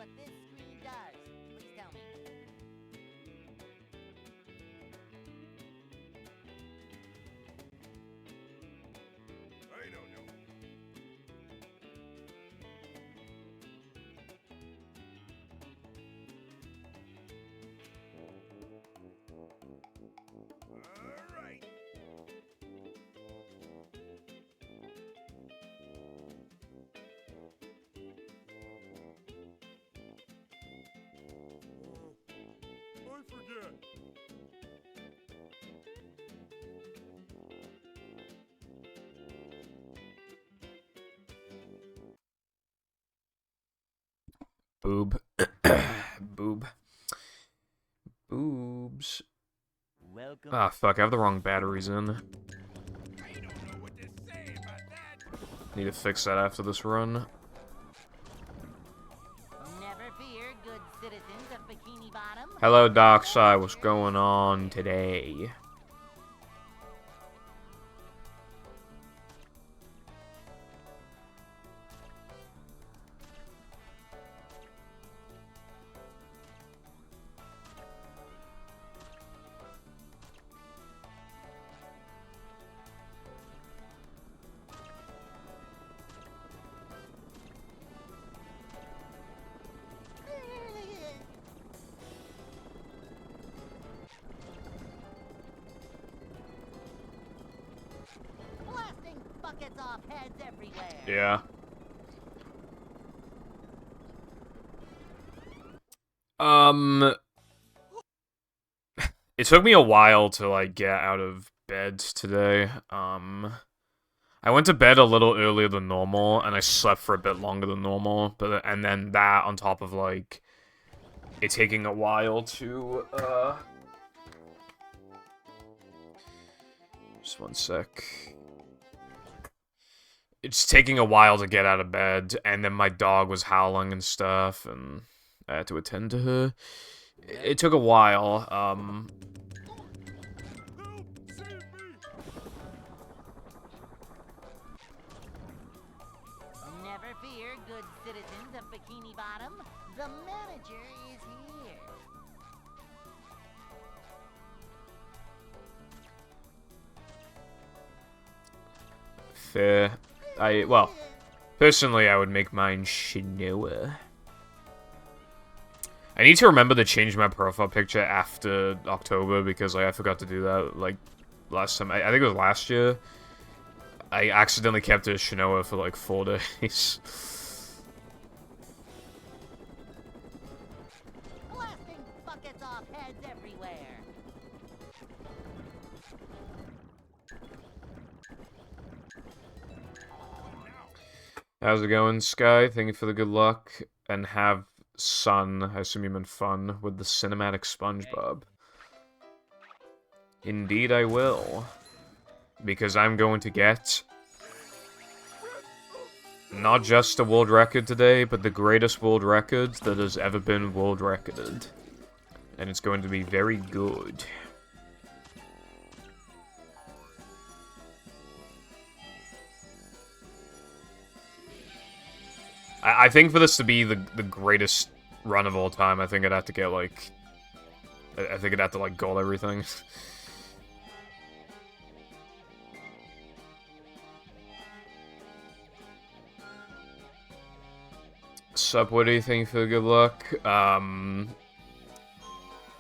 what this screen does. Please tell me. I don't know. All right. I forget. Boob. Boob. Boobs. Welcome. Ah, fuck, I have the wrong batteries in. I don't know what to say about that. Need to fix that after this run. Never fear, good citizens of Bikini Bottom. Hello, Dockside. What's going on today? Blasting buckets off heads everywhere. Yeah. It took me a while to, like, get out of bed today. I went to bed a little earlier than normal, and I slept for a bit longer than normal, and then that on top of, like, it taking a while to, just one sec. It's taking a while to get out of bed, and then my dog was howling and stuff, and I had to attend to her. It took a while, Never fear, good citizens of Bikini Bottom. The manager is here. fair. Well, personally, I would make mine Shinoa. I need to remember to change my profile picture after October, because, like, I forgot to do that, like, last time. I think it was last year. I accidentally kept it as Shinoa for, like, 4 days. Blasting buckets off heads everywhere. How's it going, Sky? Thank you for the good luck. And have sun, I assume you meant fun, with the cinematic SpongeBob. Indeed I will. Because I'm going to get not just a world record today, but the greatest world record that has ever been world recorded. And it's going to be very good. I think for this to be the greatest run of all time, I think I'd have to get, like... I think I'd have to, like, goal everything. Sup, what do you think for good luck? I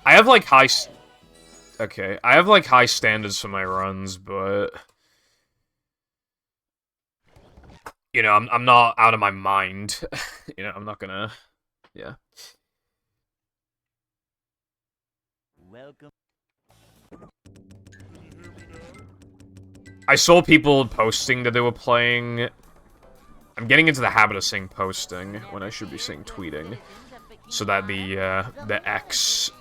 have, like, okay, I have, like, high standards for my runs, but... You know, I'm not out of my mind. You know, I'm not gonna... Yeah. Welcome. I saw people posting that they were playing... I'm getting into the habit of saying posting when I should be saying tweeting, so that the X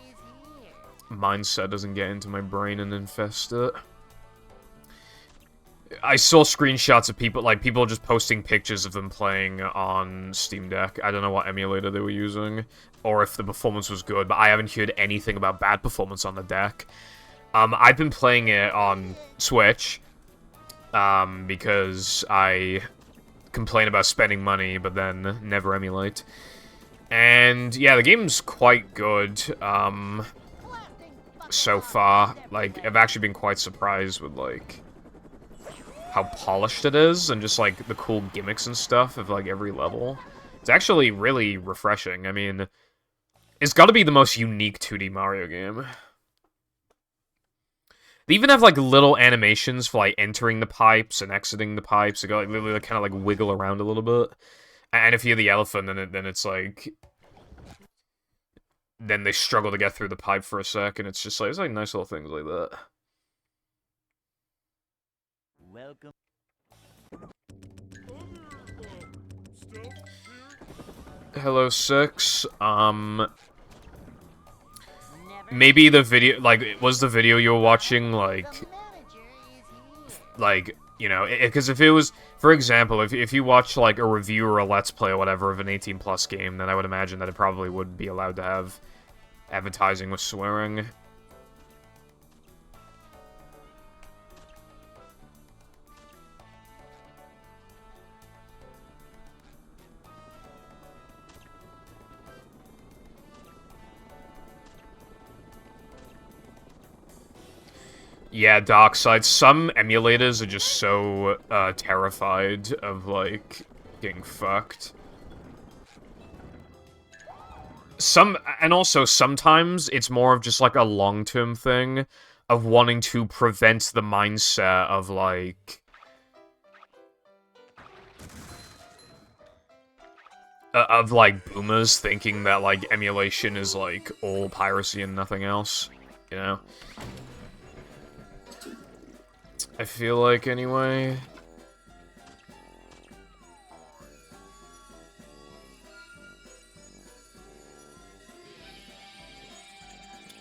mindset doesn't get into my brain and infest it. I saw screenshots of people, like, people just posting pictures of them playing on Steam Deck. I don't know what emulator they were using, or if the performance was good, but I haven't heard anything about bad performance on the deck. I've been playing it on Switch, because I complain about spending money, but then never emulate. And yeah, the game's quite good so far. Like, I've actually been quite surprised with, like, how polished it is and just, like, the cool gimmicks and stuff of, like, every level. It's actually really refreshing. I mean, it's gotta be the most unique 2D Mario game. They even have, like, little animations for, like, entering the pipes and exiting the pipes. They go, like, literally kind of, like, wiggle around a little bit. And if you're the elephant, then it's, like... Then they struggle to get through the pipe for a sec, and it's just, like, it's, like, nice little things like that. Welcome. Hello, Six. Maybe the video, like, was the video you were watching, like, you know, because if it was, for example, if you watch, like, a review or a Let's Play or whatever of an 18+ game, then I would imagine that it probably would be allowed to have advertising with swearing. Yeah, Darkside. Some emulators are just so terrified of, like, getting fucked. And also sometimes it's more of just, like, a long-term thing of wanting to prevent the mindset of, like... boomers thinking that, like, emulation is, like, all piracy and nothing else, you know? I feel like, anyway.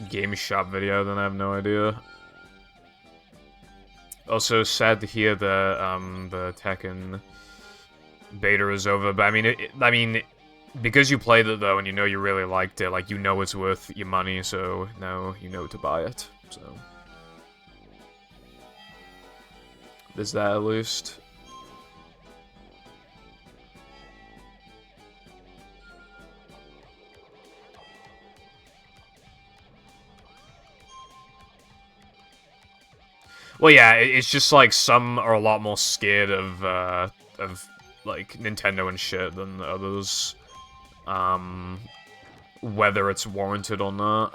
Game shop video, then I have no idea. Also, sad to hear that, the Tekken beta is over, but I mean, because you played it, though, and you know you really liked it, like, you know it's worth your money, so now you know to buy it, so... There's that, at least. Well, yeah, it's just, like, some are a lot more scared of, like, Nintendo and shit than others. Whether it's warranted or not.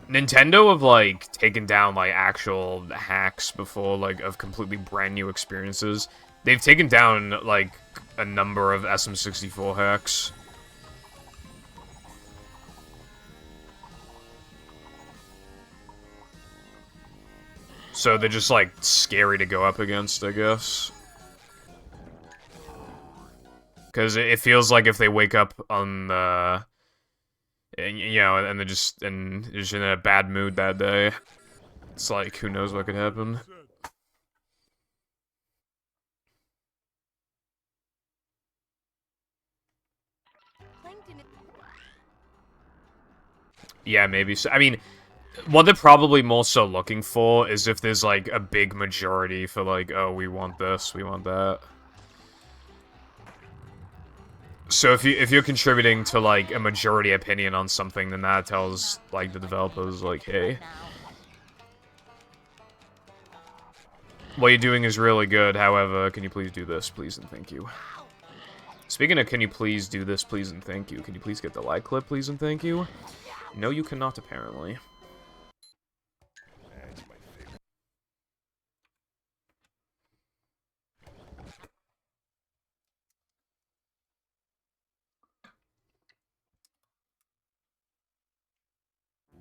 Nintendo have, like, taken down, like, actual hacks before, like, of completely brand new experiences. They've taken down, like, a number of SM64 hacks. So they're just, like, scary to go up against, I guess. Because it feels like if they wake up on the... you know, and they're just in a bad mood that day. It's like, who knows what could happen. Yeah, maybe so. I mean, what they're probably more so looking for is if there's, like, a big majority for, like, oh, we want this, we want that. So if you're contributing to, like, a majority opinion on something, then that tells, like, the developers, like, hey, what you're doing is really good, however, can you please do this, please and thank you. Speaking of can you please do this, please and thank you, can you please get the like clip, please and thank you? No, you cannot, apparently.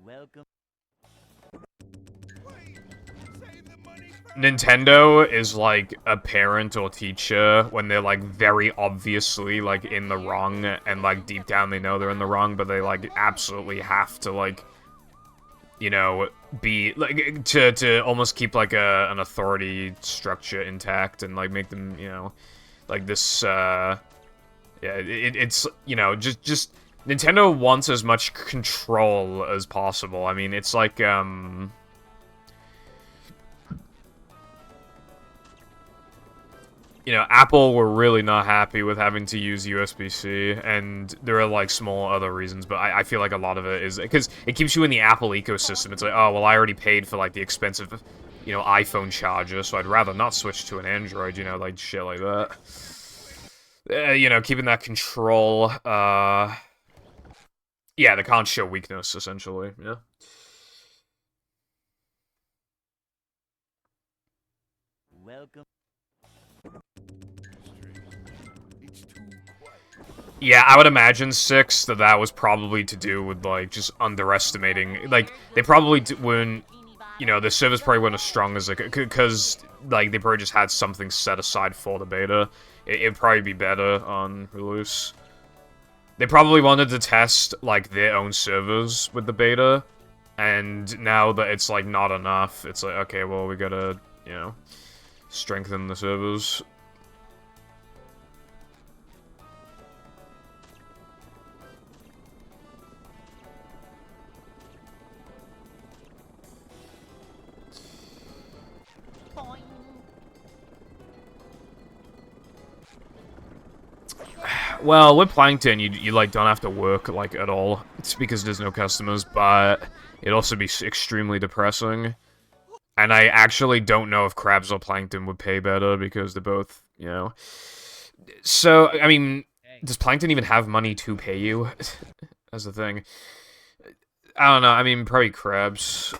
Welcome. Nintendo is like a parent or teacher when they're like very obviously like in the wrong and like deep down they know they're in the wrong, but they like absolutely have to like, you know, be like to almost keep like an authority structure intact and like make them, you know, like this yeah, it's, you know, just Nintendo wants as much control as possible. I mean, it's like, you know, Apple were really not happy with having to use USB-C, and there are, like, small other reasons, but I feel like a lot of it is, because it keeps you in the Apple ecosystem. It's like, oh, well, I already paid for, like, the expensive, you know, iPhone charger, so I'd rather not switch to an Android, you know, like, shit like that. You know, keeping that control, yeah, they can't show weakness, essentially, yeah. Welcome. Yeah, I would imagine, 6, that was probably to do with, like, just underestimating, like, they probably weren't, you know, the servers probably weren't as strong as, like, because, like, they probably just had something set aside for the beta. It'd probably be better on release. They probably wanted to test, like, their own servers with the beta, and now that it's, like, not enough, it's like, okay, well, we gotta, you know, strengthen the servers. Well, with Plankton, you like, don't have to work, like, at all. It's because there's no customers, but it'd also be extremely depressing. And I actually don't know if Crabs or Plankton would pay better, because they're both, you know... So, I mean, does Plankton even have money to pay you? That's the thing. I don't know, I mean, probably Crabs.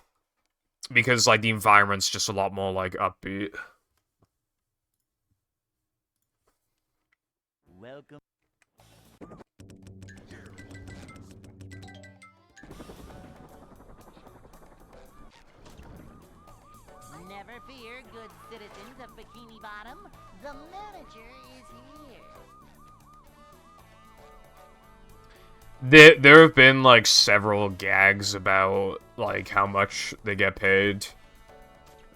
Because, like, the environment's just a lot more, like, upbeat. Welcome. Never fear, good citizens of Bikini Bottom. The manager is here. There have been, like, several gags about, like, how much they get paid.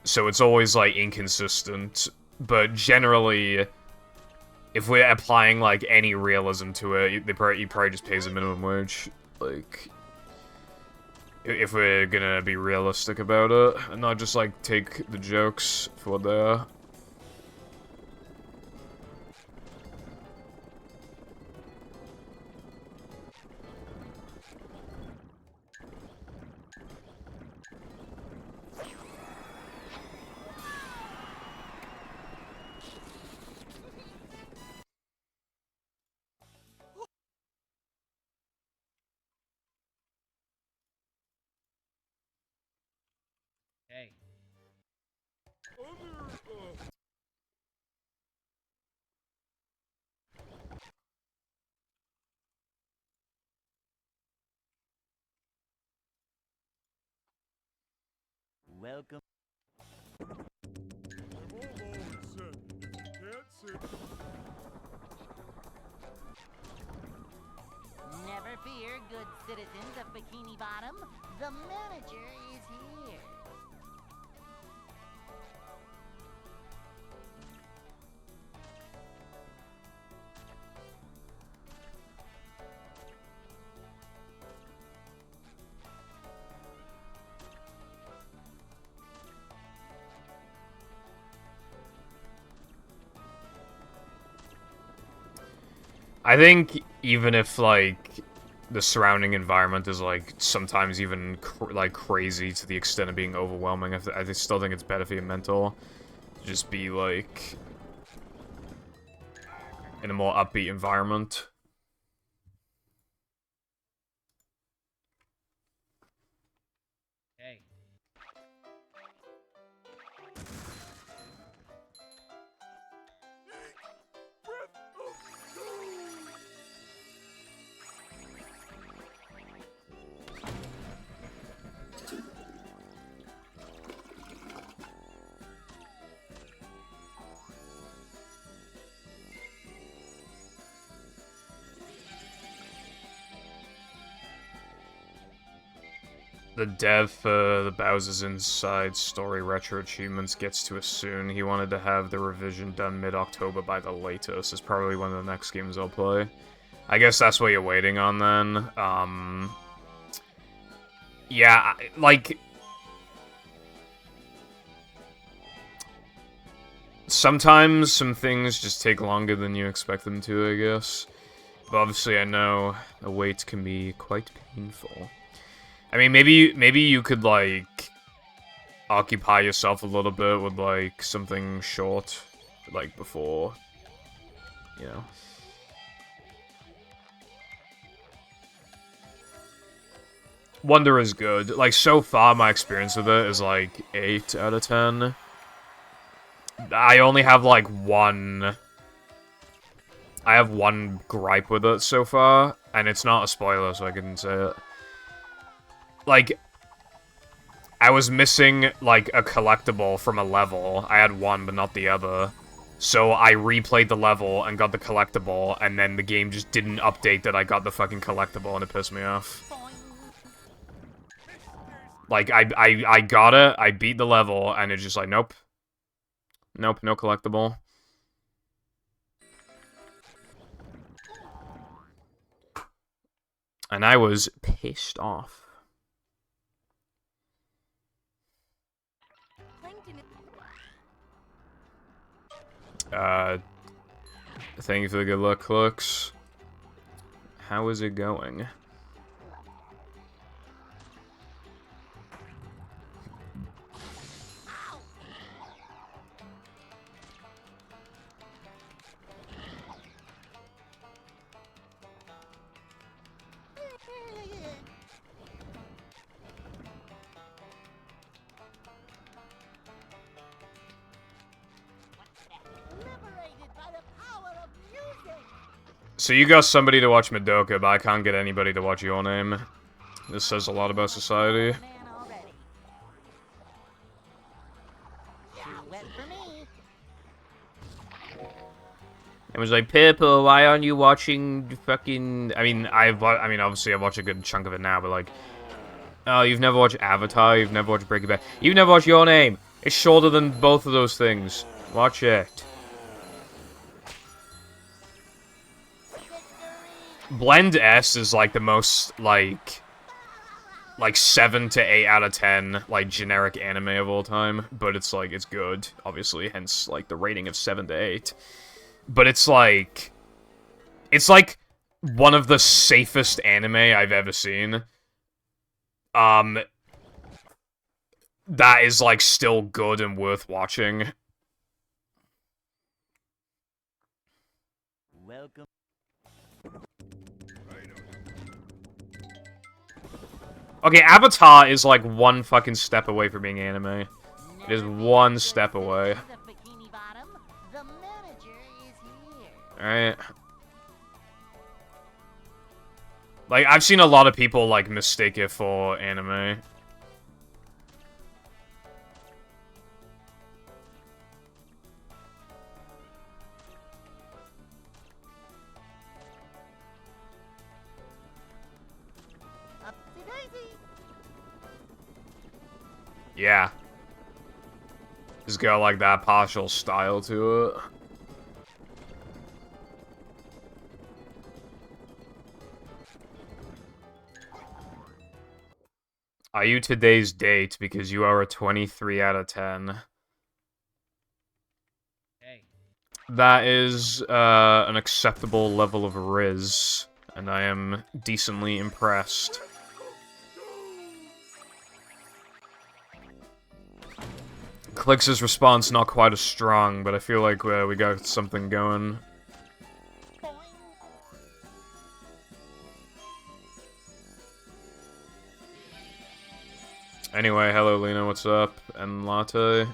So it's always, like, inconsistent. But generally, if we're applying, like, any realism to it, he probably just pays a minimum wage. Like, if we're gonna be realistic about it, and not just, like, take the jokes for what they are. Hey. Welcome. I've always said, if you can't see... Never fear, good citizens of Bikini Bottom. The manager is here. I think even if, like, the surrounding environment is, like, sometimes even, like, crazy to the extent of being overwhelming, I still think it's better for your mental to just be, like, in a more upbeat environment. Hey. The dev for the Bowser's Inside Story Retro Achievements gets to us soon. He wanted to have the revision done mid-October by the latest. It's probably one of the next games I'll play. I guess that's what you're waiting on then. Yeah, like... Sometimes some things just take longer than you expect them to, I guess. But obviously I know the wait can be quite painful. I mean, maybe you could, like, occupy yourself a little bit with, like, something short, like, before, you know. Wonder is good. Like, so far, my experience with it is, like, 8 out of 10. I only have, like, one... I have one gripe with it so far, and it's not a spoiler, so I can say it. Like, I was missing, like, a collectible from a level. I had one, but not the other. So I replayed the level and got the collectible, and then the game just didn't update that I got the fucking collectible, and it pissed me off. Like, I got it, I beat the level, and it's just like, nope. Nope, no collectible. And I was pissed off. Thank you for the good luck, Clooks. How is it going? So you got somebody to watch Madoka, but I can't get anybody to watch Your Name. This says a lot about society. It was like, Pippa, why aren't you watching fucking... I mean, obviously I watch a good chunk of it now, but like... Oh, you've never watched Avatar, you've never watched Breaking Bad, you've never watched Your Name! It's shorter than both of those things. Watch it. Blend S is, like, the most, like 7 to 8 out of 10, like, generic anime of all time. But it's, like, it's good, obviously, hence, like, the rating of 7 to 8. But it's, like... It's, like, one of the safest anime I've ever seen. That is, like, still good and worth watching. Welcome. Okay, Avatar is like one fucking step away from being anime. It is one step away. Alright. Like, I've seen a lot of people, like, mistake it for anime. Yeah. It's got, like, that partial style to it. Are you today's date because you are a 23 out of 10? Hey. That is, an acceptable level of Riz, and I am decently impressed. Clix' response not quite as strong, but I feel like we got something going. Anyway, hello Lena, what's up? And Latte.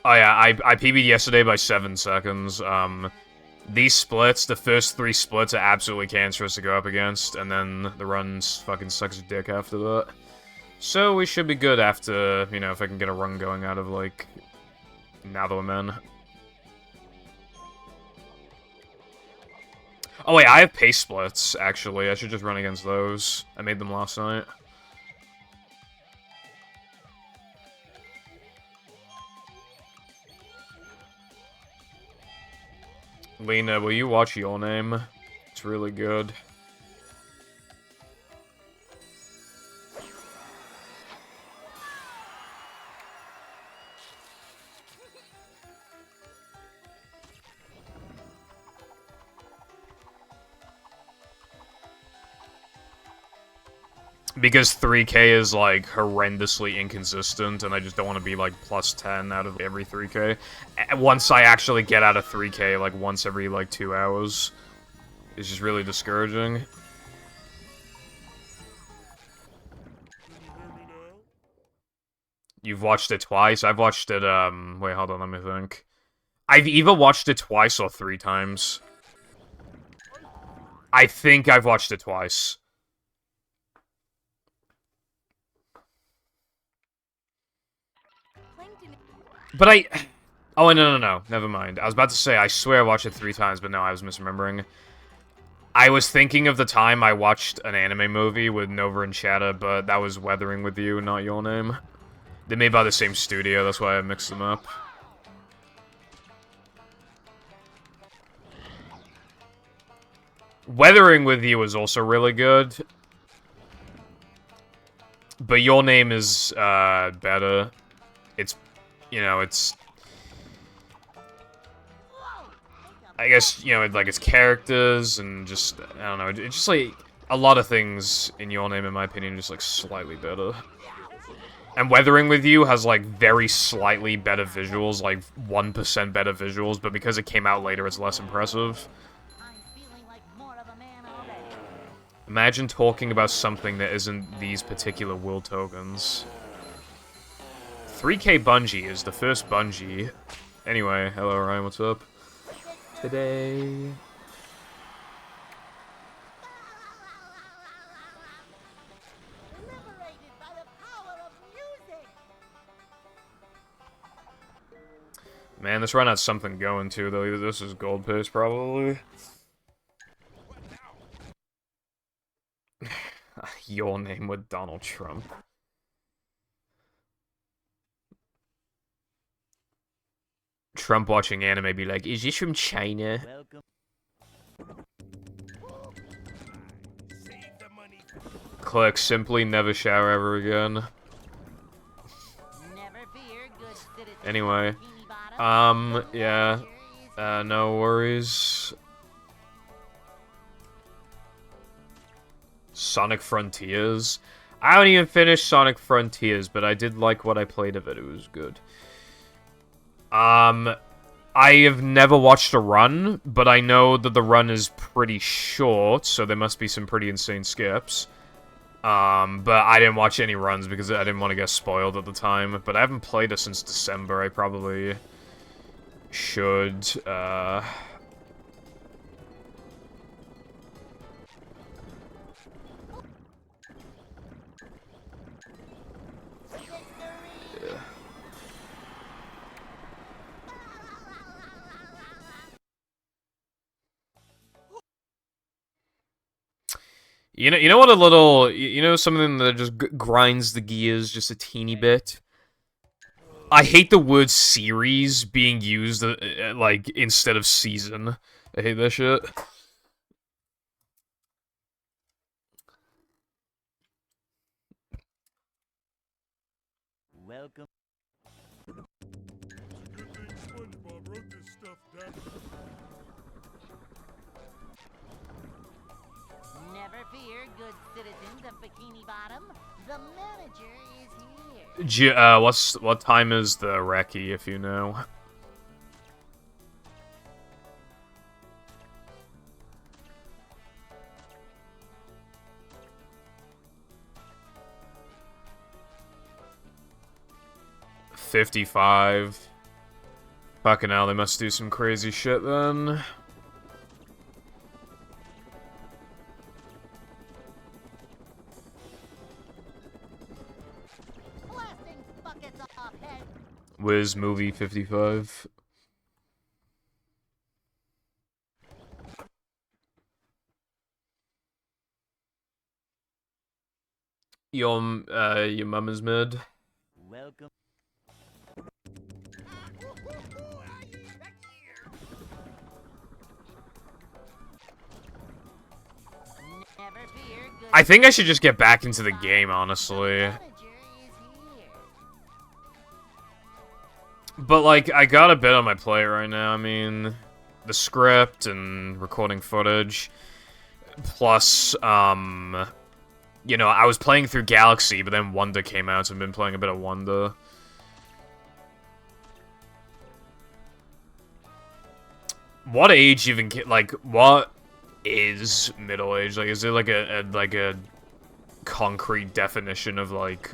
Oh yeah, I PB'd yesterday by 7 seconds. These splits, the first 3 splits are absolutely cancerous to go up against, and then the run's fucking sucks a dick after that. So we should be good after, you know, if I can get a run going out of, like, now that we're men. Oh wait, I have pace splits, actually. I should just run against those. I made them last night. Lena, will you watch Your Name? It's really good. Because 3K is, like, horrendously inconsistent, and I just don't want to be, like, plus 10 out of every 3K. Once I actually get out of 3K, like, once every, like, 2 hours. It's just really discouraging. Can you hear me now? You've watched it twice? I've watched it, wait, hold on, let me think. I've either watched it twice or 3 times. I think I've watched it twice. But oh, no. Never mind. I was about to say, I swear I watched it 3 times, but no, I was misremembering. I was thinking of the time I watched an anime movie with Nova and Shadow, but that was Weathering with You, not Your Name. They're made by the same studio, that's why I mixed them up. Weathering with You was also really good. But Your Name is, better. It's, you know, it's... I guess, you know, like, its characters, and just, I don't know, it's just, like, a lot of things in Your Name, in my opinion, just, like, slightly better. And Weathering with You has, like, very slightly better visuals, like, 1% better visuals, but because it came out later, it's less impressive. Imagine talking about something that isn't these particular world tokens. 3K Bungie is the first Bungie. Anyway, hello Ryan, what's up? Today... Man, this run has something going too, though. Either this is gold pace, probably. Your Name with Donald Trump. Trump watching anime be like, is this from China? Welcome. Click, simply never shower ever again. Never fear, good citizen. Anyway, yeah, no worries. Sonic Frontiers. I haven't even finished Sonic Frontiers, but I did like what I played of it. It was good. I have never watched a run, but I know that the run is pretty short, so there must be some pretty insane skips. But I didn't watch any runs because I didn't want to get spoiled at the time. But I haven't played it since December. I probably should, You know what a little, you know something that just grinds the gears just a teeny bit? I hate the word series being used, like, instead of season. I hate that shit. Welcome. It's a good thing SpongeBob wrote this stuff down. Never fear, good citizens of Bikini Bottom. The manager is here. What time is the recce, if you know? $55. Fucking hell, they must do some crazy shit then. Blasting buckets off head. Wiz movie 55. Your mum is mid. Welcome. Never fear, good I think I should just get back into the game, The honestly. manager is here. But, like, I got a bit on my plate right now. I mean, the script and recording footage. Plus, you know, I was playing through Galaxy, but then Wonder came out, so I've been playing a bit of Wonder. What age even, like, what is middle age? Like, is there, like, a concrete definition of, like,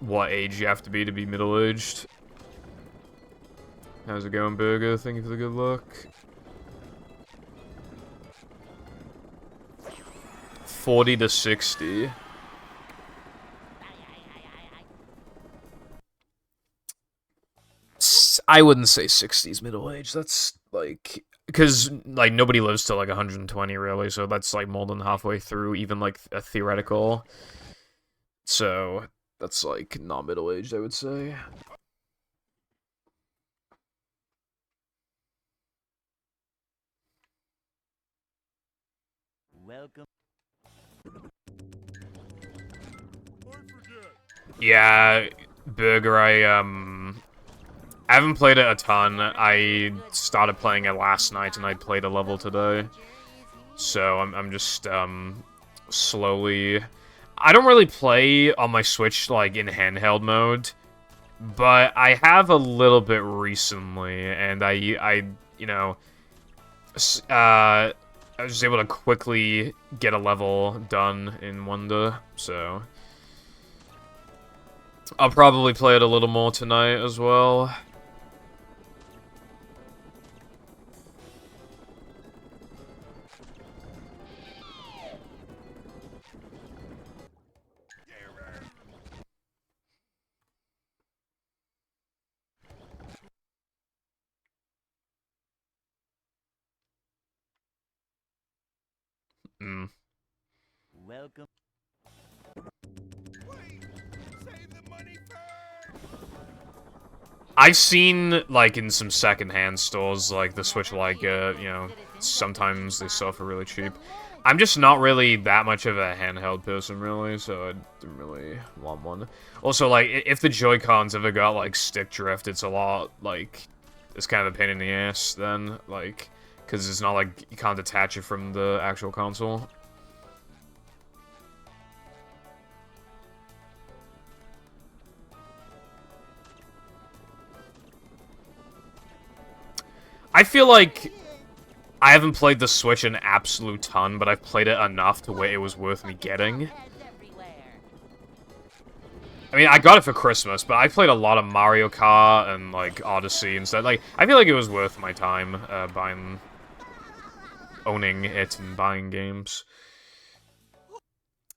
what age you have to be middle-aged? How's it going, Burger? Thank you for the good luck. 40 to 60. I wouldn't say 60's middle age. That's, like... Because, like, nobody lives till, like, 120, really, so that's, like, more than halfway through, even, like, a theoretical. So, that's, like, not middle-aged, I would say. Welcome. I forget. Yeah, Burger, I haven't played it a ton. I started playing it last night, and I played a level today. So, I'm just, slowly... I don't really play on my Switch, like, in handheld mode, but I have a little bit recently, and I you know, I was just able to quickly get a level done in Wonder, so... I'll probably play it a little more tonight as well. Mm. Welcome. Wait! Save the money first! I've seen, like, in some secondhand stores, like, the Switch Lite, you know, sometimes they sell for really cheap. I'm just not really that much of a handheld person, really, so I didn't really want one. Also, like, if the Joy-Cons ever got, like, stick drift, it's a lot, like, it's kind of a pain in the ass, then, like, because it's not like you can't detach it from the actual console. I feel like I haven't played the Switch an absolute ton, but I've played it enough to where it was worth me getting. I mean, I got it for Christmas, but I played a lot of Mario Kart and, like, Odyssey and stuff. Like, I feel like it was worth my time, owning it and buying games.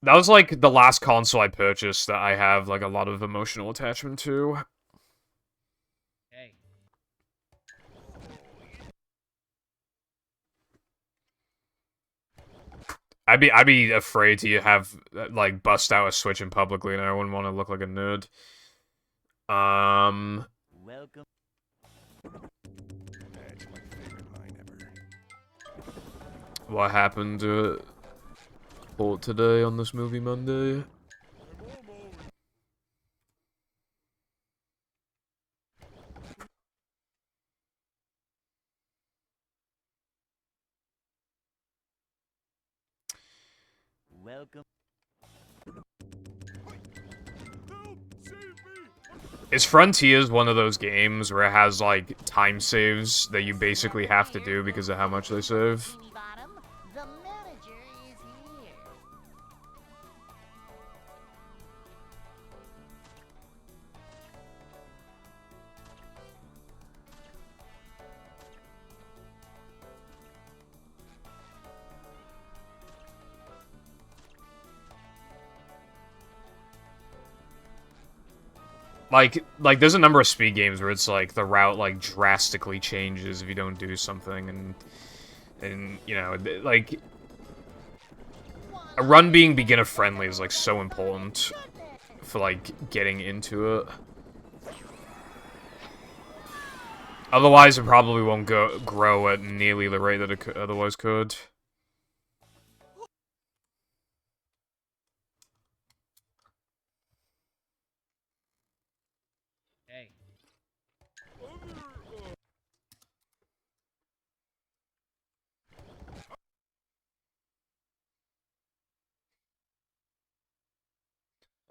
That was, like, the last console I purchased that I have, like, a lot of emotional attachment to. Hey. I'd be afraid to have, like, bust out a Switch in publicly, and I wouldn't want to look like a nerd. Welcome. That's my favorite line ever. What happened to Port today on this Movie Monday? I'm almost. Welcome. Help! Save me! Is Frontiers one of those games where it has, like, time saves that you basically have to do because of how much they save? Bikini Bottom, the manager is here. Like, there's a number of speed games where it's, like, the route, like, drastically changes if you don't do something, and you know, like, a run being beginner-friendly is, like, so important for, like, getting into it. Otherwise, it probably won't grow at nearly the rate that it otherwise could.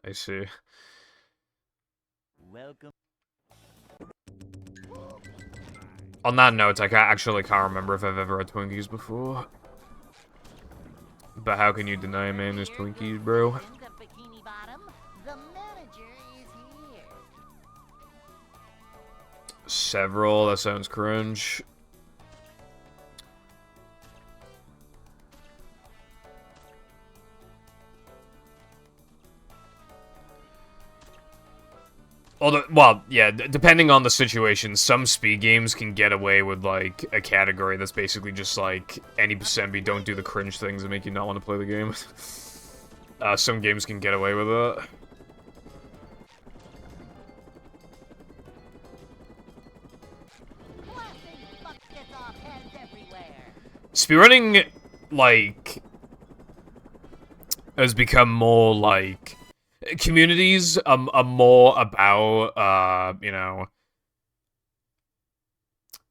I see. Welcome. On that note, I actually can't remember if I've ever had Twinkies before. But how can you deny a man his Twinkies, bro? Citizens of Bikini Bottom, the manager is here. Several, that sounds cringe. Although, well, yeah, depending on the situation, some speed games can get away with, like, a category that's basically just, like, any percent don't do the cringe things that make you not want to play the game. Some games can get away with it. Blasting buckets off heads everywhere. Speedrunning, like, has become more, like... Communities are more about, you know,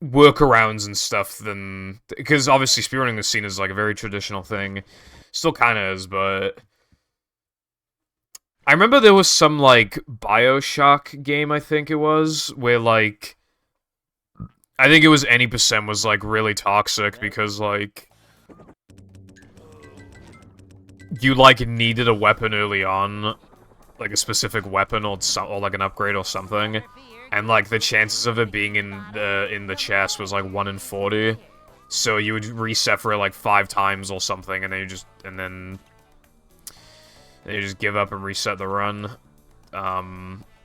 workarounds and stuff than... Because obviously speedrunning is seen as, like, a very traditional thing. Still kind of is, but... I remember there was some, like, BioShock game, I think it was, where, like... I think it was any percent was, like, really toxic because, like... You, like, needed a weapon early on, like a specific weapon or like an upgrade or something, and like the chances of it being in the chest was like 1 in 40, so you would reset for it like 5 times or something, and then you just give up and reset the run.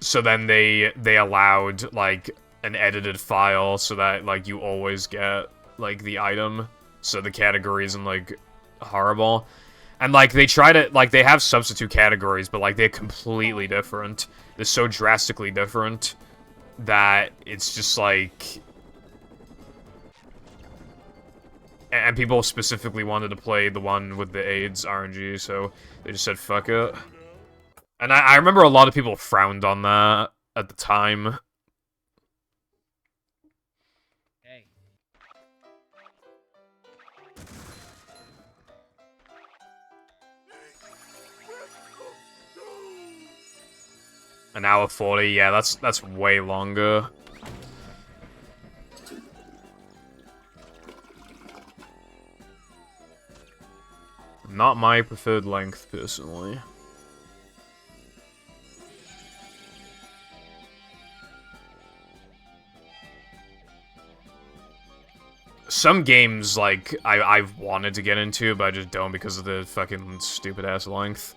So then they allowed like an edited file so that like you always get like the item, so the category isn't like horrible. And, like, they try to, like, they have substitute categories, but, like, they're completely different. They're so drastically different that it's just, like... And people specifically wanted to play the one with the AIDS RNG, so they just said, fuck it. And I remember a lot of people frowned on that at the time. An hour 40, yeah, that's way longer. Not my preferred length, personally. Some games, like, I've wanted to get into, but I just don't because of the fucking stupid-ass length.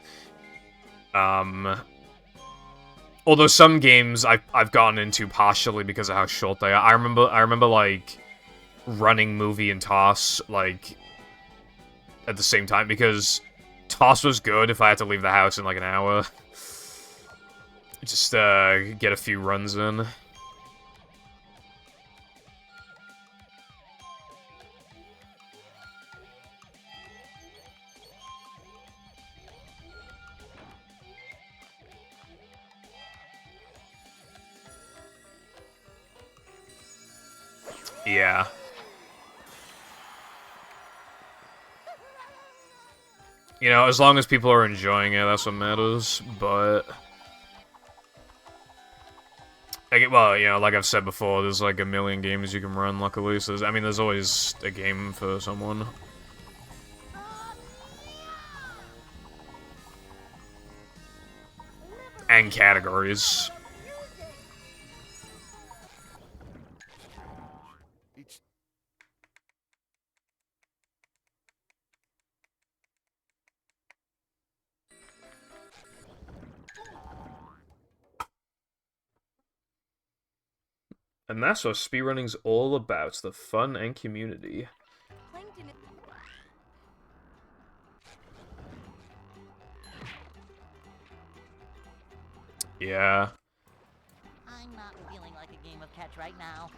Although some games I've gotten into partially because of how short they are. I remember like running movie and toss like at the same time because toss was good if I had to leave the house in like an hour. Just get a few runs in. Yeah. You know, as long as people are enjoying it, that's what matters, but... Like, well, you know, like I've said before, there's like a million games you can run, luckily, so I mean, there's always a game for someone. And categories. And that's what speedrunning's all about, the fun and community. Yeah. I'm not feeling like a game of catch right now.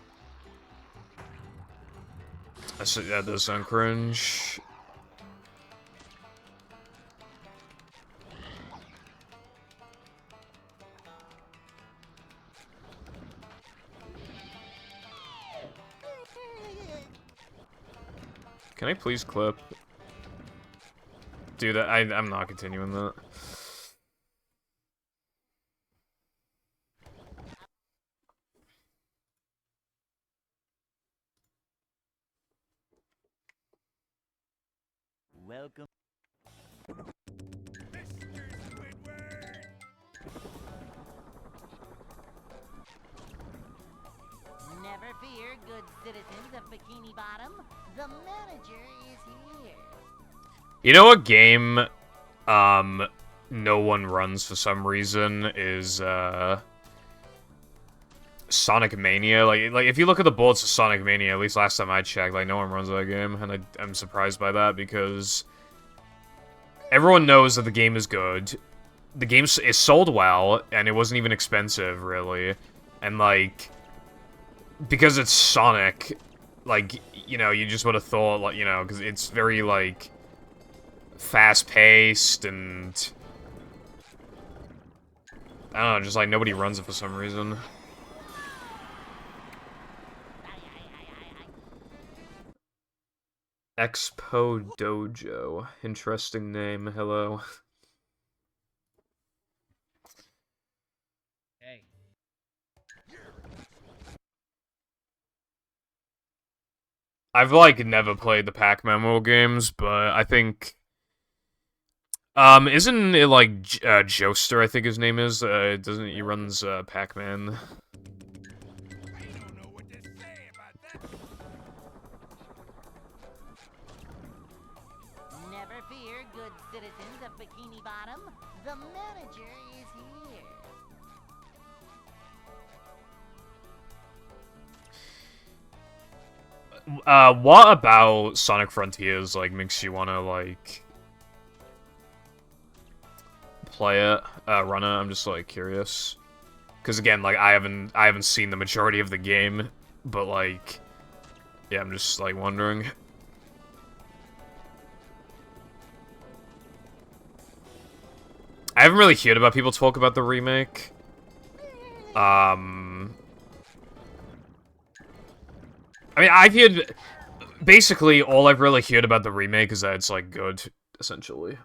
That does sound cringe. Can I please clip? Dude, I'm not continuing that. welcome. Mr. Squidward! Never fear, good citizens of Bikini Bottom. The manager is here. You know what game, no one runs for some reason is, Sonic Mania. Like if you look at the bullets of Sonic Mania, at least last time I checked, like, no one runs that game, and I'm surprised by that, because everyone knows that the game is good. The game is sold well, and it wasn't even expensive, really. And, like, because it's Sonic, like, you know, you just would have thought, like, you know, because it's very, like, fast-paced, and I don't know, just, like, nobody runs it for some reason. Expo Dojo. Interesting name, hello. Hey. I've, like, never played the Pac-Man mobile games, but I think... isn't it, like, Joester, I think his name is? Doesn't he runs, Pac-Man? I don't know what to say about that. Never fear, good citizens of Bikini Bottom. The manager is here. What about Sonic Frontiers, like, makes you wanna, like, play it, run it? I'm just, like, curious. Because, again, like, I haven't seen the majority of the game, but, like, yeah, I'm just, like, wondering. I haven't really heard about people talk about the remake. I mean, I've heard... Basically, all I've really heard about the remake is that it's, like, good, essentially.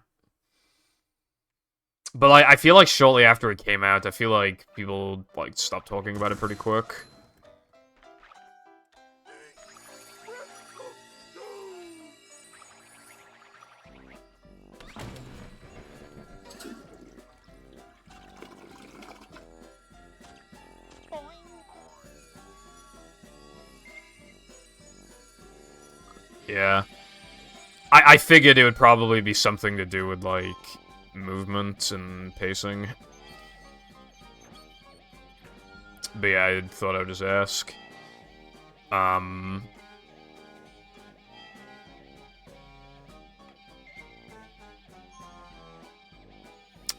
But, like, I feel like shortly after it came out, I feel like people, like, stopped talking about it pretty quick. Yeah. I figured it would probably be something to do with, like, movement and pacing. But yeah, I thought I would just ask.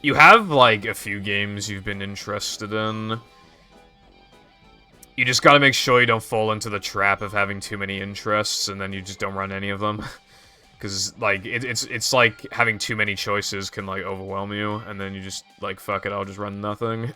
You have, like, a few games you've been interested in. You just gotta make sure you don't fall into the trap of having too many interests, and then you just don't run any of them. Because, like, it's like having too many choices can, like, overwhelm you, and then you just, like, fuck it, I'll just run nothing.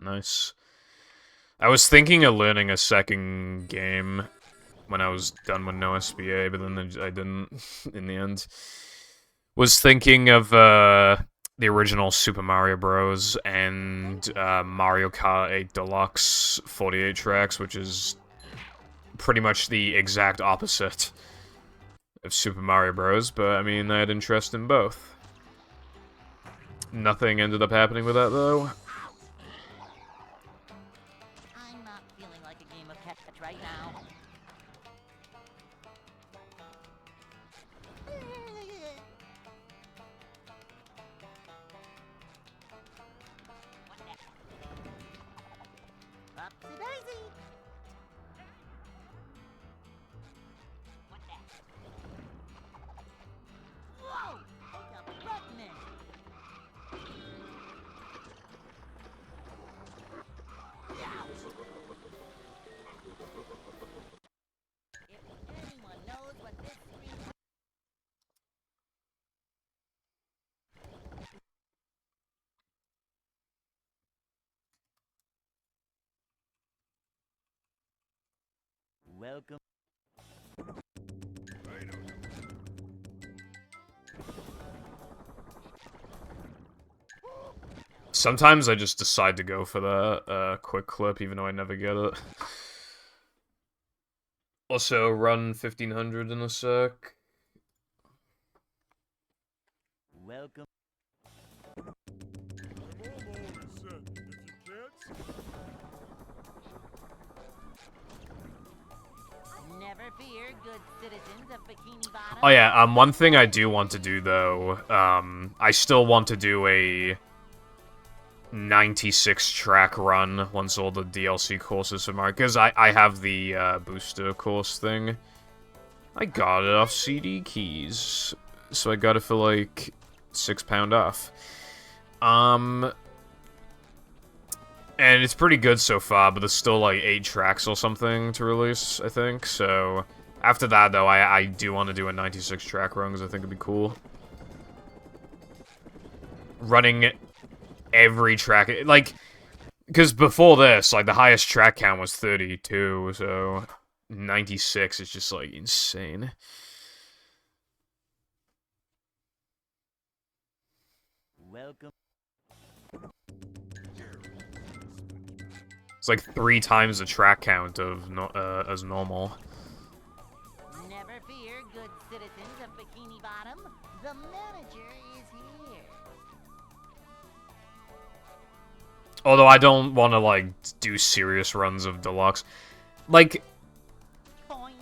Nice. I was thinking of learning a second game when I was done with no SBA, but then I didn't in the end. Was thinking of the original Super Mario Bros. And Mario Kart 8 Deluxe 48 tracks, which is pretty much the exact opposite of Super Mario Bros. But I mean, I had interest in both. Nothing ended up happening with that, though. I'm not feeling like a game of catch right now. Upsy daisy. Welcome. Sometimes I just decide to go for the quick clip, even though I never get it. Also, run 1500 in a sec. Welcome. I've always said, if you can't Never fear, good citizens of Bikini Bottom. Oh yeah, one thing I do want to do though, I still want to do a 96 track run once all the DLC courses are marked, because I have the booster course thing. I got it off CD Keys, so I got it for like £6 off. And it's pretty good so far, but there's still like 8 tracks or something to release, I think, so after that though, I do want to do a 96 track run, because I think it'd be cool. Running every track, like, because before this, like, the highest track count was 32, so 96 is just, like, insane. Welcome. It's like 3 times the track count of as normal. Never fear, good citizens of Bikini Bottom. The manager is here. Although I don't want to, like, do serious runs of Deluxe. Like,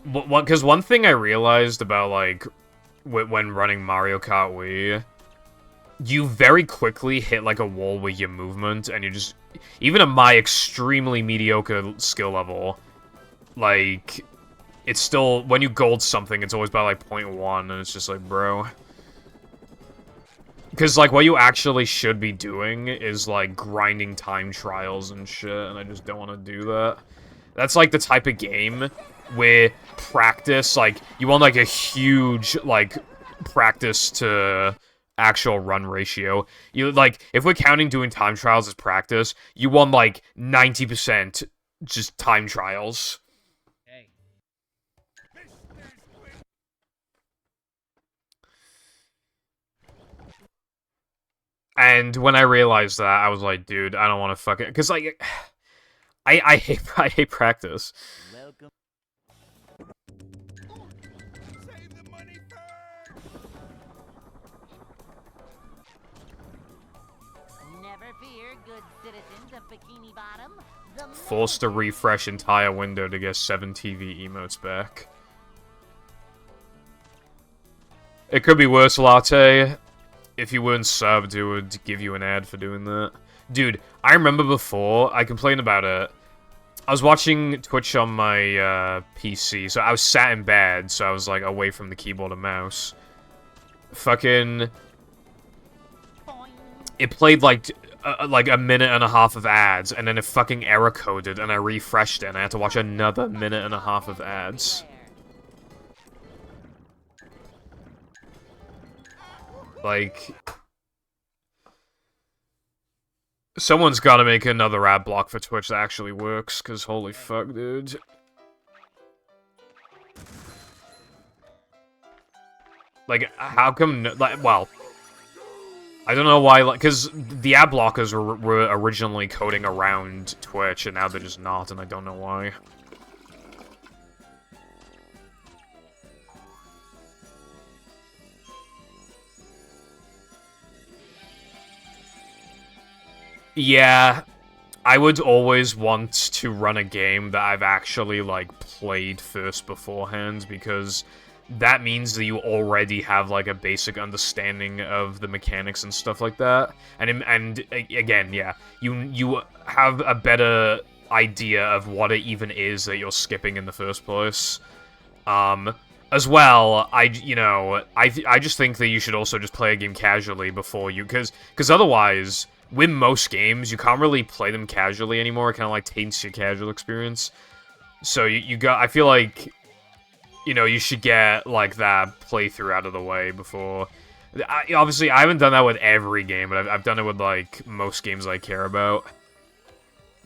because one thing I realized about, like, when running Mario Kart Wii, you very quickly hit, like, a wall with your movement, and you just... Even at my extremely mediocre skill level, like, it's still... When you gold something, it's always by, like, 0.1, and it's just like, bro... Because, like, what you actually should be doing is, like, grinding time trials and shit, and I just don't want to do that. That's, like, the type of game where practice, like, you want, like, a huge, like, practice to actual run ratio. You, like, if we're counting doing time trials as practice, you want, like, 90% just time trials. Hey. And when I realized that, I was like, dude, I don't want to fucking... Because, like, I hate practice. Welcome. save the money first! Never fear, good citizens of Bikini Bottom. The Forced to refresh entire window to get 7 TV emotes back. It could be worse, Latte. If you weren't subbed, it would give you an ad for doing that. Dude, I remember before, I complained about it. I was watching Twitch on my PC, so I was sat in bed, so I was, like, away from the keyboard and mouse. Fucking... It played, like a minute and a half of ads, and then it fucking error coded, and I refreshed it, and I had to watch another minute and a half of ads. Like... Someone's gotta make another ad block for Twitch that actually works, because holy fuck, dude. Like, how come... Like, well... I don't know why, like, because the ad blockers were originally coding around Twitch, and now they're just not, and I don't know why. Yeah, I would always want to run a game that I've actually, like, played first beforehand, because that means that you already have, like, a basic understanding of the mechanics and stuff like that. And again, yeah, you have a better idea of what it even is that you're skipping in the first place. As well, I just think that you should also just play a game casually before you, because otherwise, with most games, you can't really play them casually anymore. It kind of, like, taints your casual experience. So I feel like, you know, you should get, like, that playthrough out of the way before... Obviously, I haven't done that with every game, but I've done it with, like, most games I care about.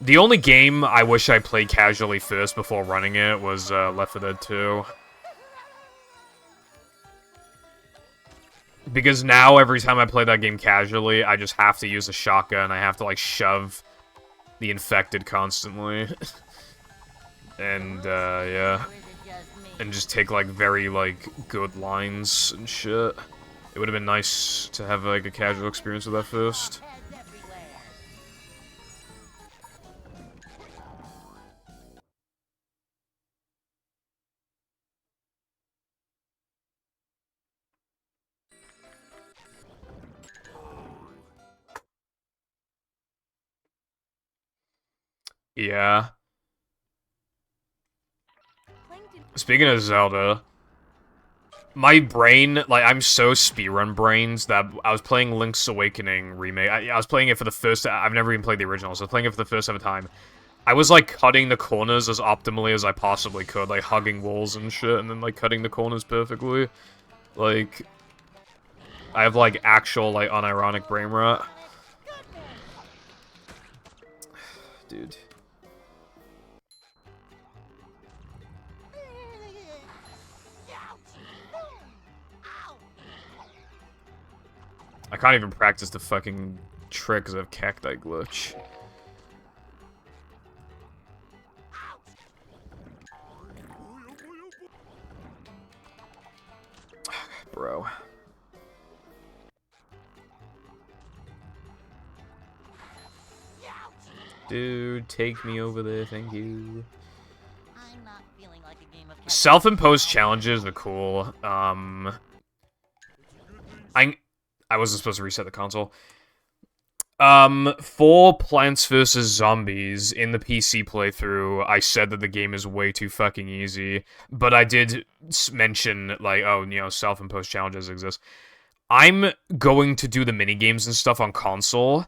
The only game I wish I played casually first before running it was Left 4 Dead 2. Because now, every time I play that game casually, I just have to use a shotgun. I have to, like, shove the infected constantly. And, yeah. And just take, like, very, like, good lines and shit. It would have been nice to have, like, a casual experience with that first. Yeah. Speaking of Zelda, my brain, like, I'm so speedrun brains that I was playing Link's Awakening remake. I was playing it for the first. I've never even played the original, so I was playing it for the first ever time. I was, like, cutting the corners as optimally as I possibly could, like, hugging walls and shit, and then, like, cutting the corners perfectly. Like, I have, like, actual, like, unironic brain rot. Dude. I can't even practice the fucking trick because I have cacti glitch. Bro. Dude, take me over there, thank you. I'm not feeling like a game of Self-imposed challenges are cool. I wasn't supposed to reset the console. For Plants vs. Zombies, in the PC playthrough, I said that the game is way too fucking easy, but I did mention, like, oh, you know, self-imposed challenges exist. I'm going to do the minigames and stuff on console,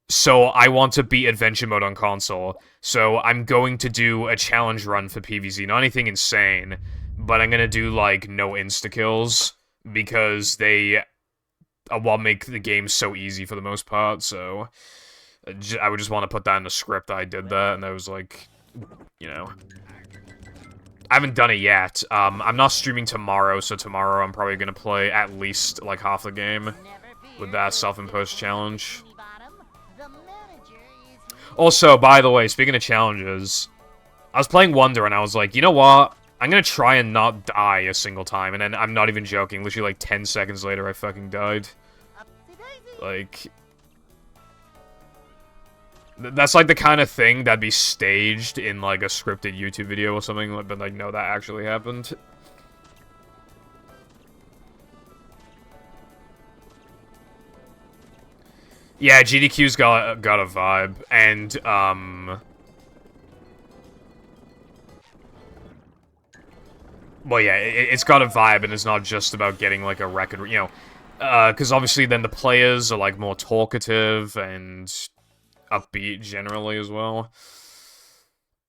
so I want to beat Adventure Mode on console, so I'm going to do a challenge run for PvZ, not anything insane, but I'm gonna do, like, no insta-kills, because they... will make the game so easy for the most part, so I would just want to put that in the script that I did that, and I was like, you know. I haven't done it yet. I'm not streaming tomorrow, so tomorrow I'm probably going to play at least, like, half the game with that self-imposed challenge. Also, by the way, speaking of challenges, I was playing Wonder, and I was like, you know what? I'm gonna try and not die a single time, and then I'm not even joking, literally like 10 seconds later I fucking died. Like... That's like the kind of thing that'd be staged in like a scripted YouTube video or something, but like, no, that actually happened. Yeah, GDQ's got a vibe, and, well, yeah, it's got a vibe, and it's not just about getting, like, a record, you know, because obviously then the players are, like, more talkative and upbeat generally as well.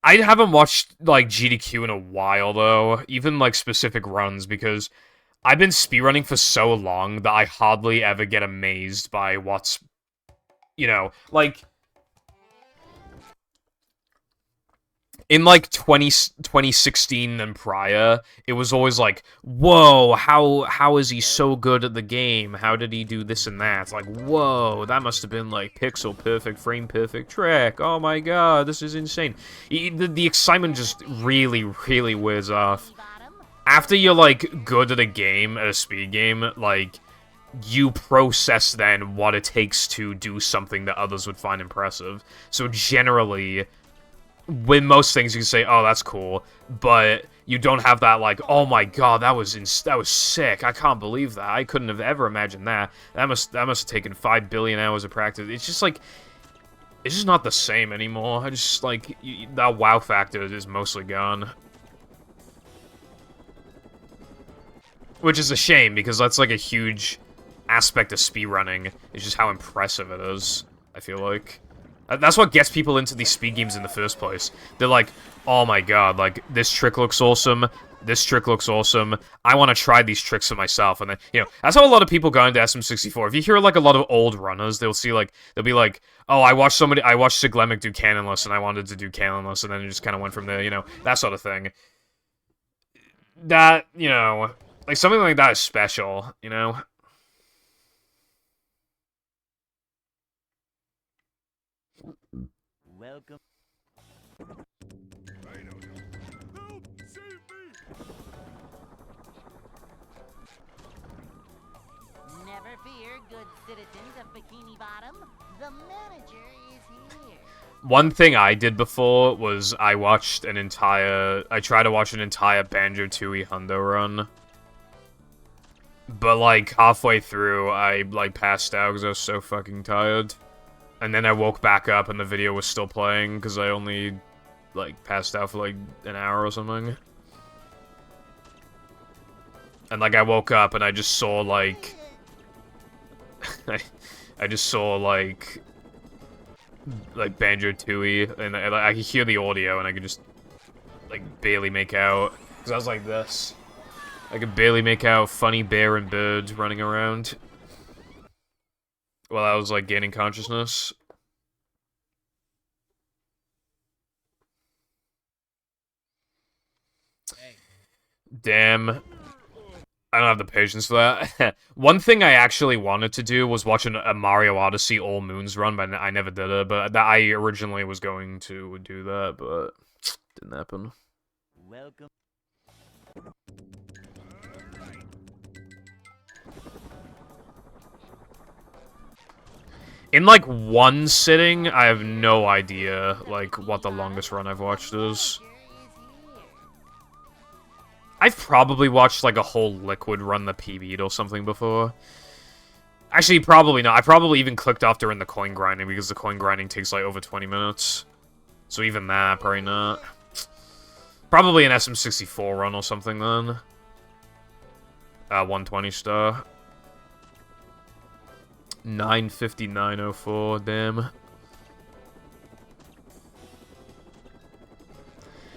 I haven't watched, like, GDQ in a while, though, even, like, specific runs, because I've been speedrunning for so long that I hardly ever get amazed by what's, you know, like... In, like, 2016 and prior, it was always like, whoa, how is he so good at the game? How did he do this and that? It's like, whoa, that must have been, like, pixel-perfect, frame-perfect trick. Oh my god, this is insane. The excitement just really, really wears off. After you're, like, good at a game, at a speed game, like, you process then what it takes to do something that others would find impressive. So generally... with most things, you can say, "Oh, that's cool," but you don't have that like, "Oh my god, that was sick! I can't believe that! I couldn't have ever imagined that. That must have taken 5 billion hours of practice." It's just like, it's just not the same anymore. I just like that wow factor is mostly gone, which is a shame because that's like a huge aspect of speedrunning. It's just how impressive it is. I feel like. That's what gets people into these speed games in the first place. They're like, oh my god, like, this trick looks awesome, this trick looks awesome, I want to try these tricks for myself, and then, you know, that's how a lot of people go into SM64. If you hear, like, a lot of old runners, they'll be like, oh, I watched Siglemic do Cannonless, and I wanted to do Cannonless, and then it just kind of went from there, you know, that sort of thing. That, you know, like, something like that is special, you know? Welcome. Help! Save me! Never fear, good citizens of Bikini Bottom. The manager is here. One thing I did before was I tried to watch an entire Banjo-Tooie Hundo run. But, like, halfway through, I, like, passed out because I was so fucking tired. And then I woke back up and the video was still playing because I only, like, passed out for, like, an hour or something. And, like, I woke up and I just saw, like... I just saw, like Banjo-Tooie, and I could hear the audio, and I could just, like, barely make out. Because I was like this. I could barely make out Funny Bear and Bird running around. While I was, like, gaining consciousness. Damn. I don't have the patience for that. One thing I actually wanted to do was watch a Mario Odyssey All Moons run, but I never did it. But I originally was going to do that, but didn't happen. Welcome. In, like, one sitting, I have no idea, like, what the longest run I've watched is. I've probably watched, like, a whole Liquid run the PB'd or something before. Actually, probably not. I probably even clicked off during the coin grinding, because the coin grinding takes, like, over 20 minutes. So even that, probably not. Probably an SM64 run or something, then. 120 star. 9:59:04, damn.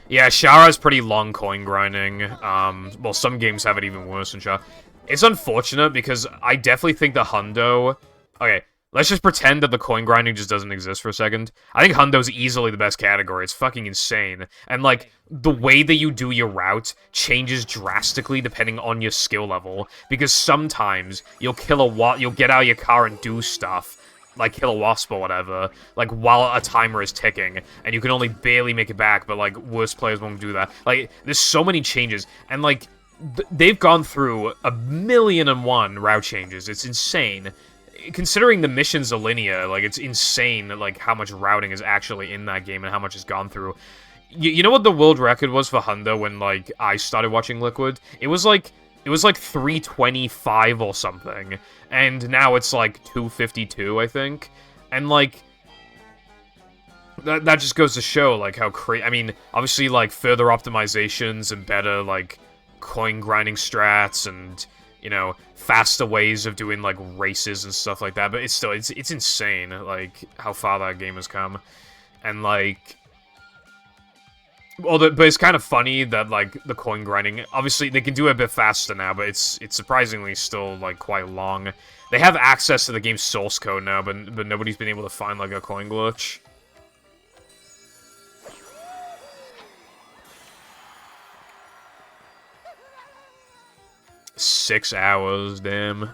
Yeah, Shara's pretty long coin grinding. Well, some games have it even worse than Shara. It's unfortunate because I definitely think the Hundo... Okay, let's just pretend that the coin grinding just doesn't exist for a second. I think Hundo's easily the best category. It's fucking insane. And, like, the way that you do your route changes drastically depending on your skill level. Because sometimes you'll you'll get out of your car and do stuff, like kill a wasp or whatever, like, while a timer is ticking, and you can only barely make it back, but, like, worse players won't do that. Like, there's so many changes, and, like, they've gone through 1,000,001 route changes. It's insane. Considering the missions are linear, like, it's insane, like, how much routing is actually in that game and how much has gone through. You know what the world record was for Hundo when, like, I started watching Liquid? It was like 325 or something, and now it's like 252, I think. And, like, that just goes to show, like, how I mean, obviously, like, further optimizations and better, like, coin grinding strats and, you know, faster ways of doing, like, races and stuff like that, but it's still, it's insane, like, how far that game has come. And, like... Well, but it's kind of funny that, like, the coin grinding... Obviously, they can do it a bit faster now, but it's surprisingly still, like, quite long. They have access to the game's source code now, but nobody's been able to find, like, a coin glitch. Six hours, damn. Is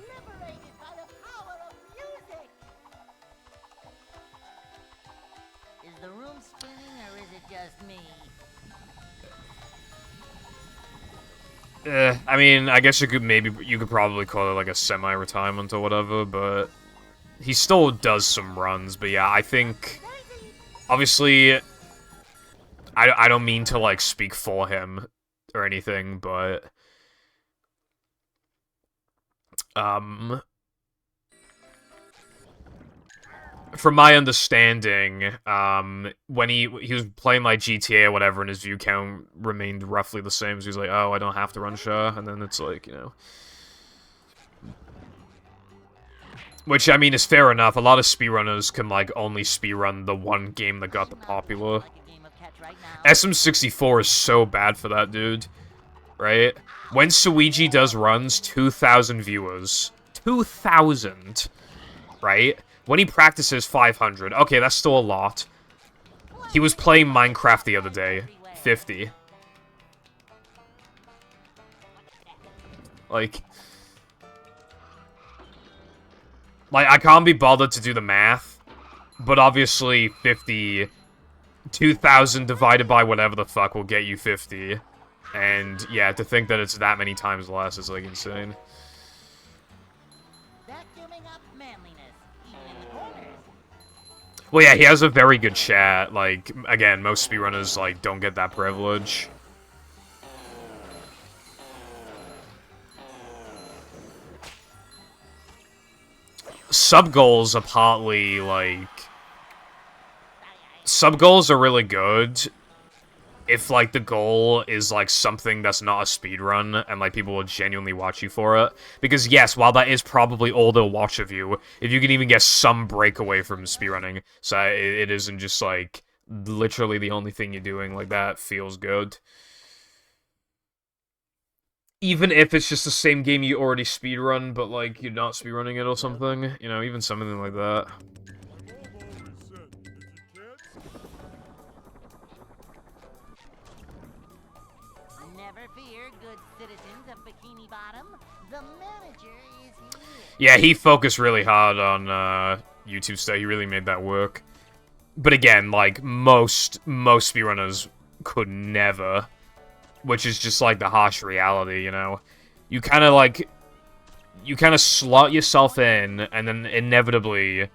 the room spinning or is it just me? I mean, I guess you could probably call it, like, a semi-retirement or whatever, but he still does some runs, but yeah, I think, obviously, I don't mean to, like, speak for him or anything, but, from my understanding, when he was playing, like, GTA or whatever, and his view count remained roughly the same, so he's like, oh, I don't have to run Shah, and then it's like, you know. Which, I mean, is fair enough. A lot of speedrunners can, like, only speedrun the one game that got the popular. SM64 is so bad for that, dude. Right? When Suigi does runs, 2,000 viewers. 2,000! Right? When he practices, 500. Okay, that's still a lot. He was playing Minecraft the other day. 50. Like, I can't be bothered to do the math, but obviously 50, 2,000 divided by whatever the fuck will get you 50. And, yeah, to think that it's that many times less is, like, insane. Well, yeah, he has a very good chat. Like, again, most speedrunners, like, don't get that privilege. Sub-goals are partly, like... Sub-goals are really good if, like, the goal is, like, something that's not a speedrun, and, like, people will genuinely watch you for it. Because, yes, while that is probably all they'll watch of you, if you can even get some breakaway from speedrunning, so it isn't just, like, literally the only thing you're doing, like, that feels good. Even if it's just the same game you already speedrun, but, like, you're not speedrunning it or something, you know, even something like that. Yeah, he focused really hard on YouTube stuff. He really made that work. But again, like, most speedrunners could never. Which is just, like, the harsh reality, you know? You kind of, like... You kind of slot yourself in, and then inevitably...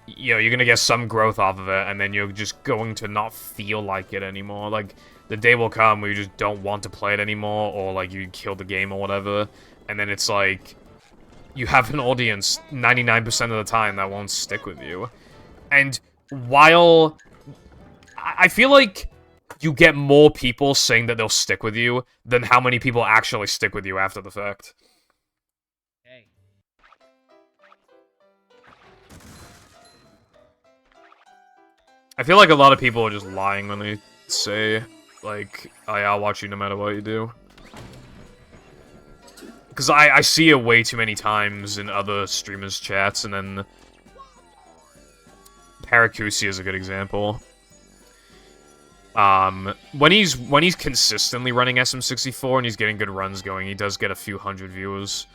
You know, you're gonna get some growth off of it, and then you're just going to not feel like it anymore. Like, the day will come where you just don't want to play it anymore, or, like, you kill the game or whatever. And then it's like... You have an audience 99% of the time that won't stick with you. And while... I feel like you get more people saying that they'll stick with you than how many people actually stick with you after the fact. Hey. I feel like a lot of people are just lying when they say, like, oh yeah, I'll watch you no matter what you do. Because I see it way too many times in other streamers' chats, and then... Paracusi is a good example. When he's consistently running SM64 and he's getting good runs going, he does get a few hundred viewers.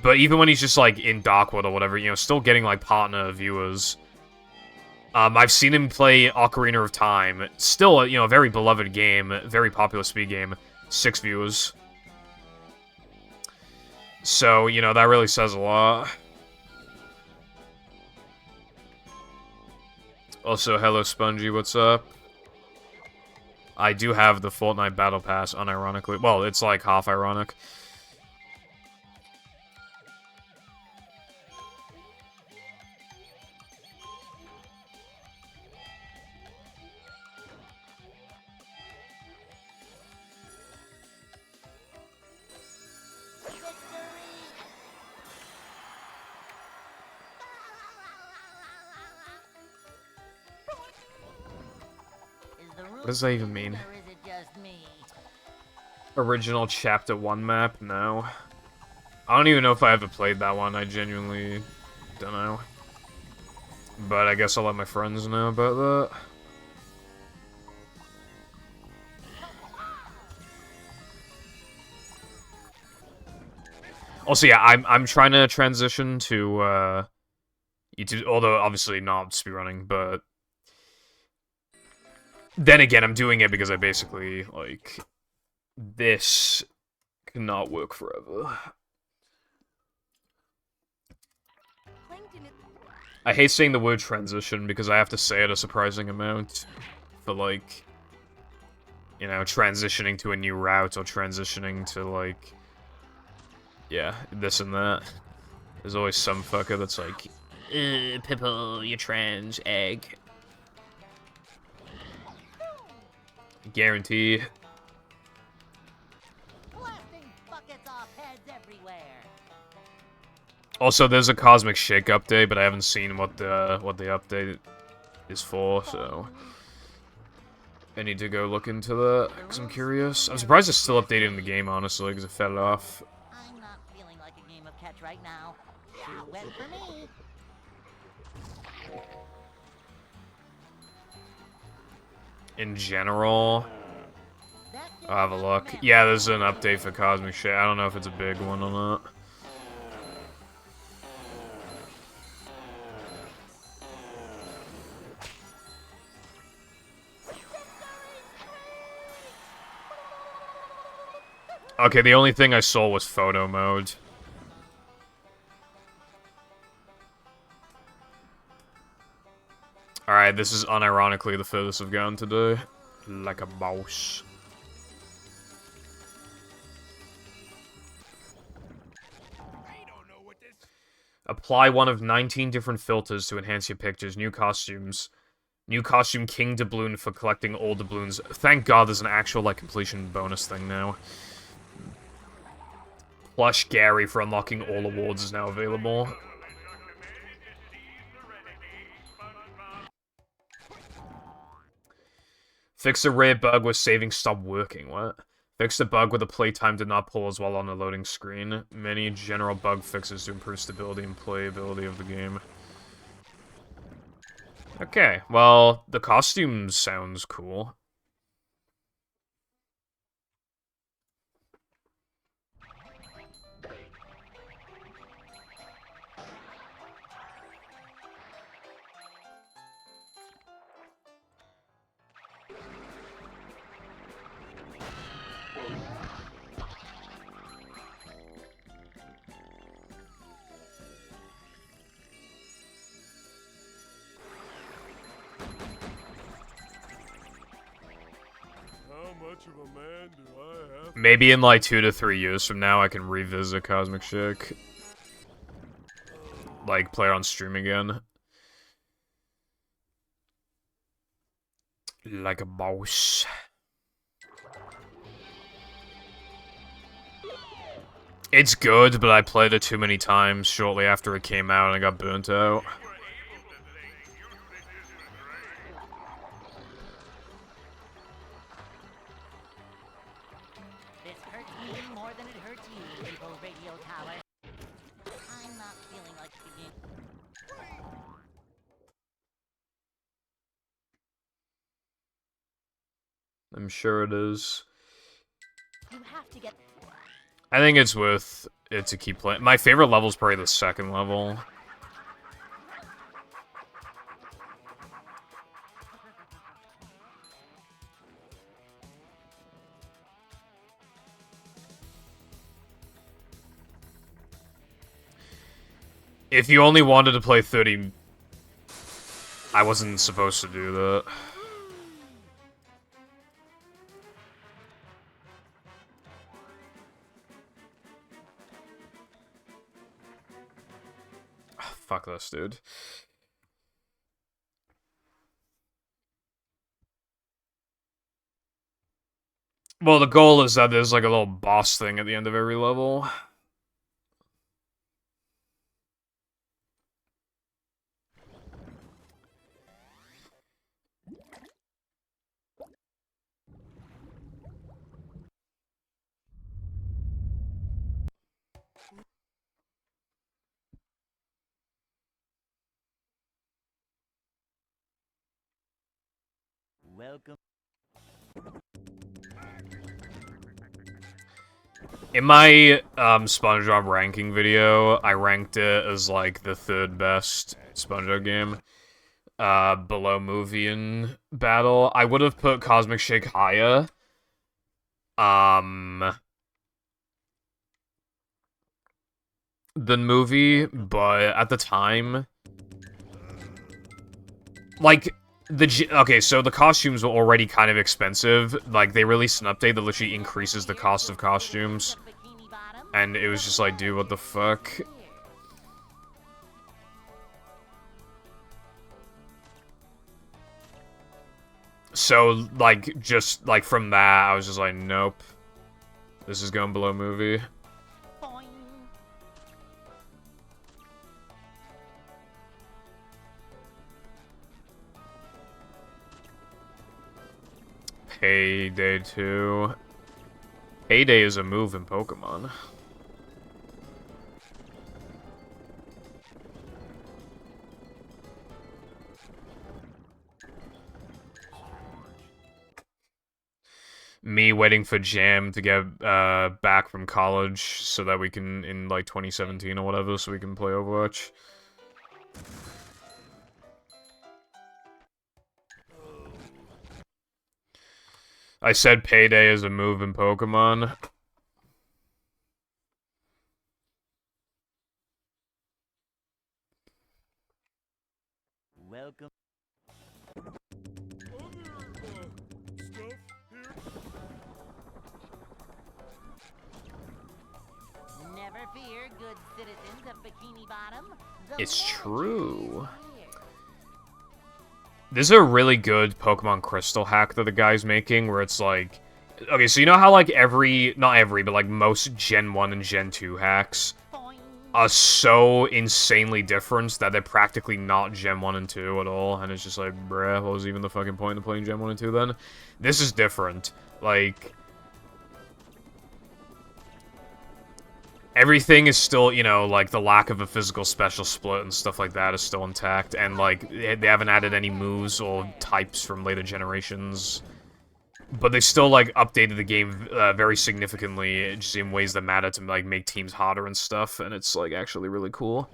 But even when he's just, like, in Darkwood or whatever, you know, still getting, like, partner viewers. I've seen him play Ocarina of Time. Still, you know, a very beloved game, very popular speed game. 6 viewers. So, you know, that really says a lot. Also, hello, Spongy, what's up? I do have the Fortnite Battle Pass, unironically. Well, it's, like, half ironic. What does that even mean? Original Chapter 1 map? No. I don't even know if I ever played that one. I genuinely don't know. But I guess I'll let my friends know about that. Also, yeah, I'm trying to transition to YouTube, although obviously not speedrunning, but then again, I'm doing it because I basically, like, this cannot work forever. I hate saying the word transition because I have to say it a surprising amount for, like, you know, transitioning to a new route or transitioning to, like, yeah, this and that. There's always some fucker that's like, Pipple, you trans egg. Guarantee. Blasting buckets off heads everywhere. Also, there's a Cosmic Shake update, but I haven't seen what the update is for, so I need to go look into that, because I'm curious. I'm surprised it's still updated in the game, honestly, because it fell off. I'm not feeling like a game of catch right now. Too wet for me. In general, That I'll have a is look. man. Yeah, there's an update for Cosmic Shake. I don't know if it's a big one or not. Okay, the only thing I saw was photo mode. Alright, this is unironically the furthest I've gone today. Like a mouse. Apply one of 19 different filters to enhance your pictures. New costumes. New costume King Doubloon for collecting all doubloons. Thank God there's an actual, like, completion bonus thing now. Plush Gary for unlocking all awards is now available. Fix a rare bug where saving stopped working. What? Fix a bug where the playtime did not pause while on a loading screen. Many general bug fixes to improve stability and playability of the game. Okay, well, the costume sounds cool. How much of a man do I have? Maybe in like 2 to 3 years from now I can revisit Cosmic Shake. Like, play it on stream again. Like a mouse. It's good, but I played it too many times shortly after it came out and I got burnt out. This hurts me more than it hurts you, evil radio tower. I'm not feeling like a game. I'm sure it is. You have to get. I think it's worth it to keep playing. My favorite level is probably the second level. If you only wanted to play 30... I wasn't supposed to do that. Fuck this, dude. Well, the goal is that there's like a little boss thing at the end of every level. Welcome. In my SpongeBob ranking video, I ranked it as like the third best SpongeBob game. Below Movie and Battle. I would have put Cosmic Shake higher. Than Movie, but at the time, like, okay, so the costumes were already kind of expensive. Like, they released an update that literally increases the cost of costumes. And it was just like, dude, what the fuck? So, like, just, like, from that, I was just like, nope. This is going below Movie. Payday 2. Payday is a move in Pokemon. Me waiting for Jam to get back from college so that we can, in like 2017 or whatever, so we can play Overwatch. I said Payday is a move in Pokemon. Welcome. Stuff here. Never fear, good citizens of Bikini Bottom. The It's manager true. is here. This is a really good Pokemon Crystal hack that the guy's making, where it's like... Okay, so you know how, like, not every, but, like, most Gen 1 and Gen 2 hacks Boing. are so insanely different that they're practically not Gen 1 and 2 at all, and it's just like, bruh, what was even the fucking point of playing Gen 1 and 2 then? This is different. Like... Everything is still, you know, like, the lack of a physical special split and stuff like that is still intact, and, like, they haven't added any moves or types from later generations. But they still, like, updated the game very significantly, just in ways that matter to, like, make teams harder and stuff, and it's, like, actually really cool.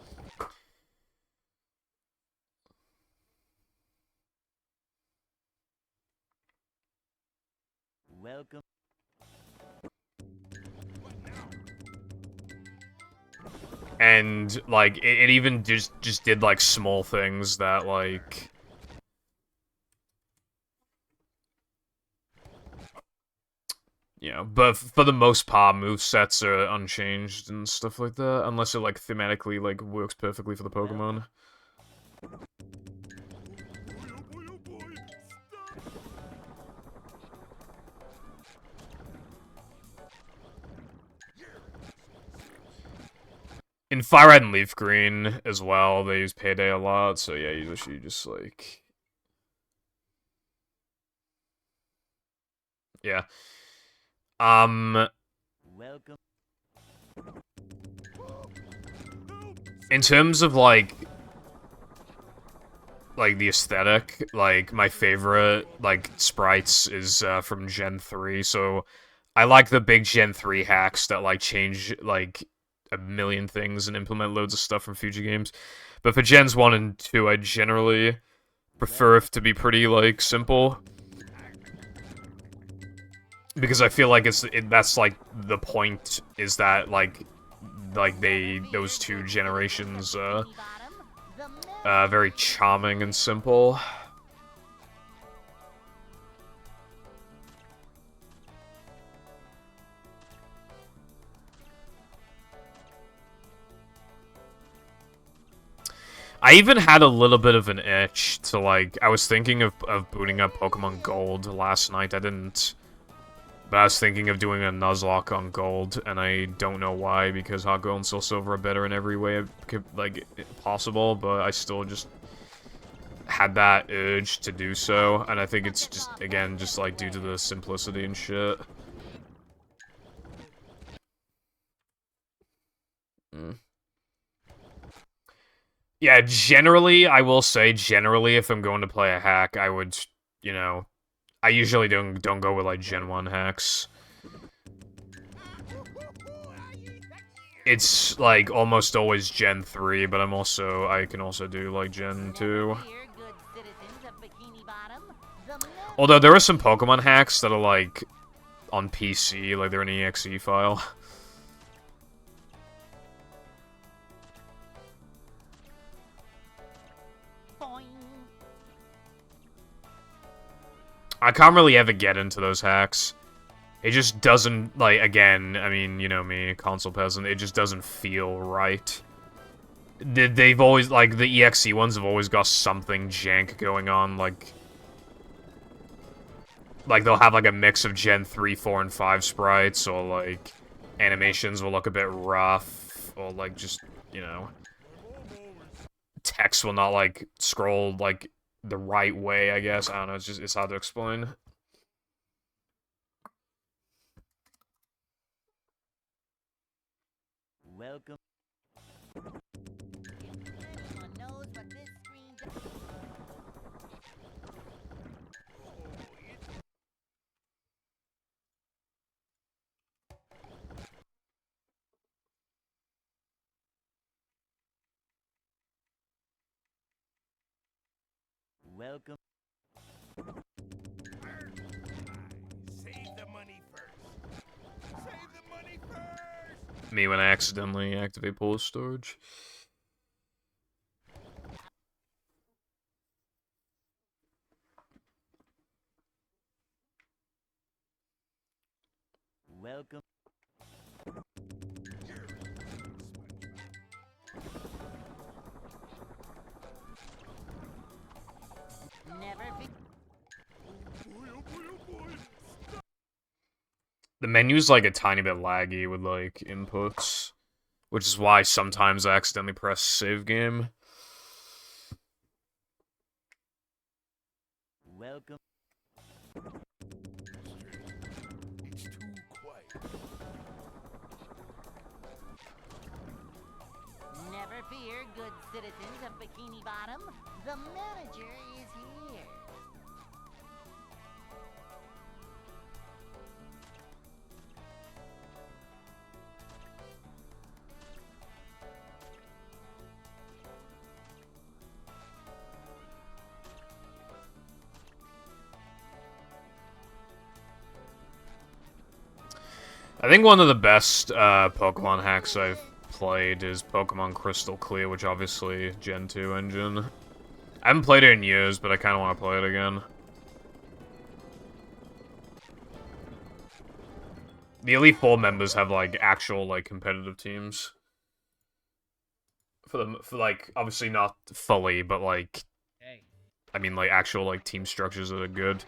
Welcome. And, like, it even just did, like, small things that, like... You know, but for the most part, movesets are unchanged and stuff like that, unless it, like, thematically, like, works perfectly for the Pokemon. Boy, oh boy, oh boy. Stuff. In Fire Red and Leaf Green, as well, they use Payday a lot, so yeah, you literally just, like... Yeah. Welcome. In terms of, like, the aesthetic, like, my favorite, like, sprites is, from Gen 3, so I like the big Gen 3 hacks that, like, change, like, a million things and implement loads of stuff from future games. But for Gens 1 and 2, I generally prefer it to be pretty, like, simple. Because I feel like that's, like, the point, is that, like, those two generations, Bikini Bottom. The very charming and simple. I even had a little bit of an itch to, like, I was thinking of booting up Pokemon Gold last night. I didn't, but I was thinking of doing a Nuzlocke on Gold, and I don't know why, because Hot Gold and Soul Silver are better in every way, like, possible, but I still just had that urge to do so, and I think it's just, again, just, like, due to the simplicity and shit. Yeah, generally, I will say, generally, if I'm going to play a hack, I would, you know, I usually don't go with, like, Gen 1 hacks. It's, like, almost always Gen 3, but I can also do, like, Gen 2. Although, there are some Pokemon hacks that are, like, on PC, like, they're an EXE file. I can't really ever get into those hacks. It just doesn't, like, again, I mean, you know me, console peasant, it just doesn't feel right. They've always, like, the EXE ones have always got something jank going on, like, they'll have, like, a mix of Gen 3, 4, and 5 sprites, or, like, animations will look a bit rough, or, like, just, you know, text will not, like, scroll, like, the right way, I guess. I don't know, it's hard to explain. Welcome. Anyone knows what this screen does? Welcome. Save the money first. Save the money first. Me when I accidentally activate pulse storage. Welcome. Never be. Boy, oh boy, oh boy. The menu's like a tiny bit laggy with like inputs, which is why sometimes I accidentally press save game. Welcome. It's too quiet. Never fear, good citizens of Bikini Bottom. The manager is here. I think one of the best Pokemon hacks I've played is Pokemon Crystal Clear, which obviously Gen 2 engine. I haven't played it in years, but I kind of want to play it again. The Elite Four members have like actual like competitive teams. For like obviously not fully, but like I mean like actual like team structures that are good.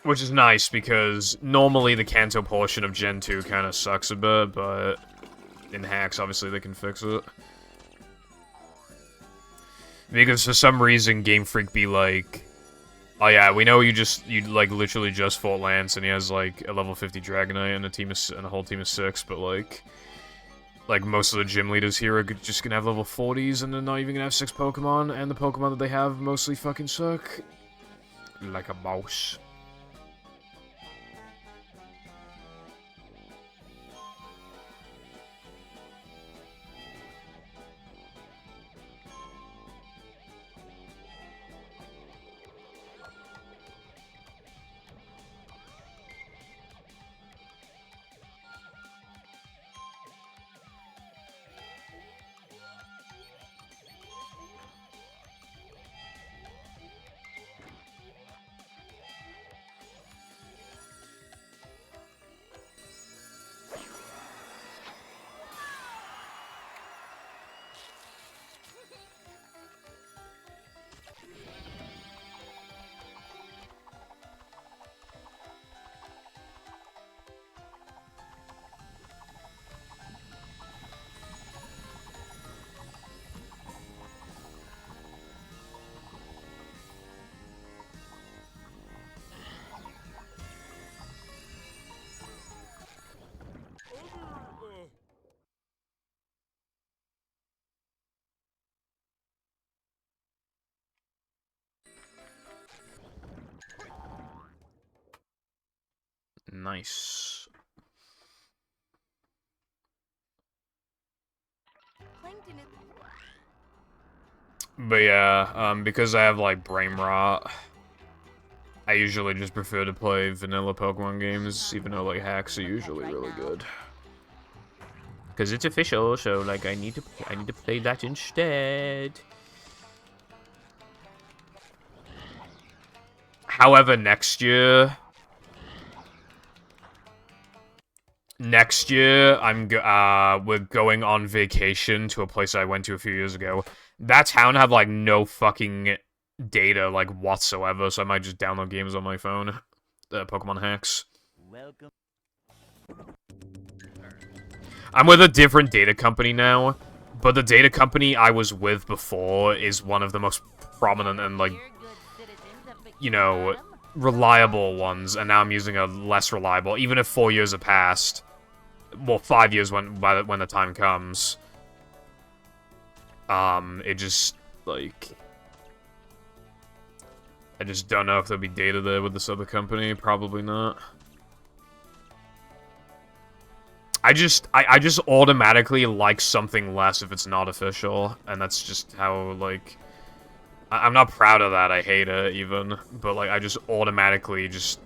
Which is nice, because normally the Kanto portion of Gen 2 kind of sucks a bit, but in hacks, obviously, they can fix it. Because for some reason, Game Freak be like, oh yeah, we know you like, literally just fought Lance, and he has, like, a level 50 Dragonite, and a whole team of 6, but, like, most of the gym leaders here are just gonna have level 40s, and they're not even gonna have 6 Pokemon, and the Pokemon that they have mostly fucking suck. Like a mouse. Nice. But yeah, because I have like brain rot, I usually just prefer to play vanilla Pokemon games, even though like hacks are usually really good. Cause it's official, so like I need to play that instead. However, next year we're going on vacation to a place I went to a few years ago. That town had like no fucking data like whatsoever, so I might just download games on my phone. Pokemon hacks. Welcome. I'm with a different data company now, but the data company I was with before is one of the most prominent and like, you know, reliable ones, and now I'm using a less reliable, even if 4 years have passed. Well, 5 years when the time comes. It just, like... I just don't know if there'll be data there with this other company. Probably not. I just automatically like something less if it's not official, and that's just how, like... I'm not proud of that, I hate it, even. But, like, I just automatically just...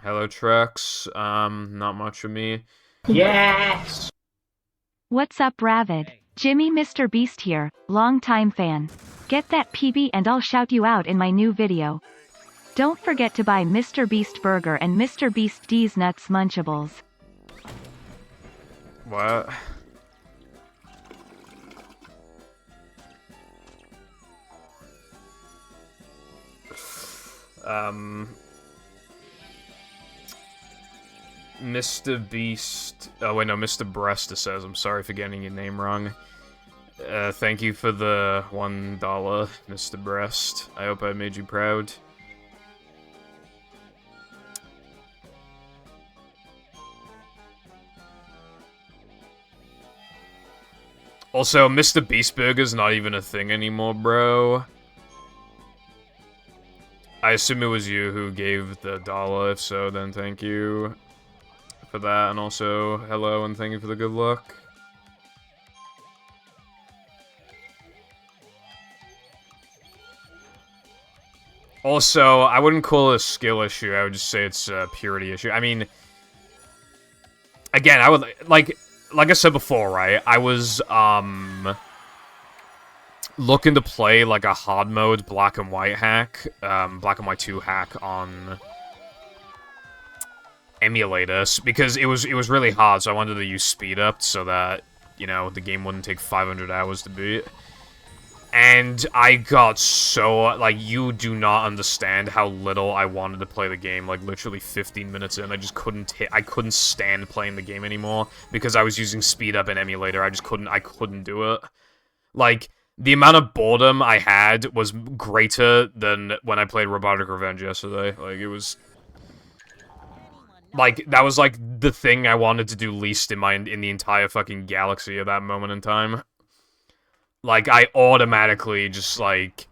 Hello, Trex. Not much of me. Yes! What's up, Ravid? Jimmy Mr. Beast here, long-time fan. Get that PB and I'll shout you out in my new video. Don't forget to buy Mr. Beast Burger and Mr. Beast D's Nuts Munchables. What? Mr. Beast... Oh, wait, no, Mr. Breast, it says. I'm sorry for getting your name wrong. Thank you for the $1, Mr. Breast. I hope I made you proud. Also, Mr. Beast Burger's not even a thing anymore, bro. I assume it was you who gave the $1. If so, then thank you for that. And also, hello and thank you for the good luck. Also, I wouldn't call it a skill issue. I would just say it's a purity issue. I mean, again, I would, like I said before, right? I was, looking to play, like, a hard mode black and white hack, black and white 2 hack on emulators, because it was really hard, so I wanted to use speed up so that, you know, the game wouldn't take 500 hours to beat. And I got so, like, you do not understand how little I wanted to play the game, like, literally 15 minutes in, I just couldn't I couldn't stand playing the game anymore, because I was using speed up and emulator, I couldn't do it. Like, the amount of boredom I had was greater than when I played Robotic Revenge yesterday, like, it was... Like, that was, like, the thing I wanted to do least in the entire fucking galaxy at that moment in time. Like, I automatically just, like...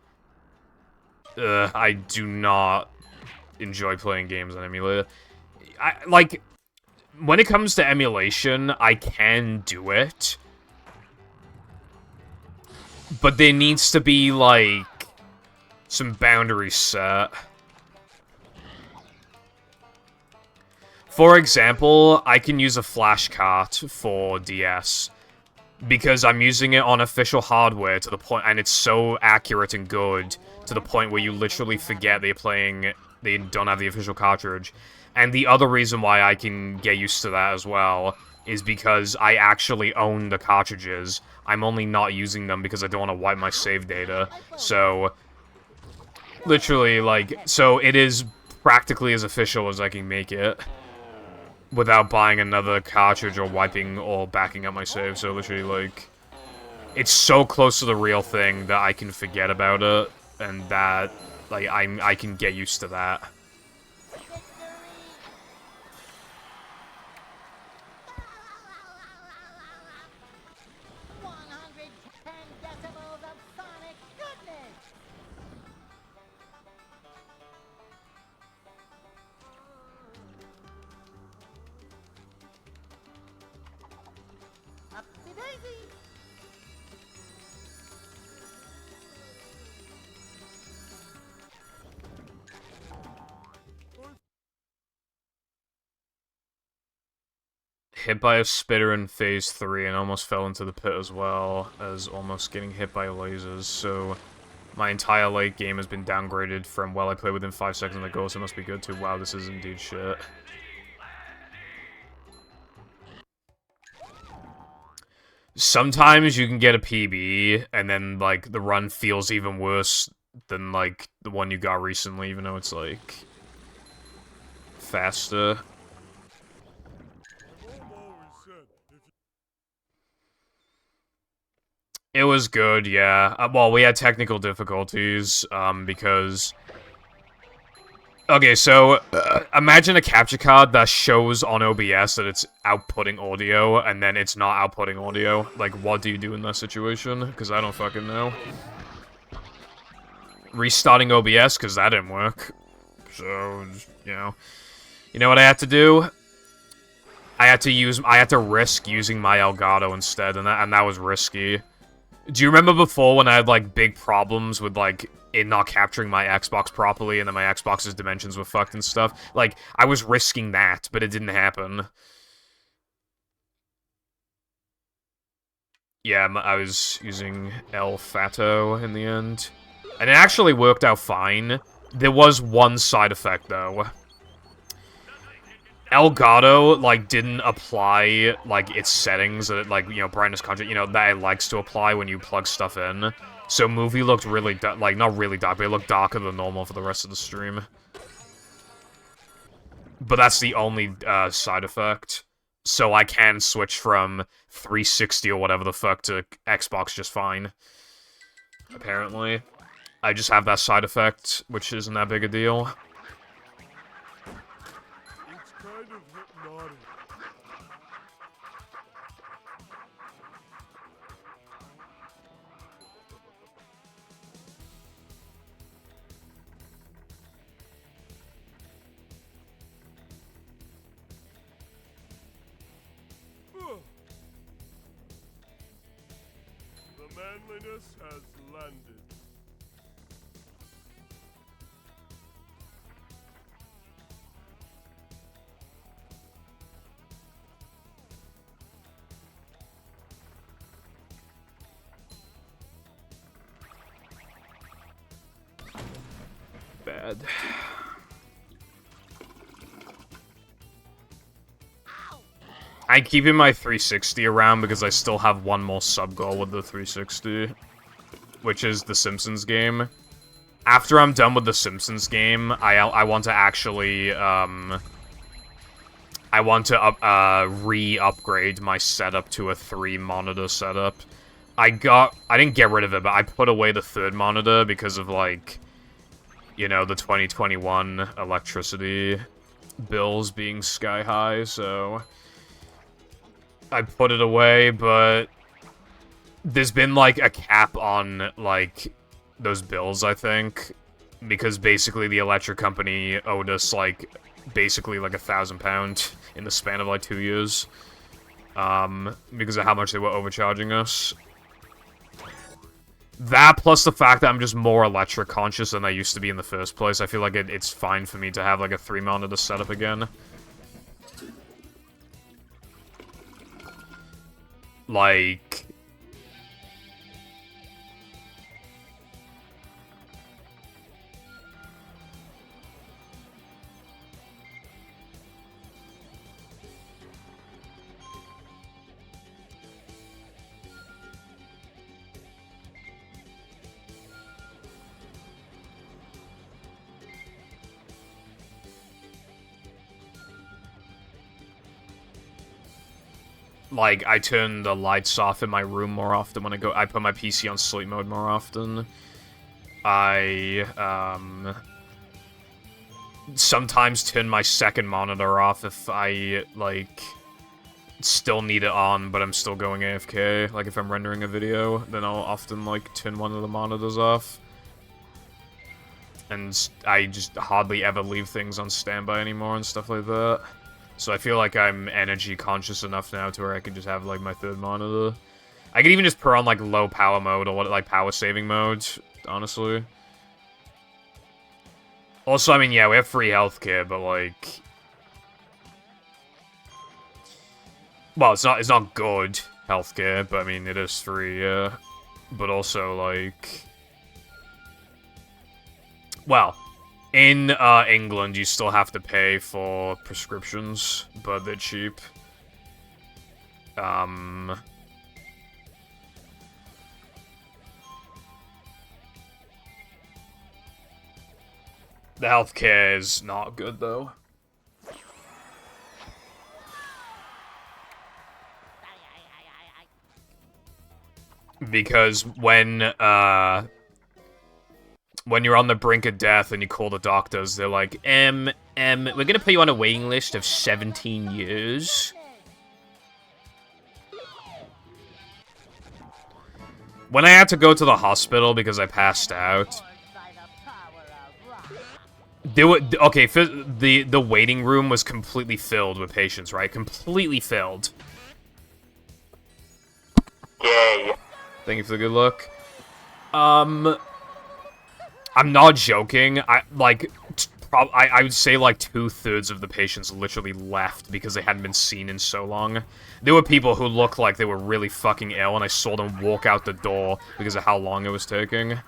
I do not enjoy playing games on emulator. Like, when it comes to emulation, I can do it. But there needs to be, like, some boundaries set. For example, I can use a flash cart for DS. Because I'm using it on official hardware to the point, and it's so accurate and good, to the point where you literally forget they don't have the official cartridge. And the other reason why I can get used to that as well is because I actually own the cartridges. I'm only not using them because I don't want to wipe my save data. So, literally, like, so it is practically as official as I can make it. Without buying another cartridge or wiping or backing up my save, so literally, like... It's so close to the real thing that I can forget about it, and that, like, I can get used to that. Hit by a spitter in Phase 3 and almost fell into the pit as well as almost getting hit by lasers, so my entire late game has been downgraded from, well, I played within 5 seconds of the goal, so it must be good, to, wow, this is indeed shit. Sometimes you can get a PB, and then, like, the run feels even worse than, like, the one you got recently, even though it's, like, faster. It was good, yeah. Well, we had technical difficulties, because... Okay, so, imagine a capture card that shows on OBS that it's outputting audio, and then it's not outputting audio. Like, what do you do in that situation? Because I don't fucking know. Restarting OBS, because that didn't work. So, you know. You know what I had to do? I had to risk using my Elgato instead, and that was risky. Do you remember before when I had, like, big problems with, like, it not capturing my Xbox properly, and then my Xbox's dimensions were fucked and stuff? Like, I was risking that, but it didn't happen. Yeah, I was using El Fato in the end. And it actually worked out fine. There was one side effect, though. Elgato, like, didn't apply, like, its settings, that, like, you know, brightness, contrast, you know, that it likes to apply when you plug stuff in. So movie looked really, like, not really dark, but it looked darker than normal for the rest of the stream. But that's the only, side effect. So I can switch from 360 or whatever the fuck to Xbox just fine. Apparently. I just have that side effect, which isn't that big a deal. It's kind of hypnotic. Ugh. The manliness has landed. Bad. I keep my 360 around because I still have one more sub-goal with the 360, which is the Simpsons game. After I'm done with the Simpsons game, I want to actually, I want to, re-upgrade my setup to a 3-monitor setup. I didn't get rid of it, but I put away the 3rd monitor because of, like, you know, the 2021 electricity bills being sky high, so I put it away, but there's been, like, a cap on, like, those bills, I think, because basically the electric company owed us, like, basically, like, £1,000 in the span of, like, 2 years, because of how much they were overcharging us. That, plus the fact that I'm just more electric conscious than I used to be in the first place. I feel like it's fine for me to have, like, a 3-monitor setup again. Like... Like, I turn the lights off in my room more often when I put my PC on sleep mode more often. I, sometimes turn my 2nd monitor off if I, like, still need it on, but I'm still going AFK. Like, if I'm rendering a video, then I'll often, like, turn one of the monitors off. And I just hardly ever leave things on standby anymore and stuff like that. So I feel like I'm energy conscious enough now to where I can just have, like, my 3rd monitor. I could even just put on, like, low power mode or, like, power saving mode, honestly. Also, I mean, yeah, we have free healthcare, but, like... Well, it's not good healthcare, but, I mean, it is free, yeah. But also, like... Well... In, England, you still have to pay for prescriptions, but they're cheap. The healthcare is not good, though. Because when you're on the brink of death and you call the doctors, they're like, we're gonna put you on a waiting list of 17 years. When I had to go to the hospital because I passed out, okay, the waiting room was completely filled with patients, right? Completely filled. Yay. Thank you for the good luck. I'm not joking. I would say like 2/3 of the patients literally left because they hadn't been seen in so long. There were people who looked like they were really fucking ill, and I saw them walk out the door because of how long it was taking.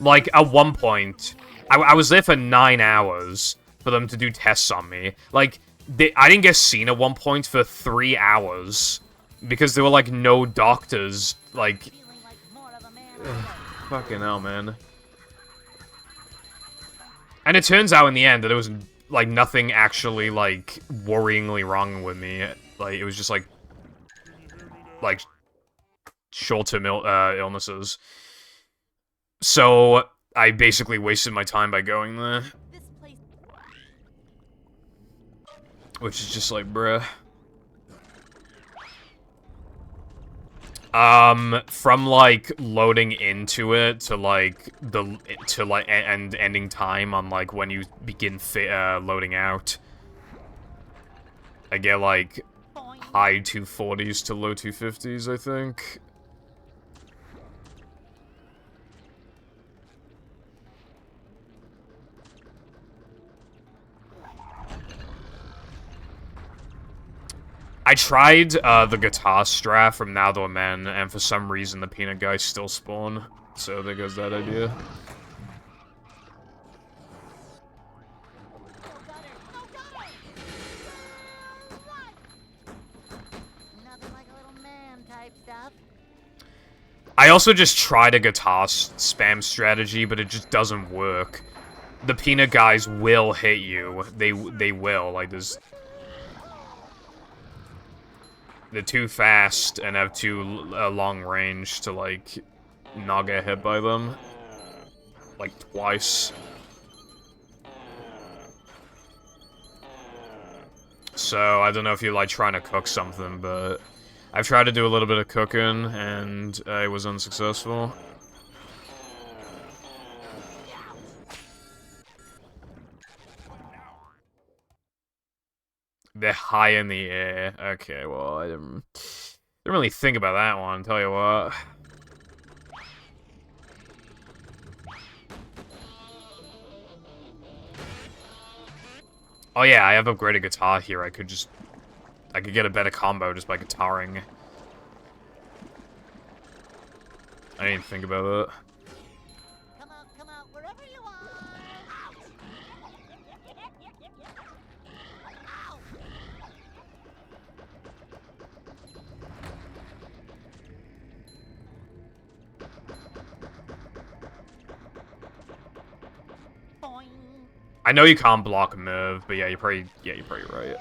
Like, at one point, I was there for 9 hours for them to do tests on me. Like, I didn't get seen at one point for 3 hours because there were, like, no doctors. Like, fucking hell, man. And it turns out in the end that there was, like, nothing actually, like, worryingly wrong with me. Like, it was just, like, short-term illnesses. So, I basically wasted my time by going there. Which is just like, bruh. From, like, loading into it to, like, and ending time on, like, when you begin loading out. I get, like, high 240s to low 250s, I think. I tried the guitar strap from Now Though Men, and for some reason the peanut guys still spawn. So there goes that idea. I also just tried a guitar spam strategy, but it just doesn't work. The peanut guys will hit you. They will. Like, there's... They're too fast and have too long range to, like, not get hit by them. Like, twice. So, I don't know if you're, like, trying to cook something, but... I've tried to do a little bit of cooking, and it was unsuccessful. They're high in the air. Okay, well, I didn't really think about that one, tell you what. Oh yeah, I have upgraded guitar here. I could get a better combo just by guitaring. I didn't think about it. Come out, wherever you are. I know you can't block a move, but yeah, you're probably right.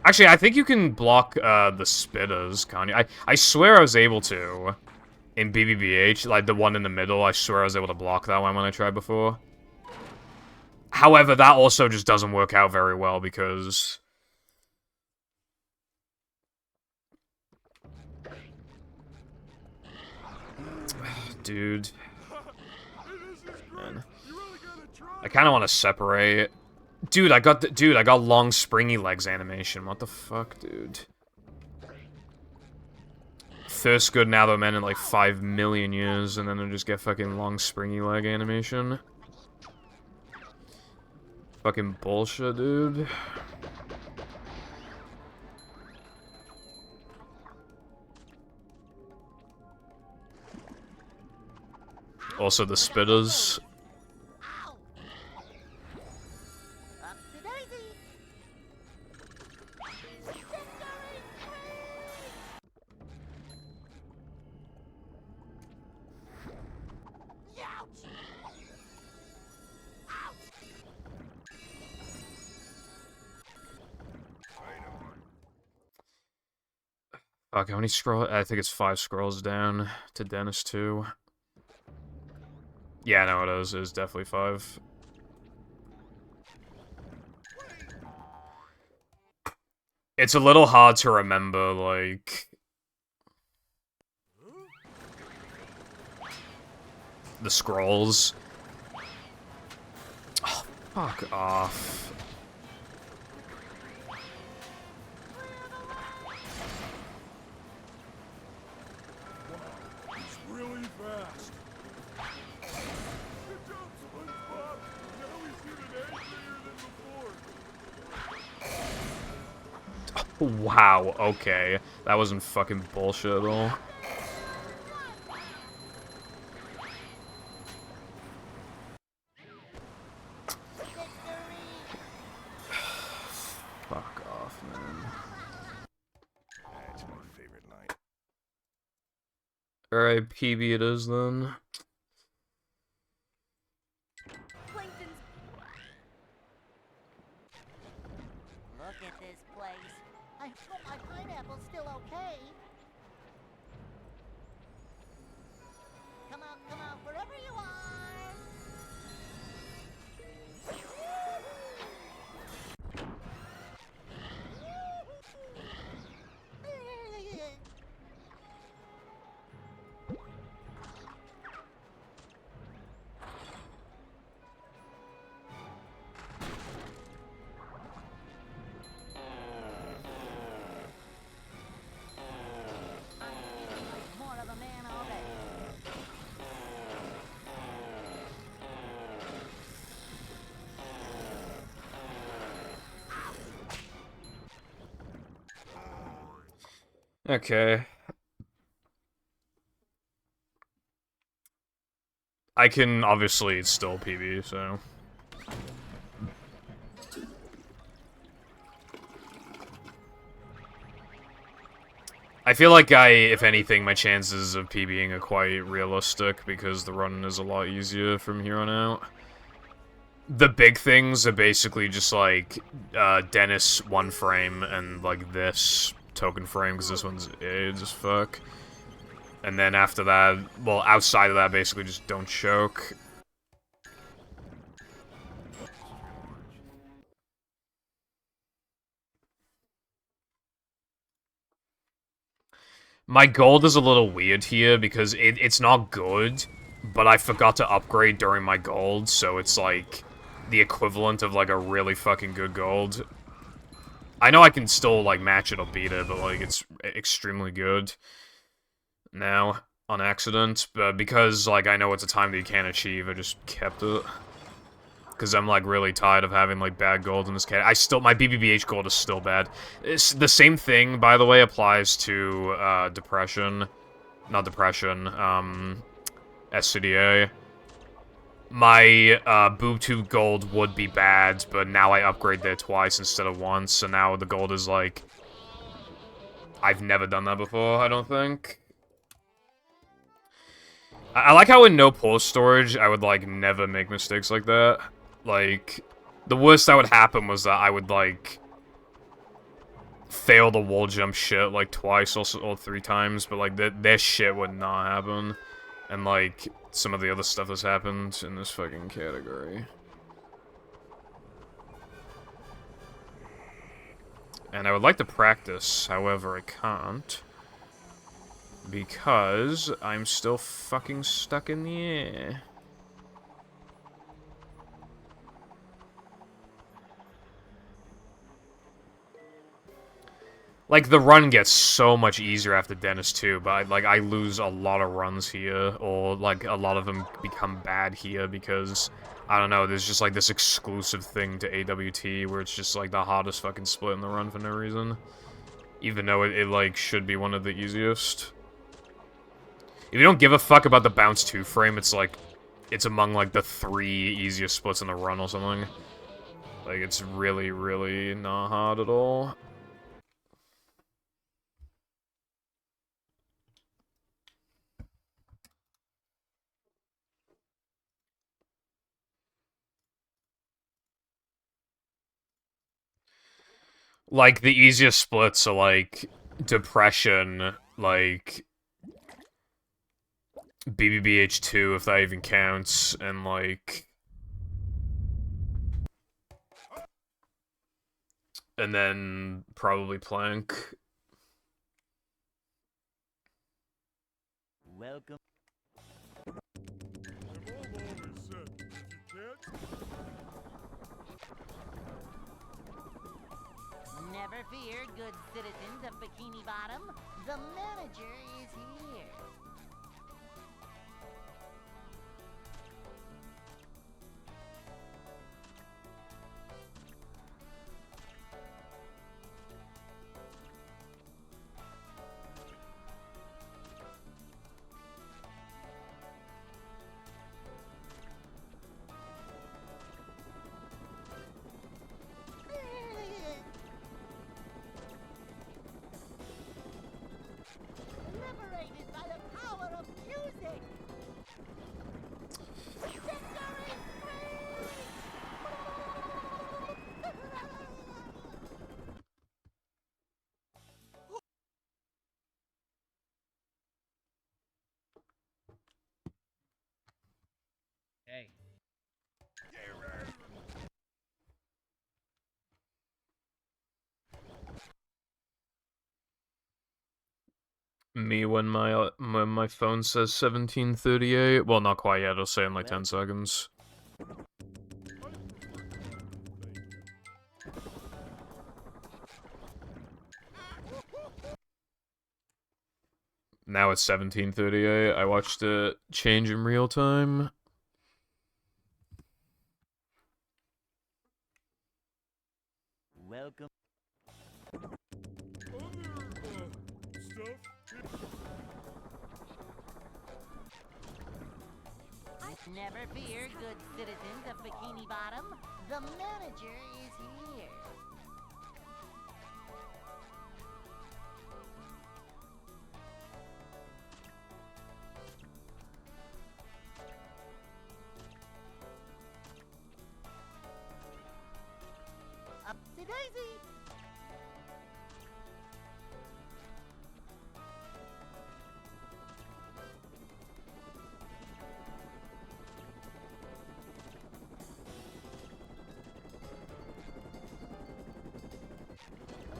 Actually, I think you can block the spitters, can't you? I swear I was able to in BBBH, like the one in the middle. I swear I was able to block that one when I tried before. However, that also just doesn't work out very well because... Dude. Man. I kind of want to separate. Dude, I got long springy legs animation. What the fuck, dude? First good Now Though Men in like 5 million years, and then I just get fucking long springy leg animation. Fucking bullshit, dude. Also the spitters. Fuck, how many scrolls? I think it's 5 scrolls down to Dennis 2. Yeah, no, it is. It is definitely 5. It's a little hard to remember, like... the scrolls. Oh, fuck off. It's really fast. Good job, SpongeBob. Now we see an egg bigger than before. Wow, okay. That wasn't fucking bullshit at all. Fuck off, man. That's my favorite line. Alright, PB it is then. Plankton's. Look at this place. I hope my pineapple's still okay. Come out, wherever you are. More of a man already. Okay. I can obviously still PB, so... I feel like if anything, my chances of PBing are quite realistic because the run is a lot easier from here on out. The big things are basically just like Dennis 1 frame and like this token frame because this one's AIDS as fuck. And then after that, well, outside of that, basically just don't choke. My gold is a little weird here because it's not good, but I forgot to upgrade during my gold, so it's like the equivalent of like a really fucking good gold. I know I can still like match it or beat it, but like it's extremely good now on accident, but because like I know it's a time that you can't achieve, I just kept it. Because I'm, like, really tired of having, like, bad gold in this cat. My BBBH gold is still bad. The same thing, by the way, applies to, Depression. Not Depression, SCDA. My, BoobTube gold would be bad, but now I upgrade there twice instead of once, so now the gold is, like... I've never done that before, I don't think. I like how in no pause storage, I would, like, never make mistakes like that. Like, the worst that would happen was that I would, like, fail the wall jump shit, like, twice or 3 times, but, like, their shit would not happen. And, like, some of the other stuff that's happened in this fucking category. And I would like to practice, however, I can't. Because I'm still fucking stuck in the air. Like, the run gets so much easier after Dennis, too, but, I lose a lot of runs here, or, like, a lot of them become bad here because, I don't know, there's just, like, this exclusive thing to AWT where it's just, like, the hardest fucking split in the run for no reason. Even though it like, should be one of the easiest. If you don't give a fuck about the bounce 2 frame, it's, like, it's among, like, the 3 easiest splits in the run or something. Like, it's really, really not hard at all. Like, the easiest splits are, like, depression, like BBBH2, if that even counts, and like, and then probably Plank. Welcome. I've always said, if you can't, Never fear, good citizens of Bikini Bottom. The manager is here. Liberated by the power of music. Victory Hey. Me when my phone says 1738. Well, not quite yet. It'll say in like 10 seconds. Now it's 1738. I watched it change in real time. Welcome. stuff. Never fear, good citizens of Bikini Bottom. The manager is here. Upsy daisy.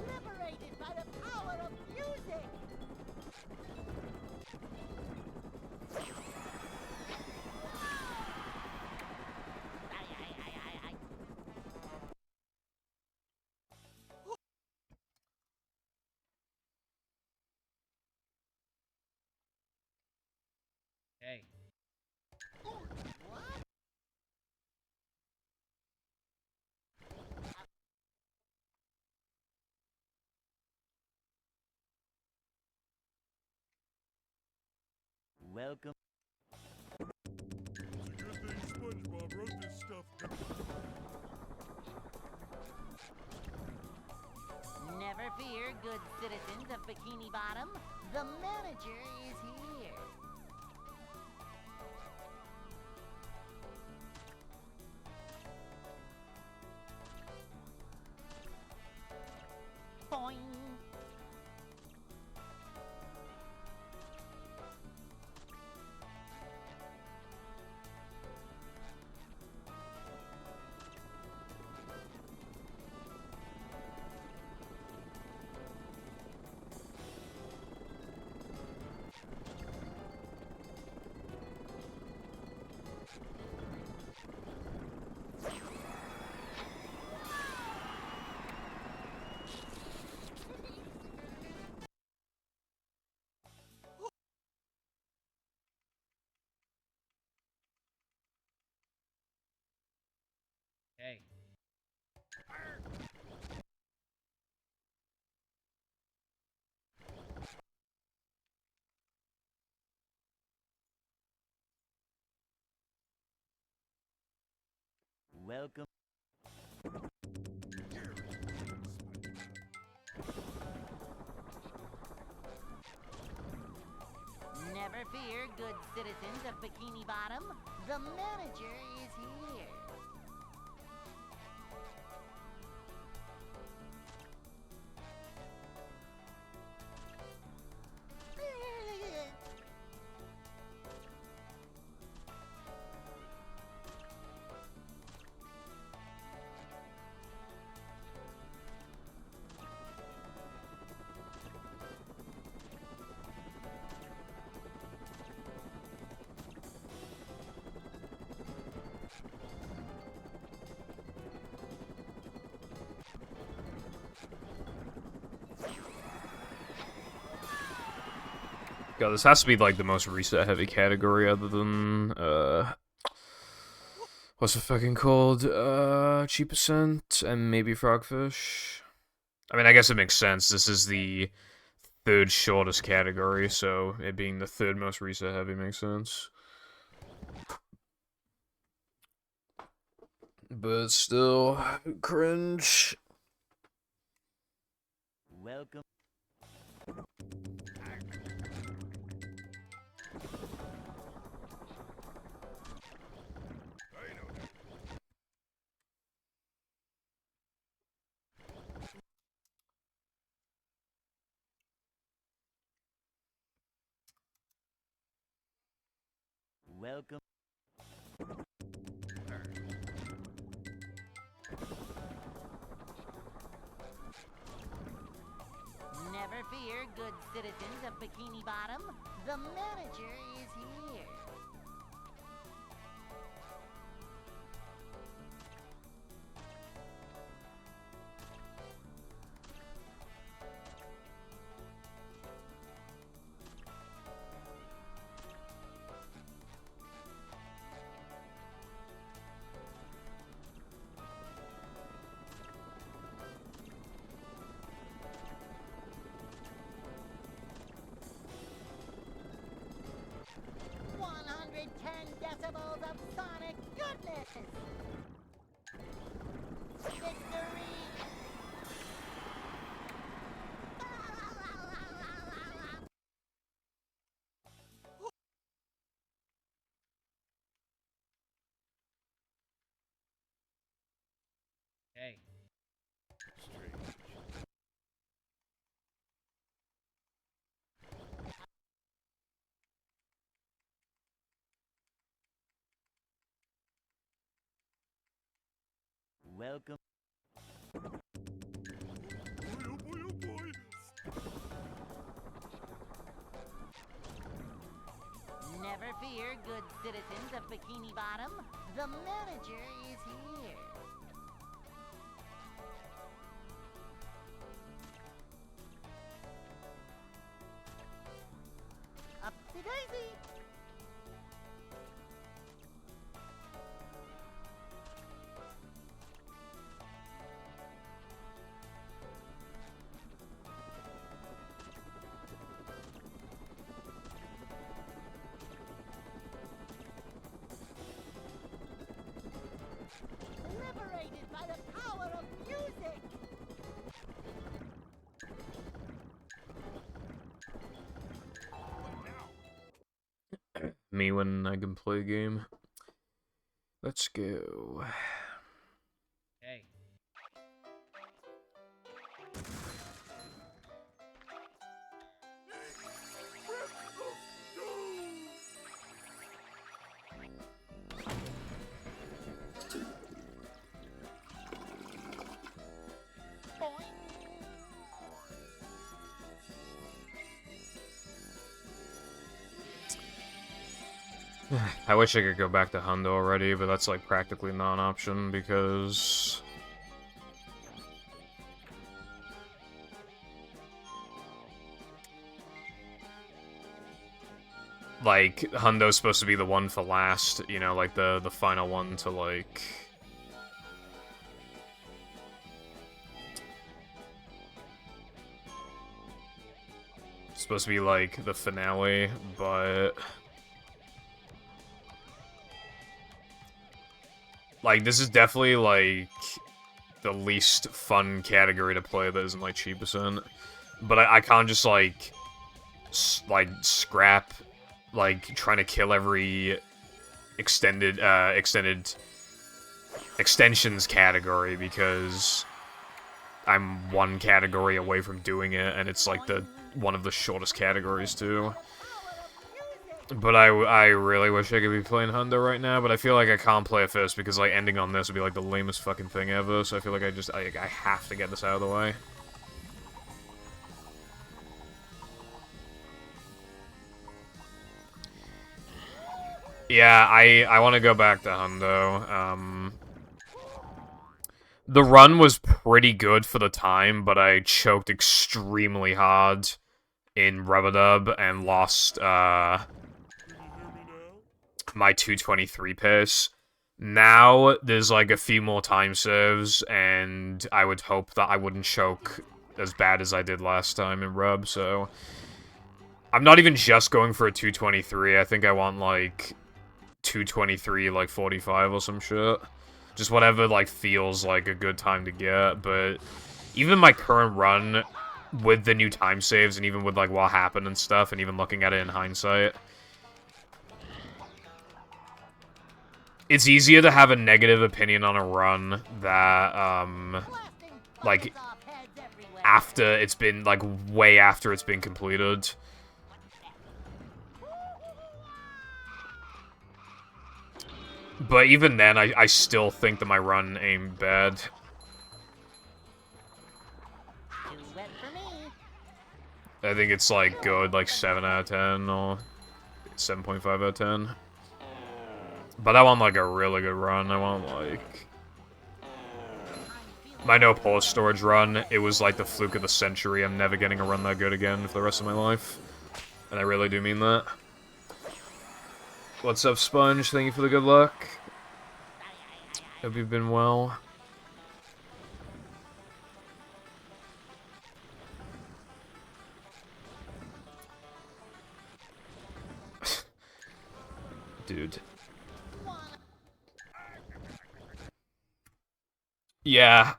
Liberated by the power of music. Hey. What? Welcome. It's a good thing SpongeBob wrote this stuff down. Never fear, good citizens of Bikini Bottom. The manager is here. Boing. Hey. Welcome. Never fear, good citizens of Bikini Bottom. The manager is here. God, this has to be like the most reset-heavy category other than what's it fucking called? Cheap Percent and maybe Frogfish. I mean, I guess it makes sense. This is the third shortest category, so it being the third most reset-heavy makes sense. But still, cringe. Welcome. Welcome. Never fear, good citizens of Bikini Bottom. The manager is here. Decibels of sonic goodness! Victory! Hey. Welcome. Boy, oh boy, oh boy. Never fear, good citizens of Bikini Bottom. The manager is here. Upsy daisy! Liberated by the power of music! Me when I can play a game. Let's go. Hey. I wish I could go back to Hundo already, but that's like practically not an option because like Hundo's supposed to be the one for last, you know, like the final one to like supposed to be like the finale, but like, this is definitely, like, the least fun category to play that isn't, like, cheap percent. But I can't just, like, scrap, like, trying to kill every extensions category because I'm one category away from doing it, and it's, like, one of the shortest categories, too. But I really wish I could be playing Hundo right now, but I feel like I can't play it first because, like, ending on this would be, like, the lamest fucking thing ever, so I feel like I have to get this out of the way. Yeah, I want to go back to Hundo. The run was pretty good for the time, but I choked extremely hard in Rub-a-Dub and lost, Can you hear me now? my 223 pace. Now, there's, like, a few more time serves, and I would hope that I wouldn't choke as bad as I did last time in Rub, so... I'm not even just going for a 223, I think I want, like, 223, like, 45 or some shit. Just whatever, like, feels like a good time to get, but... Even my current run, with the new time saves, and even with, like, what happened and stuff, and even looking at it in hindsight... It's easier to have a negative opinion on a run that, like, after it's been, like, way after it's been completed. But even then, I still think that my run ain't bad. I think it's, like, good, like, 7 out of 10, or 7.5 out of 10. But I want, like, a really good run. I want, like... My no pause storage run, it was, like, the fluke of the century. I'm never getting a run that good again for the rest of my life. And I really do mean that. What's up, Sponge? Thank you for the good luck. Hope you've been well. Dude. Yeah,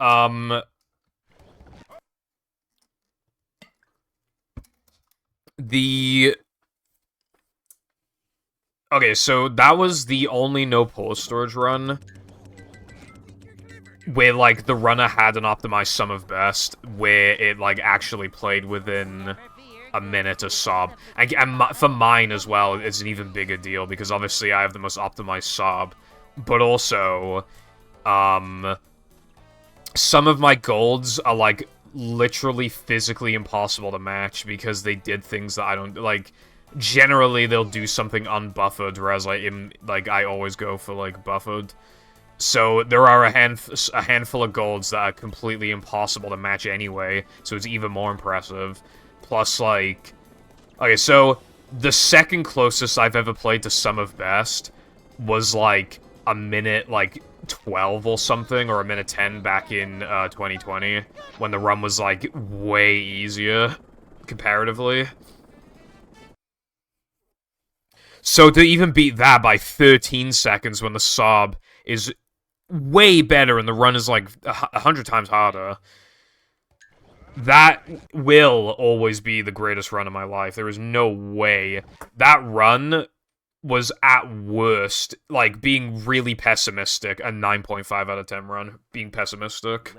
Okay, so that was the only no pause storage run where, like, the runner had an optimized sum of best, where it, like, actually played within a minute of sob. And for mine as well, it's an even bigger deal, because obviously I have the most optimized sob. But also, some of my golds are, like, literally physically impossible to match, because they did things that I don't, like... Generally, they'll do something unbuffered, whereas, like, I always go for, like, buffered. So, there are a handful of golds that are completely impossible to match anyway, so it's even more impressive. Plus, like... Okay, so, the second closest I've ever played to Sum of Best was, like, a minute, like, 12 or something, or a minute 10 back in, 2020, when the run was, like, way easier, comparatively. So to even beat that by 13 seconds when the sob is way better and the run is like 100 times harder, that will always be the greatest run of my life. There is no way. That run was at worst, like, being really pessimistic, a 9.5 out of 10 run, being pessimistic.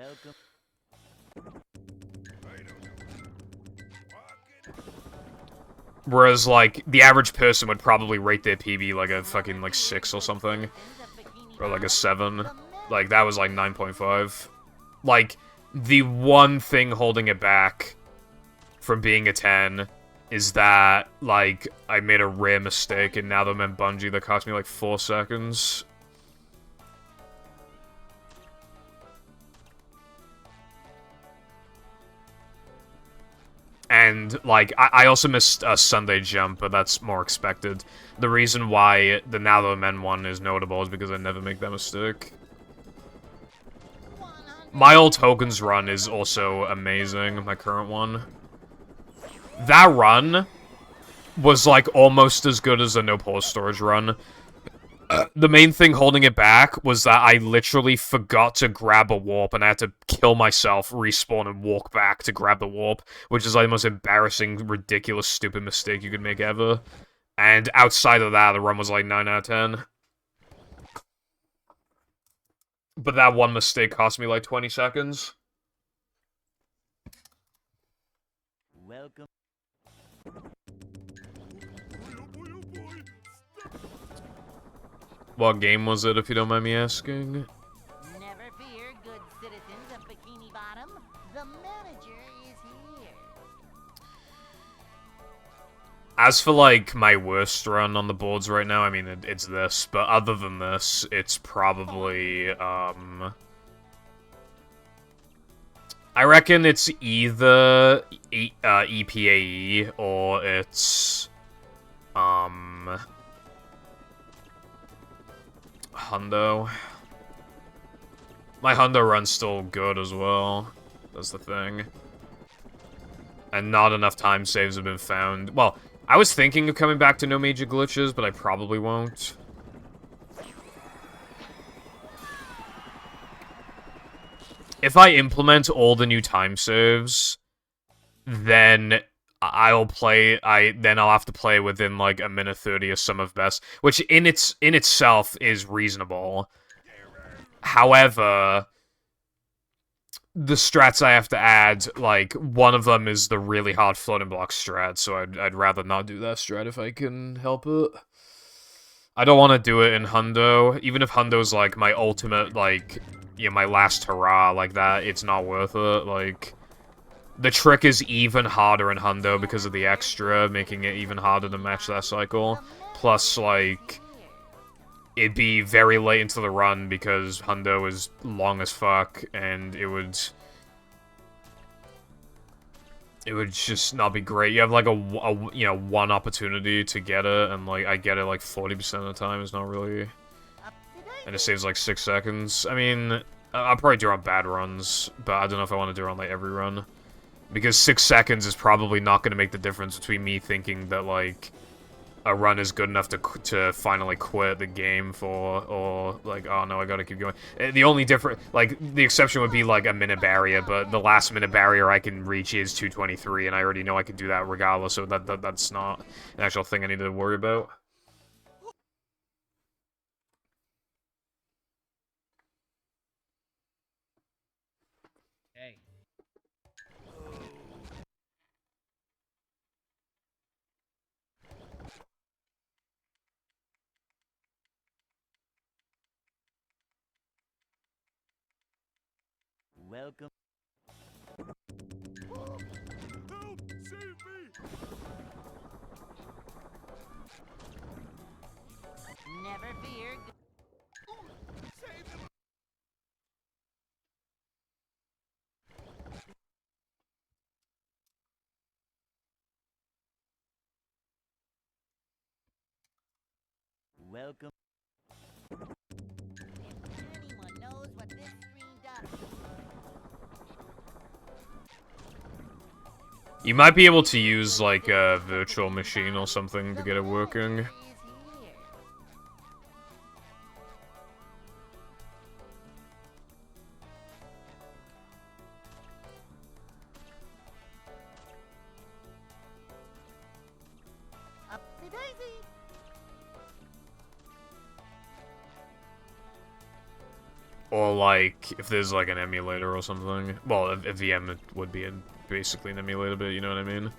Whereas, like, the average person would probably rate their PB like a fucking, like, 6 or something. Or, like, a 7. Like, that was, like, 9.5. Like, the one thing holding it back from being a 10 is that, like, I made a rare mistake, and now that I'm in Bungie, that cost me, like, 4 seconds. And, like, I also missed a Sunday jump, but that's more expected. The reason why the Now That Men one is notable is because I never make that mistake. My old tokens run is also amazing, my current one. That run was, like, almost as good as a no pause storage run. The main thing holding it back was that I literally forgot to grab a warp, and I had to kill myself, respawn, and walk back to grab the warp, which is, like, the most embarrassing, ridiculous, stupid mistake you could make ever. And outside of that, the run was, like, 9 out of 10. But that one mistake cost me, like, 20 seconds. Welcome. What game was it, if you don't mind me asking? Never fear, good citizens of Bikini Bottom. The manager is here. As for, like, my worst run on the boards right now, I mean, it's this. But other than this, it's probably, I reckon it's either EPAE or it's Hundo. My Hundo run's still good as well. That's the thing. And not enough time saves have been found. Well, I was thinking of coming back to no major glitches, but I probably won't. If I implement all the new time saves, then I'll have to play within like a minute 30 of some of best, which in itself is reasonable. However, the strats I have to add, like, one of them is the really hard floating block strat, so I'd rather not do that strat if I can help it. I don't want to do it in Hundo, even if Hundo's, like, my ultimate, like, you know, my last hurrah like that, it's not worth it, like... The trick is even harder in Hundo because of the extra, making it even harder to match that cycle. Plus, like... It'd be very late into the run because Hundo is long as fuck, and it would just not be great. You have like a you know, one opportunity to get it, and like I get it like 40% of the time. It's not really, and it saves like 6 seconds. I mean, I'll probably do it on bad runs, but I don't know if I want to do it on like every run, because 6 seconds is probably not going to make the difference between me thinking that like a run is good enough to finally quit the game for, or like, oh no, I gotta keep going. The only the exception would be like a minute barrier, but the last minute barrier I can reach is 2:23, and I already know I can do that regardless, so that's not an actual thing I need to worry about. Hey. Welcome. Help! Save me! Never fear. Save him! Welcome. If anyone knows what this screen does. You might be able to use like a virtual machine or something to get it working. Up to daisy. Or like, if there's like an emulator or something. Well, a VM would be basically an emulator, but you know what I mean?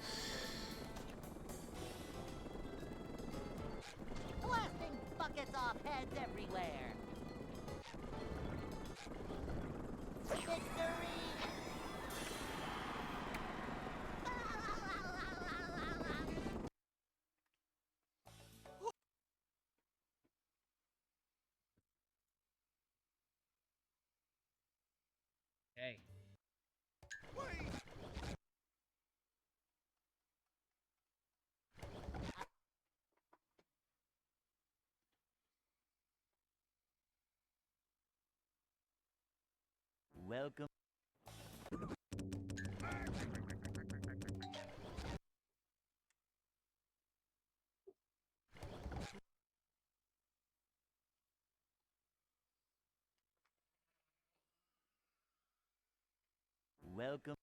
Blasting buckets off heads everywhere. Victory! Hey. Welcome. Welcome.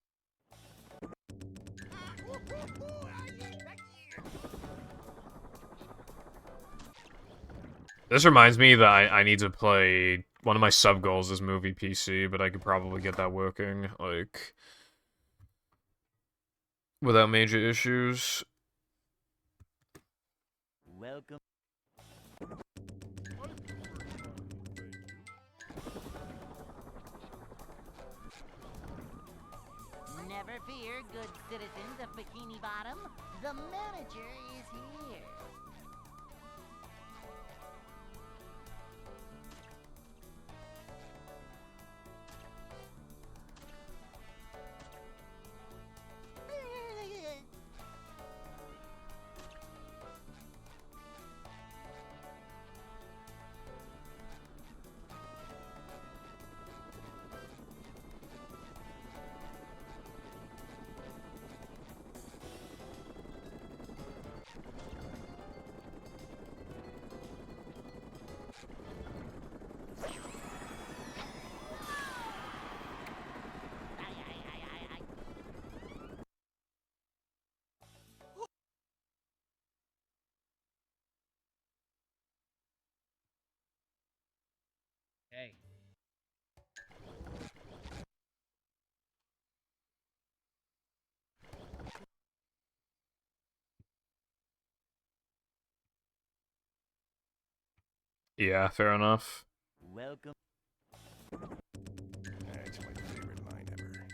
This reminds me that I need to play... One of my sub-goals is movie PC, but I could probably get that working, like... without major issues. Welcome. Never fear, good citizens of Bikini Bottom. The manager is here. Yeah, fair enough. Welcome. That's my favorite line ever.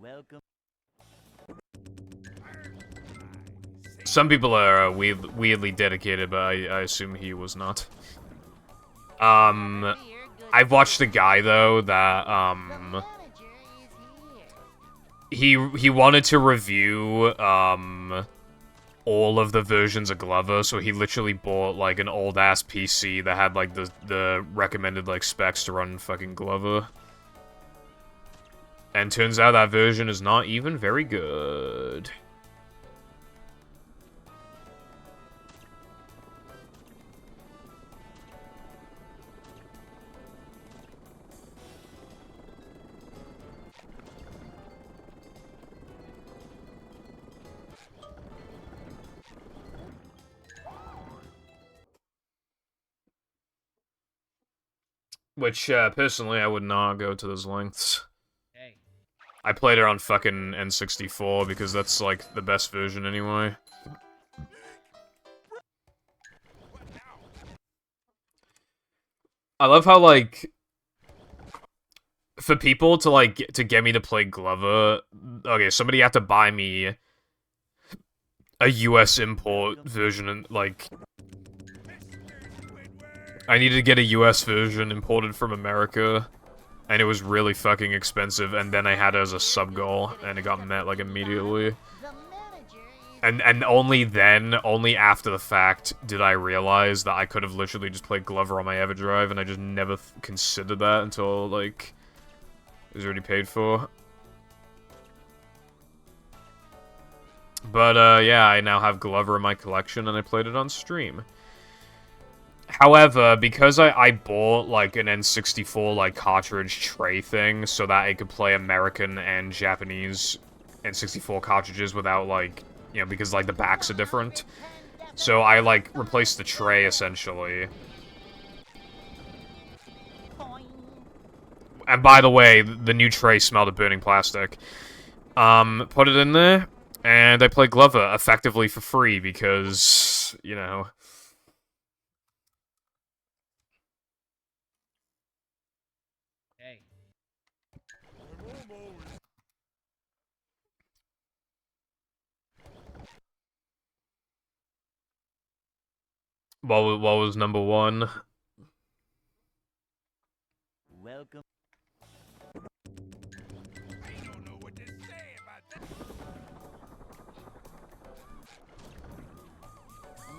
Welcome. Some people are weirdly dedicated, but I assume he was not. I've watched a guy though that The manager is here. he wanted to review all of the versions of Glover, so he literally bought like an old ass PC that had like the recommended like specs to run fucking Glover. And turns out that version is not even very good. Which, personally, I would not go to those lengths. I played it on fucking N64 because that's, like, the best version anyway. I love how, like, for people to, like, to get me to play Glover, okay, somebody had to buy me a US import version, and, like, I needed to get a US version imported from America, and it was really fucking expensive, and then I had it as a sub-goal, and it got met, like, immediately. The manager is And only then, only after the fact, did I realize that I could have literally just played Glover on my EverDrive, and I just never considered that until, like, it was already paid for. But, yeah, I now have Glover in my collection, and I played it on stream. However, because I bought, like, an N64, like, cartridge tray thing, so that I could play American and Japanese N64 cartridges without, like, you know, because, like, the backs are different. So I, like, replaced the tray, essentially. Boing. And by the way, the new tray smelled of burning plastic. Put it in there, and I played Glover effectively for free, because, you know... My mom always What was number one? Welcome. I don't know what to say about that.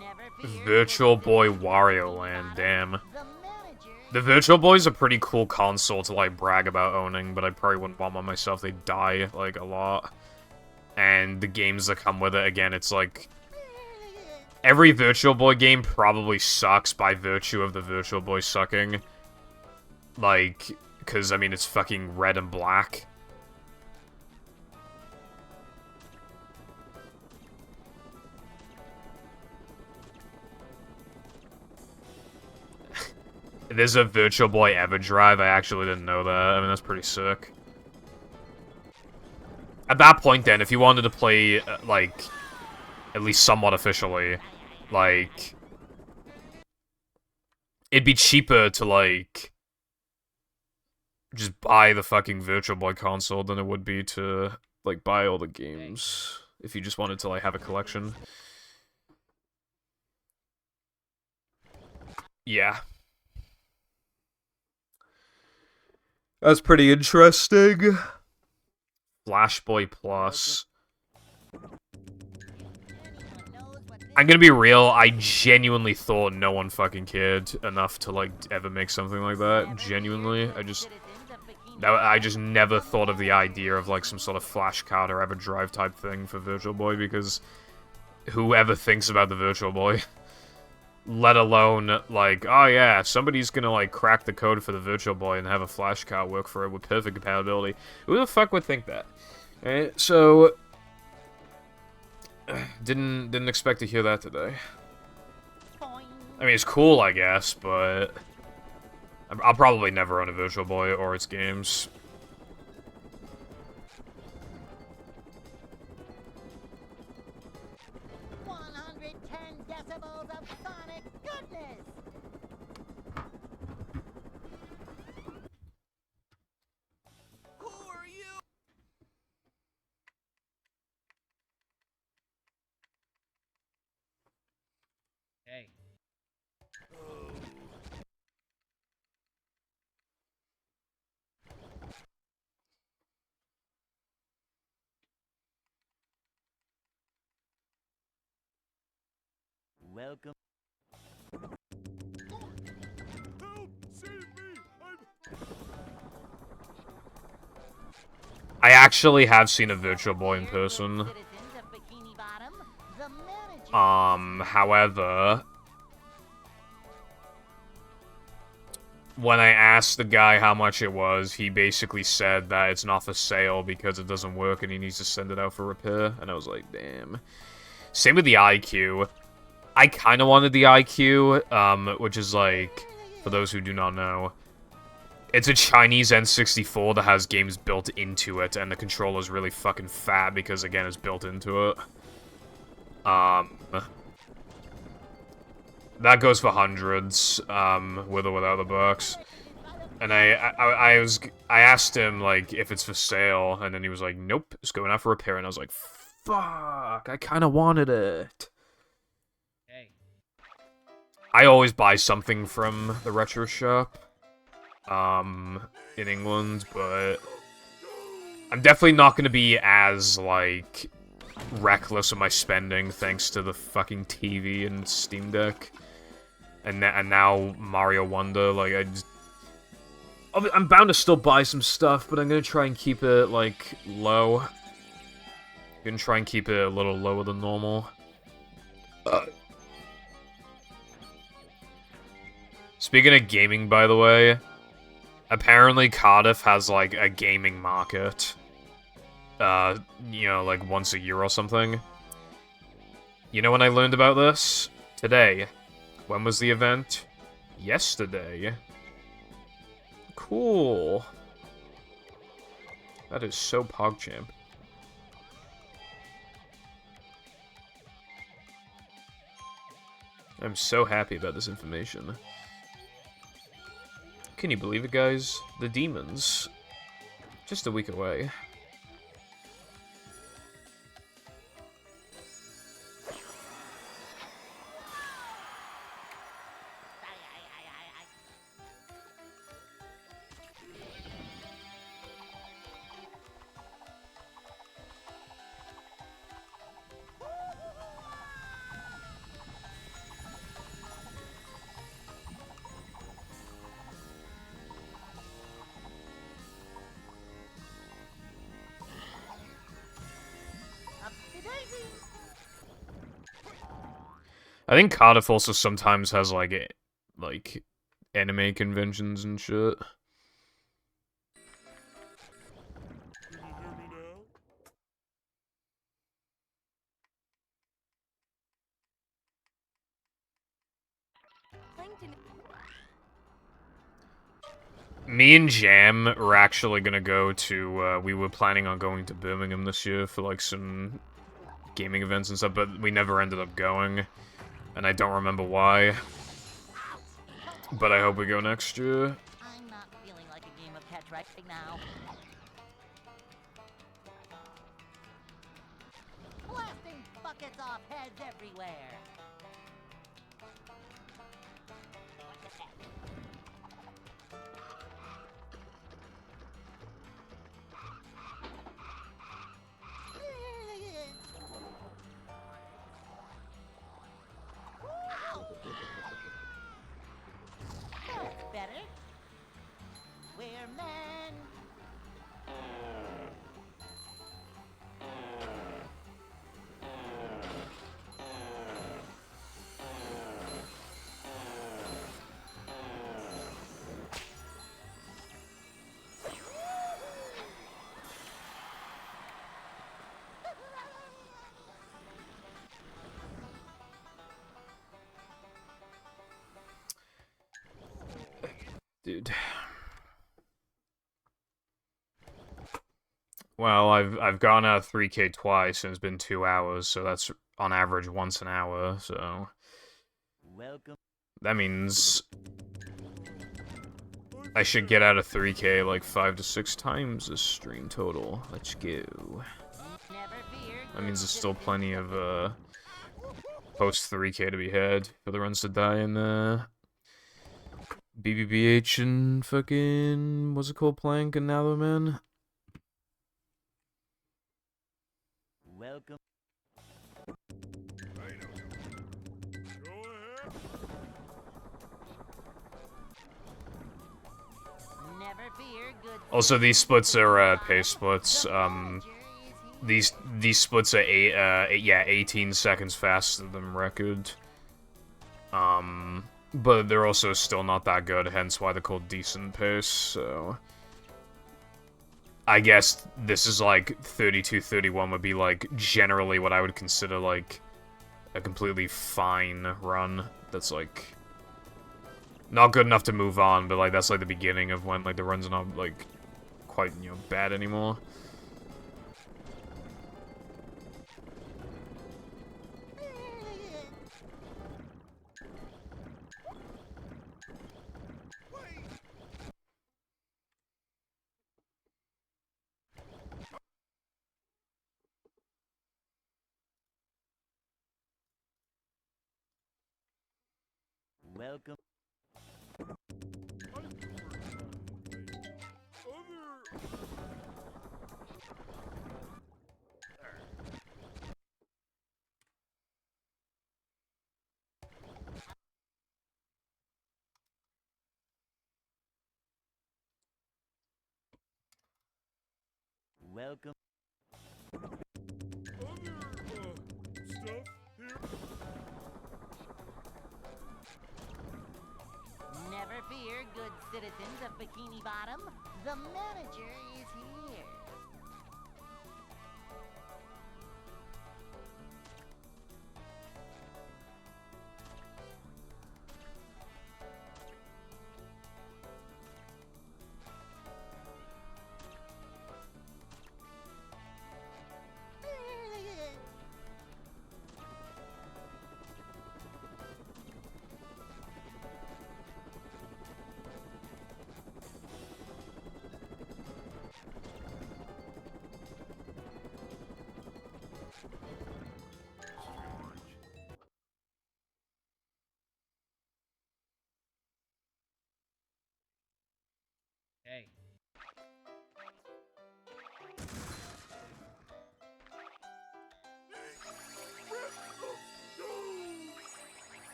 Never fear, Virtual good Boy citizen Wario Bikini Land, Bottom. damn. The manager The Virtual Boy's a pretty cool console to, like, brag about owning, but I probably wouldn't want one myself. They die, like, a lot. And the games that come with it, again, it's like... Every Virtual Boy game probably sucks by virtue of the Virtual Boy sucking. Like, because, I mean, it's fucking red and black. There's a Virtual Boy EverDrive. I actually didn't know that. I mean, that's pretty sick. At that point, then, if you wanted to play, like, at least somewhat officially, like, it'd be cheaper to, like, just buy the fucking Virtual Boy console than it would be to, like, buy all the games, if you just wanted to, like, have a collection. Yeah. That's pretty interesting. Flash Boy Plus. anyone knows what this I'm gonna be real, I genuinely thought no one fucking cared enough to, like, ever make something like that. Genuinely. I just never thought of the idea of, like, some sort of flash card or EverDrive type thing for Virtual Boy, because whoever thinks about the Virtual Boy? Let alone, like, oh yeah, somebody's gonna, like, crack the code for the Virtual Boy and have a flash card work for it with perfect compatibility. Who the fuck would think that? Alright, so... Didn't expect to hear that today. I mean, it's cool, I guess, but... I'll probably never own a Virtual Boy or its games. 110 decibels of sonic goodness! Who are you? Hey. Welcome. Help! Save me! I actually have seen a Virtual Boy in person. However... When I asked the guy how much it was, he basically said that it's not for sale because it doesn't work and he needs to send it out for repair. And I was like, damn. Same with the IQ. I kind of wanted the IQ, which is like, for those who do not know, it's a Chinese N64 that has games built into it, and the controller's really fucking fat because, again, it's built into it. That goes for hundreds, with or without the box. And I asked him, like, if it's for sale, and then he was like, nope, it's going out for repair, and I was like, fuck, I kind of wanted it. I always buy something from the retro shop, in England, but I'm definitely not going to be as, like, reckless with my spending thanks to the fucking TV and Steam Deck. And now Mario Wonder, like, I'm bound to still buy some stuff, but I'm going to try and keep it, like, low. Gonna try and keep it a little lower than normal. Speaking of gaming, by the way, apparently Cardiff has, like, a gaming market. You know, like, once a year or something. You know when I learned about this? Today. When was the event? Yesterday. Cool. That is so PogChamp. I'm so happy about this information. Can you believe it, guys? The demons. Just a week away. I think Cardiff also sometimes has, like, anime conventions and shit. Can you hear me now? Me and Jam are actually gonna go to, we were planning on going to Birmingham this year for, like, some gaming events and stuff, but we never ended up going. And I don't remember why. But I hope we go next year. I'm not feeling like a game of catch right now. Blasting buckets off heads everywhere. That's better. We're men. Dude. Well, I've gone out 3K twice and it's been 2 hours, so that's on average once an hour, so Welcome. that means I should get out of 3K like 5 to 6 times this stream total. Let's go. Never fear. That means there's still plenty of post 3K to be had for the runs to die in BBBH and fucking what's it called, Plank and Nallerman. Welcome. Go ahead. Never fear. Good. Also, these splits are pace splits. The manager is here. These splits are 18 seconds faster than record. But they're also still not that good, hence why they're called decent pace, so I guess this is like 32-31 would be like generally what I would consider like a completely fine run. That's like not good enough to move on, but like that's like the beginning of when like the runs are not like quite, you know, bad anymore. Welcome. Welcome. Stuff here. Never fear, good citizens of Bikini Bottom. The manager is here. Hey.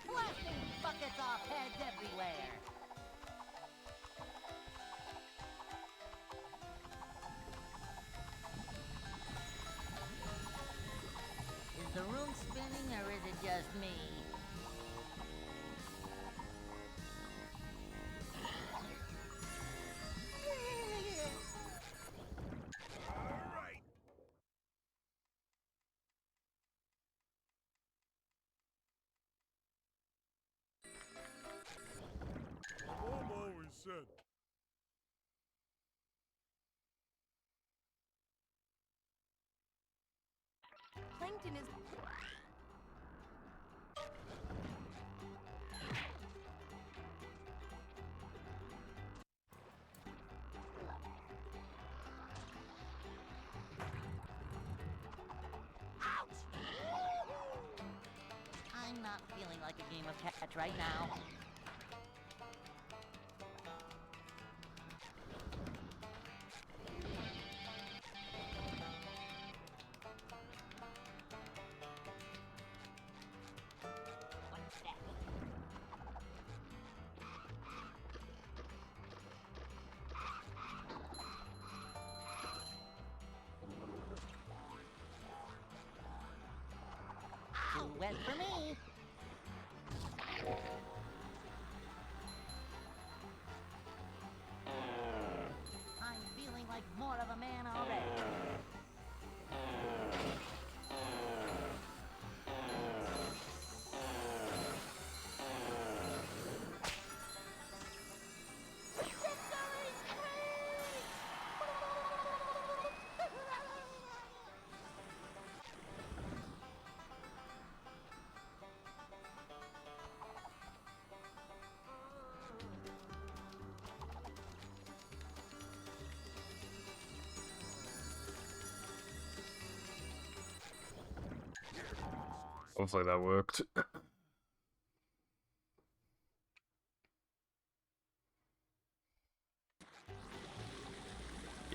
Blasting buckets off heads everywhere. Is the room spinning or is it just me? Mom always said, Plankton is... I'm not feeling like a game of catch right now. Too wet for me. I'm feeling like more of a man already. Hopefully that worked.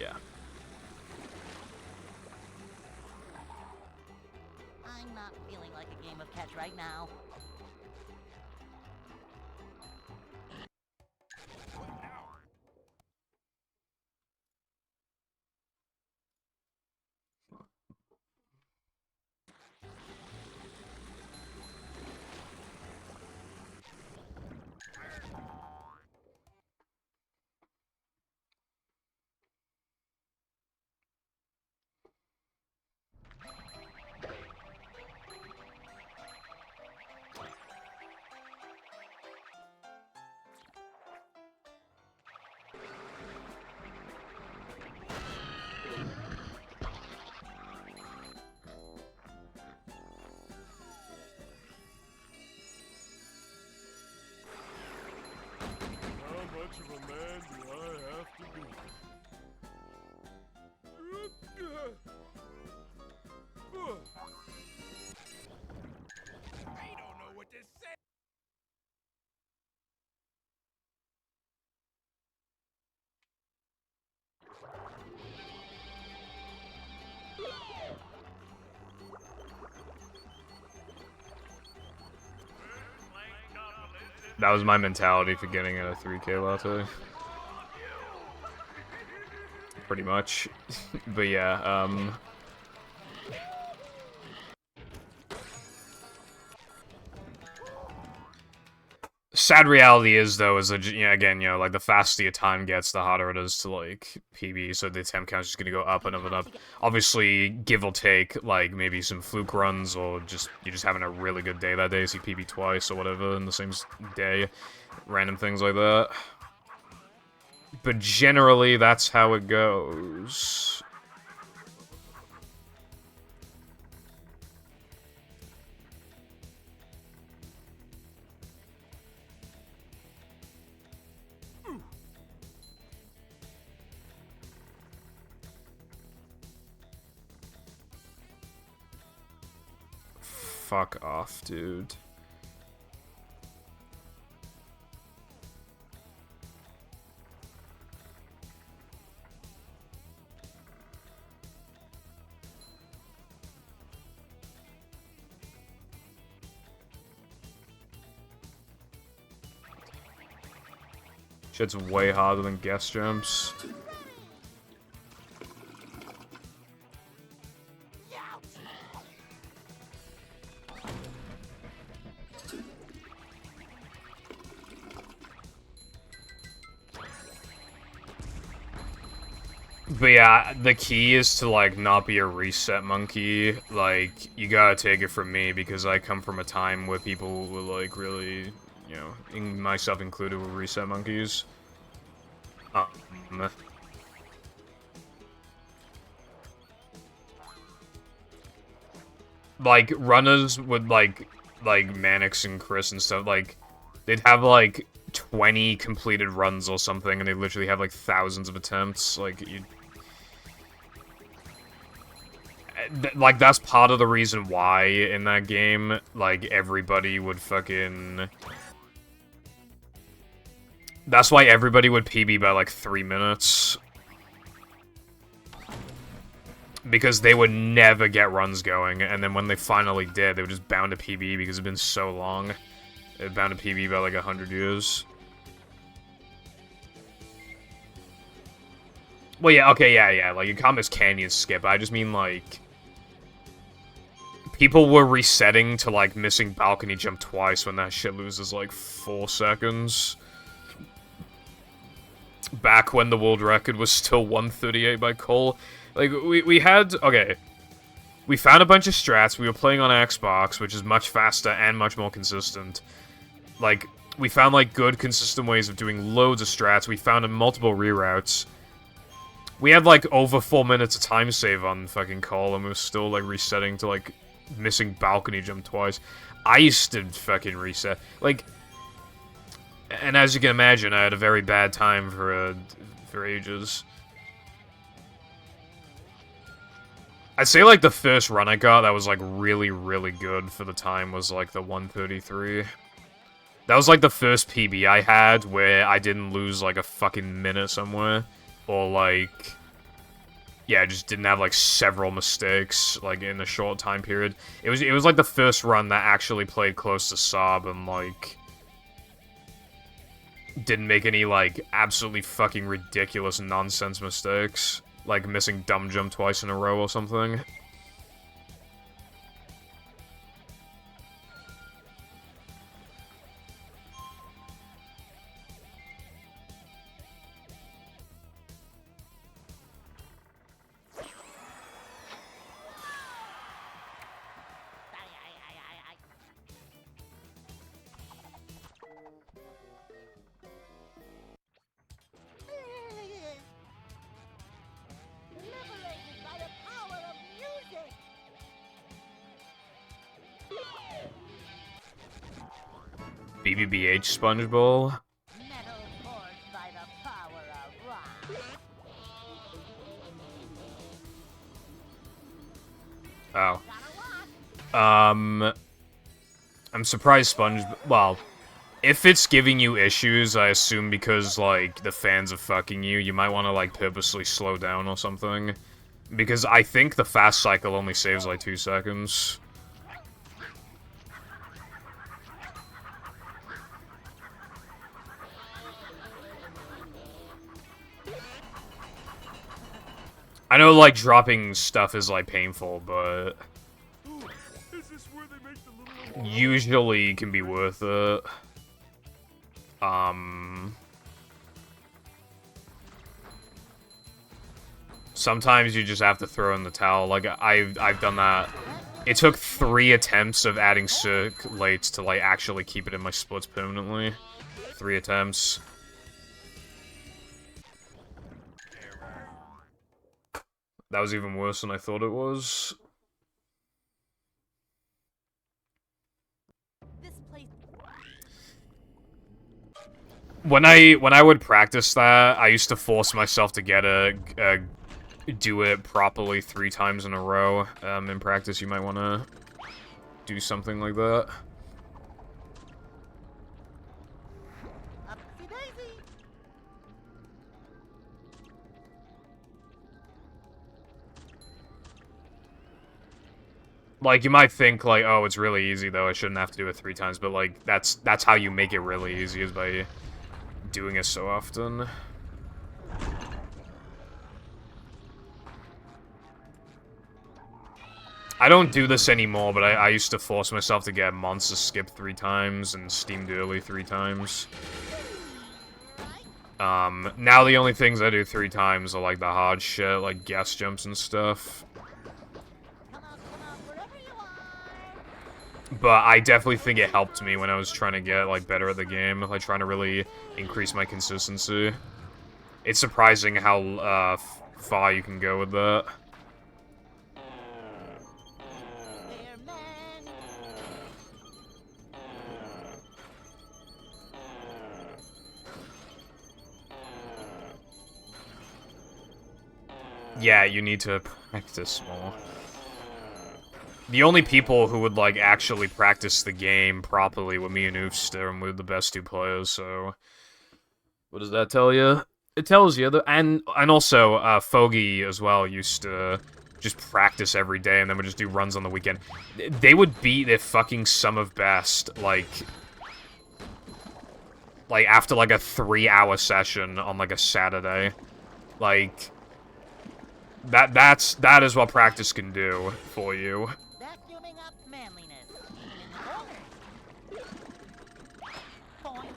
Yeah. I'm not feeling like a game of catch right now. How much of a man do I have to be? I don't know what to say. That was my mentality for getting a 3K latte. Pretty much. But yeah, sad reality is, though, is that, again, like, the faster your time gets, the harder it is to, like, PB, so the attempt count is just gonna go up and up and up. Obviously, give or take, like, maybe some fluke runs, or just, you're just having a really good day that day, so you PB twice or whatever in the same day. Random things like that. But generally, that's how it goes. Fuck off, dude. Shit's way harder than guest jumps. But yeah, the key is to, like, not be a reset monkey. Like, you gotta take it from me, because I come from a time where people were, like, really, myself included, were reset monkeys. like, runners would, like Mannix and Chris and stuff, like, they'd have, like, 20 completed runs or something, and they literally have, like, thousands of attempts, like, like, that's part of the reason why, in that game, like, everybody would fucking... That's why everybody would PB by, like, 3 minutes. Because they would never get runs going, and then when they finally did, they were just bound to PB because it's been so long. They're bound to PB by, like, 100 years. Well, yeah, okay, yeah, like, you can't miss Canyon skip, I just mean, like... People were resetting to, like, missing balcony jump twice when that shit loses, like, 4 seconds. Back when the world record was still 138 by Cole. Like, we had... Okay. We found a bunch of strats, we were playing on Xbox, which is much faster and much more consistent. Like, we found, like, good, consistent ways of doing loads of strats, we found multiple reroutes. We had, like, over 4 minutes of time save on fucking Cole, and we were still, like, resetting to, like, missing balcony jump twice. I used to fucking reset. Like... And as you can imagine, I had a very bad time for ages. I'd say, like, the first run I got that was, like, really, really good for the time was, like, the 133. That was, like, the first PB I had where I didn't lose, like, a fucking minute somewhere. Or, like... Yeah, I just didn't have, like, several mistakes, like, in a short time period. It was, like, the first run that actually played close to Sob and, like... Didn't make any, like, absolutely fucking ridiculous nonsense mistakes. Like missing dumb jump twice in a row or something. Liberated by the power of music. BBBH SpongeBob. Metal forged by the power of rock. Oh. I'm surprised well, if it's giving you issues, I assume because, like, the fans are fucking you, you might want to, like, purposely slow down or something. Because I think the fast cycle only saves, like, 2 seconds. I know, like, dropping stuff is, like, painful, but... Is this where they make the little... usually can be worth it. Sometimes you just have to throw in the towel. Like, I've done that. It took 3 attempts of adding circulates to, like, actually keep it in my splits permanently. 3 attempts. That was even worse than I thought it was. This place. When I would practice that, I used to force myself to get do it properly 3 times in a row. In practice, you might want to do something like that. Upsy daisy. Like, you might think, like, oh, it's really easy, though, I shouldn't have to do it 3 times, but, like, that's how you make it really easy, is by doing it so often. I don't do this anymore, but I used to force myself to get Monster Skip 3 times and Steamed Early 3 times. Now the only things I do 3 times are, like, the hard shit, like guest jumps and stuff. Come on, wherever you are. But I definitely think it helped me when I was trying to get, like, better at the game, like, trying to really increase my consistency. It's surprising how, far you can go with that. They're Yeah, you need to practice more. The only people who would, like, actually practice the game properly were me and Oofster, and we're the best 2 players, so... What does that tell you? It tells you that, and also, Foggy as well used to just practice every day, and then would just do runs on the weekend. They would beat their fucking sum of best, like after, like, a 3-hour session on, like, a Saturday. Like, that is what practice can do for you. Vacuuming up manliness, even in the corners. Boing.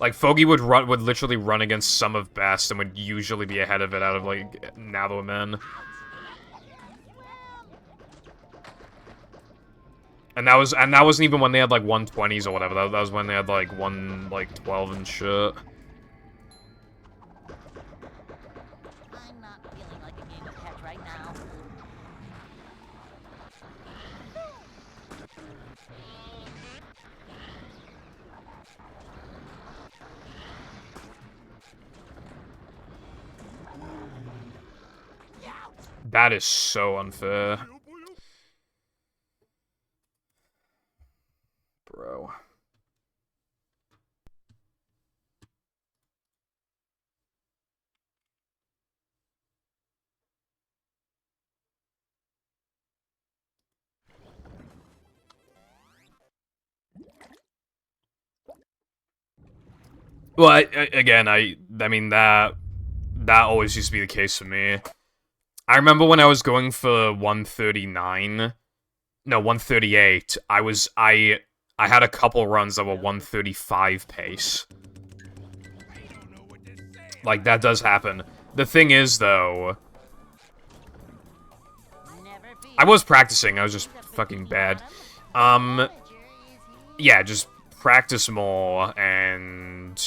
Like, Foggy would literally run against some of best and would usually be ahead of it out of, like, Navajo men. And that wasn't even when they had, like, 120s or whatever. That was when they had, like, 12 and shit. I'm not feeling like a game of catch right now. That is so unfair. Bro. Well, again, I mean, that always used to be the case for me. I remember when I was going for 139, no, 138, I had a couple runs that were 135 pace. Like, that does happen. The thing is, though, I was practicing, I was just fucking bad. Yeah, just practice more, and...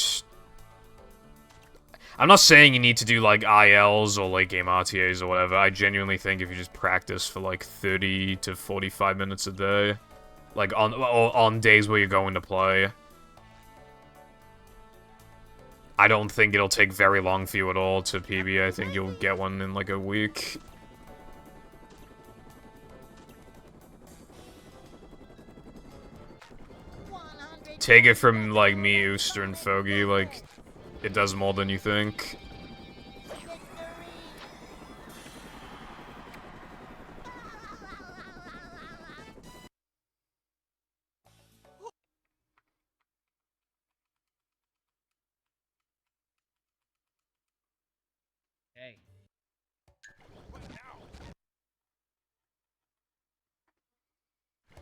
I'm not saying you need to do, like, ILs or late game RTAs or whatever. I genuinely think if you just practice for, like, 30 to 45 minutes a day, like, on days where you're going to play, I don't think it'll take very long for you at all to PB. I think you'll get one in, like, a week. Take it from, like, me, Ooster, and Foggy, like, it does more than you think. Hey.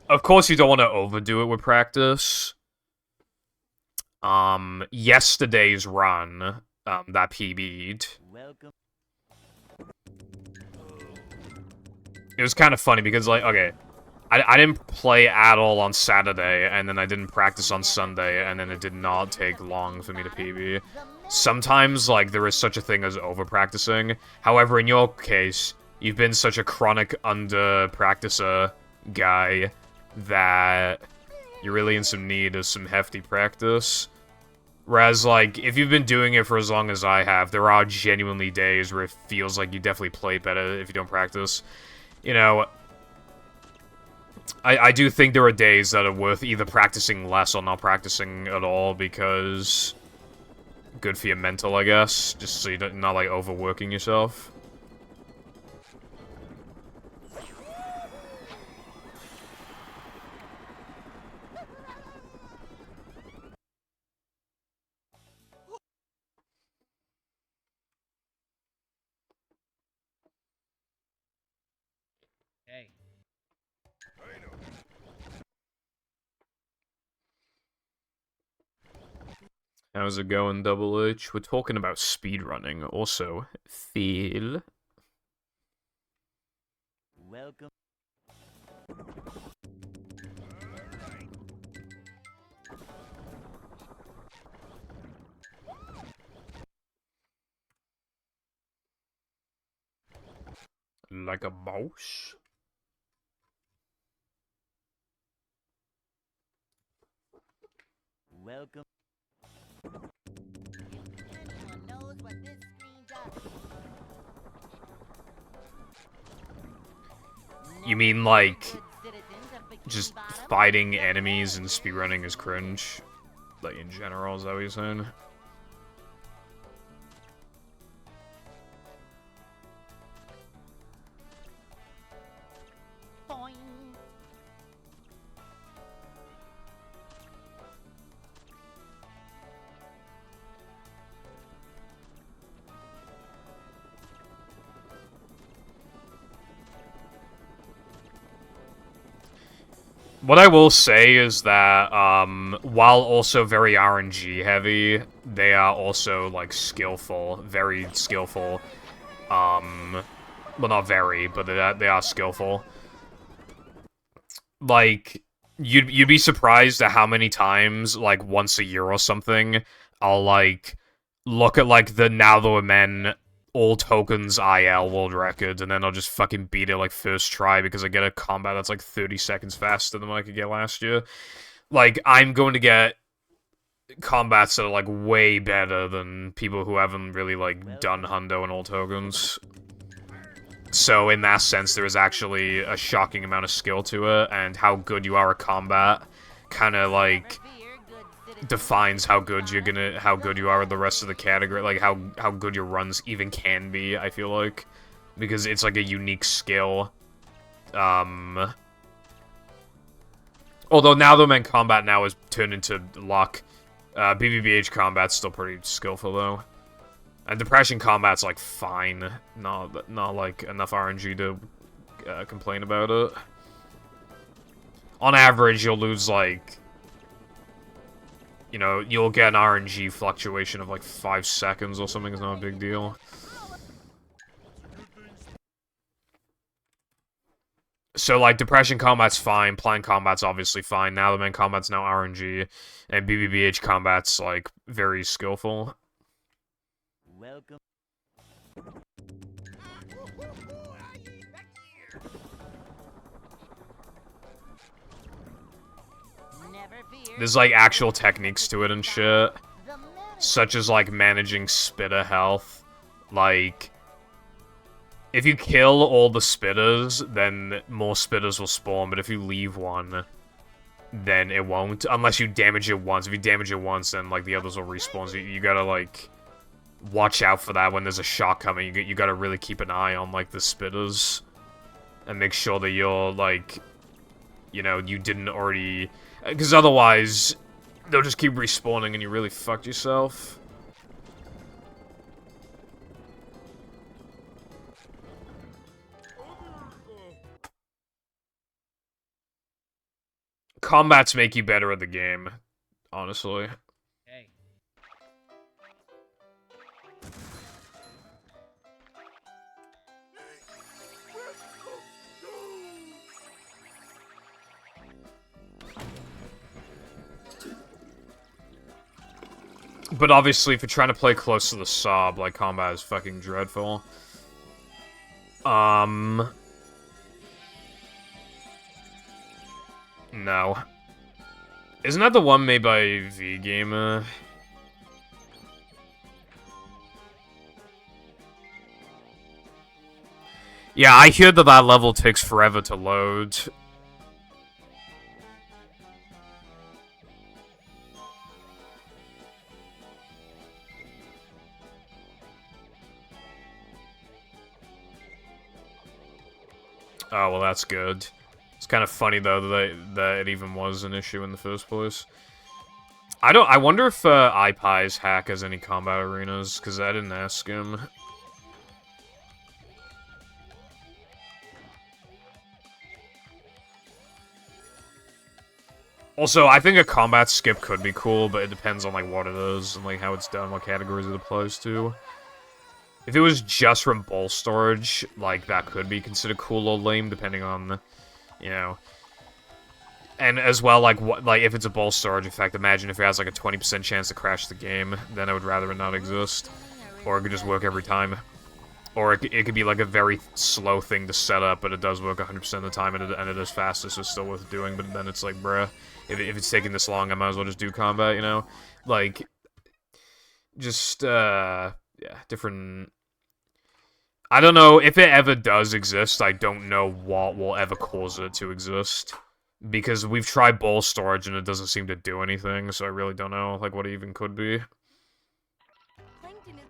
Of course you don't want to overdo it with practice. Yesterday's run, that PB'd. Welcome. It was kind of funny because, like, okay, I didn't play at all on Saturday, and then I didn't practice on Sunday, and then it did not take long for me to PB. Sometimes, like, there is such a thing as over-practicing. However, in your case, you've been such a chronic under-practicer guy that you're really in some need of some hefty practice. Whereas, like, if you've been doing it for as long as I have, there are genuinely days where it feels like you definitely play better if you don't practice. You know, I do think there are days that are worth either practicing less or not practicing at all, because good for your mental, I guess, just so you're not, like, overworking yourself. Hey. How's it going, Double H? We're talking about speedrunning. Also, feel. Welcome. Like a mouse? Welcome. If anyone knows what this screen does. You mean, like, just fighting enemies and speedrunning is cringe? Like, in general, is that what you're saying? Boing. What I will say is that, while also very RNG heavy, they are also, like, skillful. Very skillful. Well, not very, but they are skillful. Like, you'd be surprised at how many times, like, once a year or something, I'll, like, look at, like, the Now There Were Men all tokens IL world record, and then I'll just fucking beat it, like, first try, because I get a combat that's, like, 30 seconds faster than what I could get last year. Like, I'm going to get combats that are, like, way better than people who haven't really, like, done hundo and all tokens. So, in that sense, there is actually a shocking amount of skill to it, and how good you are at combat kind of, like, defines how good you are at the rest of the category, like, how good your runs even can be, I feel like. Because it's, like, a unique skill. Although Now the Men combat now is turned into luck. BBBH combat's still pretty skillful, though. And Depression combat's, like, fine. Not like, enough RNG to complain about it. On average, you'll lose, like... You know, you'll get an RNG fluctuation of, like, 5 seconds or something. It's not a big deal. So, like, Depression combat's fine. Plan combat's obviously fine. Now the main combat's now RNG. And BBBH combat's, like, very skillful. Welcome. There's, like, actual techniques to it and shit. Such as, like, managing spitter health. Like, if you kill all the spitters, then more spitters will spawn, but if you leave one, then it won't. Unless you damage it once. If you damage it once, then, like, the others will respawn. So you gotta, like, watch out for that when there's a shot coming. You gotta really keep an eye on, like, the spitters. And make sure that you're, like, you know, you didn't already... Because otherwise, they'll just keep respawning and you really fucked yourself. Combats make you better at the game, honestly. Hey. But obviously, if you're trying to play close to the sob, like, combat is fucking dreadful. No. Isn't that the one made by V-Gamer? Yeah, I hear that that level takes forever to load. Oh, well, that's good. It's kind of funny, though, that it even was an issue in the first place. I wonder if iPie's hack has any combat arenas, because I didn't ask him. Also, I think a combat skip could be cool, but it depends on, like, what it is, and, like, how it's done, what categories it applies to. If it was just from bowl storage, like, that could be considered cool or lame, depending on, you know. And as well, like, if it's a bowl storage effect, imagine if it has, like, a 20% chance to crash the game, then I would rather it not exist. Or it could just work every time. Or it could be, like, a very slow thing to set up, but it does work 100% of the time, and it is faster, so it's still worth doing, but then it's like, bruh, if it's taking this long, I might as well just do combat, you know? Like, just, yeah, different I don't know if it ever does exist. I don't know what will ever cause it to exist. Because we've tried ball storage and it doesn't seem to do anything, so I really don't know, like, what it even could be. Plankton is...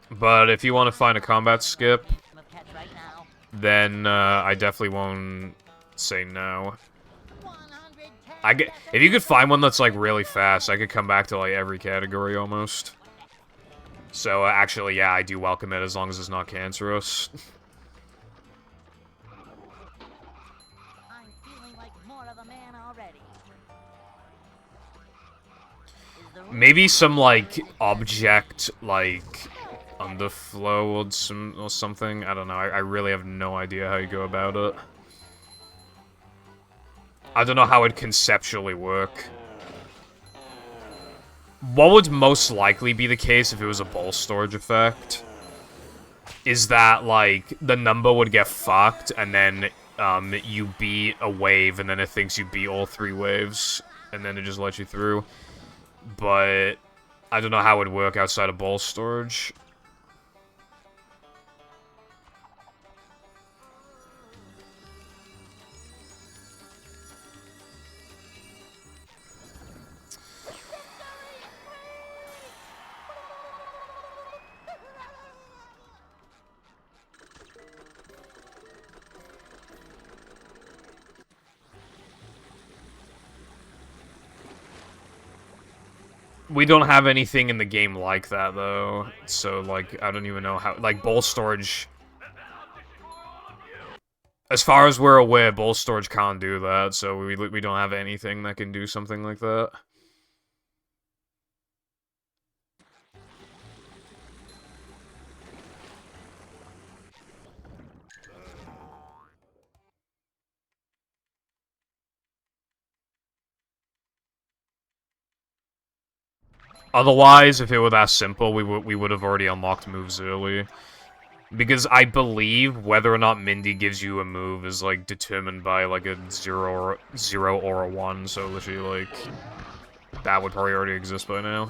But if you want to find a combat skip, Of catch right now. then I definitely won't say no. 110 If you could find one that's like really fast, I could come back to like every category almost. So actually, yeah, I do welcome it as long as it's not cancerous. I'm feeling like more of a man already. Is the Maybe some like object like underflow or something. I don't know. I really have no idea how you go about it. I don't know how it'd conceptually work. What would most likely be the case if it was a ball storage effect is that, like, the number would get fucked, and then, you beat a wave, and then it thinks you beat all 3 waves, and then it just lets you through. But I don't know how it would work outside of ball storage. We don't have anything in the game like that, though. So, like, I don't even know how... Like, ball storage... As far as we're aware, ball storage can't do that, so we don't have anything that can do something like that. Otherwise, if it were that simple, we would have already unlocked moves early. Because I believe whether or not Mindy gives you a move is, like, determined by, like, a 0 or a 1, so literally, like, that would probably already exist by now.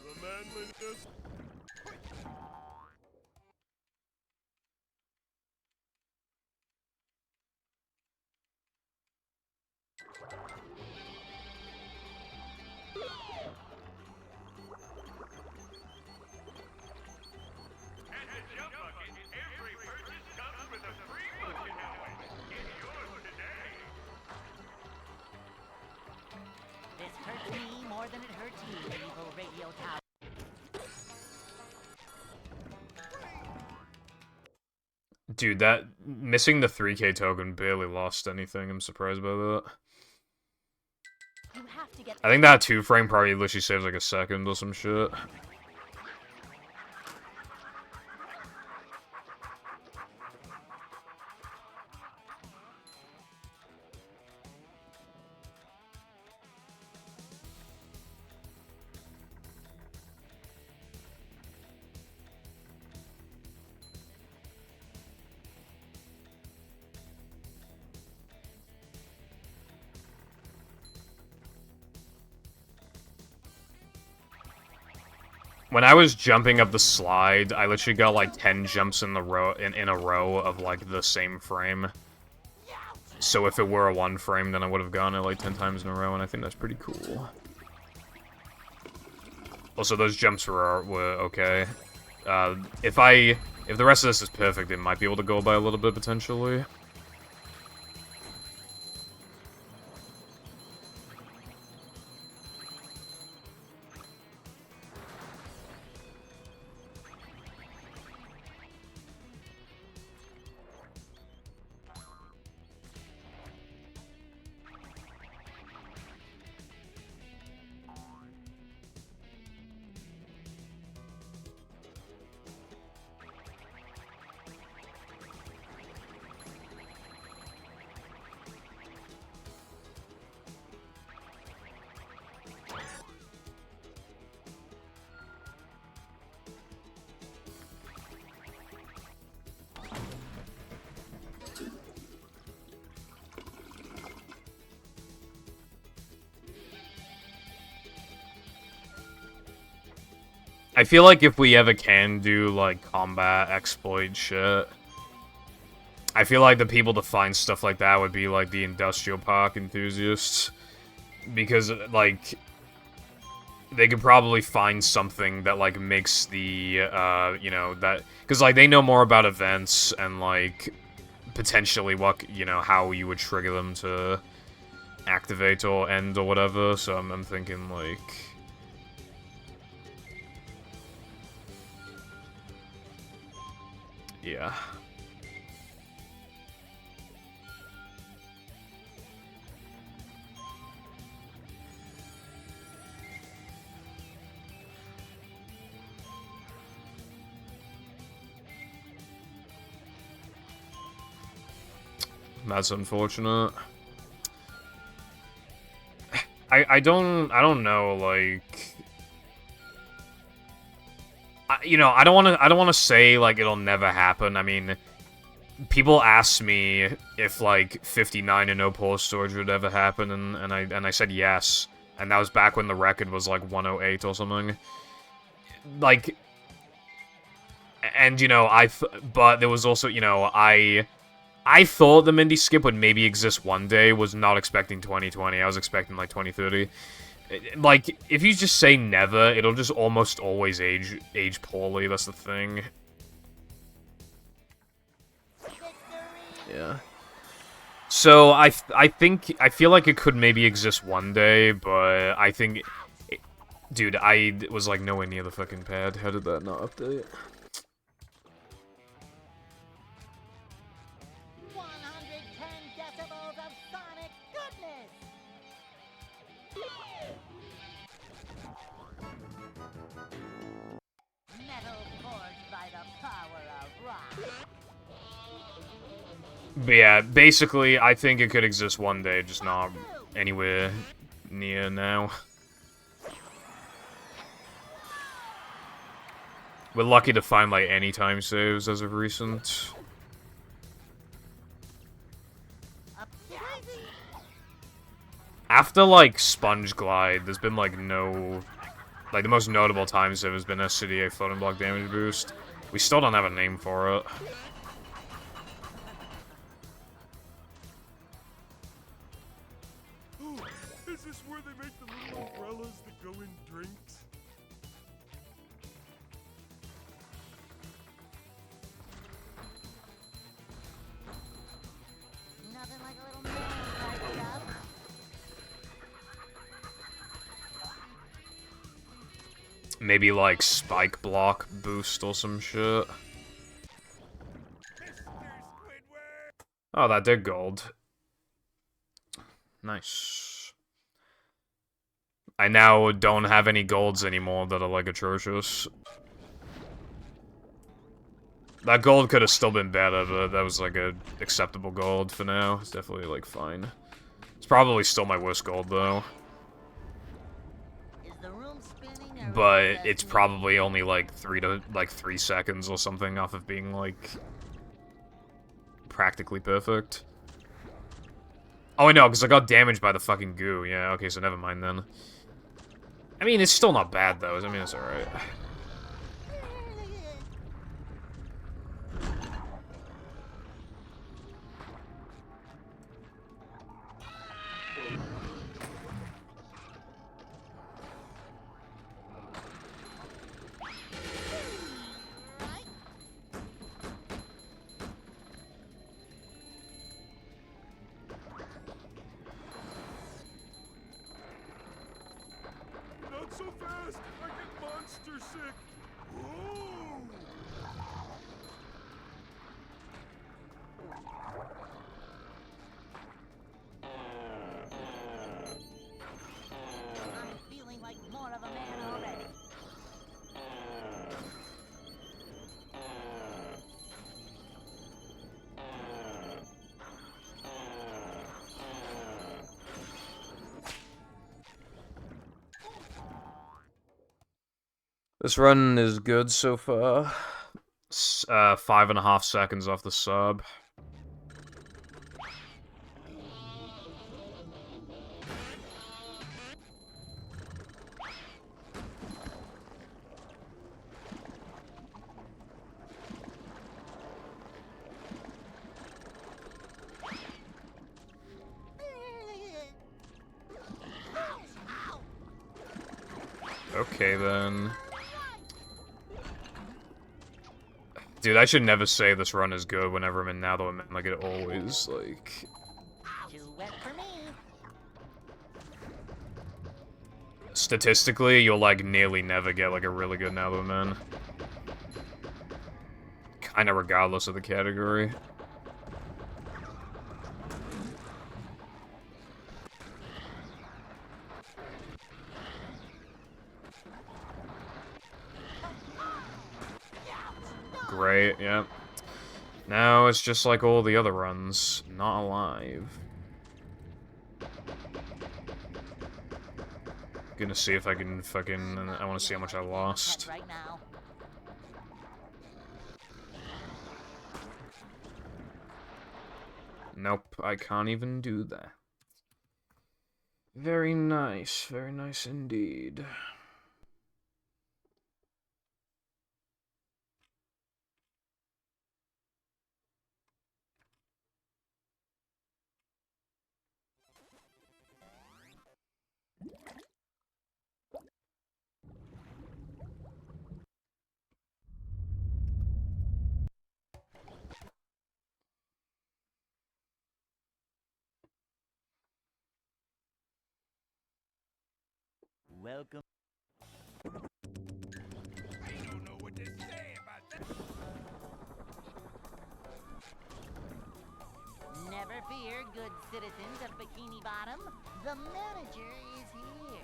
The manliness. This hurts me more than it hurts you, evil radio tower. Dude, that... Missing the 3K token barely lost anything. I'm surprised by that. You have to get I think that 2-frame probably literally saves like a second or some shit. When I was jumping up the slide, I literally got like 10 jumps in a row of like the same frame. So if it were a 1 frame, then I would have gone it like 10 times in a row, and I think that's pretty cool. Also, those jumps were okay. If the rest of this is perfect, it might be able to go by a little bit potentially. I feel like if we ever can do, like, combat exploit shit, I feel like the people to find stuff like that would be, like, the industrial park enthusiasts. Because, like, they could probably find something that, like, makes the, you know, that... Because, like, they know more about events and, like, potentially what, you know, how you would trigger them to activate or end or whatever, so I'm thinking, like... Yeah. That's unfortunate. I don't know, like... you know, I don't wanna say, like, it'll never happen. I mean, people ask me if, like, 59 and no pore storage would ever happen, and I said yes. And that was back when the record was, like, 108 or something. Like... And, you know, but there was also, you know, I thought the Mindy skip would maybe exist one day, was not expecting 2020. I was expecting, like, 2030. Like, if you just say never, it'll just almost always age poorly, that's the thing. Yeah. So, I feel like it could maybe exist one day, but I think... Dude, I was, like, nowhere near the fucking pad. How did that not update? 110 decibels of sonic goodness! Metal forged by the power of rock. But yeah, basically, I think it could exist one day, just not anywhere near now. We're lucky to find, like, any time saves as of recent. After, like, Sponge Glide, there's been, like, no... Like, the most notable time save has been SCDA floating block damage boost. We still don't have a name for it. Ooh, is this where they make the little umbrellas that go in drinks? Nothing like a little man right up. Maybe, like, spike block boost or some shit. Oh, that did gold. Nice. I now don't have any golds anymore that are, like, atrocious. That gold could have still been better, but that was, like, a acceptable gold for now. It's definitely, like, fine. It's probably still my worst gold, though. Is the room spinning or But is it it's just probably only, like, 3 seconds or something off of being, like, practically perfect. Oh, I know, because I got damaged by the fucking goo. Yeah, okay, so never mind then. I mean, it's still not bad, though. I mean, it's alright. Not so fast! I get monster sick! Whoa! I'm feeling like more of a man already. This run is good so far. 5.5 seconds off the sub. Okay, then. Dude, I should never say this run is good whenever I'm in now, though I'm in, like, it always, like... Too wet for me. Statistically, you'll, like, nearly never get, like, a really good now, though, man. Kinda regardless of the category. Great, yeah. Now it's just like all the other runs. Not alive. Gonna see if I can fucking... I wanna see how much I lost. Right now. Nope, I can't even do that. Very nice indeed. Welcome. I don't know what to say about that. Never fear, good citizens of Bikini Bottom. The manager is here.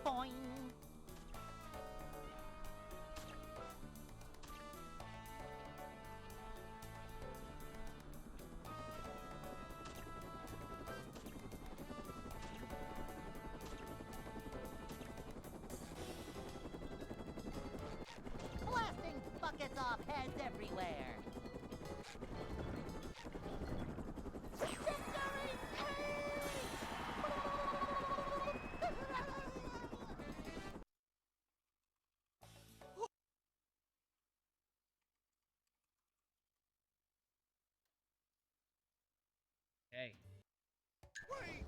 Boing. Blasting buckets off heads everywhere. Hey. Wait!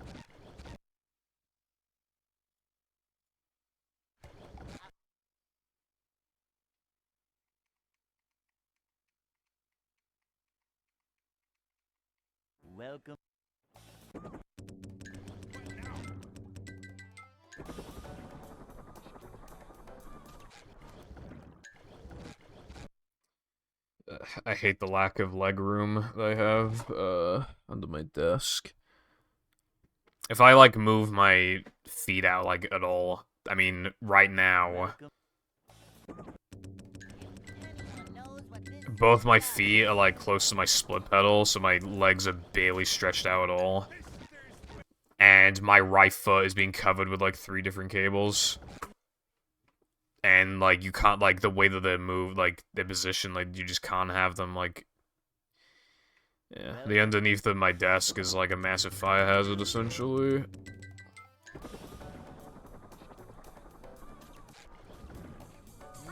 Welcome. I hate the lack of leg room that I have, under my desk. If I, like, move my feet out, like, at all, I mean, right now, both my feet are, like, close to my split pedal, so my legs are barely stretched out at all. And my right foot is being covered with, like, 3 different cables. And, like, you can't, like, the way that they move, like, their position, like, you just can't have them, like... Yeah, the underneath of my desk is, like, a massive fire hazard, essentially.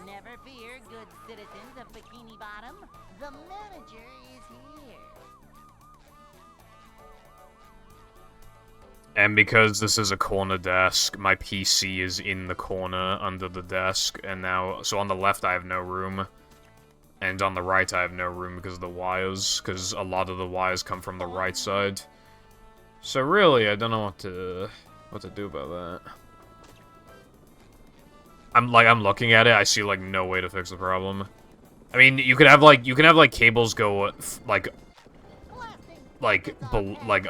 Never fear, good citizens of Bikini Bottom. The manager is here. And because this is a corner desk, my PC is in the corner under the desk, and now, so on the left I have no room, and on the right I have no room because of the wires, because a lot of the wires come from the right side. So really, I don't know what to do about that. I'm looking at it, I see, like, no way to fix the problem. I mean, you can have, like, cables go, like,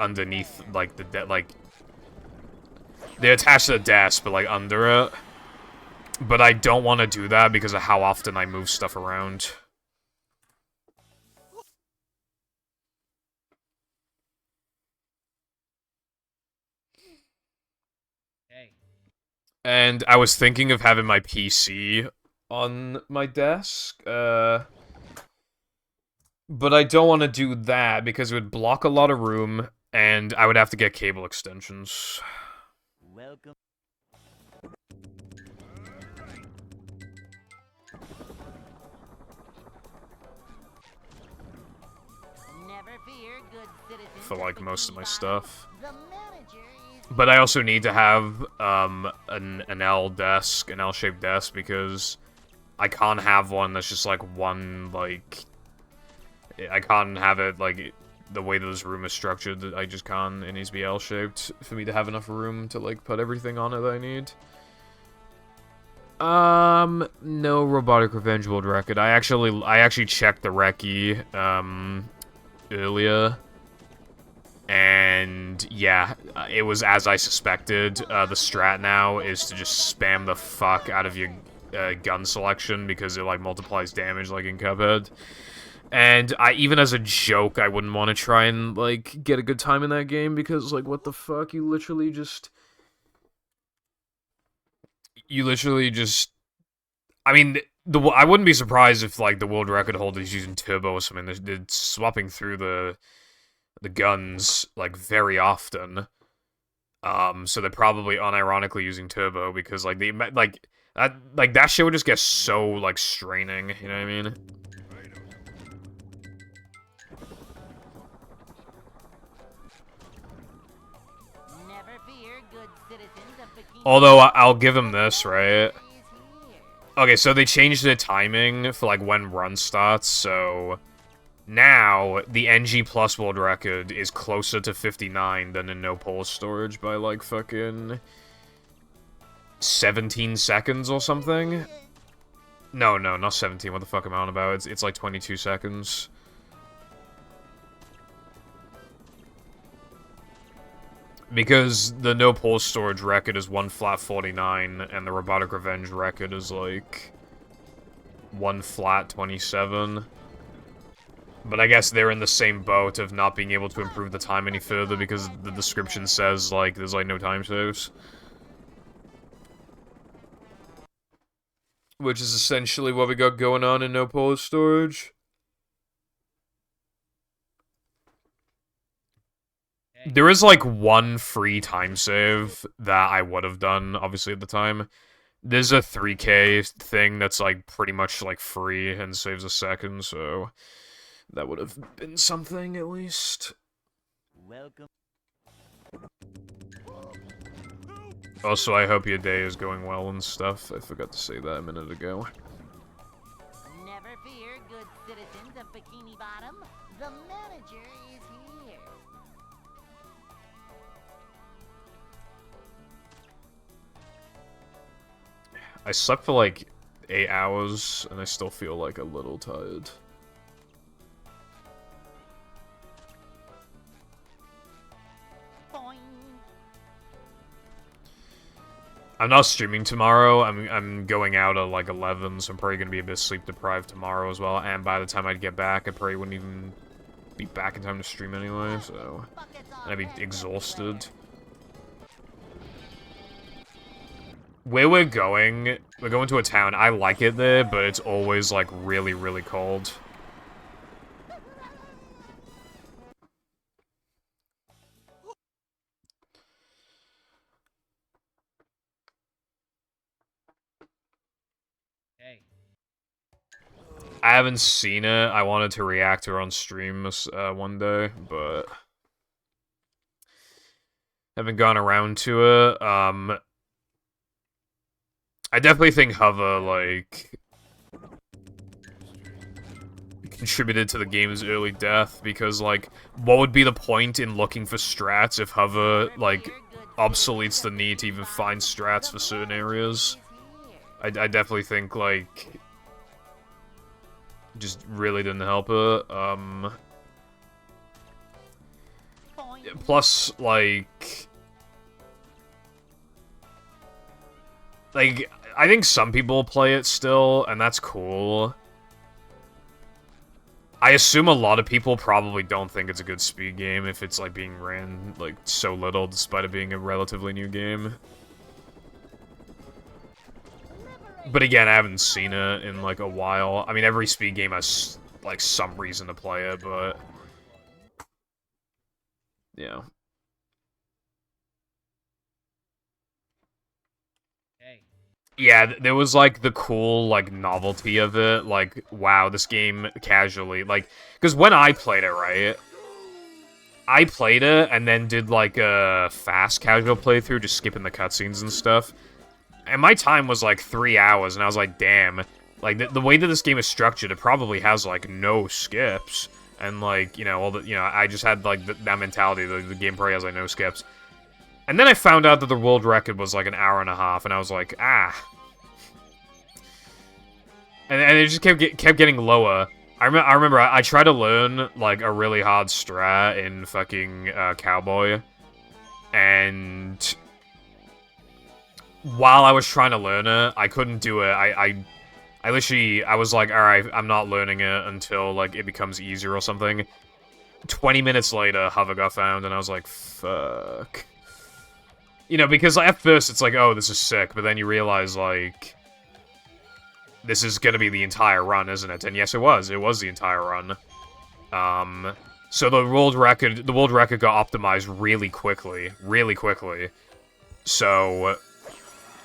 underneath, like, they're attached to the desk, but, like, under it. But I don't want to do that because of how often I move stuff around. Hey. And I was thinking of having my PC on my desk, but I don't want to do that because it would block a lot of room, and I would have to get cable extensions. Welcome. fear, good citizens for, of like, most of Bikini my Bottom. stuff. The manager is But I also need to have, an L desk, an L-shaped desk, because I can't have one that's just, like, one, like... I can't have it, like, the way that this room is structured, I just can't. It needs to be L-shaped for me to have enough room to, like, put everything on it that I need. No robotic revenge world record. I actually checked the recce, earlier. And, yeah, it was as I suspected. The strat now is to just spam the fuck out of your, gun selection, because it, like, multiplies damage, like in Cuphead. And even as a joke, I wouldn't want to try and, like, get a good time in that game, because, like, what the fuck? You literally just... I mean, I wouldn't be surprised if, like, the world record holder is using turbo or something. They're swapping through the guns, like, very often. So they're probably unironically using turbo, because, like, that shit would just get so, like, straining, you know what I mean? never fear, good citizens of Bikini Although, Bottom. I'll give them this, right? Is here. Okay, so they changed the timing for, like, when run starts, so... Now, the NG plus world record is closer to 59 than in no pole storage by, like, fucking... 17 seconds or something? No, not 17, what the fuck am I on about? It's like 22 seconds. Because the no pole storage record is 1 flat 49, and the robotic revenge record is, like... 1 flat 27. But I guess they're in the same boat of not being able to improve the time any further because the description says, like, there's, like, no time saves. Which is essentially what we got going on in no pole storage. There is, like, one free time save that I would have done, obviously, at the time. There's a 3K thing that's, like, pretty much, like, free and saves a second, so... That would have been something, at least. Welcome. Also, I hope your day is going well and stuff. I forgot to say that a minute ago. Never fear, good citizens of Bikini Bottom. The manager is here. I slept for like 8 hours, and I still feel like a little tired. Boing. I'm not streaming tomorrow. I'm going out at like 11, so I'm probably gonna be a bit sleep deprived tomorrow as well. And by the time I'd get back, I probably wouldn't even be back in time to stream anyway. So I'd be exhausted. Where we're going to a town. I like it there, but it's always like really, really cold. I haven't seen it. I wanted to react to her on stream one day, but haven't gone around to it. I definitely think Hover, like, contributed to the game's early death, because, like, what would be the point in looking for strats if Hover, like, obsoletes the need to even find strats for certain areas? I definitely think, like, just really didn't help her. Plus, like, I think some people play it still, and that's cool. I assume a lot of people probably don't think it's a good speed game if it's, like, being ran, like, so little, despite it being a relatively new game. But again, I haven't seen it in, like, a while. I mean, every speed game has, like, some reason to play it, but... yeah. Yeah, there was, like, the cool, like, novelty of it. Like, wow, this game casually, like... Because when I played it, right... I played it and then did like a fast casual playthrough, just skipping the cutscenes and stuff. And my time was like 3 hours, and I was like, damn. Like, the way that this game is structured, it probably has, like, no skips. And, like, you know, all the, you know, I just had, like, that mentality, the game probably has, like, no skips. And then I found out that the world record was, like, an hour and a half, and I was like, ah. And it just kept getting lower. I remember I tried to learn, like, a really hard strat in fucking, Cowboy. And while I was trying to learn it, I couldn't do it. I literally, I was like, alright, I'm not learning it until, like, it becomes easier or something. 20 minutes later, Hover got found, and I was like, fuck. You know, because like, at first it's like, oh, this is sick, but then you realize, like, this is gonna be the entire run, isn't it? And yes, it was. It was the entire run. So the world record got optimized really quickly. Really quickly. So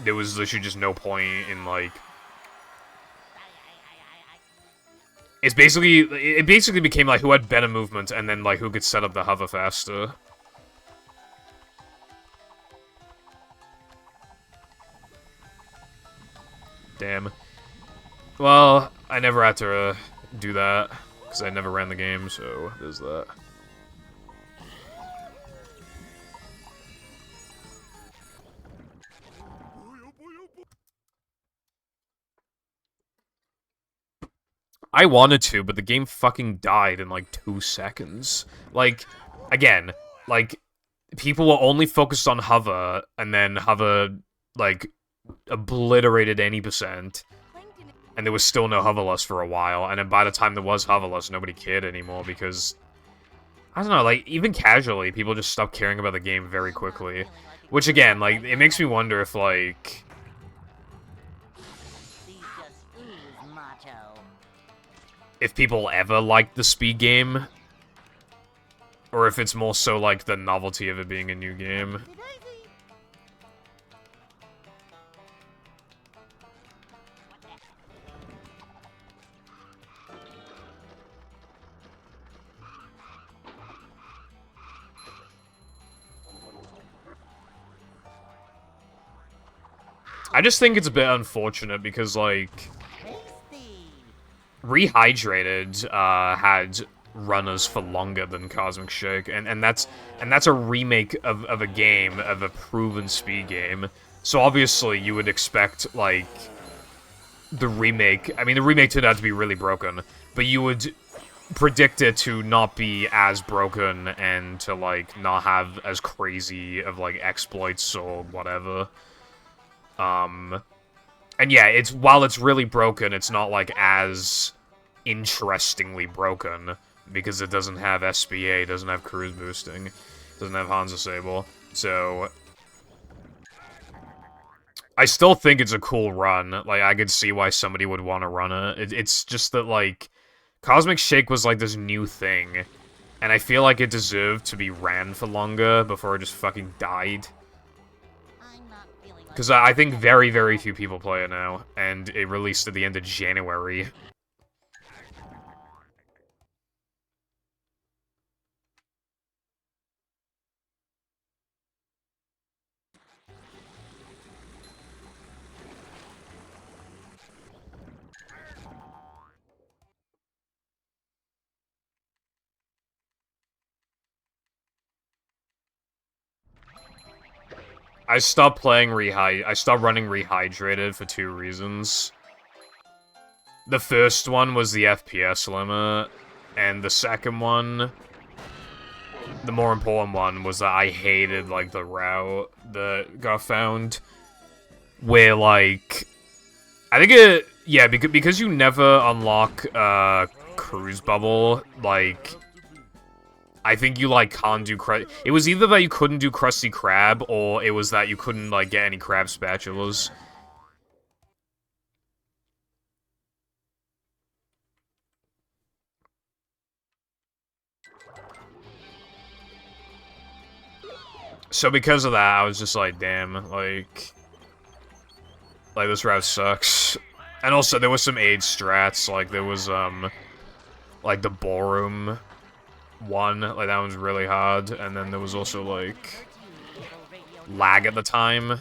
there was literally just no point in, like... It basically became, like, who had better movement, and then, like, who could set up the hover faster. Damn. Well, I never had to, do that, because I never ran the game, so there's that. I wanted to, but the game fucking died in, like, 2 seconds. Like, again, like, people were only focused on hover, and then hover, like, obliterated any percent. And there was still no hoverless for a while, and then by the time there was hoverless, nobody cared anymore, because... I don't know, like, even casually, people just stopped caring about the game very quickly. Which, again, like, it makes me wonder if, like... if people ever liked the speed game, or if it's more so like the novelty of it being a new game. I just think it's a bit unfortunate because, like, Rehydrated had runners for longer than Cosmic Shake, and that's a remake of a game, of a proven speed game. So obviously you would expect, like, the remake... I mean, the remake turned out to be really broken, but you would predict it to not be as broken and to, like, not have as crazy of, like, exploits or whatever. And yeah, while it's really broken, it's not, like, as interestingly broken, because it doesn't have SBA, doesn't have cruise boosting, doesn't have Hansa Sable, so... I still think it's a cool run. Like, I could see why somebody would want to run it. It's just that, like, Cosmic Shake was, like, this new thing, and I feel like it deserved to be ran for longer before it just fucking died. Because I think very, very few people play it now, and it released at the end of January. I stopped running Rehydrated for 2 reasons. The first one was the FPS limit, and the second one, the more important one, was that I hated, like, the route that got found. Where, like... I think yeah, because you never unlock, Cruise Bubble, like... I think you, like, can't do it was either that you couldn't do Krusty Krab, or it was that you couldn't, like, get any crab spatulas. So because of that, I was just like, damn, like, this route sucks. And also, there was some aid strats, like, there was, like, the ballroom 1, like that one's really hard, and then there was also like lag at the time.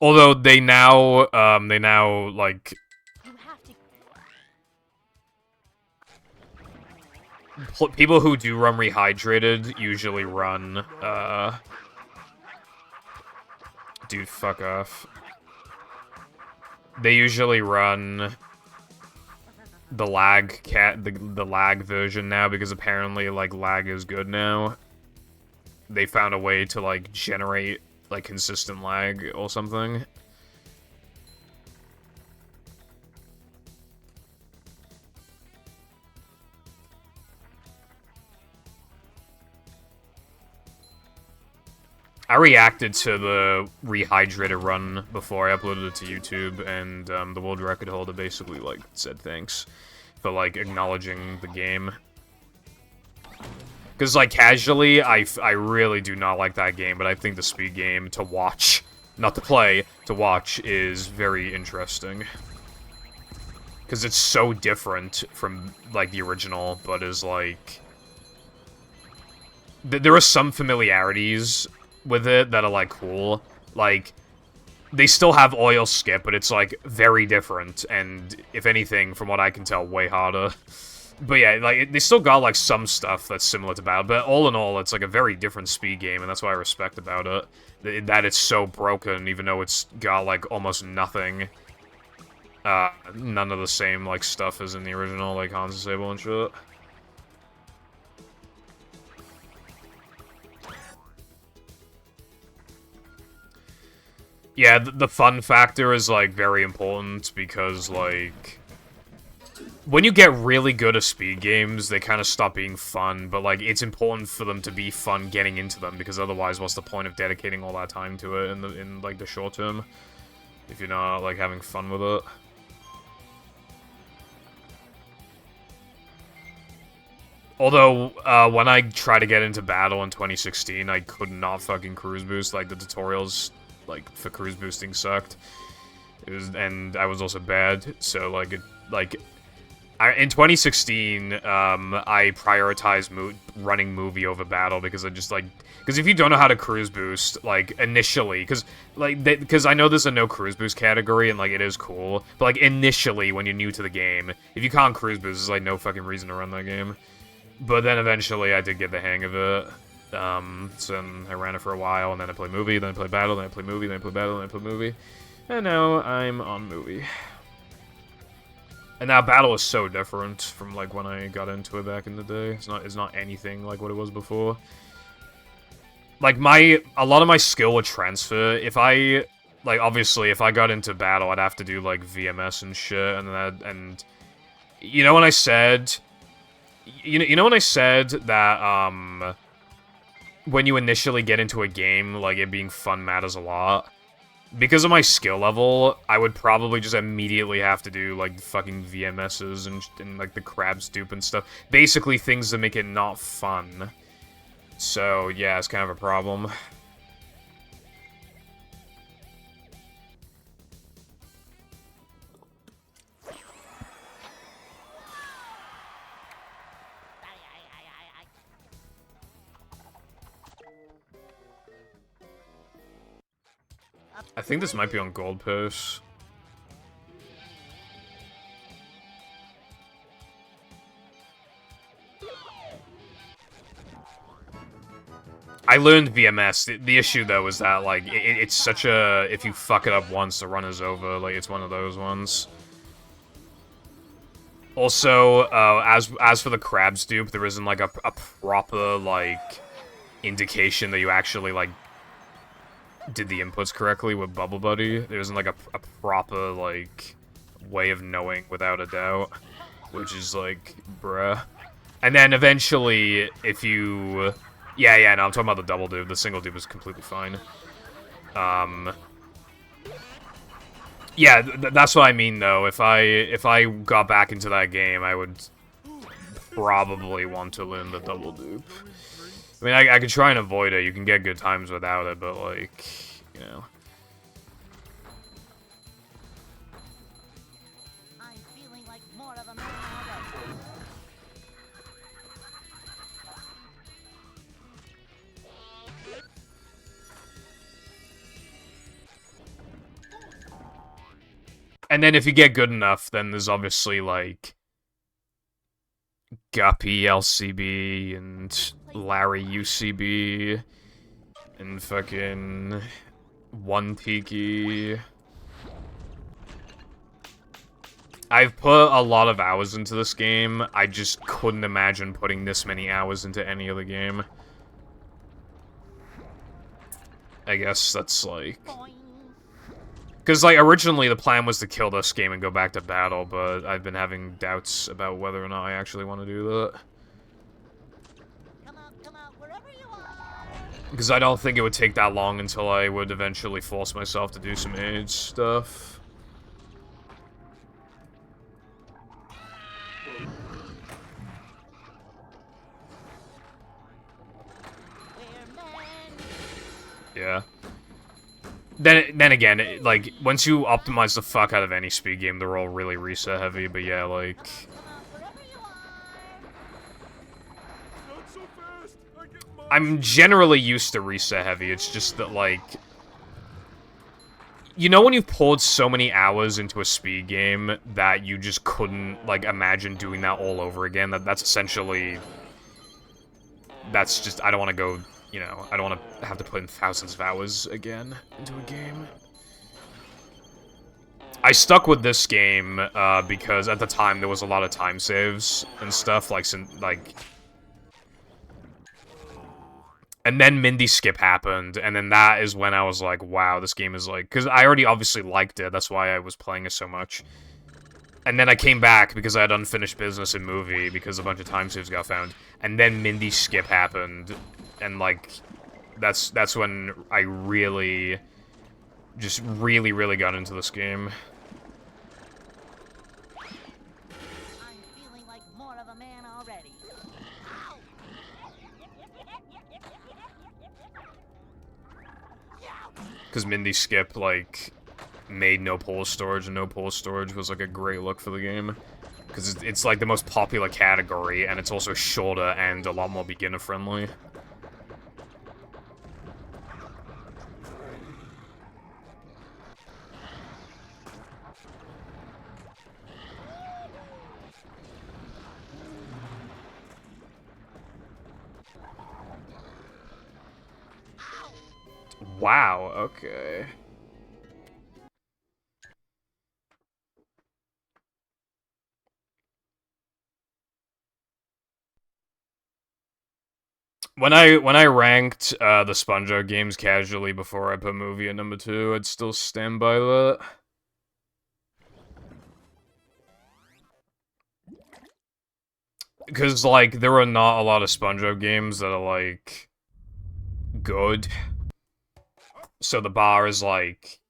Although they now like people who do run rehydrated usually run dude, fuck off. They usually run the the lag version now because apparently like lag is good now. They found a way to like generate like consistent lag or something. I reacted to the rehydrated run before I uploaded it to YouTube, and the world record holder basically like said thanks for like acknowledging the game. Because like casually, I really do not like that game, but I think the speed game to watch, not to play, to watch is very interesting. Because it's so different from like the original, but is like there are some familiarities with it that are like cool. Like they still have oil skip, but it's like very different, and if anything, from what I can tell, way harder. But yeah, like they still got like some stuff that's similar to Battle, but all in all, it's like a very different speed game, and that's what I respect about it. That it's so broken, even though it's got like almost nothing. None of the same like stuff as in the original, like Hans and Sable and shit. Yeah, the fun factor is, like, very important, because, like, when you get really good at speed games, they kind of stop being fun, but, like, it's important for them to be fun getting into them, because otherwise, what's the point of dedicating all that time to it in like, the short term, if you're not, like, having fun with it? Although, when I tried to get into Battle in 2016, I could not fucking cruise boost, like, the tutorials like for cruise boosting sucked. And I was also bad. So in 2016, I prioritized running movie over Battle because because if you don't know how to cruise boost, like initially, because I know there's a no cruise boost category and like it is cool, but like initially when you're new to the game, if you can't cruise boost, there's like no fucking reason to run that game. But then eventually I did get the hang of it. So then I ran it for a while, and then I played movie, then I played battle, then I played movie, then I played battle, then I played movie. And now I'm on movie. And now battle is so different from like when I got into it back in the day. It's not anything like what it was before. Like a lot of my skill would transfer. If I obviously if I got into battle, I'd have to do like VMS and shit, and you know when I said you know when I said that when you initially get into a game, like, it being fun matters a lot. Because of my skill level, I would probably just immediately have to do, like, fucking VMSs and like, the crab stoop and stuff. Basically, things that make it not fun. So, yeah, it's kind of a problem. I think this might be on Gold Post. I learned VMS. The issue, though, is that, like, it's such a... If you fuck it up once, the run is over. Like, it's one of those ones. Also, as for the crab stoop, there isn't, like, a proper, like, indication that you actually, like, did the inputs correctly with Bubble Buddy. There isn't, like, a proper, like, way of knowing without a doubt. Which is, like, bruh. And then, eventually, if you... Yeah, no, I'm talking about the double dupe. The single dupe is completely fine. Yeah, that's what I mean, though. If I got back into that game, I would probably want to learn the double dupe. I mean, I could try and avoid it. You can get good times without it, but, like, you know. more of a man already. And then if you get good enough, then there's obviously, like, Guppy LCB and Larry UCB and fucking One Tiki. I've put a lot of hours into this game. I just couldn't imagine putting this many hours into any other game. I guess that's like... Because, like, originally the plan was to kill this game and go back to battle, but I've been having doubts about whether or not I actually want to do that. Come out, wherever you are. Because I don't think it would take that long until I would eventually force myself to do some age stuff. Yeah. Then again, like, once you optimize the fuck out of any speed game, they're all really reset heavy, but yeah, like... Not so fast. I get my I'm generally used to reset heavy, it's just that, like... You know when you've poured so many hours into a speed game that you just couldn't, like, imagine doing that all over again? That's essentially... That's just... I don't want to go... You know, I don't want to have to put in thousands of hours again into a game. I stuck with this game, because at the time there was a lot of time saves and stuff, like... And then Mindy Skip happened, and then that is when I was like, wow, this game is like... Because I already obviously liked it, that's why I was playing it so much. And then I came back because I had unfinished business in movie, because a bunch of time saves got found. And then Mindy Skip happened, and like... That's when I really... Just really got into this game. I'm feeling like more of a man already. Because Mindy Skip, like, made no pole storage, and no pole storage was, like, a great look for the game. Because it's, like, the most popular category, and it's also shorter and a lot more beginner-friendly. Wow, okay. When I ranked the SpongeBob games casually before I put movie at number 2, I'd still stand by that. Because, like, there are not a lot of SpongeBob games that are, like, good. So the bar is, like,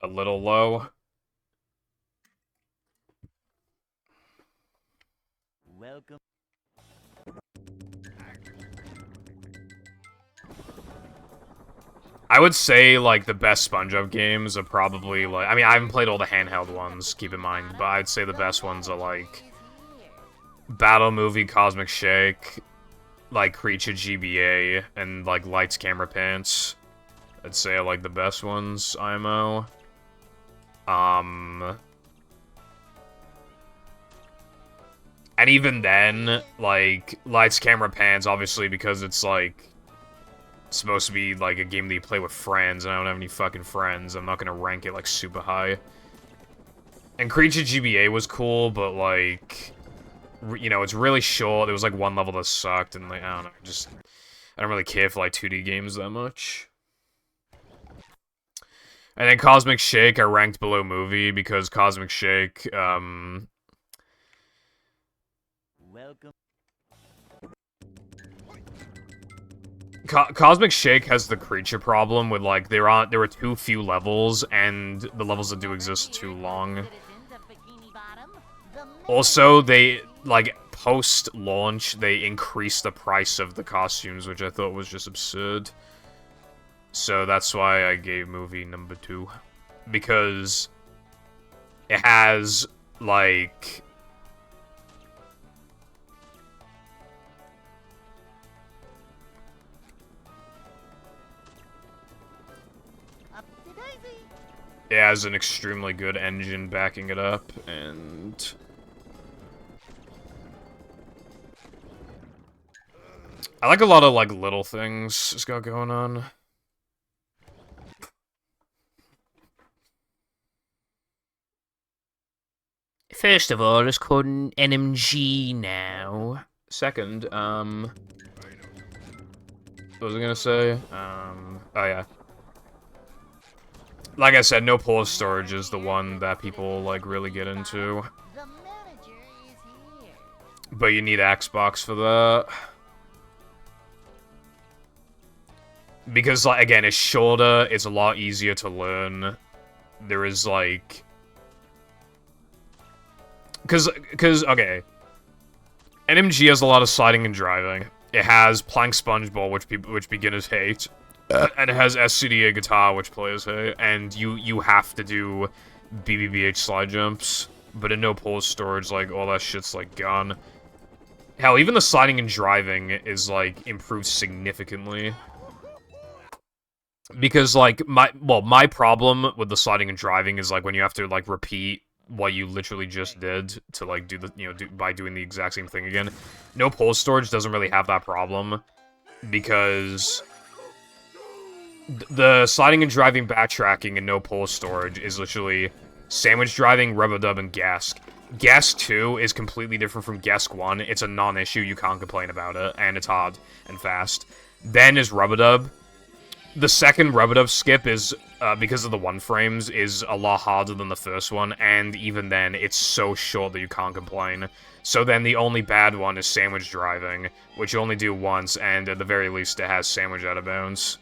a little low. Welcome. I would say, like, the best SpongeBob games are probably, like... I mean, I haven't played all the handheld ones, keep in mind, but I'd say the best ones are, like... Battle Movie, Cosmic Shake, like, Creature GBA, and, like, Lights, Camera, Pants. I'd say are, like, the best ones, IMO. And even then, like, Lights, Camera, Pants, obviously, because it's, like... It's supposed to be, like, a game that you play with friends, and I don't have any fucking friends. I'm not gonna rank it, like, super high. And Creature GBA was cool, but, like... You know, it's really short. There was, like, one level that sucked, and, like, I don't know, just... I don't really care for, like, 2D games that much. And then Cosmic Shake, I ranked below movie, because Cosmic Shake, Welcome. Cosmic Shake has the creature problem with, like, there were too few levels, and the levels that do exist are too long. Also, they, like, post-launch, they increased the price of the costumes, which I thought was just absurd. So that's why I gave movie number 2. Because it has, like, it has an extremely good engine backing it up, and I like a lot of, like, little things it's got going on. First of all, it's called an NMG now. Second, what was I gonna say? Oh yeah. Like I said, no port storage is the one that people, like, really get into. The manager is here. But you need Xbox for that. Because, like, again, it's shorter, it's a lot easier to learn. There is, like... Because, okay. NMG has a lot of sliding and driving. It has Plank Spongeball, which beginners hate. And it has SCDA guitar, which players hate. And you have to do BBBH slide jumps. But in no pause storage, like, all that shit's, like, gone. Hell, even the sliding and driving is, like, improved significantly. Because, like, my problem with the sliding and driving is, like, when you have to, like, repeat what you literally just did to, like, do the, by doing the exact same thing again. No pause storage doesn't really have that problem. Because the sliding and driving backtracking and no pause storage is literally sandwich driving, rubber dub, and Gask. Gask 2 is completely different from Gask 1. It's a non-issue, you can't complain about it, and it's hard and fast. Then is rubber dub. The second rubber dub skip is, because of the one frames, is a lot harder than the first one, and even then, it's so short that you can't complain. So then the only bad one is sandwich driving, which you only do once, and at the very least it has sandwich out of bounds.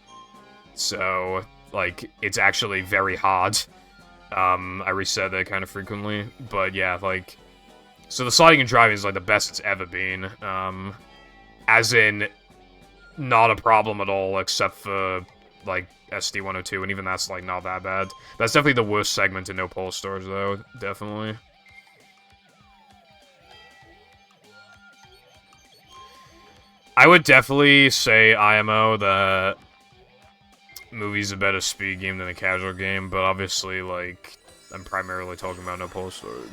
So, like, it's actually very hard. I reset that kind of frequently, but yeah, like... So the sliding and driving is, like, the best it's ever been. As in, not a problem at all, except for, like, SD102, and even that's, like, not that bad. That's definitely the worst segment in no pole stores, though, definitely. I would definitely say IMO that movie's a better speed game than a casual game, but obviously, like, I'm primarily talking about no pole storage.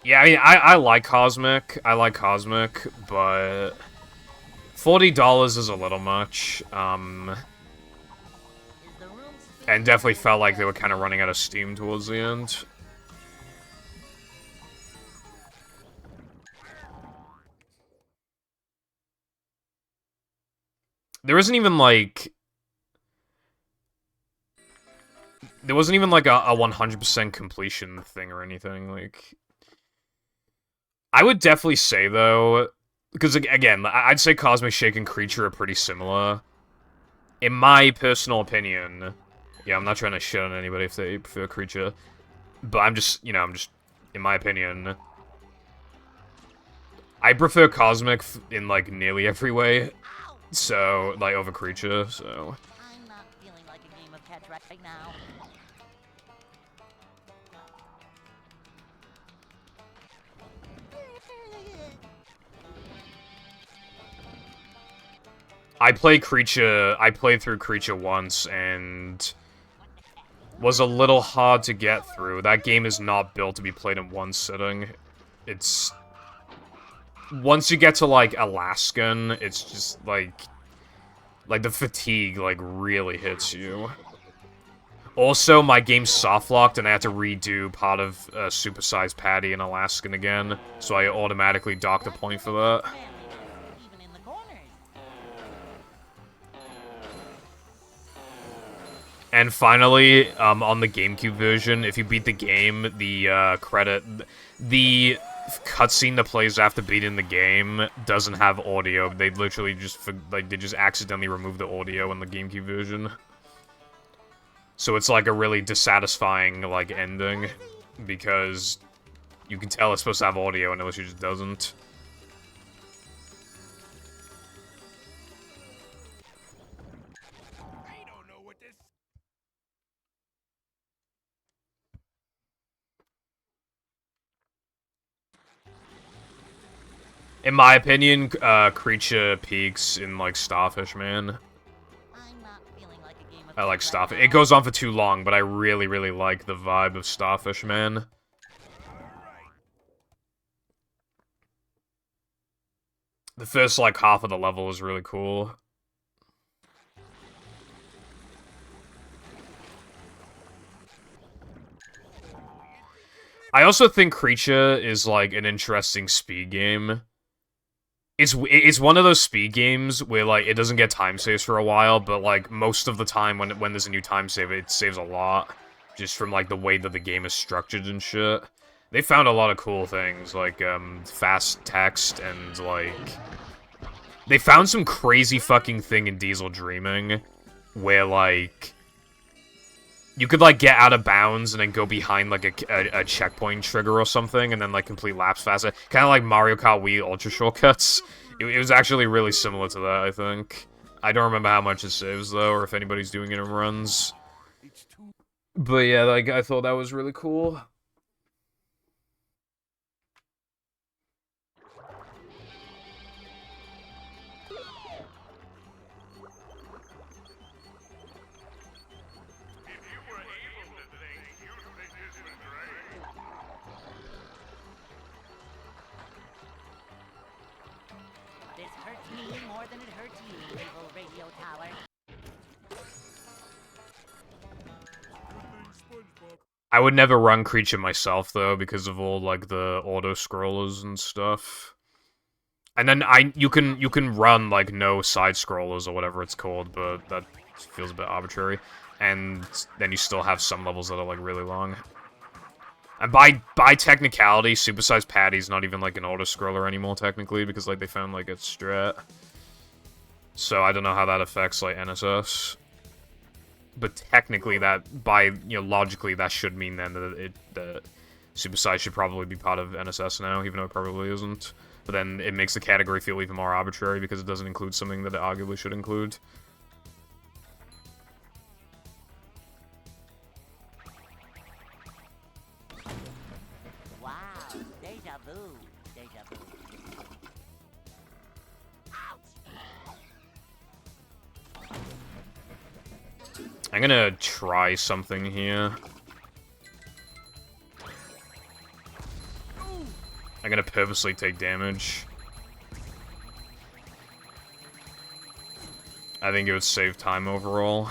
Yeah, I mean, I like Cosmic. I like Cosmic, but $40 is a little much. And definitely felt like they were kind of running out of steam towards the end. There isn't even, like... There wasn't even, like, a 100% completion thing or anything, like... I would definitely say, though, because, again, I'd say Cosmic Shake and Creature are pretty similar. In my personal opinion, yeah, I'm not trying to shit on anybody if they prefer Creature, but I'm just, in my opinion, I prefer Cosmic in, like, nearly every way, so, like, over Creature, so... I'm not feeling like a game of catch right now. I played through Creature once, and was a little hard to get through. That game is not built to be played in one sitting. It's... Once you get to, like, Alaskan, it's just, like, the fatigue, like, really hits you. Also, my game soft-locked, and I had to redo part of Supersized Patty in Alaskan again, so I automatically docked a point for that. Even in the corners. And finally, on the GameCube version, if you beat the game, the the cutscene that plays after beating the game doesn't have audio. They literally just, they just accidentally remove the audio in the GameCube version. So it's like a really dissatisfying, like, ending, because you can tell it's supposed to have audio and it literally just doesn't. In my opinion, Creature peaks in, like, Starfish, man. I'm not feeling like a game of I like chess Starfish. right It goes on for too long, but I really, really like the vibe of Starfish, man. The first, like, half of the level is really cool. I also think Creature is, like, an interesting speed game. It's one of those speed games where, like, it doesn't get time saves for a while, but, like, most of the time when there's a new time save, it saves a lot. Just from, like, the way that the game is structured and shit. They found a lot of cool things, like, fast text and, like... They found some crazy fucking thing in Diesel Dreaming, where, like... You could, like, get out of bounds and then go behind, like, a checkpoint trigger or something, and then, like, complete laps faster. Kind of like Mario Kart Wii Ultra Shortcuts. It was actually really similar to that, I think. I don't remember how much it saves, though, or if anybody's doing it in runs. But yeah, like, I thought that was really cool. This hurts me more than it hurts you, evil radio tower. SpongeBob. I would never run Creature myself, though, because of all, like, the auto-scrollers and stuff. And then you can run, like, no side-scrollers or whatever it's called, but that feels a bit arbitrary. And then you still have some levels that are, like, really long. And by technicality, Supersized Patty's not even, like, an auto-scroller anymore, technically, because, like, they found, like, a strat. So I don't know how that affects, like, NSS. But technically, logically, that should mean then that Supersize should probably be part of NSS now, even though it probably isn't. But then it makes the category feel even more arbitrary because it doesn't include something that it arguably should include. Wow, deja vu, deja vu. I'm gonna try something here. I'm gonna purposely take damage. I think it would save time overall.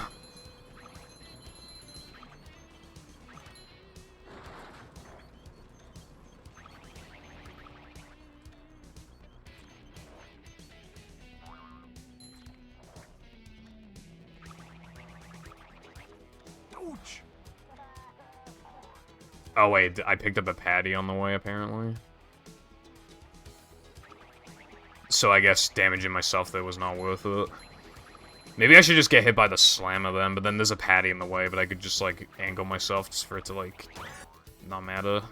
Ouch! Oh wait, I picked up a patty on the way, apparently. So I guess damaging myself there was not worth it. Maybe I should just get hit by the slammer then, but then there's a patty in the way, but I could just, like, angle myself just for it to, like, not matter.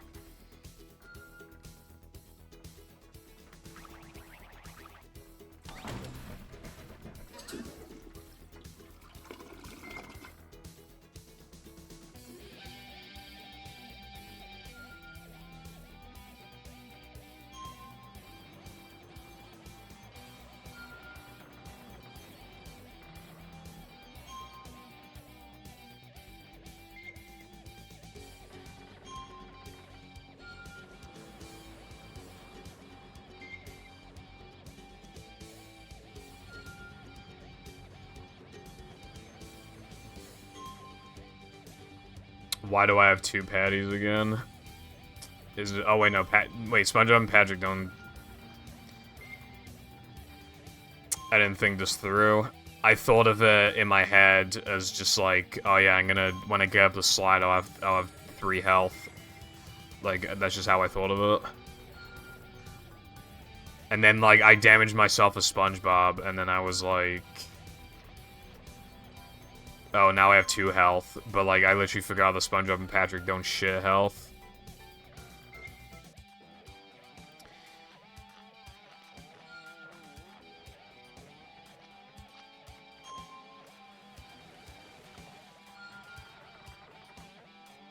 Why do I have two patties again? Is it? Oh wait, no. Wait, SpongeBob and Patrick don't. I didn't think this through. I thought of it in my head as just like, oh yeah, when I get up the slide, I'll have 3 health. Like that's just how I thought of it. And then like I damaged myself as SpongeBob, and then I was like, oh, now I have 2 health, but, like, I literally forgot that SpongeBob and Patrick don't share health.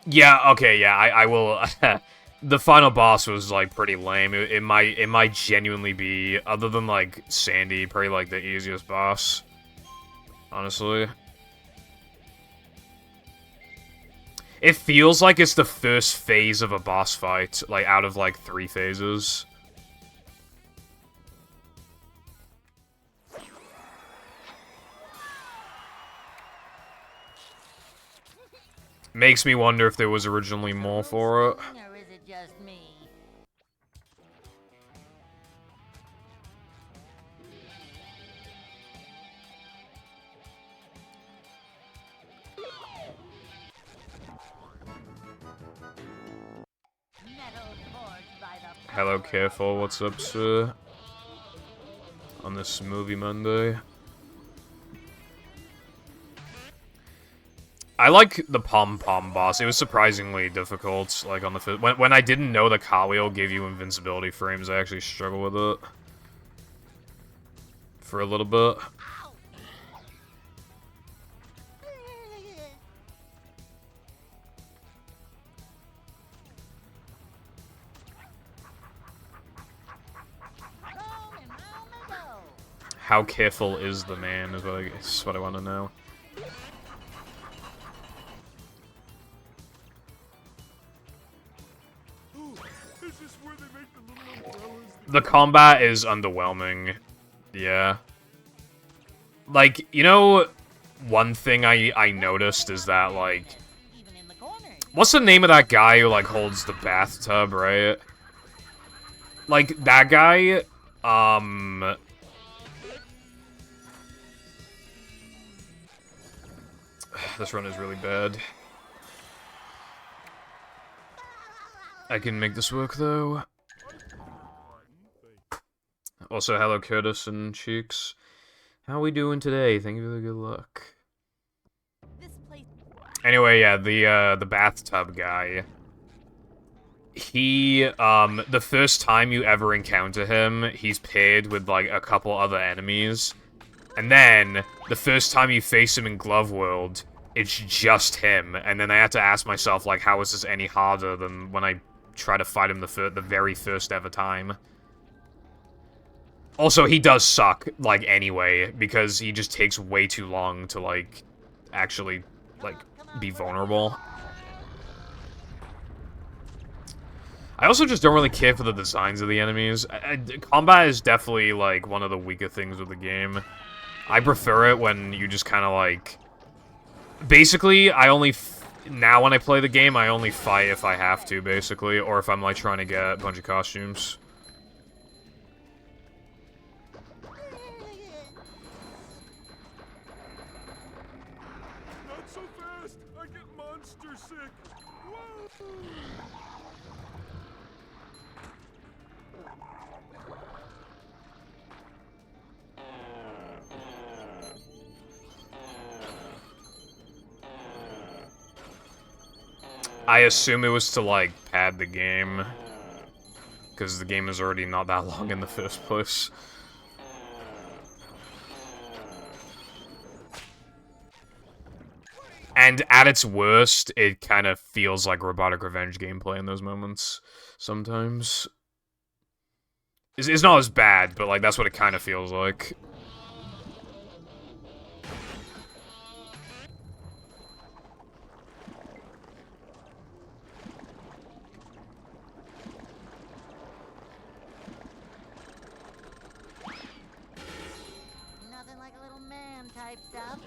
Yeah, okay, yeah, I will, The final boss was, like, pretty lame. It might genuinely be, other than, like, Sandy, probably, like, the easiest boss. Honestly. It feels like it's the first phase of a boss fight, like, out of, like, 3 phases. Makes me wonder if there was originally more for it. Or is it just me? Metal forged by the Hello, Careful. What's up, sir? On this movie Monday. I like the pom-pom boss. It was surprisingly difficult, like, on the first... When I didn't know the cartwheel gave you invincibility frames, I actually struggled with it. For a little bit. How careful is the man, is what I want to know. Is this where they make the little umbrellas? The combat is underwhelming. Yeah. Like, you know, one thing I noticed is that, like... even in the corner. What's the name of that guy who, like, holds the bathtub, right? Like, that guy, this run is really bad. I can make this work, though. Also, hello, Curtis and Cheeks. How we doing today? Thank you for the good luck. This place. Anyway, yeah, the bathtub guy. He, the first time you ever encounter him, he's paired with, like, a couple other enemies. And then, the first time you face him in Glove World, it's just him. And then I had to ask myself, like, how is this any harder than when I try to fight him the very first ever time? Also, he does suck, like, anyway, because he just takes way too long to, like, actually, like, be vulnerable. I also just don't really care for the designs of the enemies. Combat is definitely, like, one of the weaker things with the game. I prefer it when you just kind of, like... Basically, I only... Now when I play the game, I only fight if I have to, basically, or if I'm, like, trying to get a bunch of costumes. Not so fast! I get monster sick! Whoa! I assume it was to, like, pad the game. Because the game is already not that long in the first place. And at its worst, it kind of feels like Robotic Revenge gameplay in those moments. Sometimes. It's not as bad, but, like, that's what it kind of feels like. Nothing like a little man type stuff.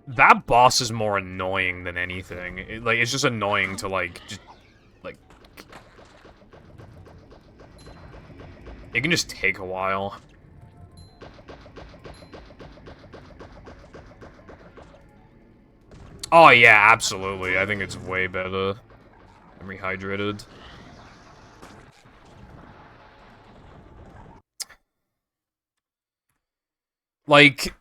That boss is more annoying than anything. It's just annoying to, like, just, like... It can just take a while. Oh, yeah, absolutely. I think it's way better than Rehydrated. Like...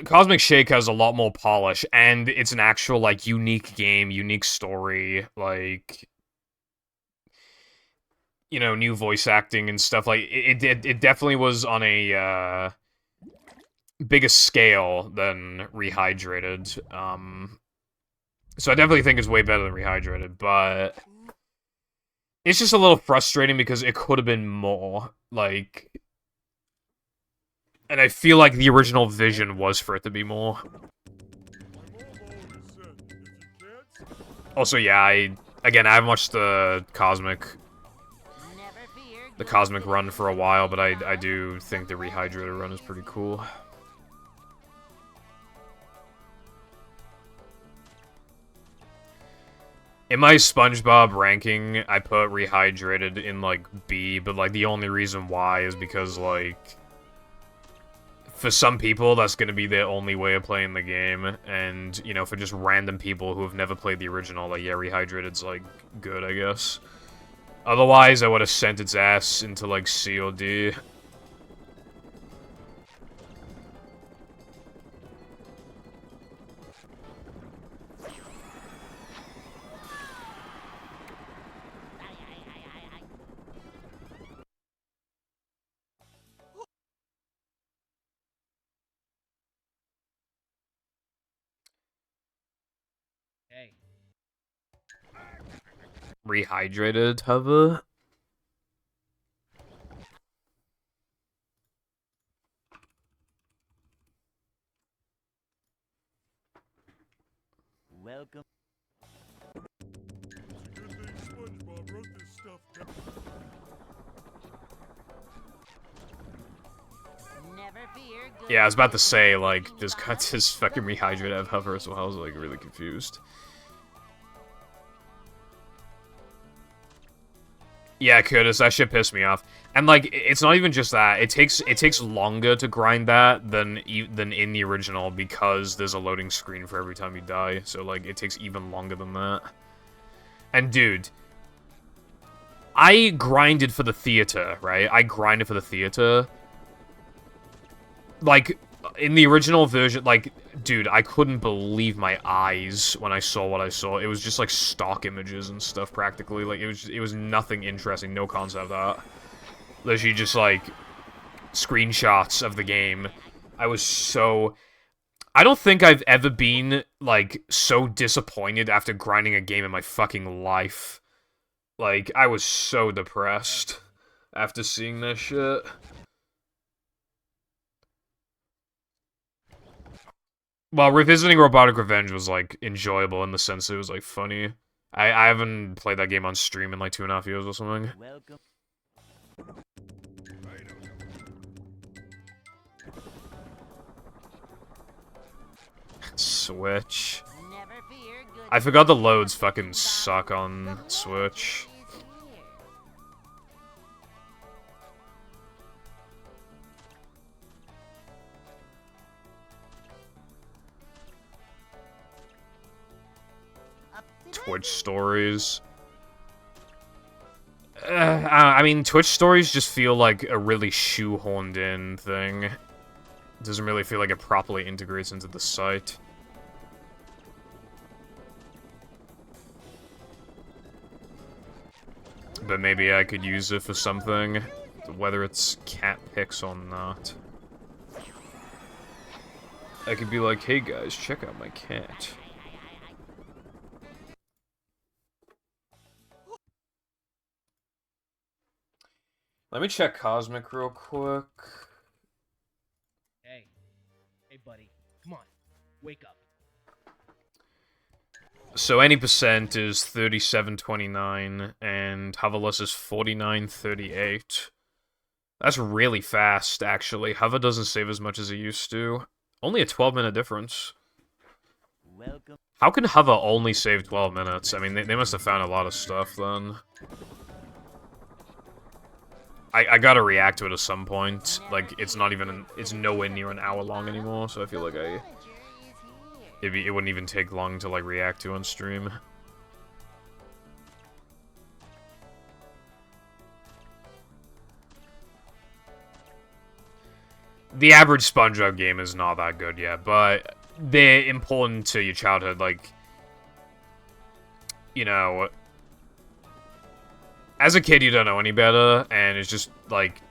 Cosmic Shake has a lot more polish, and it's an actual, like, unique game, unique story, like... You know, new voice acting and stuff, like, it definitely was on a, bigger scale than Rehydrated, So I definitely think it's way better than Rehydrated, but it's just a little frustrating because it could have been more, like... And I feel like the original vision was for it to be more. Also, yeah, I haven't watched the Cosmic run for a while, but I do think the Rehydrated run is pretty cool. In my SpongeBob ranking, I put Rehydrated in, like, B, but, like, the only reason why is because, like, for some people, that's gonna be their only way of playing the game, and, you know, for just random people who have never played the original, like, yeah, Rehydrated's, like, good, I guess. Otherwise, I would have sent its ass into, like, C or D. Hey. Rehydrated hover? Welcome. It's a good thing SpongeBob wrote this stuff down. Never fear. Good Yeah, I was about to say, like, does fucking Rehydrated have hover as well? I was, like, really confused. Yeah, Curtis, that shit pissed me off. And, like, it's not even just that. It takes longer to grind that than in the original because there's a loading screen for every time you die. So, like, it takes even longer than that. And, dude, I grinded for the theater, right? I grinded for the theater. Like, in the original version, like, dude, I couldn't believe my eyes when I saw what I saw. It was just, like, stock images and stuff, practically. Like, it was nothing interesting, no concept art. Literally just, like, screenshots of the game. I was so... I don't think I've ever been, like, so disappointed after grinding a game in my fucking life. Like, I was so depressed after seeing this shit. Well, revisiting Robotic Revenge was, like, enjoyable in the sense that it was, like, funny. I haven't played that game on stream in, like, 2.5 years or something. Welcome. Switch. Never fear. Good I forgot the loads fucking suck on Switch. is here. Up to Twitch stories. I mean, Twitch stories just feel like a really shoehorned in thing. It doesn't really feel like it properly integrates into the site. But maybe I could use it for something, whether it's cat pics or not. I could be like, hey guys, check out my cat. Let me check Cosmic real quick. Hey. Hey, buddy. Come on. Wake up. So any percent is 37.29, and Hoverless is 49.38. That's really fast, actually. Hover doesn't save as much as it used to. Only a 12-minute difference. Welcome. How can Hover only save 12 minutes? I mean, they must have found a lot of stuff, then. I gotta react to it at some point. Like, it's not even... It's nowhere near an hour long anymore, so I feel like Manager is here. it wouldn't even take long to, like, react to on stream. The average SpongeBob game is not that good yet, but they're important to your childhood, like... You know... As a kid, you don't know any better, and it's just, like...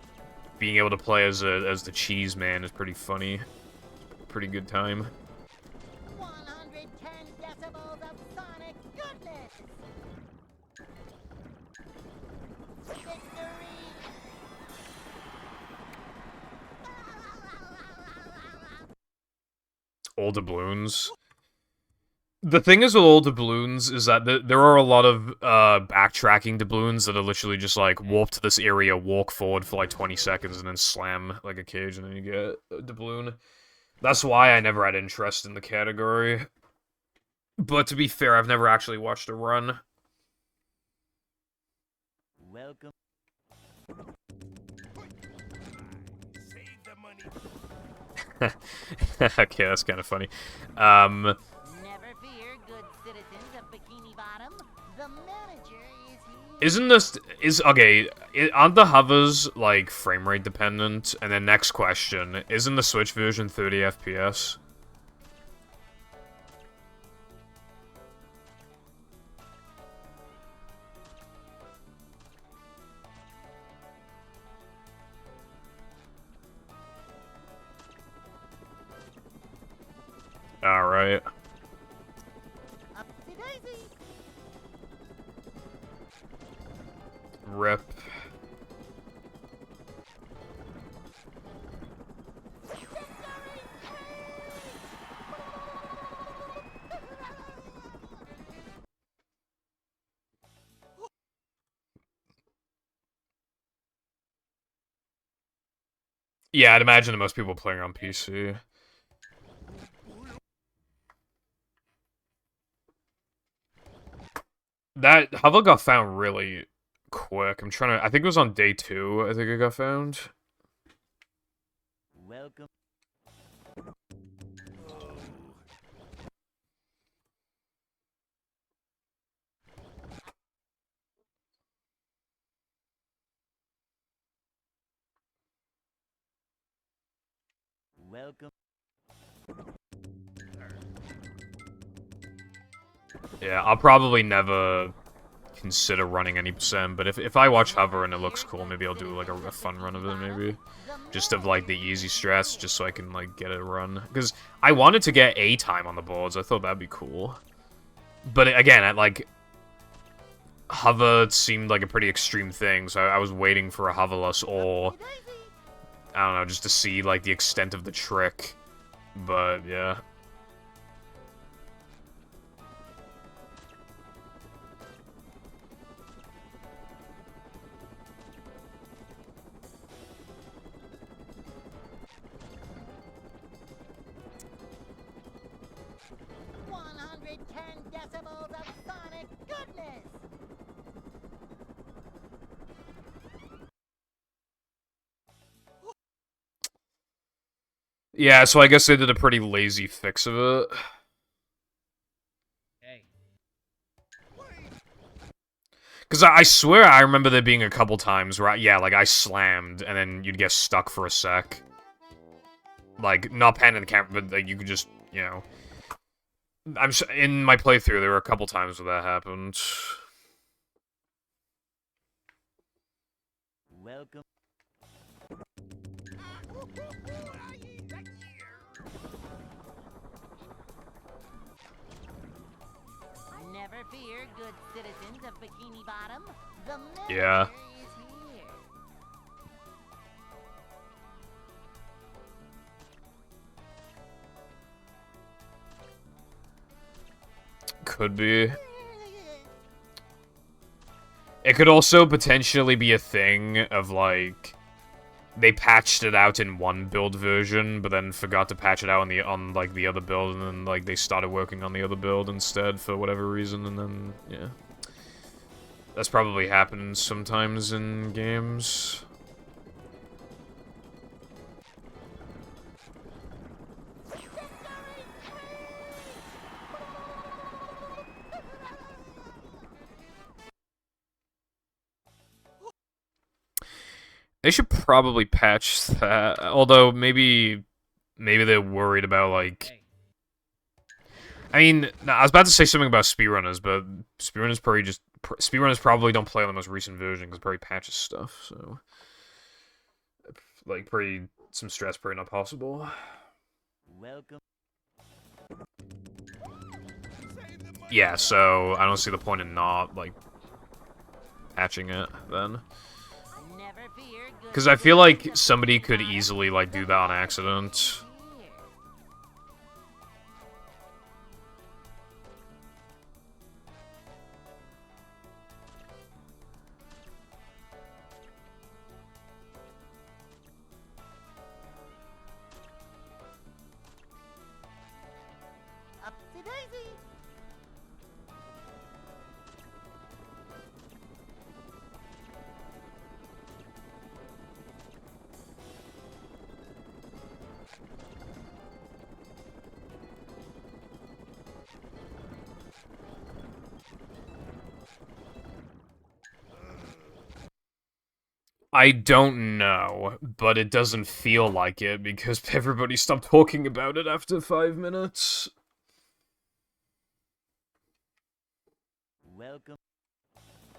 Being able to play as the Cheese Man is pretty funny. Pretty good time. 110 decibels of all doubloons. The thing is with all doubloons is that there are a lot of backtracking doubloons that are literally just like warp to this area, walk forward for like 20 seconds, and then slam like a cage, and then you get a doubloon. That's why I never had interest in the category. But to be fair, I've never actually watched a run. Welcome. Save the money. Okay, that's kind of funny. Never fear, good citizens of Bikini Bottom. The manager is here. Aren't the hovers like frame rate dependent? And then next question, isn't the Switch version 30 FPS? Alright. Upsy daisy. Rip. Yeah, I'd imagine that most people playing on PC. That hover got found really quick. I'm trying to. I think it was on day 2. I think it got found. Welcome. Welcome. Yeah, I'll probably never consider running any percent, but if I watch hover and it looks cool, maybe I'll do like a fun run of it, maybe. Just of like the easy strats, just so I can like get a run. Because I wanted to get A time on the boards, I thought that'd be cool. But again, like hover seemed like a pretty extreme thing, so I was waiting for a hoverless or I don't know, just to see like the extent of the trick. But yeah. Decibels of sonic goodness! Yeah, so I guess they did a pretty lazy fix of it. Hey. Because I swear I remember there being a couple times where, yeah, like I slammed, and then you'd get stuck for a sec. Like, not panning the camera, but like, you could just, you know... in my playthrough, there were a couple times where that happened. Welcome. Never fear, good citizens of Bikini Bottom. The manager Yeah. is here. Could be. It could also potentially be a thing of, like, they patched it out in one build version, but then forgot to patch it out on like, the other build, and then, like, they started working on the other build instead for whatever reason, and then, yeah. That's probably happens sometimes in games. They should probably patch that, although maybe they're worried about, like... Hey. I mean, I was about to say something about speedrunners, but speedrunners probably don't play on the most recent version, because it probably patches stuff, so... Like, some stress pretty not possible. Welcome. Yeah, so I don't see the point in not, like, patching it, then. Never fear, good Because I feel like somebody could easily, like, do that on accident. Whoopsie daisy. I don't know, but it doesn't feel like it because everybody stopped talking about it after 5 minutes. Welcome.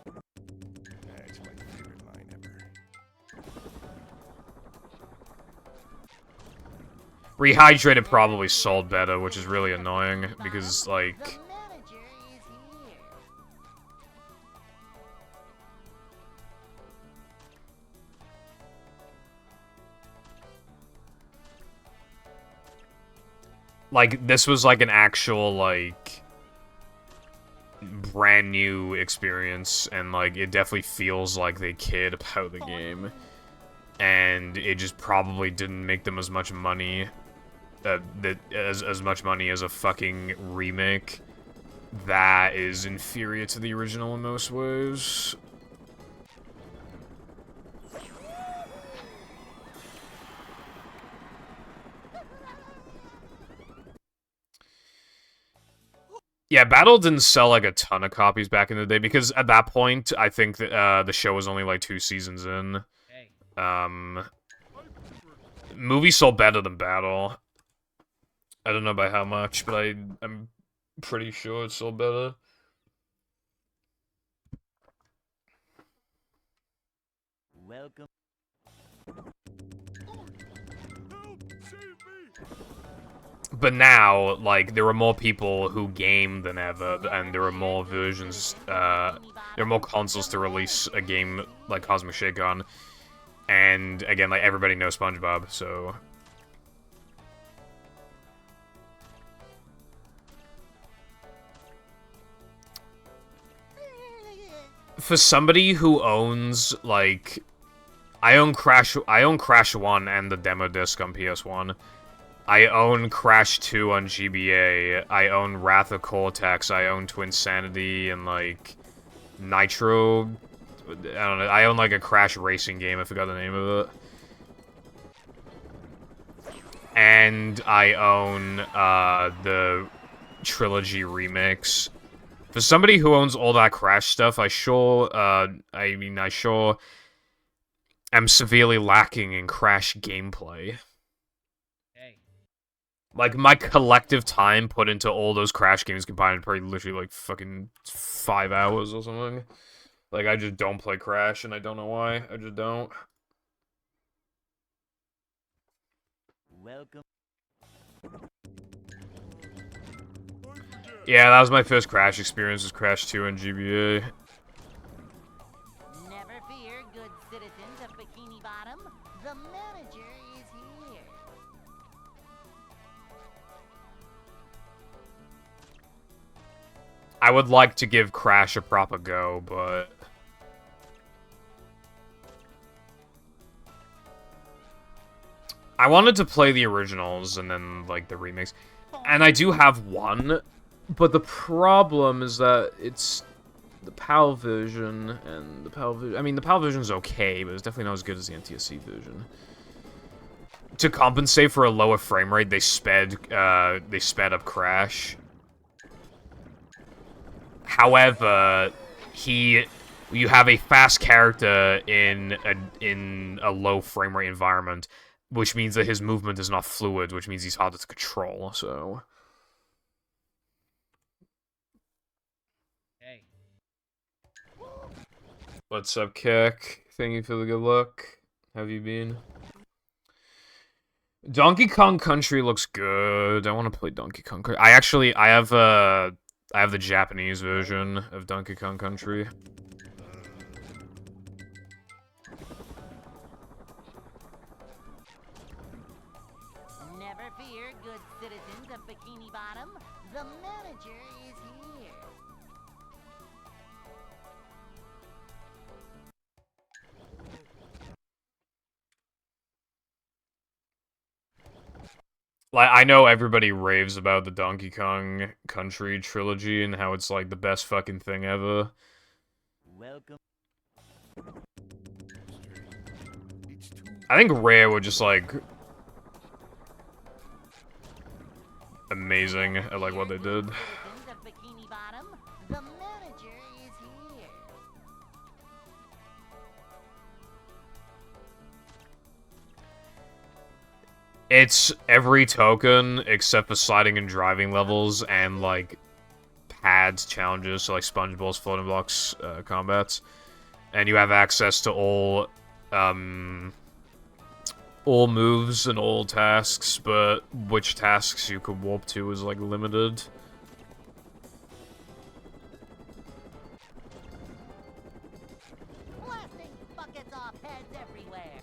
That's my favorite line ever. Rehydrated probably sold better, which is really annoying because, like, The manager is here. this was like an actual, like, brand new experience, and, like, it definitely feels like they cared about the game. And it just probably didn't make them as much money, as much money as a fucking remake that is inferior to the original in most ways. Yeah, Battle didn't sell like a ton of copies back in the day because at that point, I think that the show was only like 2 seasons in. Movie sold better than Battle. I don't know by how much, but I'm pretty sure it sold better. Welcome. Help! Save me! But now, like, there are more people who game than ever, and there are more versions, there are more consoles to release a game like Cosmic Shake on. And, again, like, everybody knows SpongeBob, so... For somebody who owns, like... I own Crash 1 and the demo disc on PS1. I own Crash 2 on GBA. I own Wrath of Cortex. I own Twinsanity and, like, Nitro. I don't know. I own, like, a Crash racing game. I forgot the name of it. And I own, the Trilogy remix. For somebody who owns all that Crash stuff, I sure am severely lacking in Crash gameplay. Like, my collective time put into all those Crash games combined probably literally, like, fucking 5 hours or something. Like, I just don't play Crash, and I don't know why. I just don't. Welcome. Yeah, that was my first Crash experience, was Crash 2 on GBA. Never fear, good citizens of Bikini Bottom. The manager is here. I would like to give Crash a proper go, but... I wanted to play the originals and then, like, the remakes. And I do have one, but the problem is that it's the PAL version, and the PAL version... I mean, the PAL version's okay, but it's definitely not as good as the NTSC version. To compensate for a lower frame rate, they sped up Crash. However, you have a fast character in a low frame rate environment, which means that his movement is not fluid, which means he's harder to control, so... Hey. What's up, Kick? Thank you for the good luck. How have you been? Donkey Kong Country looks good. I want to play Donkey Kong Country. I have the Japanese version of Donkey Kong Country. Never fear, good citizens of Bikini Bottom. The manager is here. Like, I know everybody raves about the Donkey Kong Country trilogy and how it's, like, the best fucking thing ever. Welcome. I think Rare were just, like, amazing at, like, what they did. Citizens of Bikini Bottom, the manager is here. It's every token except for sliding and driving levels and, like, pads challenges, so, like, SpongeBob's floating blocks combats. And you have access to all moves and all tasks, but which tasks you could warp to is, like, limited. Blasting buckets off heads everywhere.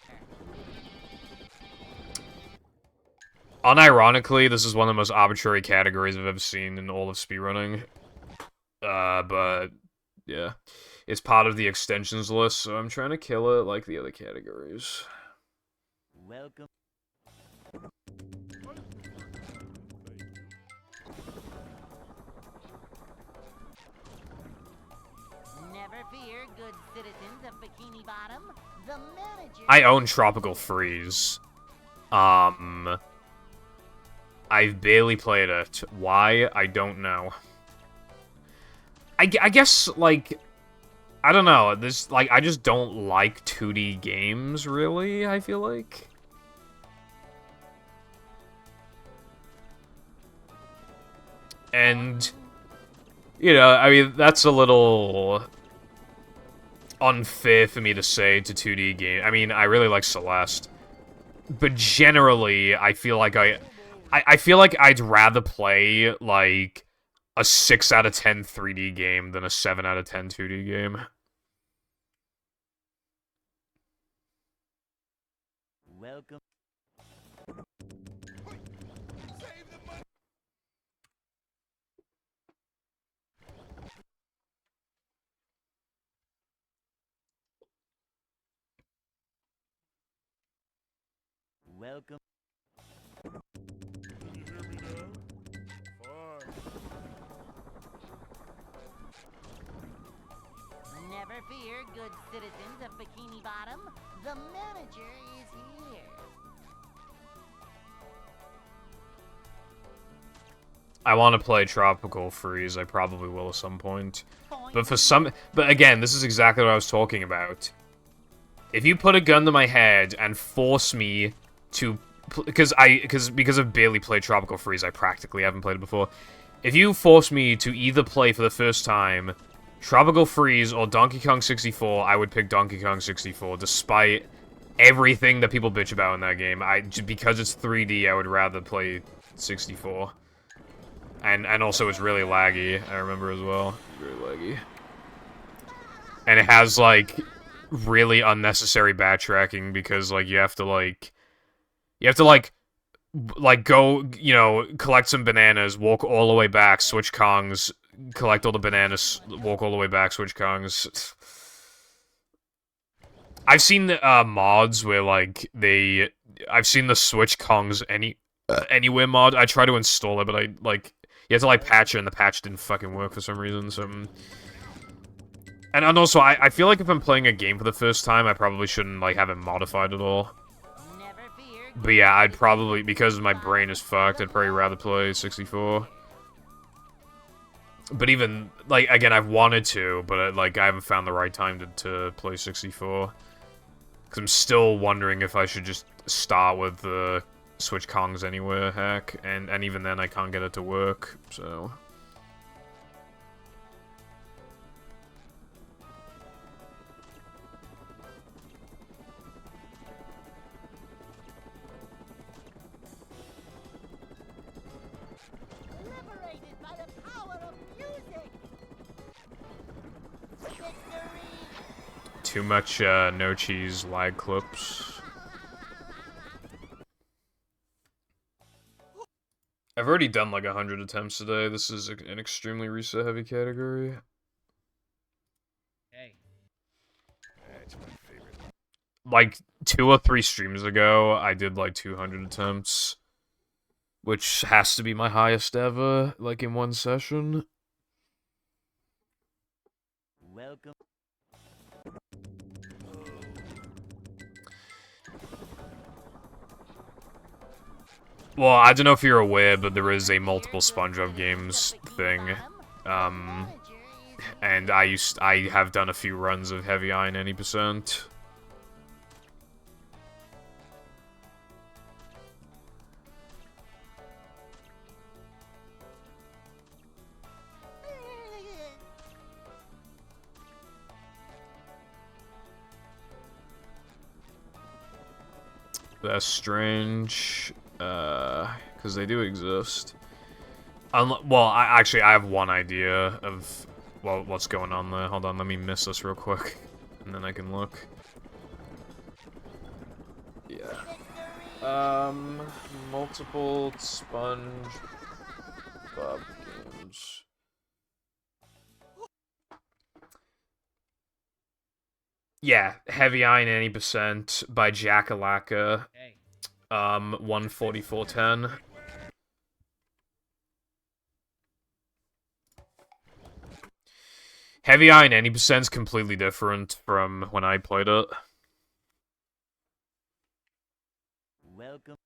Unironically, this is one of the most arbitrary categories I've ever seen in all of speedrunning. But, yeah. It's part of the extensions list, so I'm trying to kill it like the other categories. Welcome. Never fear, good citizens of Bikini Bottom. The manager. I own Tropical Freeze. I've barely played it. Why? I don't know. I guess, like, I don't know. This, like, I just don't like 2D games, really, I feel like. And, you know, I mean, that's a little unfair for me to say to 2D game. I mean, I really like Celeste. But generally, I feel like I feel like I'd rather play, like, a 6 out of 10 3D game than a 7 out of 10 2D game. Welcome. Welcome. Can you hear me now? Fine. Never fear, good citizens of Bikini Bottom. The manager is here. I want to play Tropical Freeze. I probably will at some point. But again, this is exactly what I was talking about. If you put a gun to my head and force me to, because I've barely played Tropical Freeze, I practically haven't played it before. If you force me to either play for the first time Tropical Freeze or Donkey Kong 64, I would pick Donkey Kong 64, despite everything that people bitch about in that game. Because it's 3D, I would rather play 64. And also it's really laggy, I remember as well. Very laggy. And it has, like, really unnecessary backtracking because, like, you have to, like, go, you know, collect some bananas, walk all the way back, switch Kongs, collect all the bananas, walk all the way back, switch Kongs. I've seen mods where, like, I've seen the switch Kongs anywhere mod. I tried to install it, but you have to, like, patch it, and the patch didn't fucking work for some reason, so... And also, I feel like if I'm playing a game for the first time, I probably shouldn't, like, have it modified at all. But yeah, I'd probably, because my brain is fucked, I'd probably rather play 64. But even, like, again, I've wanted to, but, like, I haven't found the right time to play 64. Because I'm still wondering if I should just start with the Switch Kongs Anywhere hack, and even then I can't get it to work, so... Liberated by the power of music. Victory. Too much, no cheese lag clips. I've already done like 100 attempts today. This is an extremely reset heavy category. Hey. That's my favorite. Like 2 or 3 streams ago, I did like 200 attempts. which has to be my highest ever, like in one session. Welcome. Well, I don't know if you're aware, but there is a multiple SpongeBob games thing. And I have done a few runs of Heavy Iron 80%. That's strange, because they do exist. Well, I have one idea of, well, what's going on there. Hold on, let me miss this real quick, and then I can look. Yeah. Multiple SpongeBob games. Yeah, Heavy Iron 80% by Jackalaka. 14410. Heavy Iron 80% is completely different from when I played it. Welcome.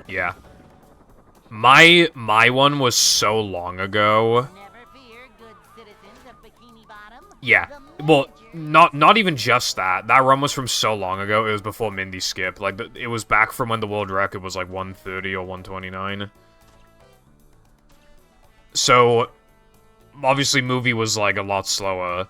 Yeah. My one was so long ago. Yeah. Well, not even just that. That run was from so long ago. It was before Mindy Skip. Like, it was back from when the world record was like 130 or 129. So, obviously, movie was like a lot slower.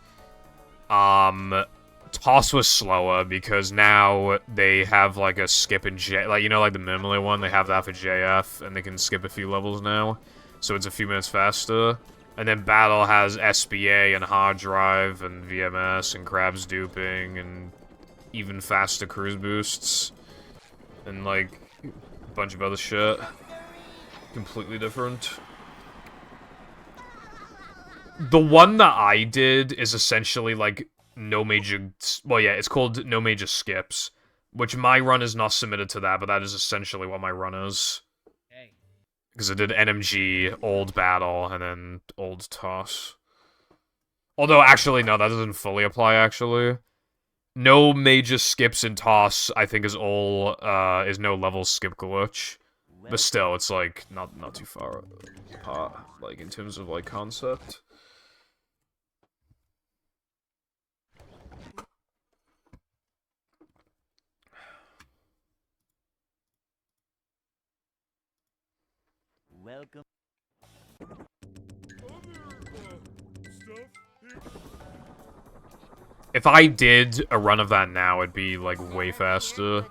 Toss was slower because now they have like a skip in J, like, you know, like the Mimley one, they have that for JF, and they can skip a few levels now, so it's a few minutes faster. And then Battle has SBA and Hard Drive and VMS and Crabs duping and even faster cruise boosts and like a bunch of other shit. Completely different. The one that I did is essentially like no major, well, yeah, it's called no major skips, which my run is not submitted to that, but that is essentially what my run is. Because I did NMG, old Battle, and then old Toss. Although, actually, no, that doesn't fully apply, actually. No major skips in Toss, I think, is all, is no level skip glitch. But still, it's, like, not too far apart, like, in terms of, like, concept. Welcome. If I did a run of that now, it'd be, like, way faster.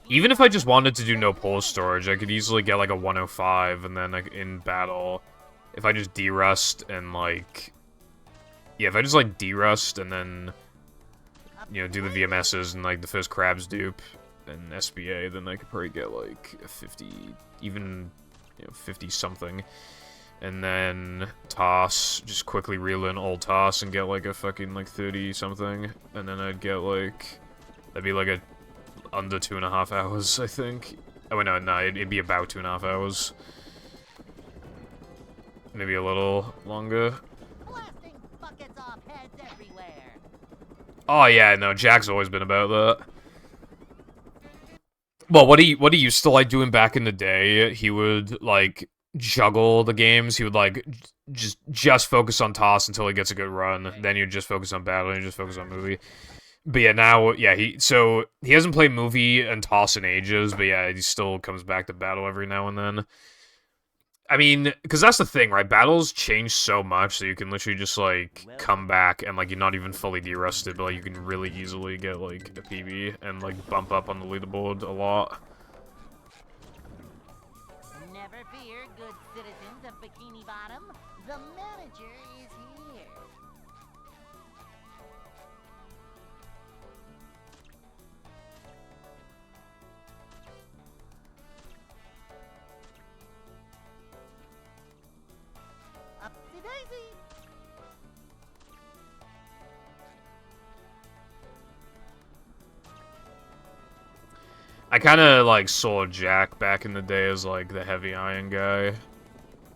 Even if I just wanted to do no pause storage, I could easily get, like, a 105, and then, like, in Battle, if I just derust and, like... Yeah, if I just, like, derust and then, you know, do the VMSs and, like, the first Crabs dupe and SBA, then I could probably get, like, a 50, even, you know, 50-something. And then Toss, just quickly reel in old Toss and get, like, a fucking, like, 30-something. And then I'd get, like... That'd be, like, a... under 2.5 hours, I think. Oh, no, it'd be about 2.5 hours. Maybe a little longer. Blasting buckets off heads everywhere. Oh, yeah, no, Jack's always been about that. Well, what he used to like doing back in the day, he would, like, juggle the games. He would, like, just focus on Toss until he gets a good run. Then he'd just focus on Battle, and he'd just focus on Movie. But yeah, now, yeah, he hasn't played Movie and Toss in ages, but yeah, he still comes back to Battle every now and then. I mean, because that's the thing, right? Battles change so much, so you can literally just, like, come back and, like, you're not even fully derusted, but, like, you can really easily get, like, a PB and, like, bump up on the leaderboard a lot. Never fear, good citizens of Bikini Bottom. The manager is here. Upsy daisy. I kind of, like, saw Jack back in the day as, like, the heavy iron guy.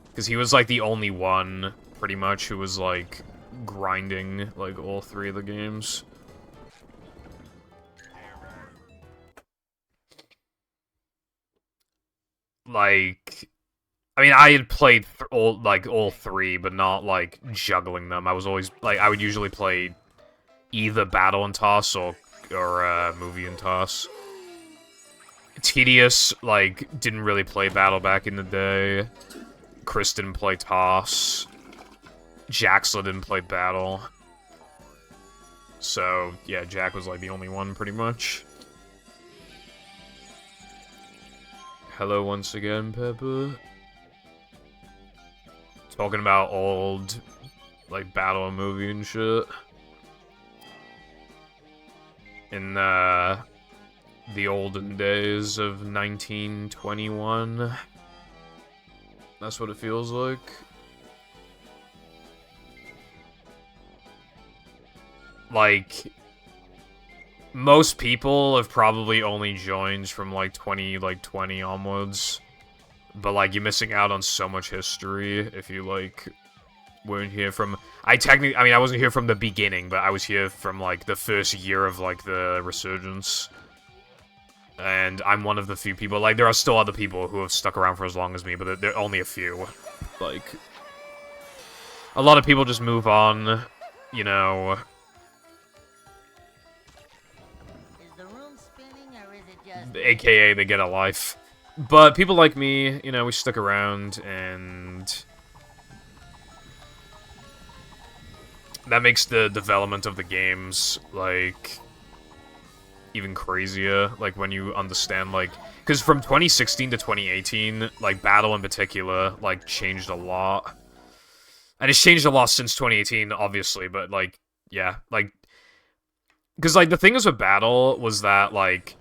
Because he was, like, the only one, pretty much, who was, like, grinding, like, all 3 of the games. Like, I mean, I had played all 3, but not, like, juggling them. I was always, like, I would usually play either Battle and Toss or Movie and Toss. Tedious, like, didn't really play Battle back in the day. Chris didn't play Toss. Jaxla didn't play Battle. So, yeah, Jack was, like, the only one, pretty much. Hello once again, Pepper. Talking about old, like, Battle and Movie and shit. In, the olden days of 1921. That's what it feels like. Like, most people have probably only joined from, like, 2020 onwards. But, like, you're missing out on so much history if you, like, weren't here from... I mean, I wasn't here from the beginning, but I was here from, like, the first year of, like, the resurgence. And I'm one of the few people... Like, there are still other people who have stuck around for as long as me, but there are only a few. Like, a lot of people just move on, you know... AKA, they get a life. But people like me, you know, we stuck around, and... that makes the development of the games, like, even crazier, like, when you understand, like... Because from 2016 to 2018, like, Battle in particular, like, changed a lot. And it's changed a lot since 2018, obviously, but, like, yeah, like... Because, like, the thing is with Battle was that, like...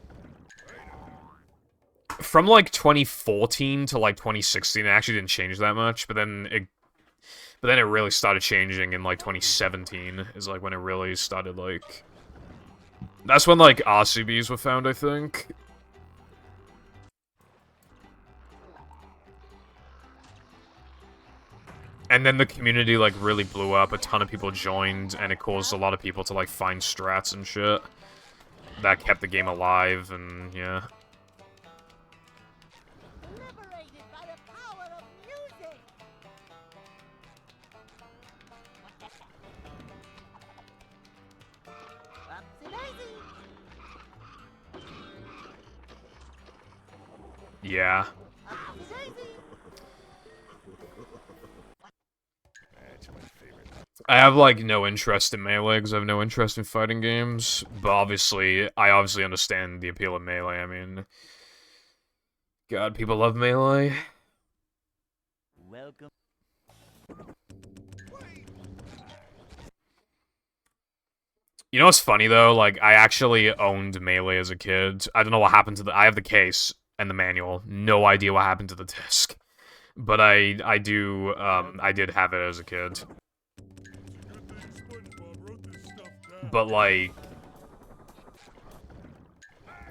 From, like, 2014 to, like, 2016, it actually didn't change that much, but then it really started changing in, like, 2017, is, like, when it really started, like... That's when, like, RCBs were found, I think. And then the community, like, really blew up, a ton of people joined, and it caused a lot of people to, like, find strats and shit. That kept the game alive, and, yeah. Yeah. I have, like, no interest in Melee, because I have no interest in fighting games, but I obviously understand the appeal of Melee. I mean, God, people love Melee. Welcome. You know what's funny, though? Like, I actually owned Melee as a kid. I don't know what happened to I have the case and the manual. No idea what happened to the disc. But I did have it as a kid. But, like...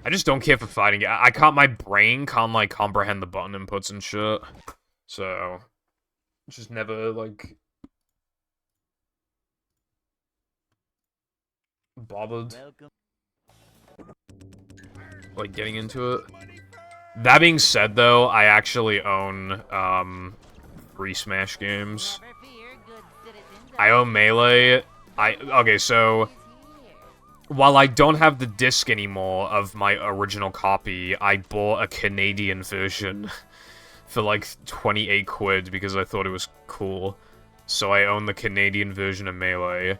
I just don't care for fighting. My brain can't, like, comprehend the button inputs and shit. So... Just never, like... bothered. Like, getting into it. That being said, though, I actually own, 3 Smash games. I own Melee. Okay, so... While I don't have the disc anymore of my original copy, I bought a Canadian version for, like, 28 quid because I thought it was cool. So I own the Canadian version of Melee.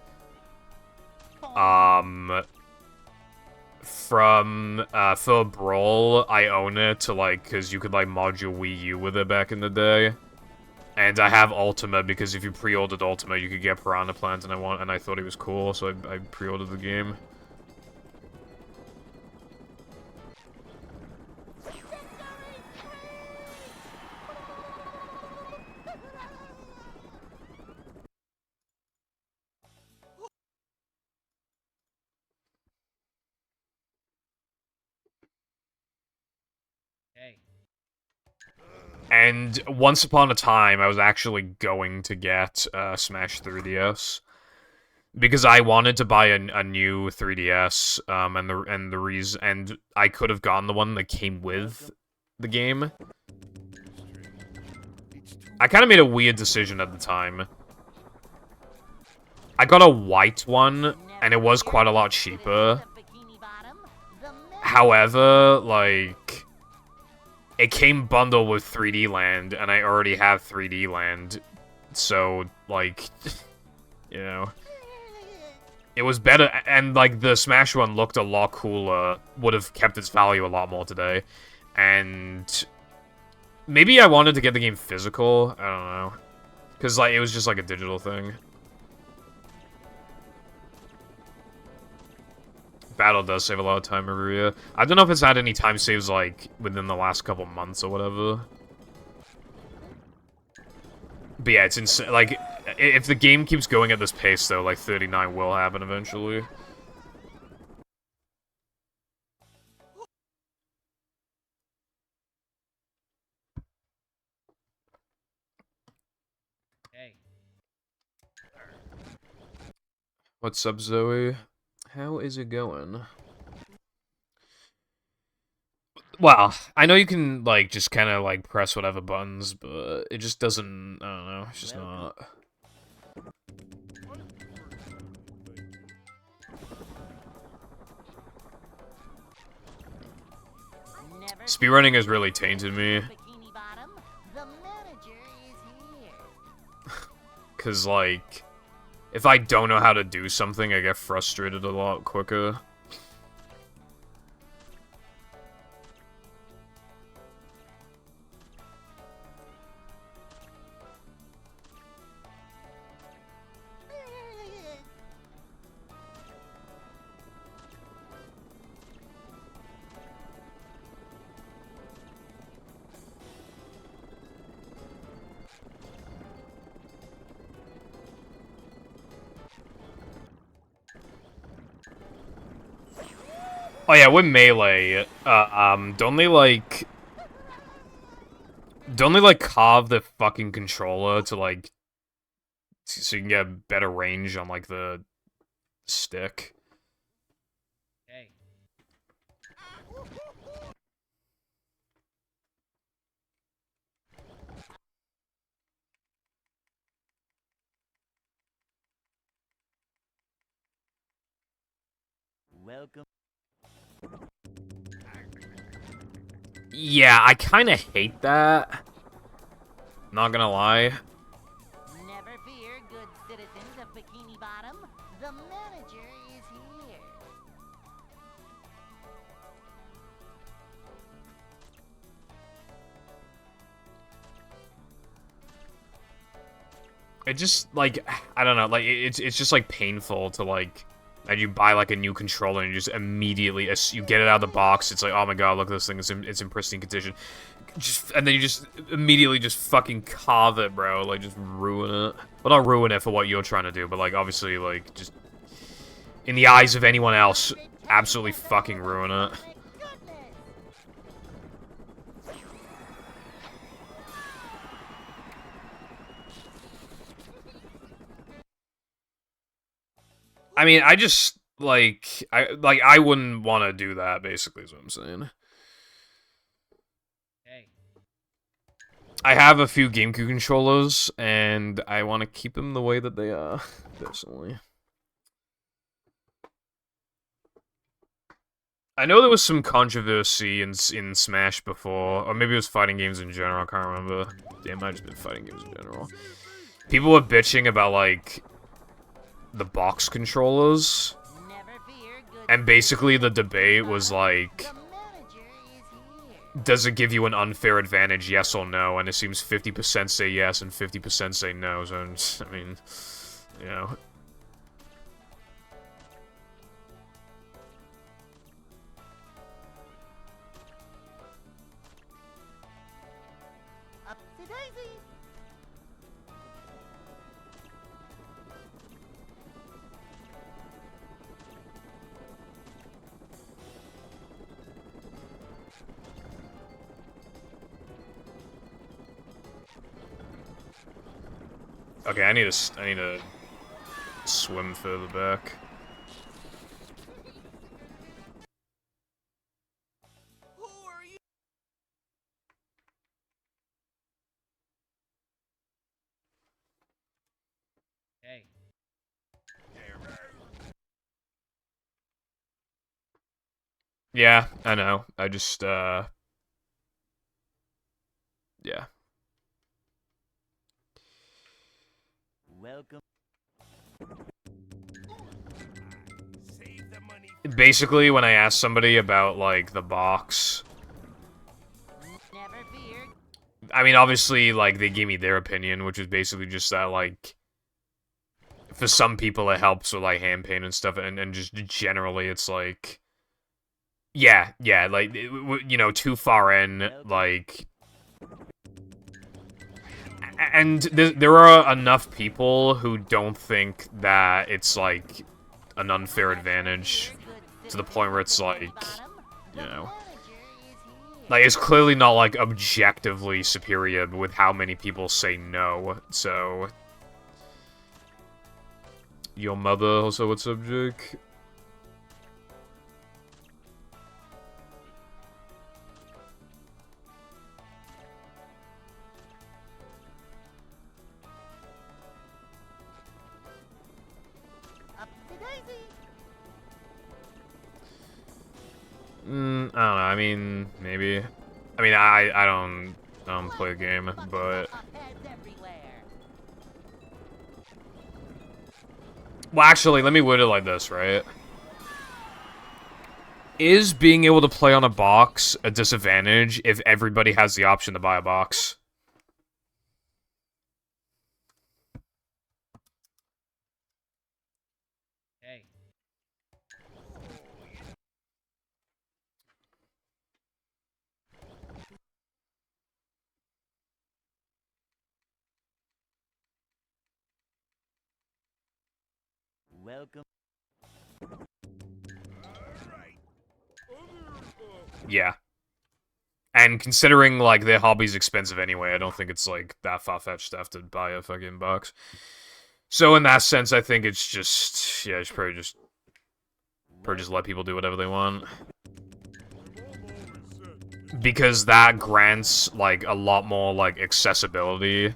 For Brawl, I own it to, like, because you could, like, mod your Wii U with it back in the day. And I have Ultima, because if you pre-ordered Ultima, you could get Piranha Plant, and I thought it was cool, so I pre-ordered the game. And once upon a time, I was actually going to get Smash 3DS because I wanted to buy a new 3DS. And I could have gotten the one that came with the game. I kind of made a weird decision at the time. I got a white one, and it was quite a lot cheaper. However, like, it came bundled with 3D Land, and I already have 3D Land, so, like, you know, it was better, and, like, the Smash one looked a lot cooler, would have kept its value a lot more today, and maybe I wanted to get the game physical, I don't know, because, like, it was just, like, a digital thing. Battle does save a lot of time every year. I don't know if it's had any time saves, like, within the last couple months or whatever. But yeah, it's insane. Like, if the game keeps going at this pace, though, like, 39 will happen eventually. Hey. What's up, Zoe? How is it going? Well, I know you can, like, just kind of, like, press whatever buttons, but it just doesn't, I don't know, it's just not... Speedrunning has really tainted me. Cause, like, if I don't know how to do something, I get frustrated a lot quicker. Oh yeah, with Melee, don't they carve the fucking controller to, like, so you can get better range on, like, the stick? Hey. Welcome. Yeah, I kinda hate that. Not gonna lie. Never fear, good citizens of Bikini Bottom. The manager is here. It just, like, I don't know, like, it's just, like, painful to, like, and you buy, like, a new controller and you just immediately, as you get it out of the box, it's like, oh my god, look at this thing, it's in pristine condition. And then you just immediately just fucking carve it, bro, like, just ruin it. Well, not ruin it for what you're trying to do, but, like, obviously, like, just, in the eyes of anyone else, absolutely fucking ruin it. I mean, I just, I wouldn't want to do that, basically, is what I'm saying. Hey. I have a few GameCube controllers, and I want to keep them the way that they are, personally. I know there was some controversy in Smash before, or maybe it was fighting games in general, I can't remember. Damn, it might have just been fighting games in general. People were bitching about, like, the box controllers, and basically the debate was like, does it give you an unfair advantage, yes or no? And it seems 50% say yes and 50% say no, so, I mean, you know. Okay, I need to swim further back. Hey. Yeah, I know. I just, yeah. Welcome. Basically, when I ask somebody about, like, the box, Never fear. I mean, obviously, like, they gave me their opinion, which is basically just that, like, for some people it helps with, like, hand pain and stuff, and just generally it's, like, yeah, like, you know, too far in, like, and there are enough people who don't think that it's, like, an unfair advantage to the point where it's, like, you know, like, it's clearly not, like, objectively superior with how many people say no, so... Your mother also what subject? Up to Daisy. I don't know, I mean, maybe. I mean, I don't play the game, but... Well, actually, let me word it like this, right? Is being able to play on a box a disadvantage if everybody has the option to buy a box? Hey. Welcome. Yeah. And considering, like, their hobby's expensive anyway, I don't think it's, like, that far-fetched to have to buy a fucking box. So in that sense, I think it's just, yeah, it's probably just let people do whatever they want. Because that grants, like, a lot more, like, accessibility.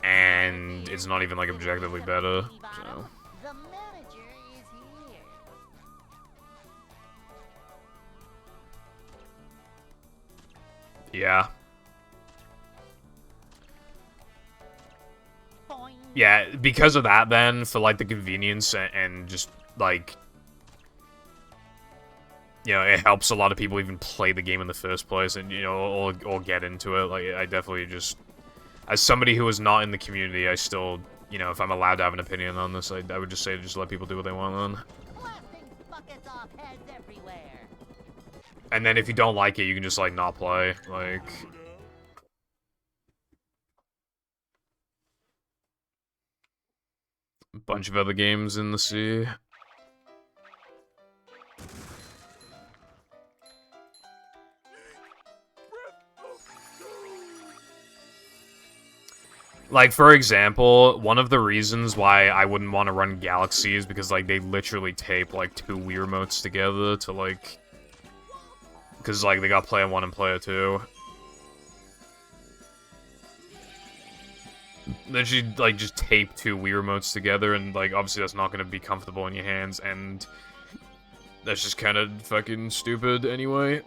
And it's not even, like, objectively better, so... The manager is here. Yeah. Boing. Yeah, because of that, then, for, like, the convenience and just, like... You know, it helps a lot of people even play the game in the first place and, you know, or get into it. Like, I definitely just... As somebody who is not in the community, I still, you know, if I'm allowed to have an opinion on this, I would just say just let people do what they want then. Blasting buckets off heads everywhere. And then if you don't like it, you can just, like, not play. Like... A bunch of other games in the sea. Like, for example, one of the reasons why I wouldn't want to run Galaxy is because, like, they literally tape, like, 2 Wii remotes together to, like... Because, like, they got Player 1 and Player 2. Literally, like, just tape 2 Wii remotes together, and, like, obviously that's not going to be comfortable in your hands, and... That's just kind of fucking stupid anyway.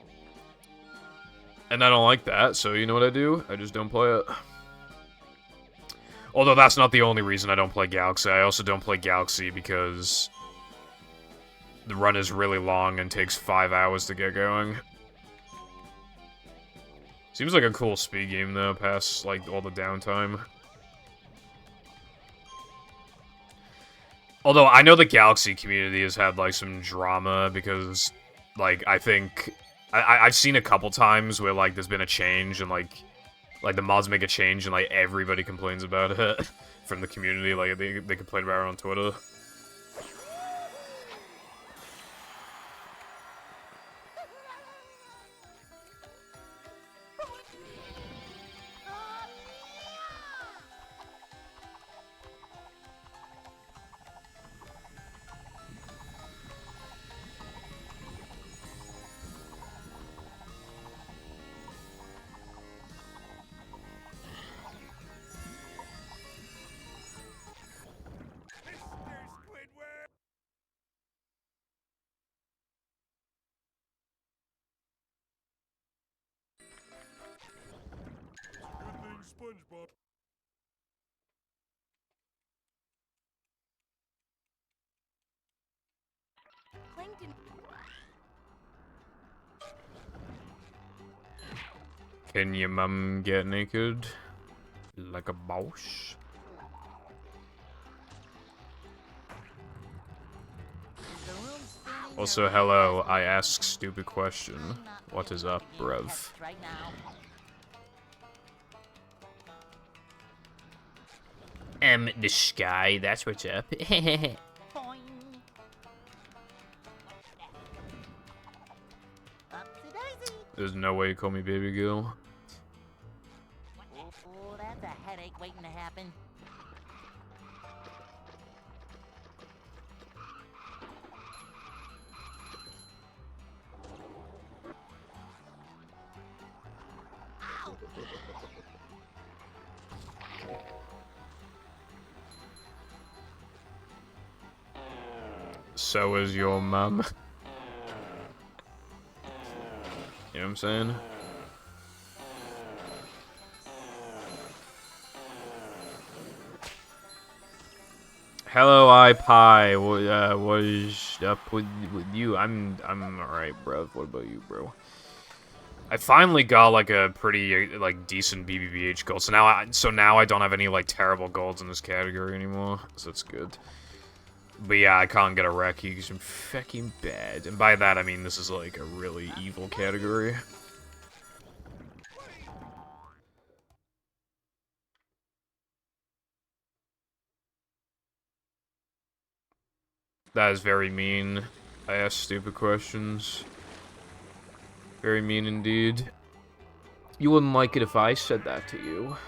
And I don't like that, so you know what I do? I just don't play it. Although that's not the only reason I don't play Galaxy. I also don't play Galaxy because the run is really long and takes 5 hours to get going. Seems like a cool speed game though, past like all the downtime. Although I know the Galaxy community has had like some drama because like I think I've seen a couple times where like there's been a change and like the mods make a change and, like, everybody complains about it from the community. Like, they complain about it on Twitter. SpongeBob. Plankton. Can your mum get naked? Like a boss? Is the room spinning Also, or hello, is it I ask stupid question. I'm not What is feeling up, like a game bruv? test right now. The sky, that's what's up. Boing. Upsy daisy. There's no way you call me baby girl. Oh, that's a headache waiting to happen. Ow! So is your mum. You know what I'm saying? Hello, iPie. What is up with you? I'm alright, bro. What about you, bro? I finally got like a pretty like decent BBBH gold. So now I don't have any like terrible golds in this category anymore. So that's good. But yeah, I can't get a wreck because I'm fucking bad. And by that I mean this is like a really evil category. That is very mean. I ask stupid questions. Very mean indeed. You wouldn't like it if I said that to you.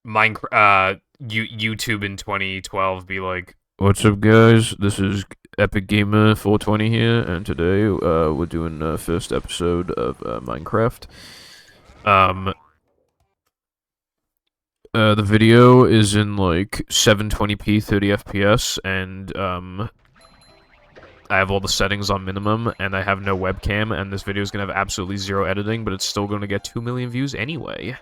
Minecraft, YouTube in 2012 be like, "What's up, guys? This is Epic Gamer 420 here, and today we're doing the first episode of Minecraft. The video is in like 720p 30 FPS, and I have all the settings on minimum, and I have no webcam, and this video is gonna have absolutely zero editing, but it's still gonna get 2 million views anyway."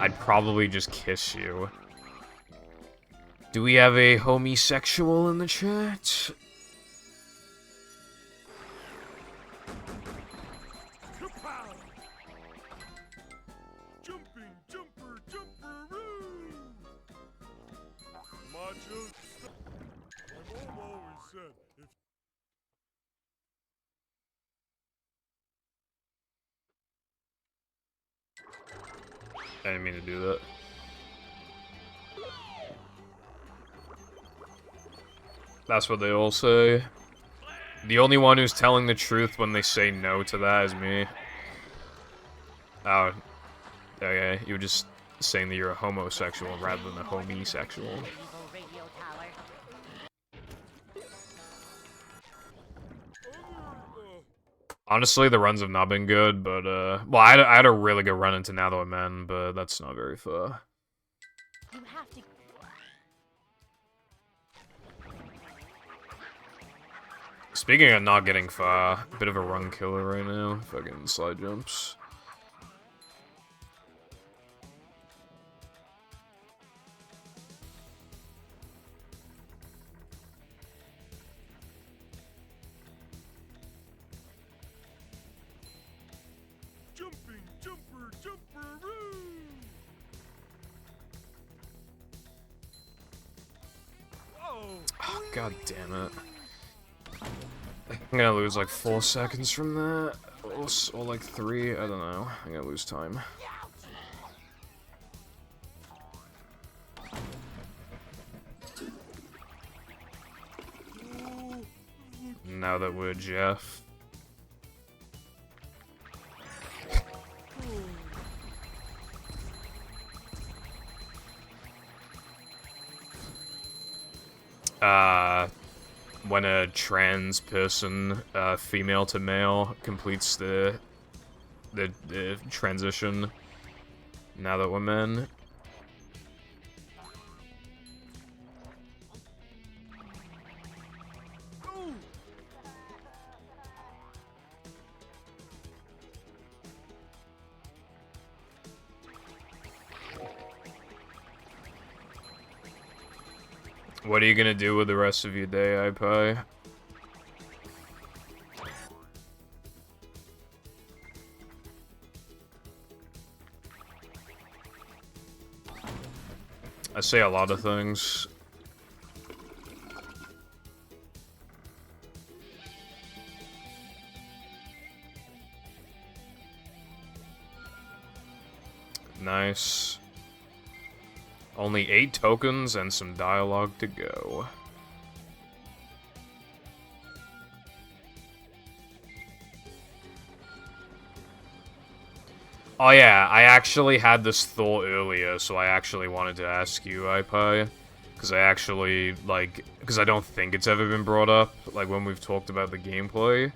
I'd probably just kiss you. Do we have a homosexual in the chat? Kapow! Jumping, jumper, jumperoo! Macho stuff. My mom always said, if I didn't mean to do that. That's what they all say. The only one who's telling the truth when they say no to that is me. Oh, okay. You were just saying that you're a homosexual rather than a homosexual. Evil radio tower. Honestly, the runs have not been good, but, well, I had a really good run into Now That We're Men, but that's not very far. You have to. Speaking of not getting far, bit of a run killer right now. Fucking slide jumps. jumping, jumper, jumperoo! Whoa! Oh, god damn it. I'm gonna lose like 4 seconds from that. Or like 3, I don't know. I'm gonna lose time. Now that we're Jeff. When a trans person, female to male, completes the transition, now that we're men. What are you gonna do with the rest of your day, iPie? I say a lot of things. Nice. Only 8 tokens and some dialogue to go. Oh yeah, I actually had this thought earlier, so I actually wanted to ask you, iPie. Because I actually, like, because I don't think it's ever been brought up, like, when we've talked about the gameplay.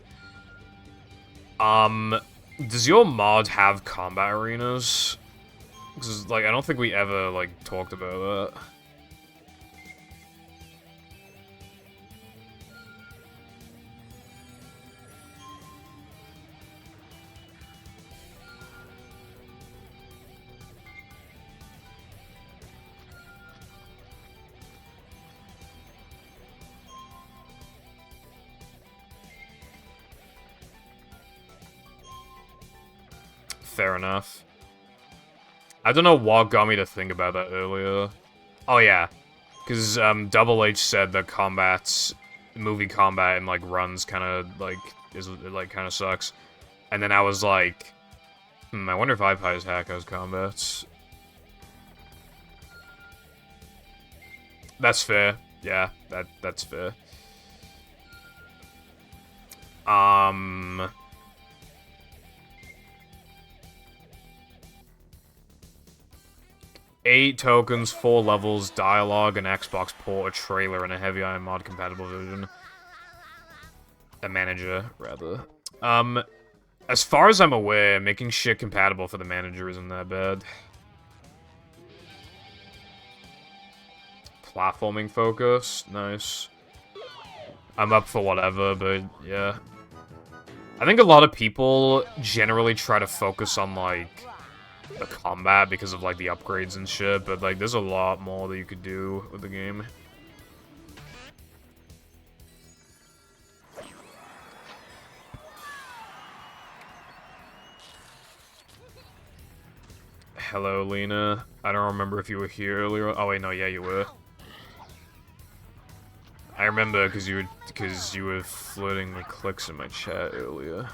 Does your mod have combat arenas? Because, like, I don't think we ever, like, talked about that. Fair enough. I don't know what got me to think about that earlier. Oh yeah, because Double H said that movie combat and like runs kind of like kind of sucks, and then I was like, I wonder if iPie's hack has combats. That's fair. Yeah, that's fair. 8 tokens, 4 levels, dialogue, an Xbox port, a trailer, and a Heavy Iron mod compatible version. A manager, rather. As far as I'm aware, making shit compatible for the manager isn't that bad. Platforming focus, nice. I'm up for whatever, but yeah. I think a lot of people generally try to focus on, like, the combat because of, like, the upgrades and shit, but, like, there's a lot more that you could do with the game. Hello, Lena. I don't remember if you were here earlier. Oh, wait, no, yeah, you were. I remember because you were flirting with clicks in my chat earlier.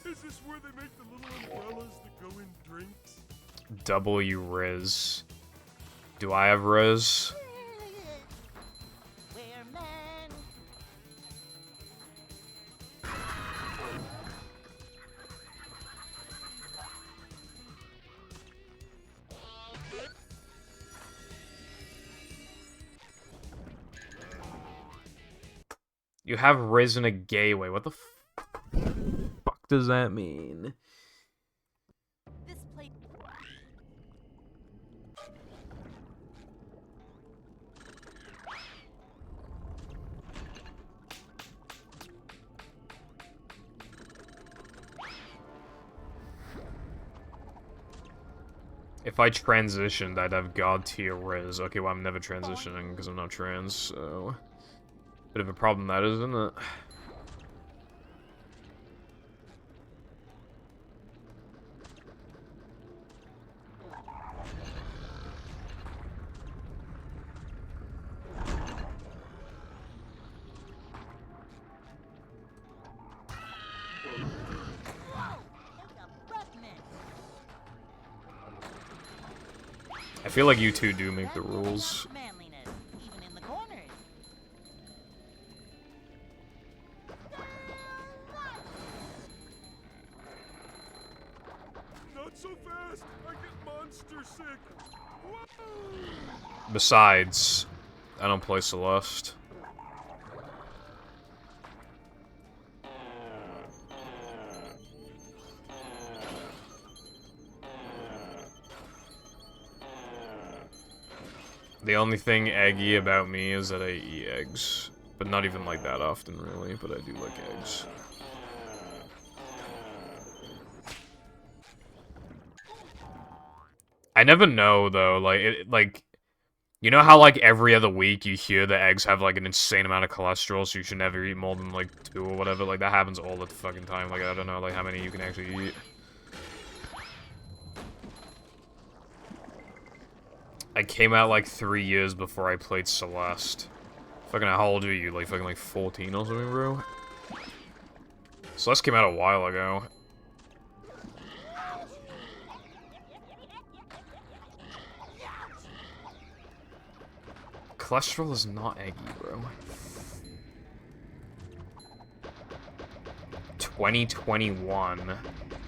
Is this where they make the little umbrellas that go in drinks? W Riz. Do I have Riz? We're men. You have Riz in a gay way. What the fuck does that mean? This place. If I transitioned, I'd have God tier Riz. Okay, well, I'm never transitioning because I'm not trans, so... Bit of a problem that is, isn't it? I feel like you two do make the rules. Manliness, even in the corners. Not so fast! I get monster sick! Whoa! Besides, I don't play Celeste. The only thing eggy about me is that I eat eggs. But not even like that often, really, but I do like eggs. I never know though. Like you know how like every other week you hear that eggs have like an insane amount of cholesterol, so you should never eat more than like 2 or whatever. Like that happens all the fucking time. Like I don't know like how many you can actually eat. I came out like 3 years before I played Celeste. Fucking how old are you? Like fucking like 14 or something, bro? Celeste came out a while ago. Cholesterol is not eggy, bro. 2021.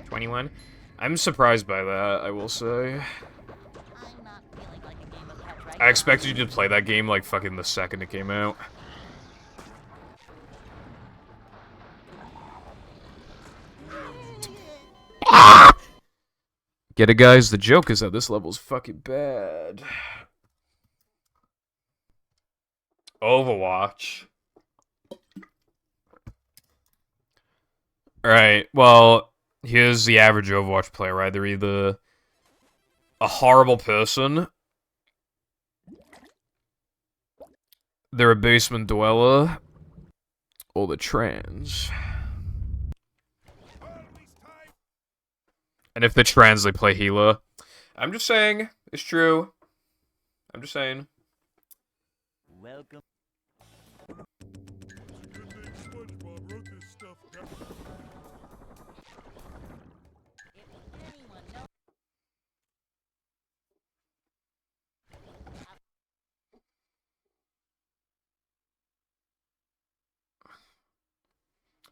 21? I'm surprised by that, I will say. I'm not feeling like a game of pet right I expected you to play that game like fucking the second it came out. Get it, guys? The joke is that this level's fucking bad. Overwatch. Alright, well, here's the average Overwatch player, right? They're either a horrible person, they're a basement dweller, or they're trans. And if they're trans, they play healer. I'm just saying, it's true. I'm just saying. Welcome. Good thing SpongeBob wrote this stuff down. If anyone knows.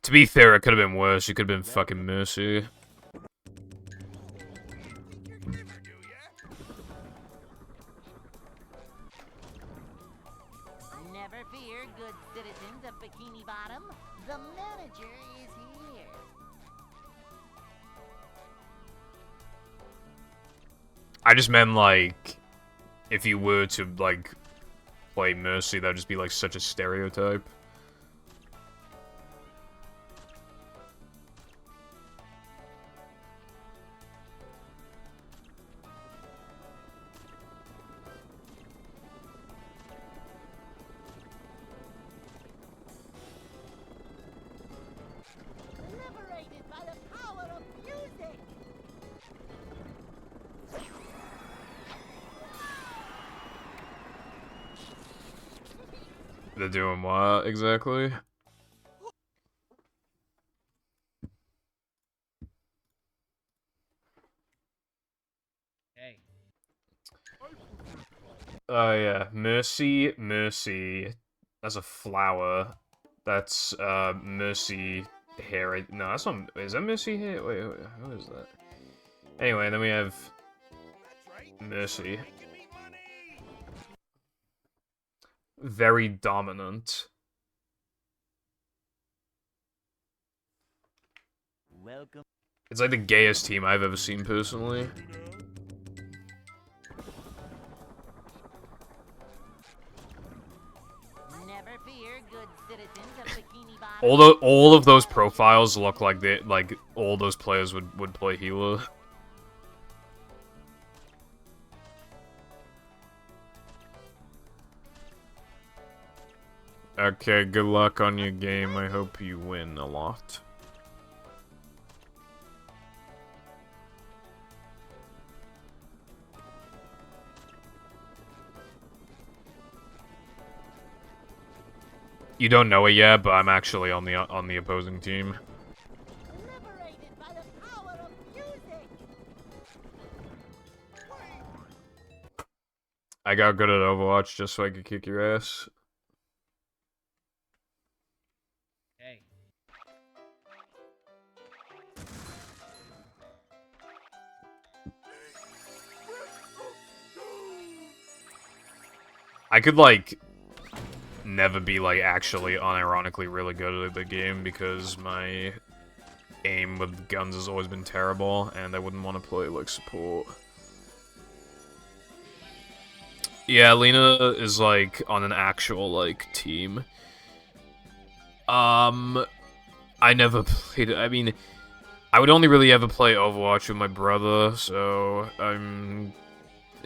To be fair, it could have been worse. You could have been fucking Mercy. Never fear, good citizens of Bikini Bottom. The manager is here. I just meant, like, if you were to, like, play Mercy, that would just be, like, such a stereotype. Liberated by the power of music. They're doing what, exactly? Hey. Oh, yeah. Mercy, Mercy. That's a flower. That's, Mercy hair. No, that's not... Is that Mercy hair? Wait, who is that? Anyway, then we have... Mercy. Very dominant. Welcome. It's like the gayest team I've ever seen personally. Never fear, good citizens of Bikini Bottom. All of those profiles look like all those players would play healer. Okay, good luck on your game. I hope you win a lot. You don't know it yet, but I'm actually on the opposing team. Liberated by the power of music. I got good at Overwatch just so I could kick your ass. Hey. I could, like, never be, like, actually unironically really good at the game because my aim with guns has always been terrible, and I wouldn't want to play, like, support. Yeah, Lena is, like, on an actual, like, team. I never played it. I mean, I would only really ever play Overwatch with my brother, so I'm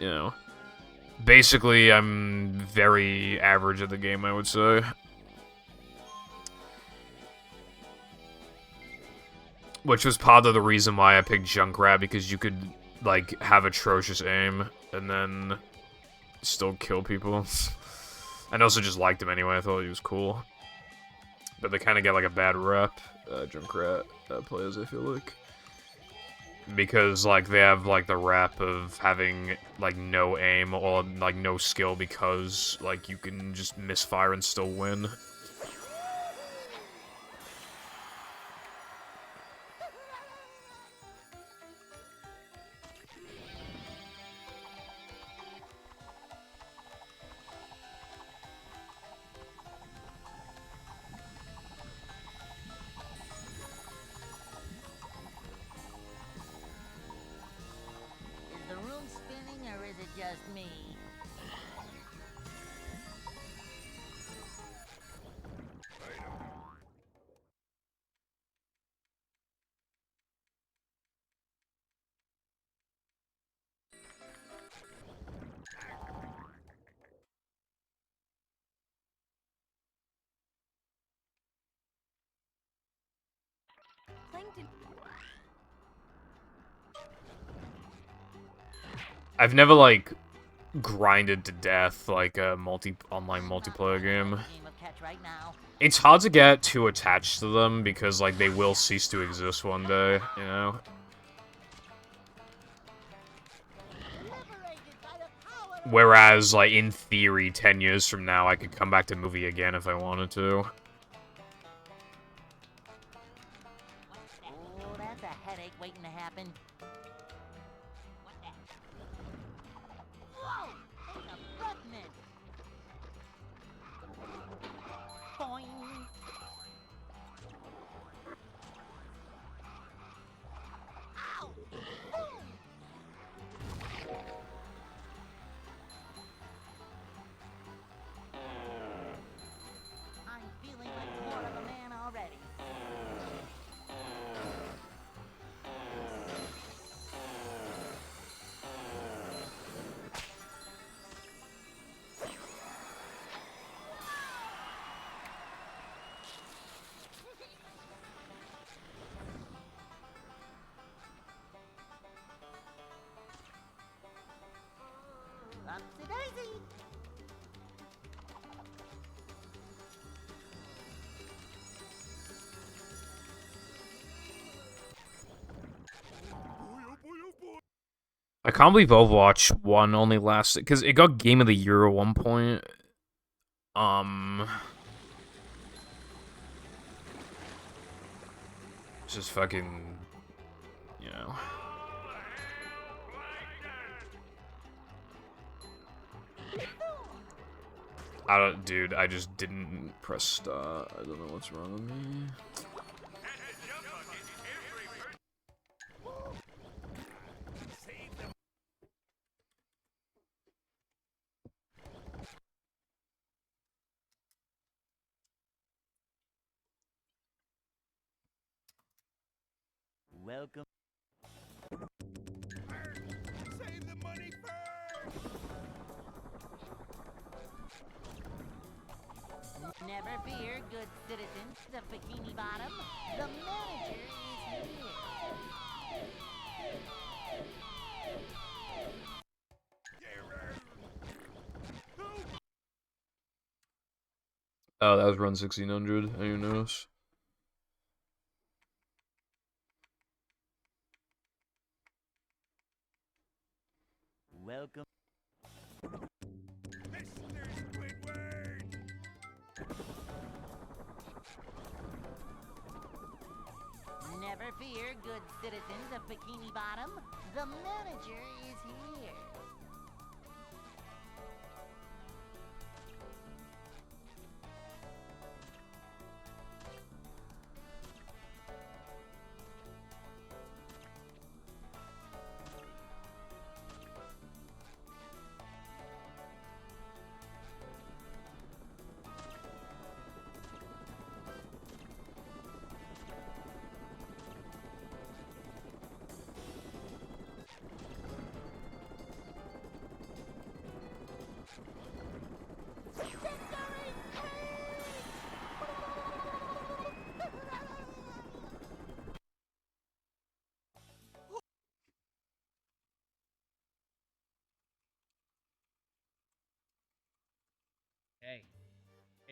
you know. Basically, I'm very average at the game, I would say. Which was part of the reason why I picked Junkrat, because you could, like, have atrocious aim, and then still kill people. And also just liked him anyway, I thought he was cool. But they kind of get, like, a bad rep, Junkrat players, I feel like. Because, like, they have, like, the rep of having, like, no aim or, like, no skill because, like, you can just misfire and still win. Is the room spinning or is it just me? I've never, like, grinded to death like a online multiplayer game. Game of catch right now. It's hard to get too attached to them because, like, they will cease to exist one day, you know? Liberated by the power of Whereas, like, in theory, 10 years from now, I could come back to movie again if I wanted to. Oh, that's a headache waiting to happen. What the? Whoa! It's a breath mint. Boing. Ow! Boom! I'm feeling like more of a man already. Upsy daisy. I can't believe Overwatch 1 only lasted, because it got Game of the Year at one point. It's just fucking, you know. Dude, I just didn't press start. I don't know what's wrong with me. Welcome. Save the money first! Never fear, good citizens of Bikini Bottom. The manager is here. Oh, that was run 1600. I didn't even notice. Welcome. Mr. Squidward! Never fear, good citizens of Bikini Bottom. The manager is here.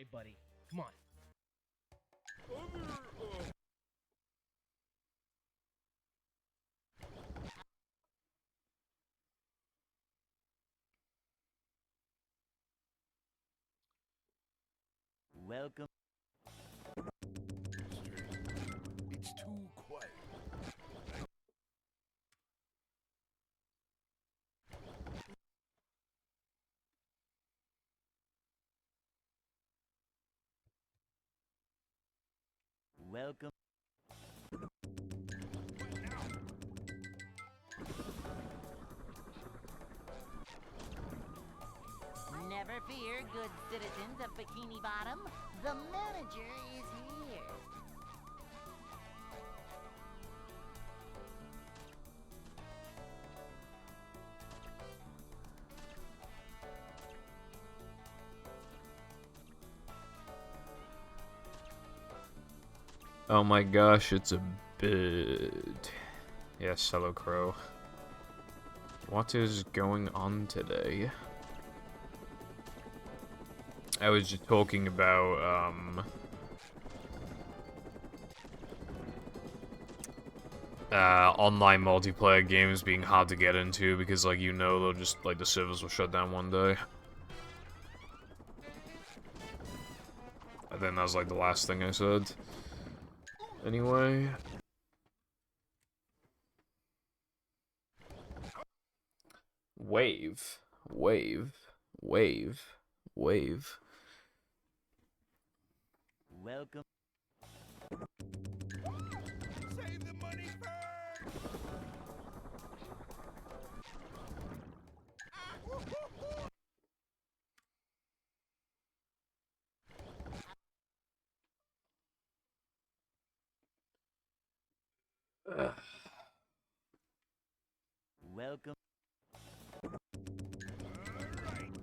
Hey, buddy, come on. Welcome. It's too quiet. Welcome. Never fear, good citizens of Bikini Bottom. The manager is here. Oh my gosh, it's a bird. Yes, hello, Crow. What is going on today? I was just talking about, online multiplayer games being hard to get into because, like, you know, they'll just, like, the servers will shut down one day. I think that was, like, the last thing I said. Anyway. Wave. Wave. Wave. Wave. Welcome. Save the money first! Welcome. Alright.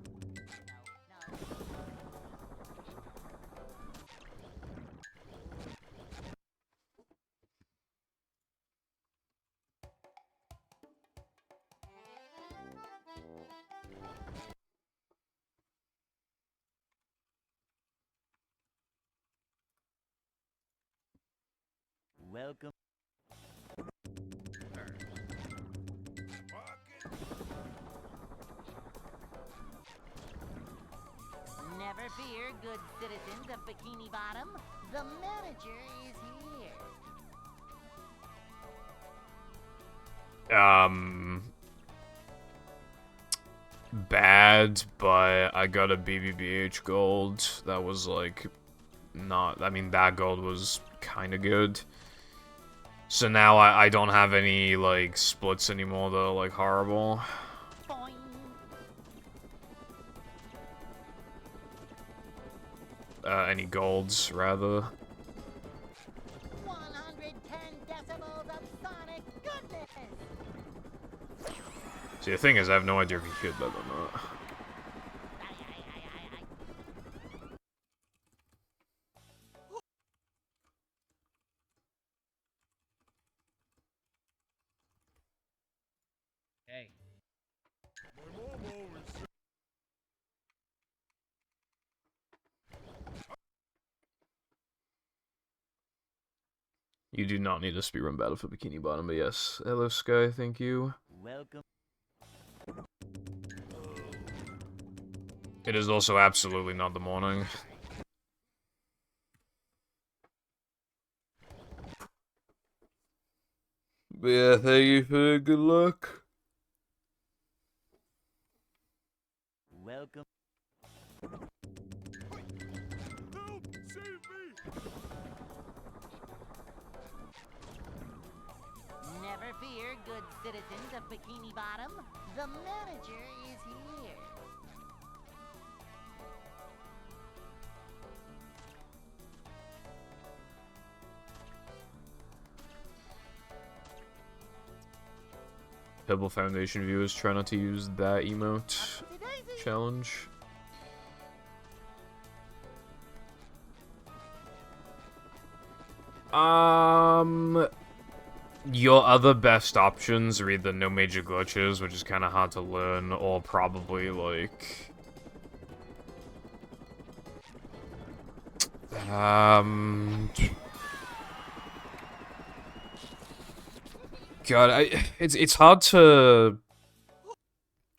Welcome. Walking. Never fear, good citizens of Bikini Bottom. The manager is here. Bad, but I got a BBBH gold. That was, like, not... I mean, that gold was kind of good. So now I don't have any, like, splits anymore that are, like, horrible. Boing. Any golds, rather. 110 decibels of sonic goodness. See, the thing is, I have no idea if you should that or not. Hey, My mom always said. You do not need a speedrun battle for Bikini Bottom, but yes. Hello, Sky, thank you. Welcome. It is also absolutely not the morning. But yeah, thank you for the good luck. Welcome. Help! Save me! Never fear, good citizens of Bikini Bottom. The manager is here. Pebble Foundation viewers, try not to use that emote challenge. Your other best options are either no major glitches, which is kind of hard to learn, or probably, like... God, it's hard to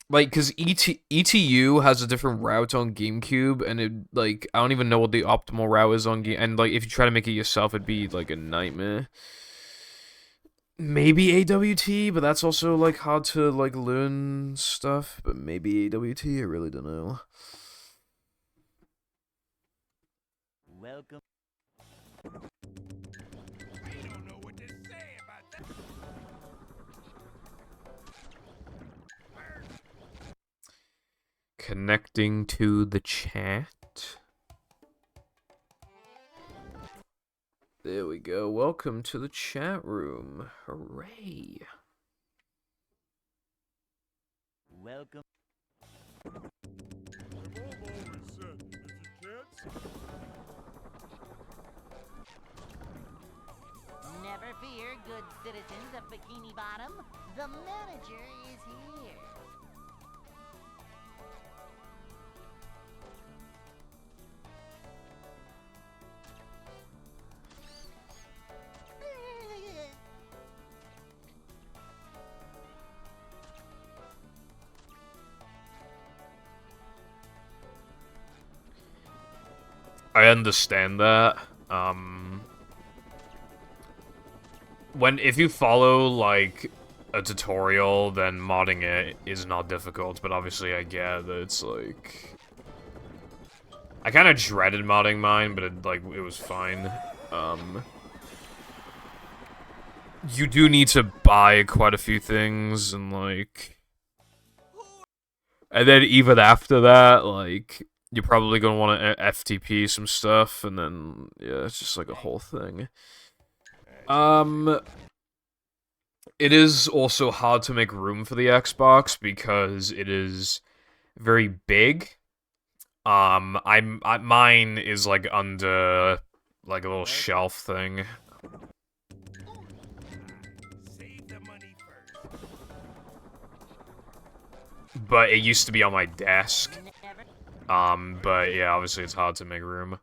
like because ETU has a different route on GameCube, and it like I don't even know what the optimal route is on game, and like if you try to make it yourself, it'd be like a nightmare. Maybe AWT, but that's also like hard to like learn stuff. But maybe AWT, I really don't know. Welcome. I don't know what to say about that. Connecting to the chat. There we go. Welcome to the chat room. Hooray. Welcome. I've always said, if you can't see, Never fear, good citizens of Bikini Bottom. The manager is here. I understand that. If you follow like a tutorial, then modding it is not difficult, but obviously I get that it's like I kind of dreaded modding mine, but it was fine. You do need to buy quite a few things, and then even after that, like you're probably gonna want to FTP some stuff, and then yeah, it's just like a whole thing. It is also hard to make room for the Xbox because it is very big. Mine is like under like a little shelf thing. save the money first. But it used to be on my desk. Never. But yeah, obviously it's hard to make room.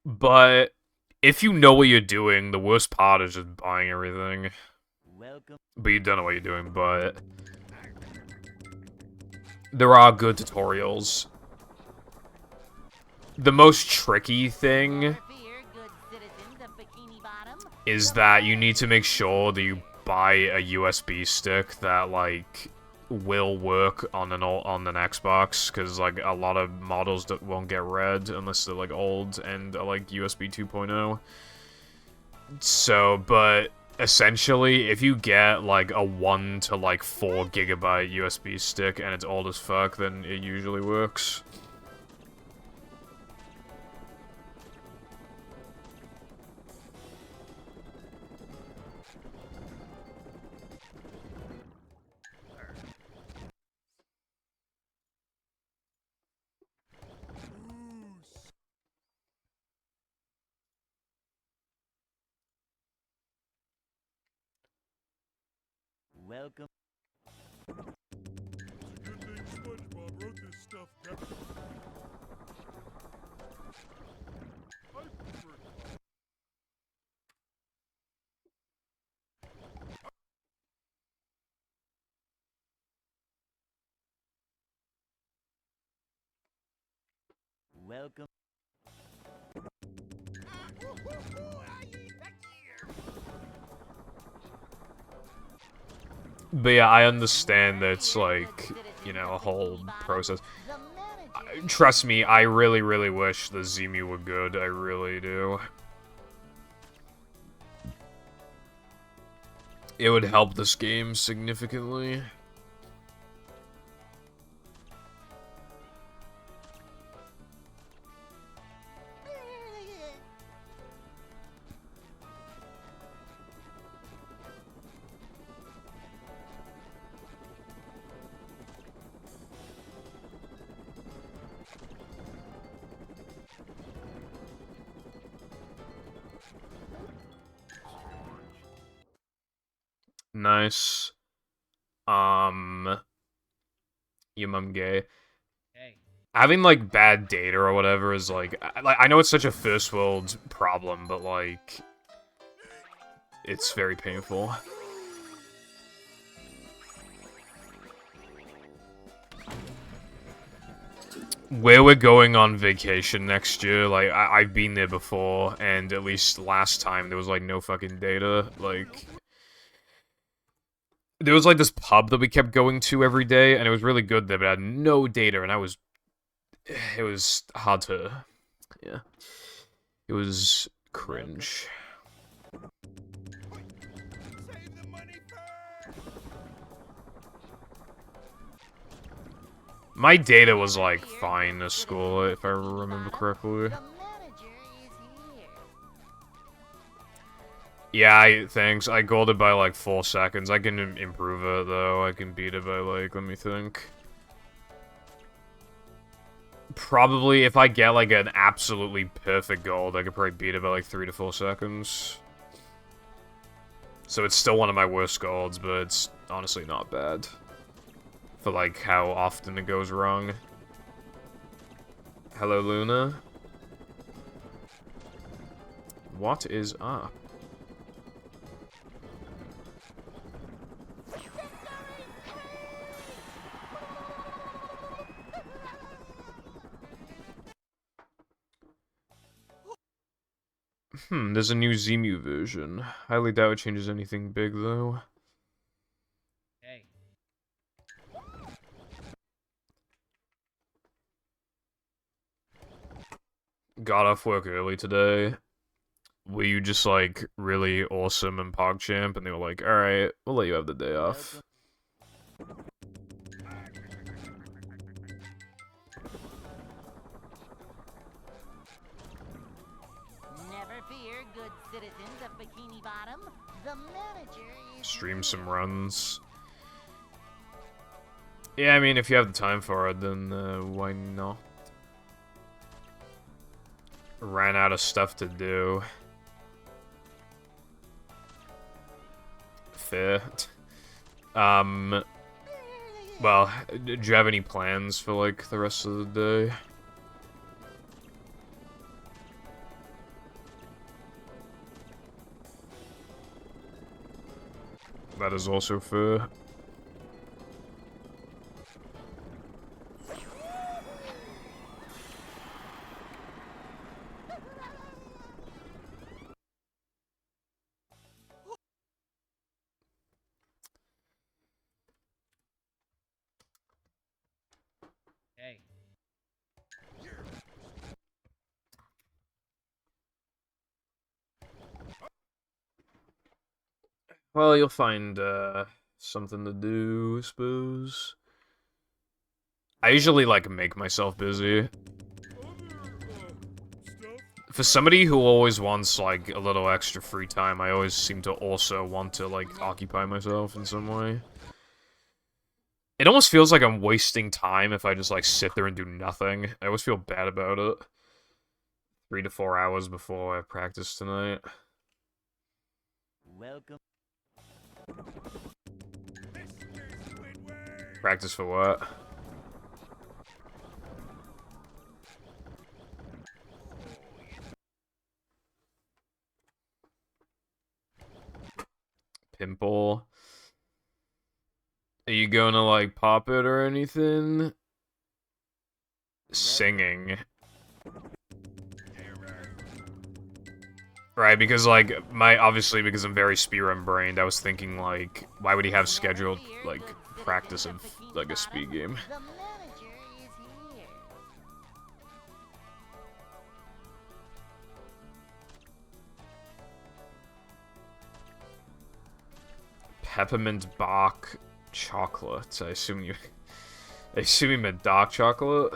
But if you know what you're doing, the worst part is just buying everything. Welcome. But you don't know what you're doing, but there are good tutorials. The most tricky thing Never fear, good citizens of Bikini Bottom. is that you need to make sure that you buy a USB stick that like will work on an Xbox, because like a lot of models that won't get read unless they're like old and are like USB 2.0. So, but essentially, if you get like a 1 to like 4 gigabyte USB stick and it's old as fuck, then it usually works. Welcome. It's a good thing SpongeBob wrote this stuff down. I prefer Welcome. But yeah, I understand that it's like, you know, a whole process. The manager. Trust me, I really, really wish the Zemu were good. I really do. It would help this game significantly. Nice. Your mom gay. Hey. Having, like, bad data or whatever is, like, I know it's such a first world problem, but, like, it's very painful. Where we're going on vacation next year, like, I've been there before, and at least last time there was, like, no fucking data, like... There was, like, this pub that we kept going to every day, and it was really good there, but I had no data, and it was hard to... Yeah. It was cringe. Save the money first. My data was, like, fine at school, if I remember correctly. The manager is here. Yeah, thanks. I golded by, like, 4 seconds. I can improve it, though. I can beat it by, like, let me think. Probably, if I get, like, an absolutely perfect gold, I could probably beat it by, like, 3 to 4 seconds. So it's still one of my worst golds, but it's honestly not bad. For, like, how often it goes wrong. Hello, Luna. What is up? There's a new Zemu version. Highly doubt it changes anything big, though. Hey. Got off work early today. Were you just, like, really awesome and PogChamp? And they were like, alright, we'll let you have the day off. Never fear, good citizens of Bikini Bottom. The manager is Stream some runs. Yeah, I mean, if you have the time for it, then why not? Ran out of stuff to do. Fair. Well, do you have any plans for, like, the rest of the day? That is also fair. Hey. Well, you'll find, something to do, I suppose. I usually, like, make myself busy. Other stuff. For somebody who always wants, like, a little extra free time, I always seem to also want to, like, occupy myself in some way. It almost feels like I'm wasting time if I just, like, sit there and do nothing. I always feel bad about it. 3 to 4 hours before I have practice tonight. welcome. Mr. Squidward. Practice for what? Pimple. Are you gonna, like, pop it or anything? Singing. Right, because, like, obviously, because I'm very speedrun-brained, I was thinking, like, why would he have scheduled, like, practice of, like, a speed game? The manager is here. Peppermint bark chocolate. I assume you meant dark chocolate?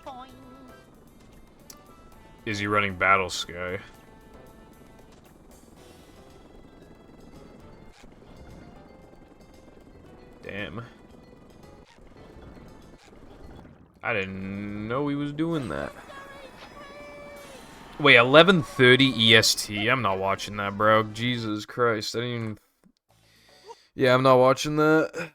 Boing. Is he running Battle Sky? Damn. I didn't know he was doing that. Wait, 11:30 EST? I'm not watching that, bro. Jesus Christ. I didn't even... Yeah, I'm not watching that.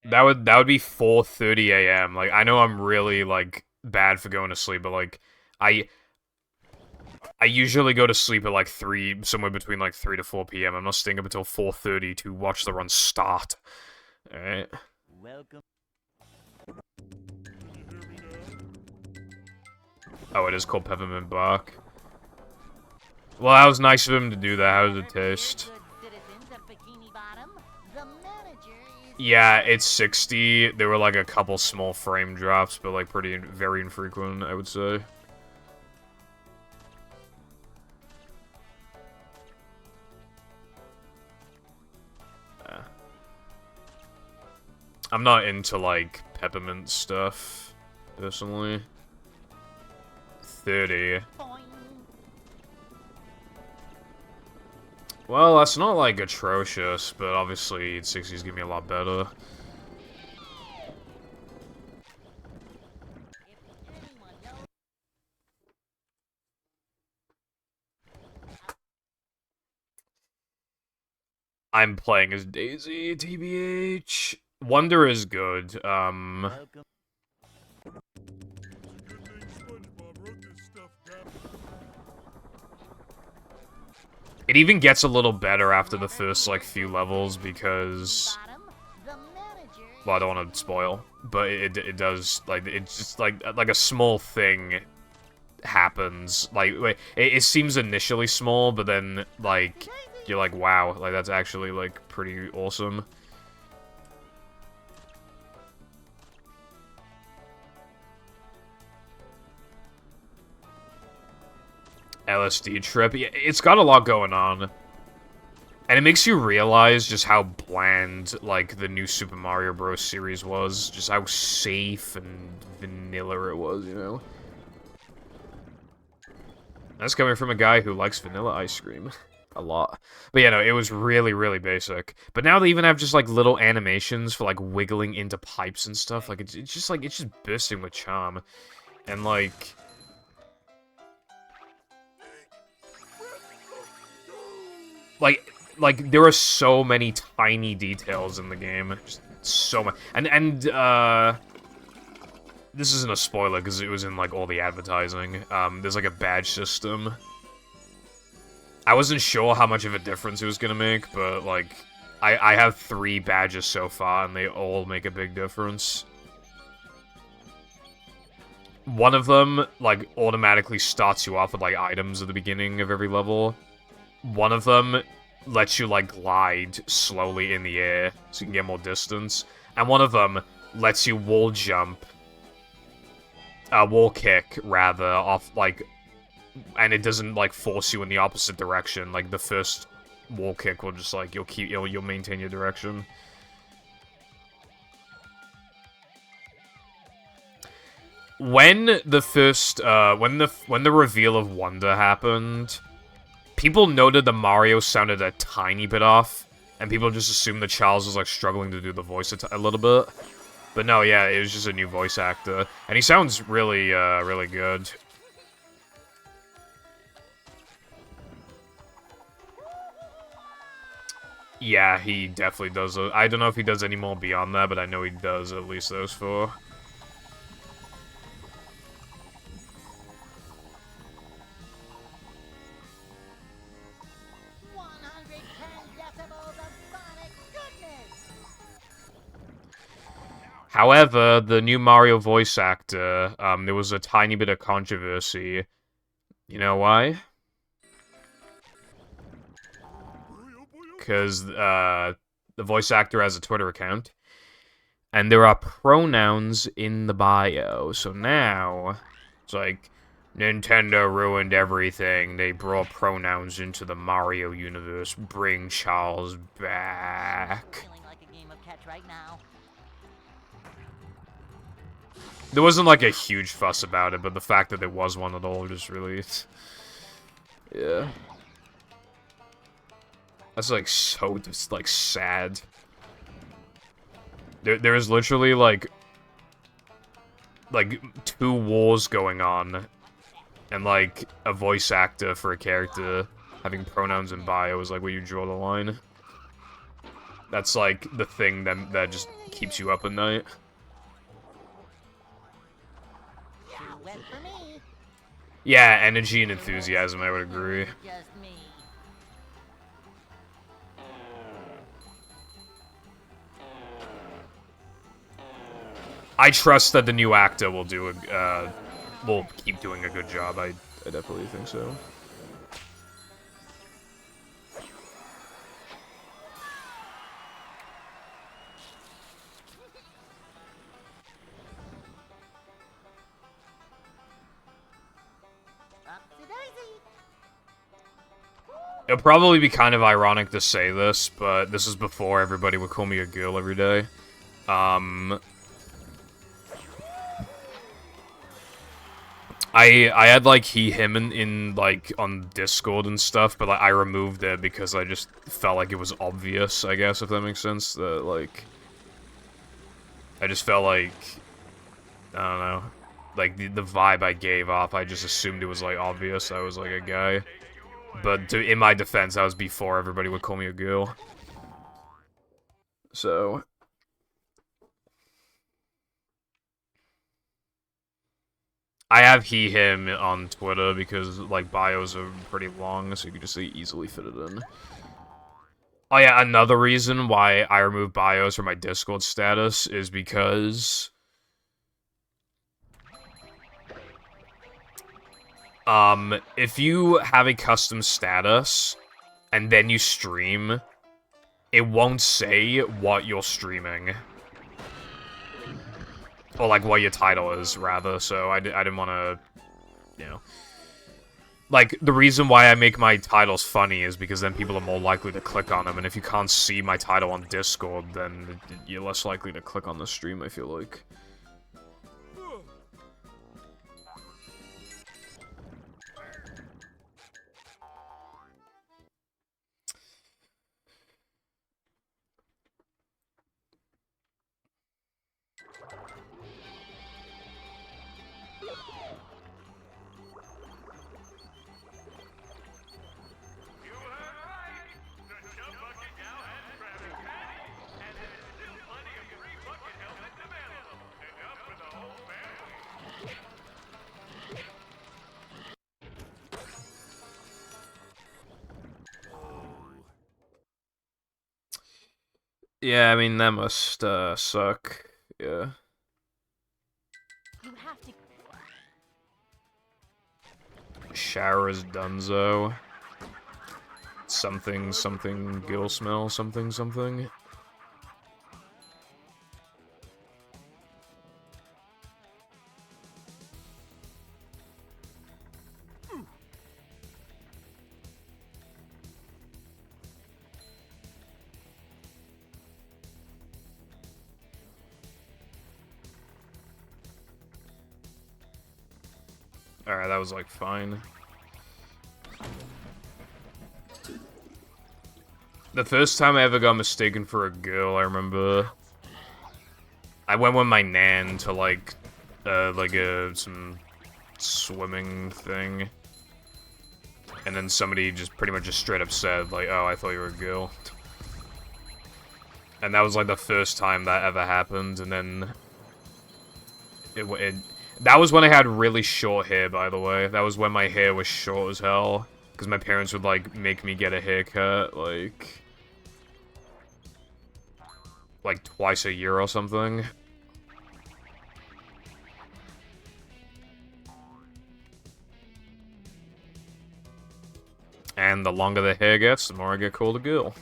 That would be 4:30 a.m. Like, I know I'm really, like, bad for going to sleep, but, like, I usually go to sleep at, like, 3, somewhere between, like, 3 to 4 p.m. I'm not staying up until 4:30 to watch the run start. Alright. Welcome. Oh, it is called Peppermint Bark. Well, that was nice of him to do that. How does it taste? Yeah, it's 60. There were, like, a couple small frame drops, but, like, very infrequent, I would say. I'm not into, like, peppermint stuff, personally. 30. Well, that's not, like, atrocious, but obviously 60's gonna be a lot better. I'm playing as Daisy, TBH. Wonder is good. Good thing SpongeBob wrote this stuff down. It even gets a little better after the first, like, few levels, because... Well, I don't want to spoil, but it does, like, it's just, like a small thing happens. Like, it seems initially small, but then, like, you're like, wow, like, that's actually, like, pretty awesome. LSD trip. Yeah, it's got a lot going on. And it makes you realize just how bland, like, the new Super Mario Bros. Series was. Just how safe and vanilla it was, you know? That's coming from a guy who likes vanilla ice cream. A lot. But yeah, no, it was really, really basic. But now they even have just, like, little animations for, like, wiggling into pipes and stuff. Like, it's just, like, it's just bursting with charm. And, like... Like, there are so many tiny details in the game. Just so much. And, this isn't a spoiler, because it was in, like, all the advertising. There's, like, a badge system. I wasn't sure how much of a difference it was gonna make, but, like, I have 3 badges so far, and they all make a big difference. One of them, like, automatically starts you off with, like, items at the beginning of every level. One of them lets you, like, glide slowly in the air, so you can get more distance. And one of them lets you wall jump, wall kick, rather, off, like, and it doesn't, like, force you in the opposite direction. Like, the first wall kick will just, like, you'll maintain your direction. When the first, when the reveal of Wonder happened, people noted that Mario sounded a tiny bit off, and people just assumed that Charles was, like, struggling to do the voice a little bit. But no, yeah, it was just a new voice actor, and he sounds really, really good. Yeah, he definitely does. I don't know if he does any more beyond that, but I know he does at least those 4. However, the new Mario voice actor, there was a tiny bit of controversy. You know why? Because, the voice actor has a Twitter account, and there are pronouns in the bio, so now, it's like, Nintendo ruined everything, they brought pronouns into the Mario universe, bring Charles back. Feeling like a game of catch right now. There wasn't, like, a huge fuss about it, but the fact that there was one at all just really... Yeah. That's, like, so, just, like, sad. There is literally, like... like, 2 wars going on, and, like, a voice actor for a character having pronouns in bio is, like, where you draw the line. That's, like, the thing that just keeps you up at night. Too wet for me. Yeah, energy and enthusiasm, I would agree. Just me. I trust that the new actor will will keep doing a good job. I definitely think so. Upsy-daisy. It'll probably be kind of ironic to say this, but this is before everybody would call me a girl every day. I had, like, him in, like, on Discord and stuff, but, like, I removed it because I just felt like it was obvious, I guess, if that makes sense. That, like, I just felt like, I don't know, like, the vibe I gave off, I just assumed it was, like, obvious I was, like, a guy. But in my defense, that was before everybody would call me a girl. So... I have him on Twitter because, like, bios are pretty long, so you can just easily fit it in. Oh yeah, another reason why I removed bios from my Discord status is because... if you have a custom status, and then you stream, it won't say what you're streaming. Or, like, what your title is, rather, so I didn't want to, you know... Like, the reason why I make my titles funny is because then people are more likely to click on them, and if you can't see my title on Discord, then you're less likely to click on the stream, I feel like. Yeah, I mean, that must, suck. Yeah. You have to. Shower's Dunzo. Something, something, gill smell, something, something. Alright, that was, like, fine. The first time I ever got mistaken for a girl, I remember... I went with my nan to, like, some swimming thing. And then somebody just pretty much just straight up said, like, oh, I thought you were a girl. And that was, like, the first time that ever happened, and then... That was when I had really short hair, by the way. That was when my hair was short as hell. Because my parents would, like, make me get a haircut, like... twice a year or something. And the longer the hair gets, the more I get called a girl.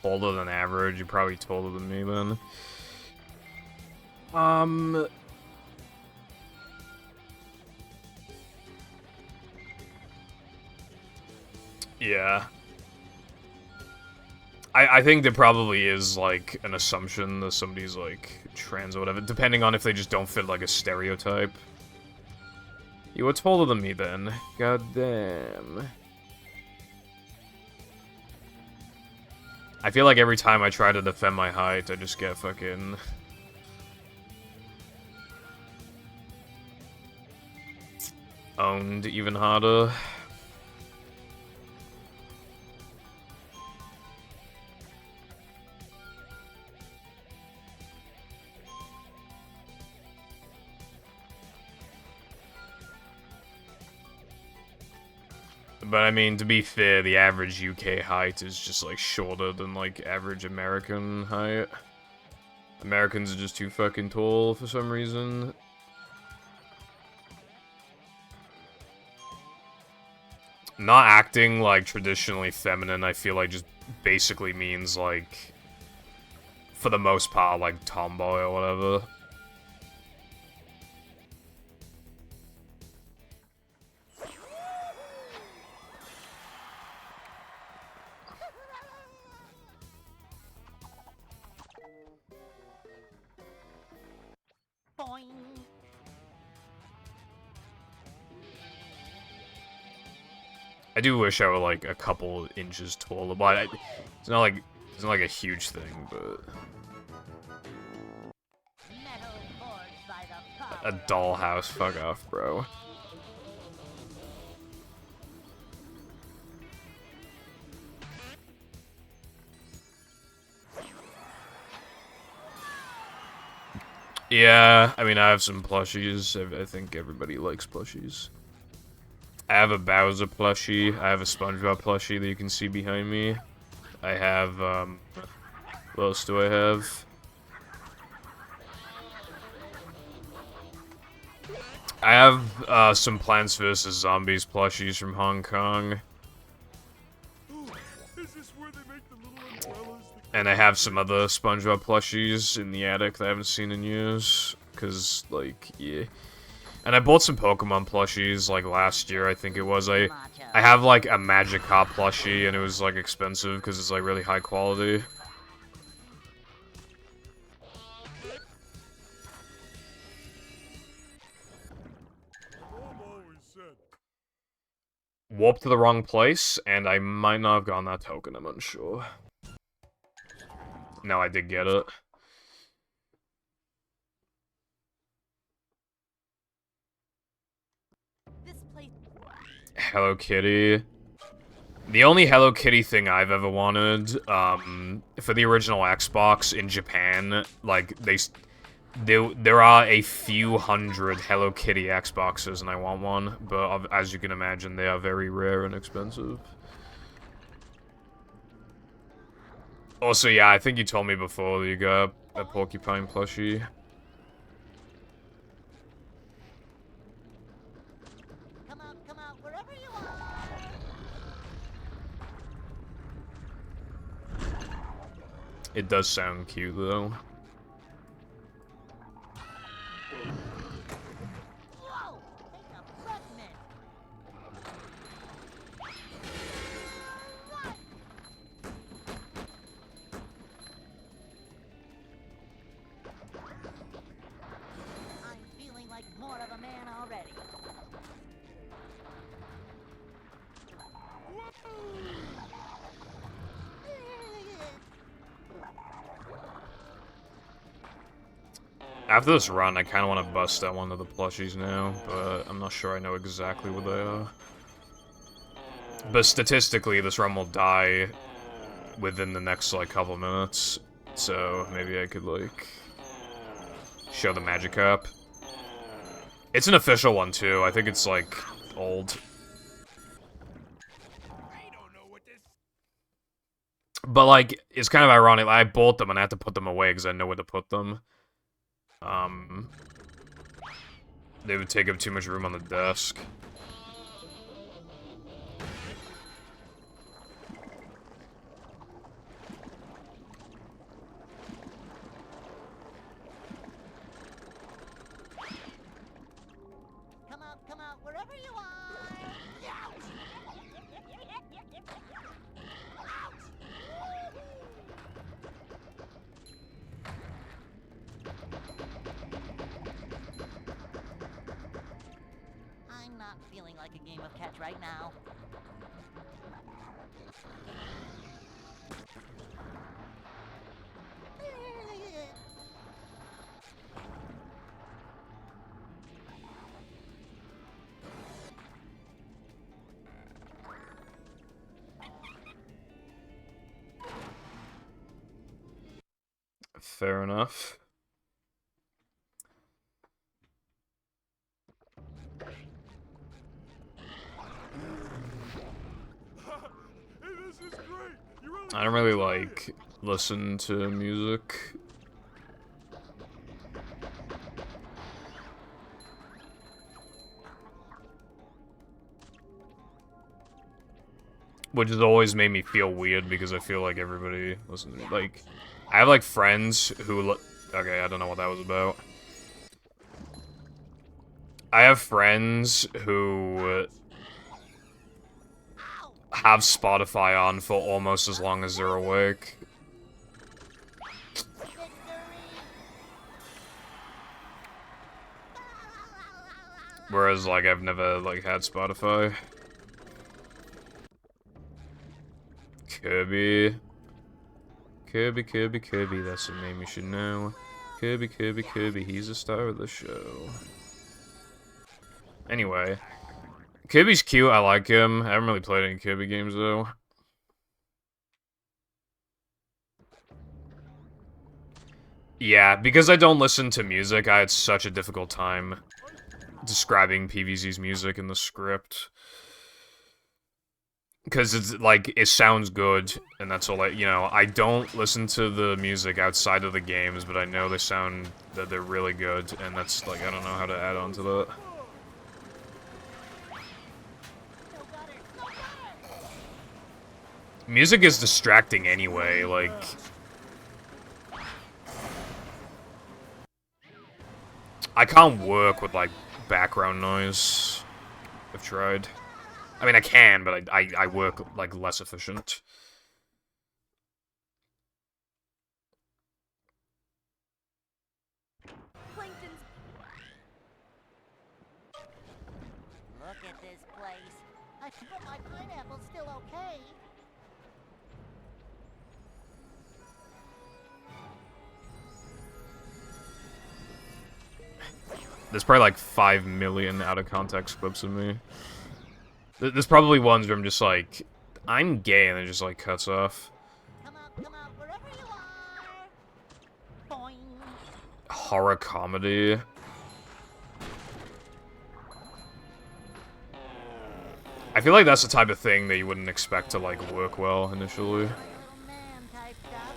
taller than average. You're probably taller than me then. Yeah. I think there probably is, like, an assumption that somebody's, like, trans or whatever, depending on if they just don't fit, like, a stereotype. You were taller than me then. God damn. I feel like every time I try to defend my height, I just get fucking... owned even harder. But I mean, to be fair, the average UK height is just like shorter than like average American height. Americans are just too fucking tall for some reason. Not acting like traditionally feminine, I feel like just basically means like, for the most part, like tomboy or whatever. Boing. I do wish I were like a couple inches taller, but it's not like a huge thing, but Metal forged by the power a of dollhouse, fuck off, bro. Yeah, I mean, I have some plushies. I think everybody likes plushies. I have a Bowser plushie. I have a SpongeBob plushie that you can see behind me. I have, what else do I have? I have, some Plants vs. Zombies plushies from Hong Kong. Ooh, is this where they make the little umbrellas? And I have some other SpongeBob plushies in the attic that I haven't seen in years. Cause, like, yeah. And I bought some Pokemon plushies, like, last year, I think it was. I have, like, a Magikarp plushie, and it was, like, expensive, because it's, like, really high quality. Mom always said. Warped to the wrong place, and I might not have gotten that token, I'm unsure. No, I did get it. this place. Hello Kitty. The only Hello Kitty thing I've ever wanted, for the original Xbox in Japan, like, there are a few hundred Hello Kitty Xboxes, and I want one, but as you can imagine, they are very rare and expensive. Also, yeah, I think you told me before that you got a porcupine plushie. Come out, wherever you are. It does sound cute, though. Whoa! Take a breath mint. Run! I'm feeling like more of a man already. After this run, I kind of want to bust out one of the plushies now, but I'm not sure I know exactly what they are. But statistically, this run will die within the next, like, couple minutes, so maybe I could, like, show the Magikarp. It's an official one, too. I think it's, like, old. But, like, it's kind of ironic. I bought them and I had to put them away because I know where to put them. They would take up too much room on the desk. like a game of catch right now. Fair enough. I don't really like listen to music. Which has always made me feel weird because I feel like everybody listens to, like, I have like friends who okay, I don't know what that was about. I have friends who have Spotify on for almost as long as they're awake. Whereas, like, I've never, like, had Spotify. Kirby. Kirby, Kirby, Kirby, that's the name you should know. Kirby, Kirby, Kirby, he's the star of the show. Anyway. Kirby's cute, I like him. I haven't really played any Kirby games, though. Yeah, because I don't listen to music, I had such a difficult time describing PVZ's music in the script. Because it's, like, it sounds good, and that's all, like, you know, I don't listen to the music outside of the games, but I know they sound, that they're really good, and that's, like, I don't know how to add on to that. Music is distracting anyway, like... I can't work with, like, background noise. I've tried. I mean, I can, but I work, like, less efficient. Look at this place. I bet my pineapple's still okay. There's probably like 5 million out-of-context clips of me. There's probably ones where I'm just like, I'm gay, and it just like cuts off. Come out, wherever you are. Boing. Horror comedy. I feel like that's the type of thing that you wouldn't expect to like work well initially. Little man type stuff.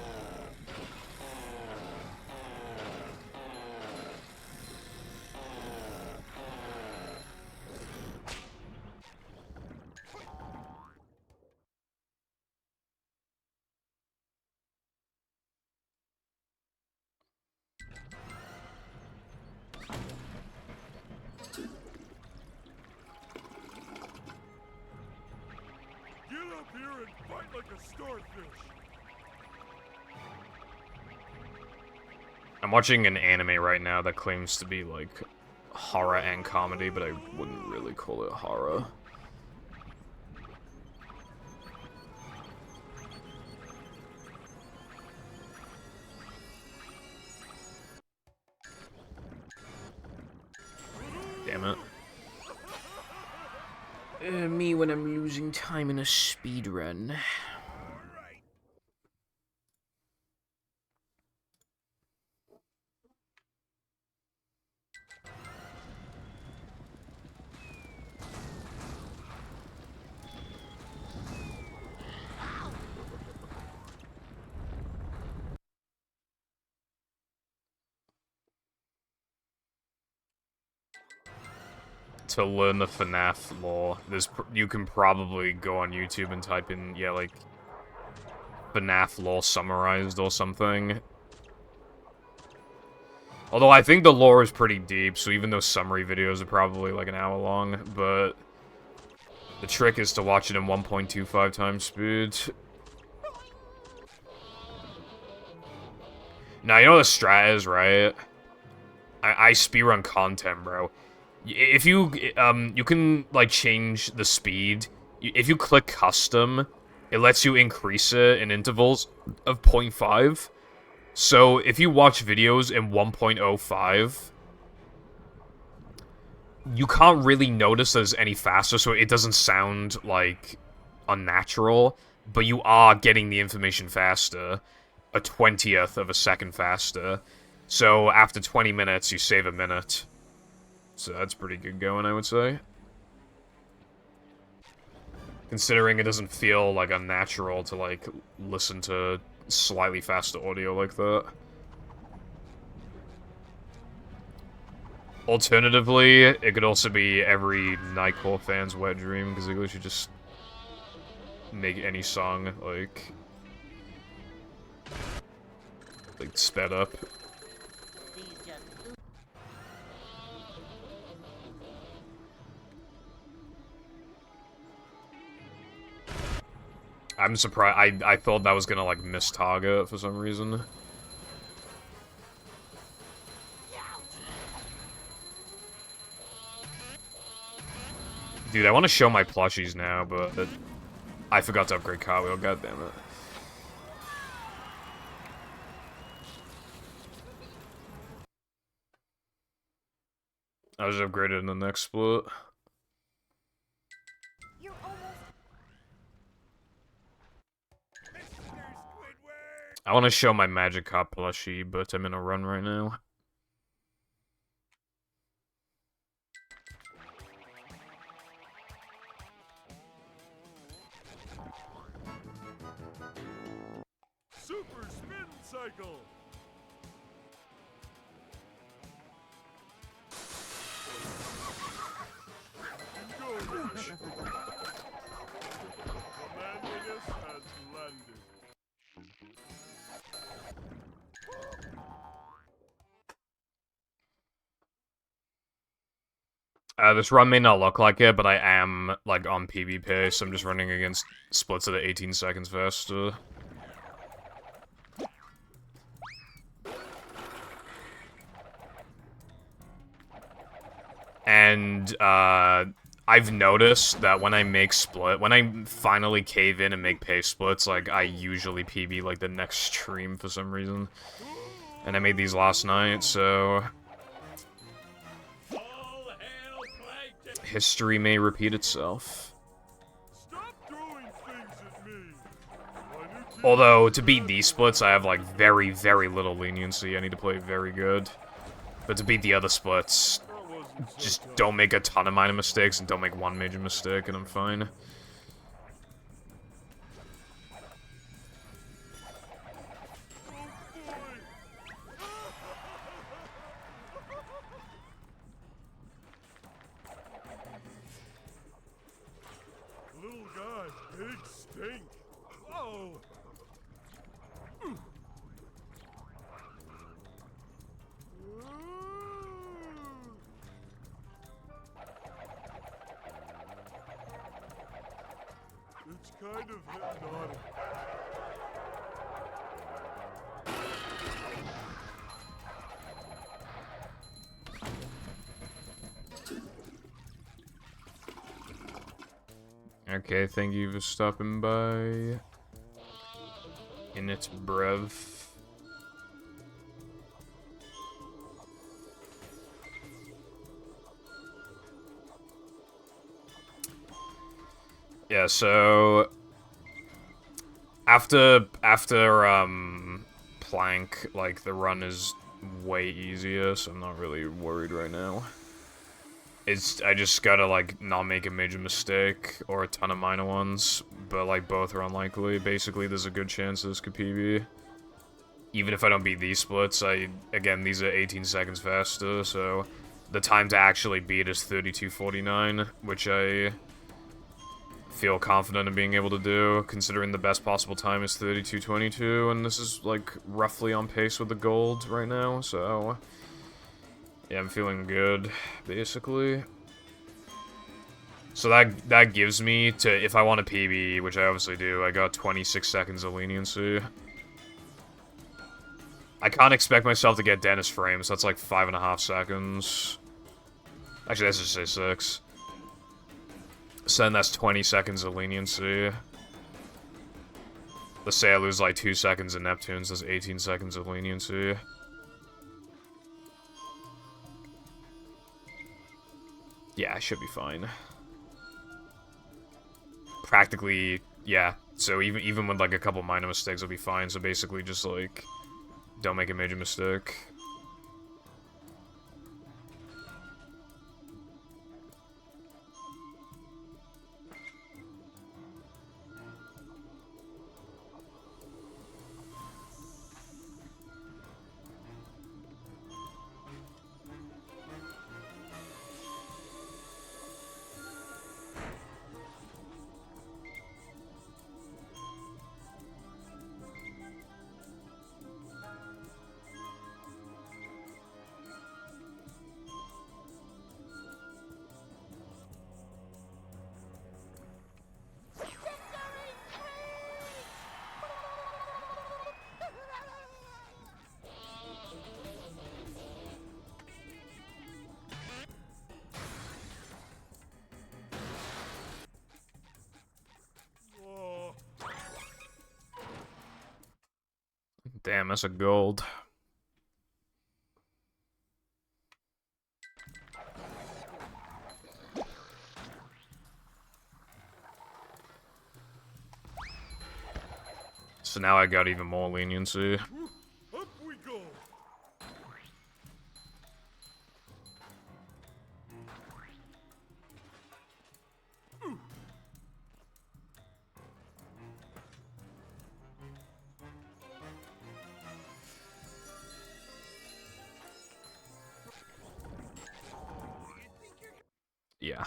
Get up here and fight like a starfish. I'm watching an anime right now that claims to be like horror and comedy, but I wouldn't really call it horror. Damn it. Me when I'm losing time in a speed run. To learn the FNAF lore, you can probably go on YouTube and type in, yeah, like, FNAF lore summarized or something. Although I think the lore is pretty deep, so even those summary videos are probably like an hour long, but the trick is to watch it in 1.25 times speed. Now, you know what the strat is, right? I speedrun content, bro. If you, you can, like, change the speed. If you click custom, it lets you increase it in intervals of 0.5. So, if you watch videos in 1.05, you can't really notice that it's any faster, so it doesn't sound, like, unnatural, but you are getting the information faster, a 20th of a second faster. So, after 20 minutes, you save a minute. So that's pretty good going, I would say. Considering it doesn't feel, like, unnatural to, like, listen to slightly faster audio like that. Alternatively, it could also be every Nightcore fan's wet dream, because they should just make any song, like, sped up. I'm surprised. I thought that was gonna, like, miss target for some reason. Dude, I want to show my plushies now, but I forgot to upgrade Cartwheel, goddammit. I was upgraded in the next split. I want to show my Magic Cop plushie, but I'm in a run right now. Super spin cycle. Go, Rush. The manliness has landed. This run may not look like it, but I am, like, on PB pace. I'm just running against splits that are 18 seconds faster. And, I've noticed that when I finally cave in and make pace splits, like, I usually PB, like, the next stream for some reason. And I made these last night, so history may repeat itself. Stop throwing things at me. Although, to beat these splits, I have, like, very, very little leniency. I need to play very good. But to beat the other splits, just don't make a ton of minor mistakes and don't make one major mistake, and I'm fine. Little guy, big stink. Oh. It's kind of hypnotic. Okay, thank you for stopping by. In its brev. Yeah, so after plank, like, the run is way easier, so I'm not really worried right now. I just gotta, like, not make a major mistake or a ton of minor ones, but, like, both are unlikely. Basically, there's a good chance this could PB. Even if I don't beat these splits, again, these are 18 seconds faster, so the time to actually beat is 32:49, which I feel confident in being able to do, considering the best possible time is 32:22, and this is, like, roughly on pace with the gold right now, so yeah, I'm feeling good, basically. So that gives me to, if I want a PB, which I obviously do, I got 26 seconds of leniency. I can't expect myself to get Dennis frames, that's like 5.5 seconds. Actually, let's just say 6. So then that's 20 seconds of leniency. Let's say I lose like 2 seconds in Neptunes, that's 18 seconds of leniency. Yeah, I should be fine. Practically, yeah. So even with like a couple minor mistakes, I'll be fine. So basically, just like don't make a major mistake. Damn, that's a gold. So now I got even more leniency. Up we go. Yeah.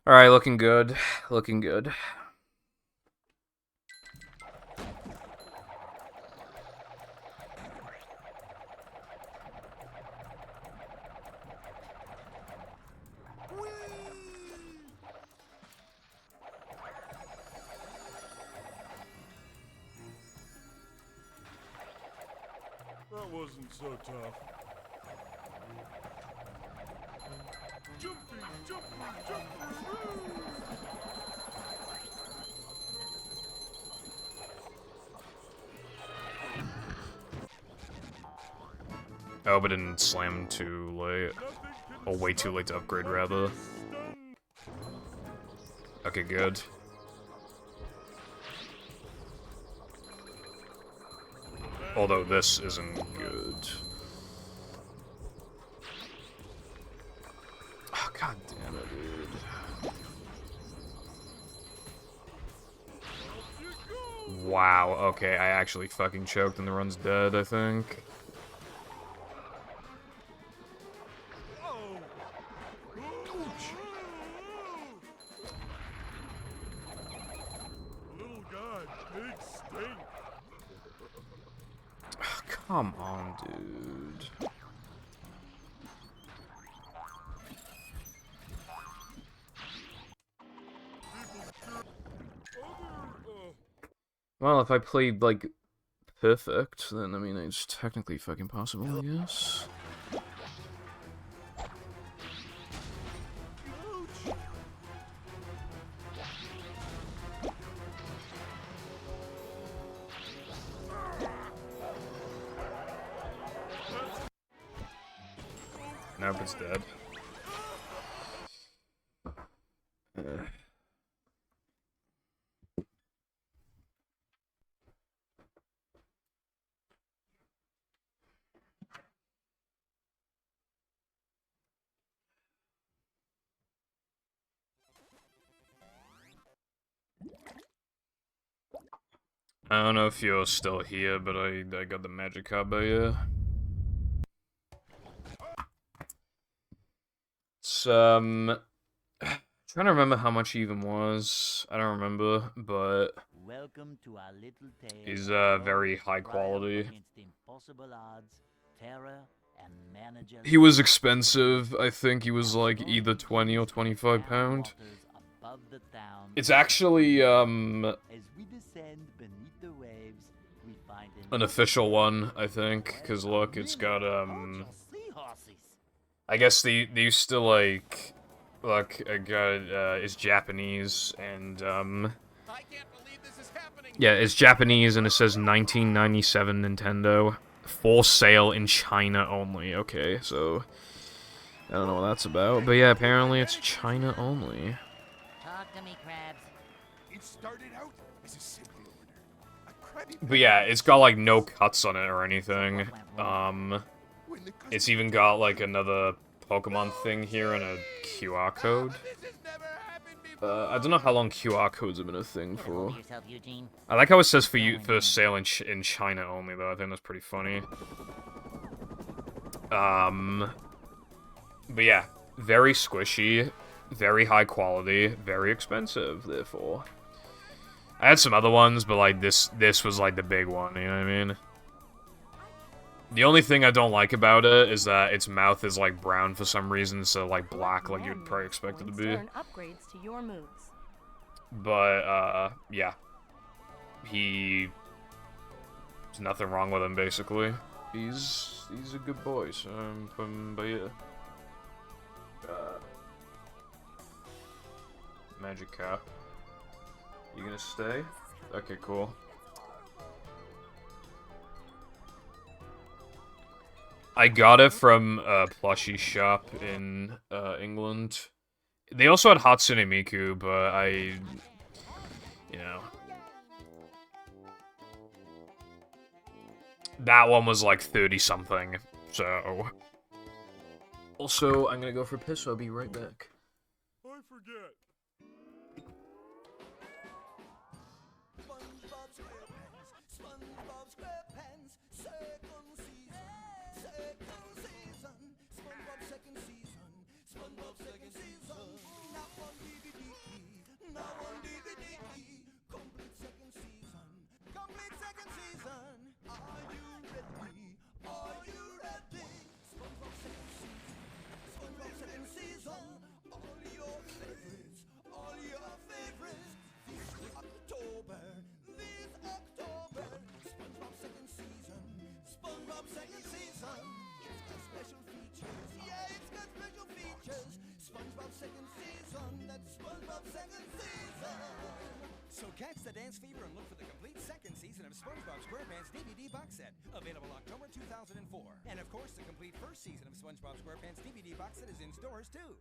Alright, looking good. Looking good. That wasn't so tough. Jumping, jumping, jumping. Oh, but didn't slam too late. Or way too late to upgrade, rather. Okay, good. Although this isn't good. Oh, god damn it, dude. Wow, okay, I actually fucking choked and the run's dead, I think. Little guy, big stink. Come on, dude. Well, if I played, like, perfect, then, I mean, it's technically fucking possible, I guess. Nope, it's dead. I don't know if you're still here, but I got the magic card by you. It's, trying to remember how much he even was. I don't remember, but Welcome to our little tale. he's, of very those high triumph quality. against impossible odds, terror, and managerless He was expensive. I think he was, like, either 20 or 25 pound. waters above the town. It's actually, As we descend beneath the waves, we find an official one, I think. Because, look, it's got, seahorses. I guess they used to like a guy is Japanese and I can't believe this is happening. yeah, it's Japanese and it says 1997 Nintendo for sale in China only. Okay, so I don't know what that's about, but yeah, apparently it's China only. Talk to me, Krabs. It started out as a simple order. A Krabby But yeah, it's got like no cuts on it or anything. when the customer It's even got like another Pokemon thing here and a QR code. This has never happened before. I don't know how long QR codes have been a thing Get a hold for. of yourself, Eugene. I like how it says for sale in China only though. I think that's pretty funny. But yeah, very squishy, very high quality, very expensive. Therefore, I had some other ones, but like this was like the big one. You know what I mean? The only thing I don't like about it is that its mouth is like brown for some reason instead of like black like you'd probably expect it to be. Upgrades to your moves. But yeah, there's nothing wrong with him basically. He's a good boy. So but yeah. Magic Cap. You gonna stay? Okay, cool. I got it from a plushie shop in England. They also had Hatsune Miku, but you know, that one was like 30 something. So, also, I'm gonna go for a piss. So I'll be right back. I forget. SpongeBob SquarePants, SpongeBob SquarePants, second season, SpongeBob second season, SpongeBob second season, now on DVD, complete second season, are you ready, SpongeBob second season, all your favorites, this October, SpongeBob second season, it's got special features, SpongeBob second season, that's SpongeBob second season. So catch the dance fever and look for the complete second season of SpongeBob SquarePants DVD box set, available October 2004. And of course, the complete first season of SpongeBob SquarePants DVD box set is in stores too.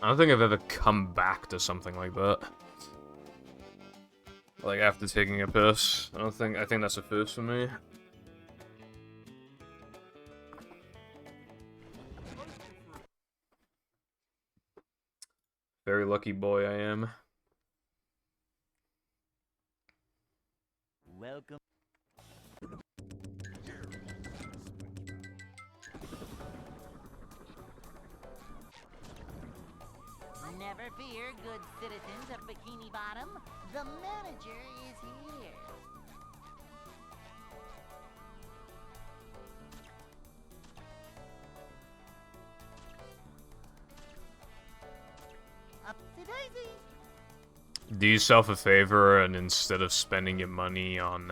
I don't think I've ever come back to something like that. Like after taking a piss. I think that's a first for me. Very lucky boy I am. Welcome. Never fear, good citizens of Bikini Bottom. The manager is here. Upsy-daisy. Do yourself a favor and instead of spending your money on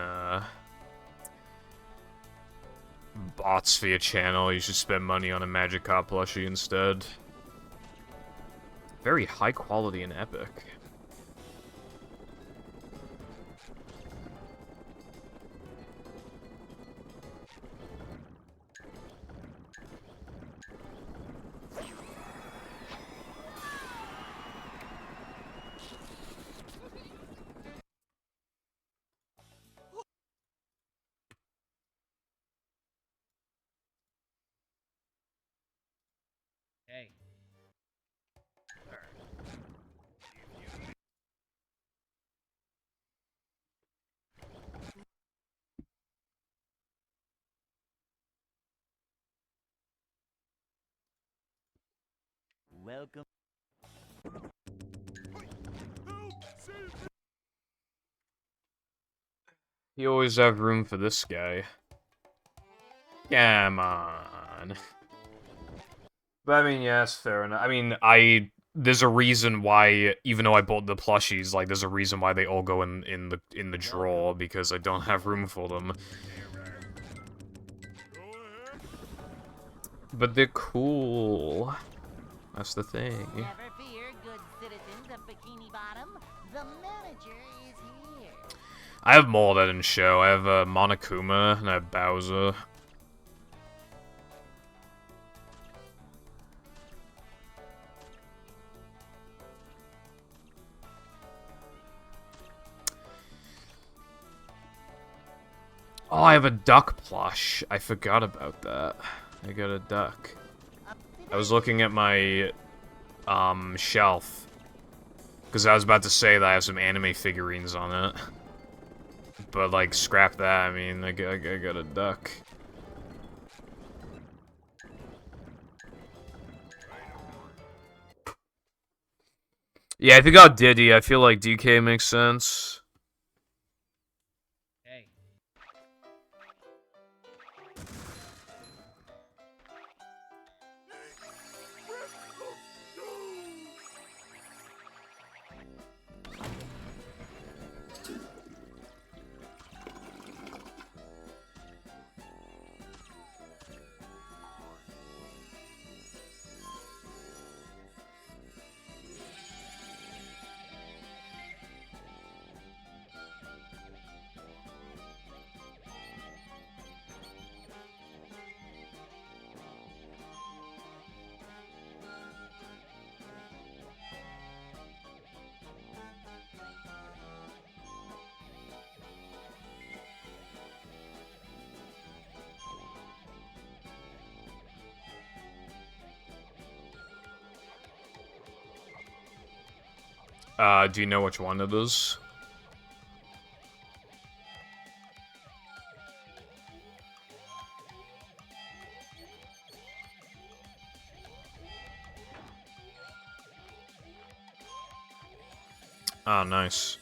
bots for your channel, you should spend money on a Magikarp plushie instead. Very high quality and epic. Hey. Welcome. You always have room for this guy. Come on. But I mean, yes, fair enough. I mean, there's a reason why, even though I bought the plushies, like, there's a reason why they all go in the drawer, because I don't have room for them. But they're cool. That's the thing. Never fear, good citizens of Bikini Bottom. The manager is here. I have more that didn't show. I have Monokuma and I have Bowser. Oh, I have a duck plush. I forgot about that. I got a duck. I was looking at my shelf because I was about to say that I have some anime figurines on it. But like, scrap that. I mean, I got a duck. Yeah, if you got Diddy, I feel like DK makes sense. Hey. Do you know which one it is? Oh, nice.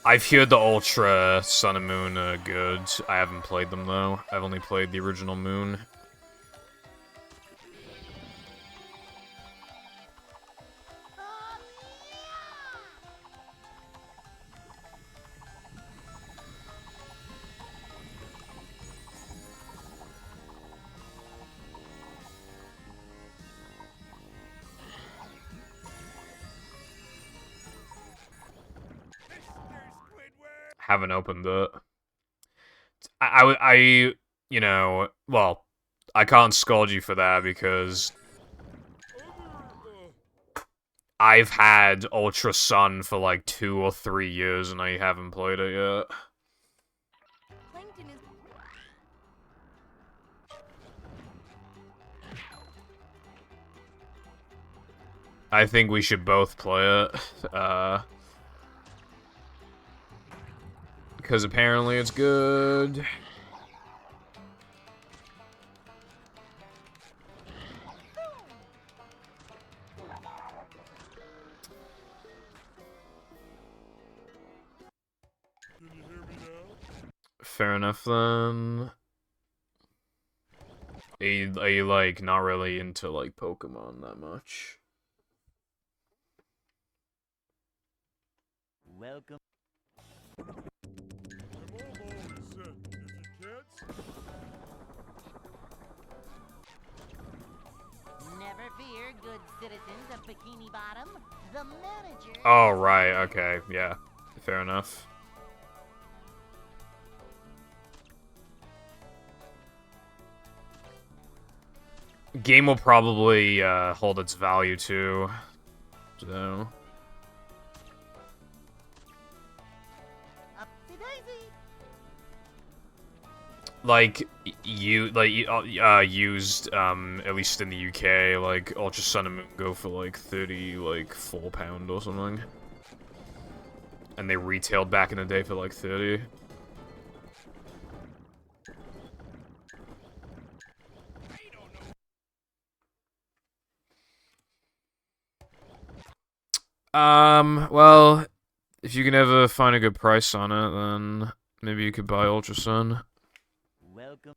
I've heard the Ultra Sun and Moon are good. I haven't played them, though. I've only played the original Moon. Haven't opened it. You know, well, I can't scold you for that because I've had Ultra Sun for like 2 or 3 years and I haven't played it yet. Plankton is... I think we should both play it, because apparently it's good. Fair enough then. Are you like not really into like Pokemon that much? Welcome. Never fear, good citizens of Bikini Bottom. The manager. Oh, right, okay, yeah. Fair enough. Game will probably hold its value too. So. Like used at least in the UK, like Ultra Sun and Moon go for like 30, like £4 or something, and they retailed back in the day for like 30. Well, if you can ever find a good price on it, then maybe you could buy Ultra Sun. Welcome.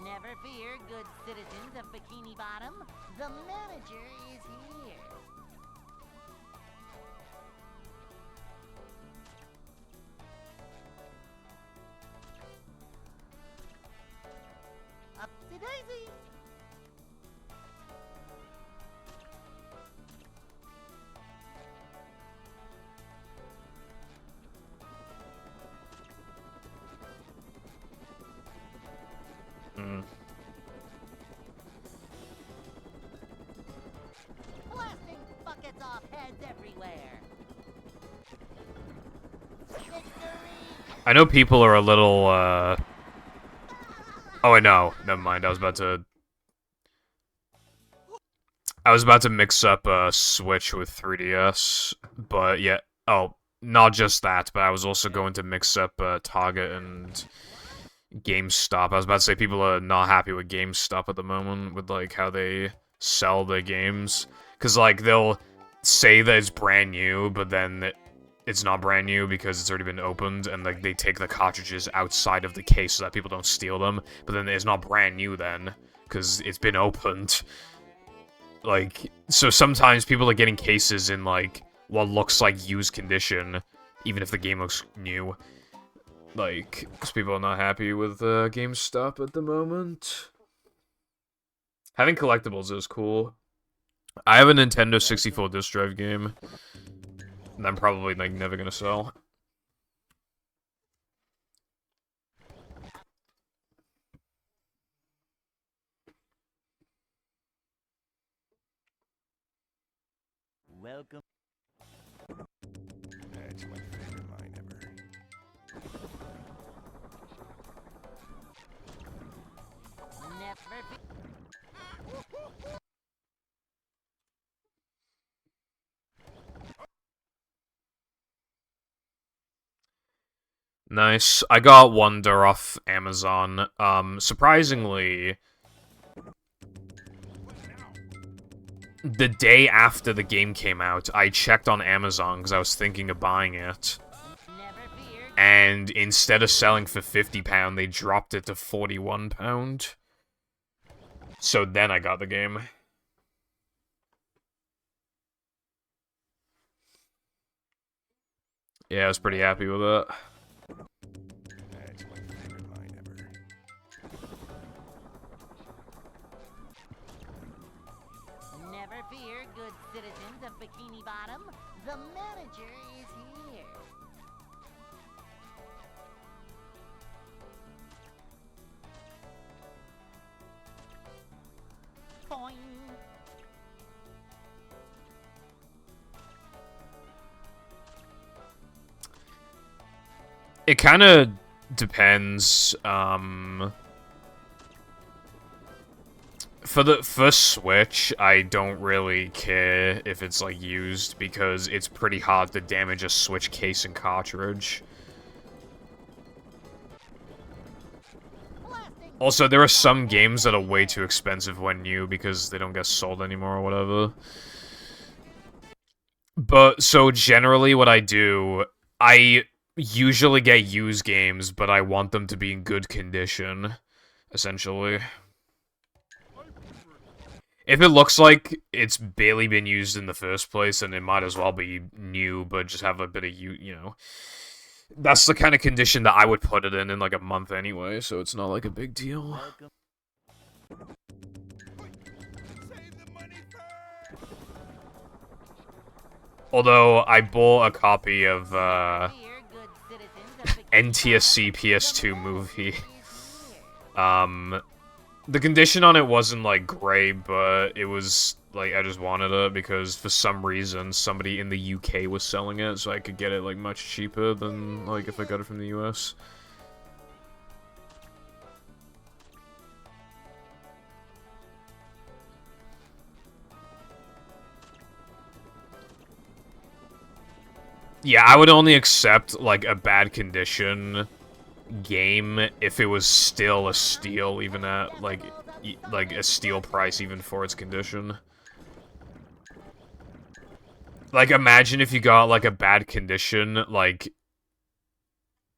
Never fear, good citizens of Bikini Bottom. The manager is here. Upsy daisy. Hmm. Blasting buckets off heads everywhere. Victory! I know people are a little, Oh, wait, no. Never mind. I was about to mix up Switch with 3DS, but yeah. Oh, not just that, but I was also going to mix up Target and GameStop. I was about to say people are not happy with GameStop at the moment with, like, how they sell their games. Because, like, they'll say that it's brand new, but then it's not brand new because it's already been opened, and, like, they take the cartridges outside of the case so that people don't steal them. But then it's not brand new then, because it's been opened. Like, so sometimes people are getting cases in, like, what looks like used condition, even if the game looks new. Like, because people are not happy with GameStop at the moment. Having collectibles is cool. I have a Nintendo 64 disc drive game that I'm probably, like, never gonna sell. Welcome. That's my favorite line ever. Never fear. Nice. I got Wonder off Amazon. Surprisingly, the day after the game came out, I checked on Amazon because I was thinking of buying it. Never fear. And instead of selling for £50, they dropped it to £41. So then I got the game. Yeah, I was pretty happy with it. That's my favorite line ever. Never fear, good citizens of Bikini Bottom. The manager is here. Boing. It kind of depends, for Switch, I don't really care if it's, like, used, because it's pretty hard to damage a Switch case and cartridge. Also, there are some games that are way too expensive when new, because they don't get sold anymore or whatever. But, so generally what I do, I usually get used games, but I want them to be in good condition, essentially. If it looks like it's barely been used in the first place, then it might as well be new, but just have a bit of, you know. That's the kind of condition that I would put it in like, a month anyway, so it's not, like, a big deal. Welcome. Save the money first! Although, I bought a copy of, Fear, good citizens of Bikini NTSC Bottom. PS2 The movie. manager is here. The condition on it wasn't, like, great, but it was, like, I just wanted it because for some reason somebody in the UK was selling it, so I could get it, like, much cheaper than, like, if I got it from the US. Yeah, I would only accept, like, a bad condition game if it was still a steal, even at, like a steal price even for its condition. Like, imagine if you got, like, a bad condition, like,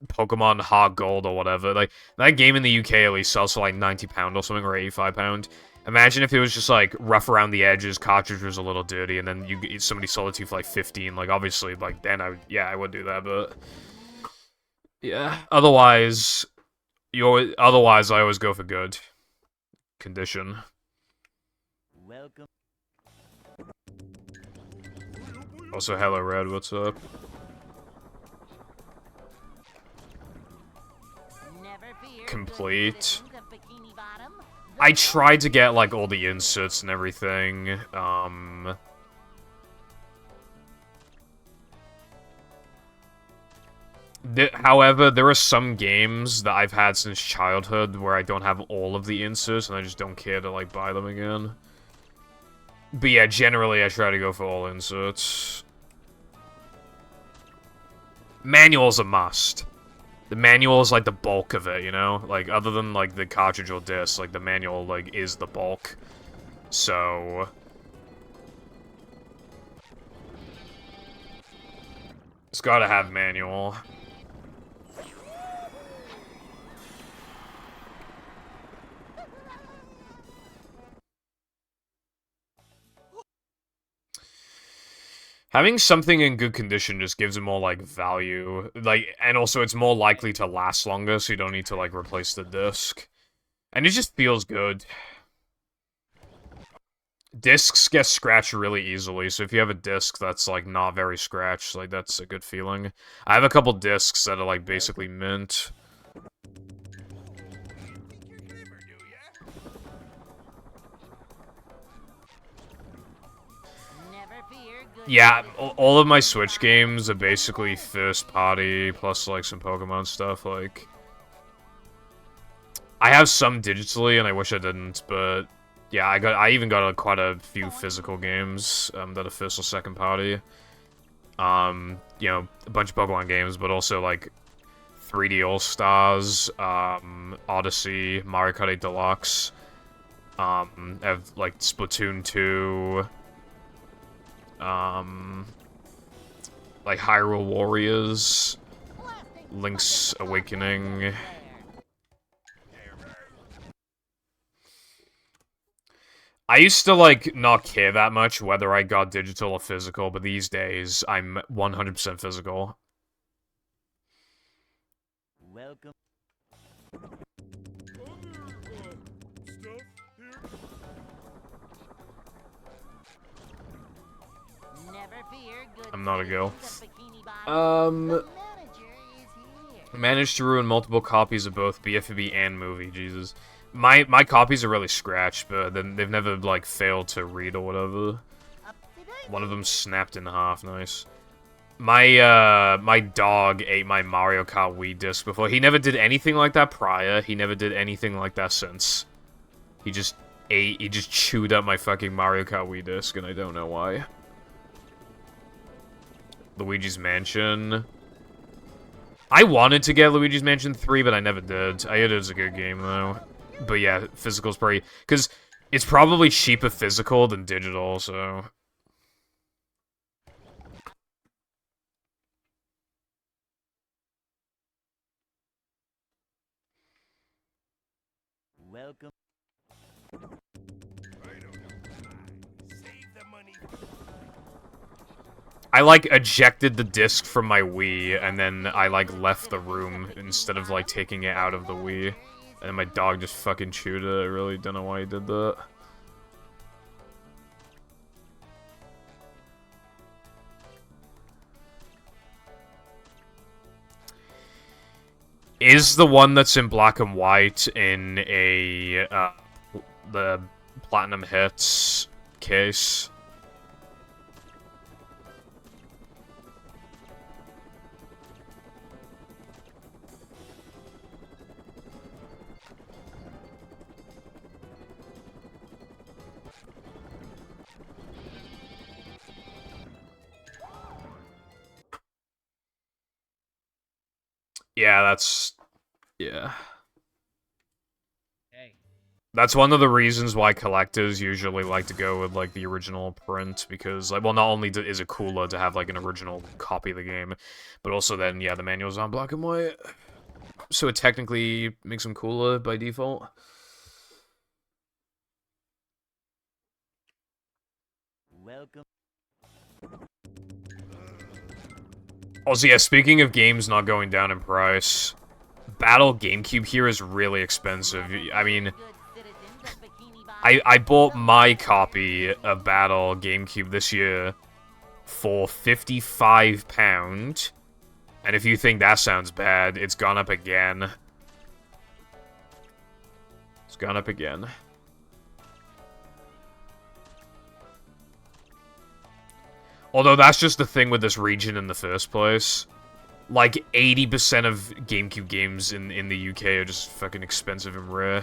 Pokemon Heart Gold or whatever. Like, that game in the UK at least sells for, like, £90 or something, or £85. Imagine if it was just, like, rough around the edges, cartridge was a little dirty, and then somebody sold it to you for, like, 15. Like, obviously, like, then I would do that, but... Yeah, otherwise, otherwise, I always go for good condition. Welcome. Also, hello, Red, what's up? Never fear, Complete. good citizens of Bikini Bottom. I tried to get, like, all the inserts and everything, however, there are some games that I've had since childhood where I don't have all of the inserts, and I just don't care to, like, buy them again. But yeah, generally I try to go for all inserts. Manual's a must. The manual is, like, the bulk of it, you know? Like, other than, like, the cartridge or disc, like, the manual, like, is the bulk. So... it's gotta have manual. Having something in good condition just gives it more, like, value. Like, and also it's more likely to last longer, so you don't need to, like, replace the disc. And it just feels good. Discs get scratched really easily, so if you have a disc that's, like, not very scratched, like, that's a good feeling. I have a couple discs that are, like, basically mint. Yeah, all of my Switch games are basically first party, plus, like, some Pokemon stuff, like... I have some digitally, and I wish I didn't, but... yeah, I even got quite a few physical games, that are first or second party. You know, a bunch of Pokemon games, but also, like, 3D All-Stars, Odyssey, Mario Kart 8 Deluxe, I have, like, Splatoon 2... like Hyrule Warriors, Link's Awakening. I used to, like, not care that much whether I got digital or physical, but these days, I'm 100% physical. Welcome. I'm not a go. Managed to ruin multiple copies of both BFB and movie, Jesus. My copies are really scratched, but then they've never, like, failed to read or whatever. One of them snapped in half, nice. My dog ate my Mario Kart Wii disc before. He never did anything like that prior, he never did anything like that since. He just chewed up my fucking Mario Kart Wii disc, and I don't know why. Luigi's Mansion. I wanted to get Luigi's Mansion 3, but I never did. I heard it was a good game, though. But yeah, physical's pretty... because it's probably cheaper physical than digital, so... Welcome. I, like, ejected the disc from my Wii, and then I, like, left the room instead of, like, taking it out of the Wii. And my dog just fucking chewed it. I really don't know why he did that. Is the one that's in black and white in a, the Platinum Hits case? Yeah, that's Yeah. Hey. That's one of the reasons why collectors usually like to go with, like, the original print, because, like, well, not only is it cooler to have, like, an original copy of the game, but also then, yeah, the manual's on black and white. So it technically makes them cooler by default. Welcome. Also, yeah, speaking of games not going down in price, Battle GameCube here is really expensive. I mean, I bought my copy of Battle GameCube this year for £55, and if you think that sounds bad, it's gone up again. It's gone up again. Although that's just the thing with this region in the first place. Like, 80% of GameCube games in the UK are just fucking expensive and rare.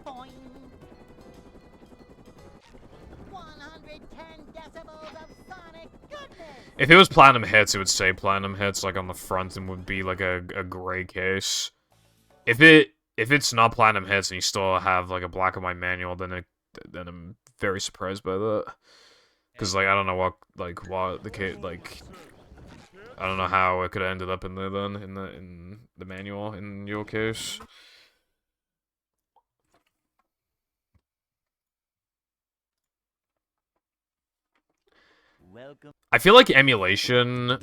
Boing. 110 decibels of sonic goodness. If it was Platinum Hits, it would say Platinum Hits, like, on the front and would be, like, a gray case. If it's not Platinum Hits and you still have, like, a black and white manual, then I'm very surprised by that. Because, like, I don't know what the case, like, I don't know how it could have ended up in there then, in the manual, in your case. Welcome. I feel like emulation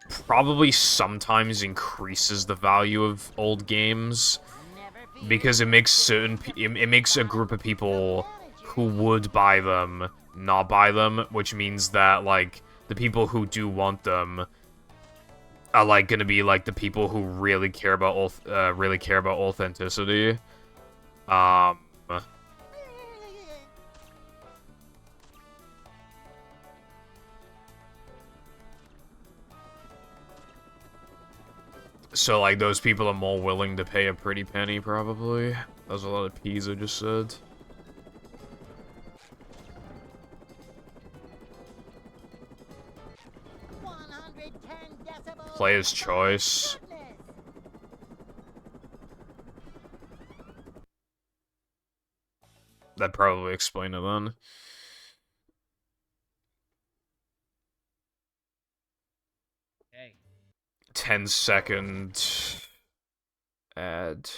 probably sometimes increases the value of old games, because it makes it makes a group of people who would buy them not buy them, which means that, like, the people who do want them are, like, gonna be, like, the people who really care about authenticity. So, like, those people are more willing to pay a pretty penny, probably. That was a lot of P's I just said. Player's choice. That'd probably explain it then. Hey. 10-second ad.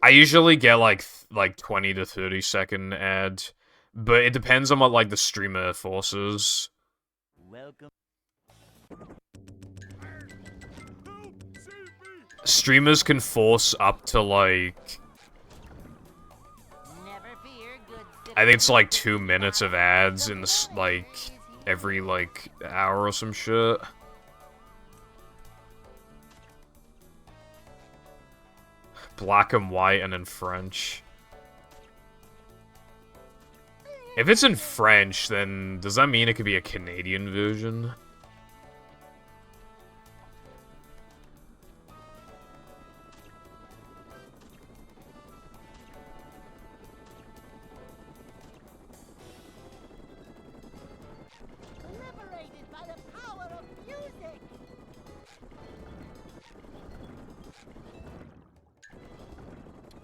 I usually get like 20 to 30-second ad, but it depends on what, like, the streamer forces. Welcome. Streamers can force up to, like, Never fear, good I think it's like 2 minutes of ads in this, like, every, like, hour or some shit. Black and white and in French. If it's in French, then does that mean it could be a Canadian version? liberated by the power of music.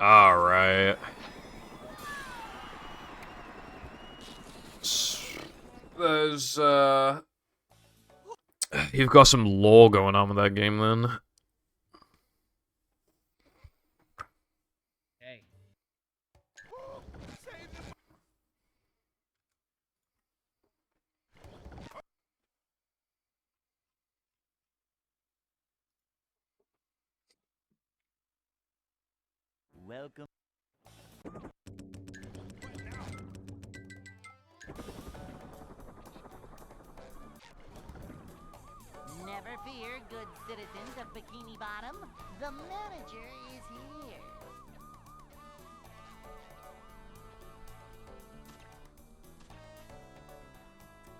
Alright. There's, you've got some lore going on with that game, then. Hey. Welcome. Never fear, good citizens of Bikini Bottom. The manager is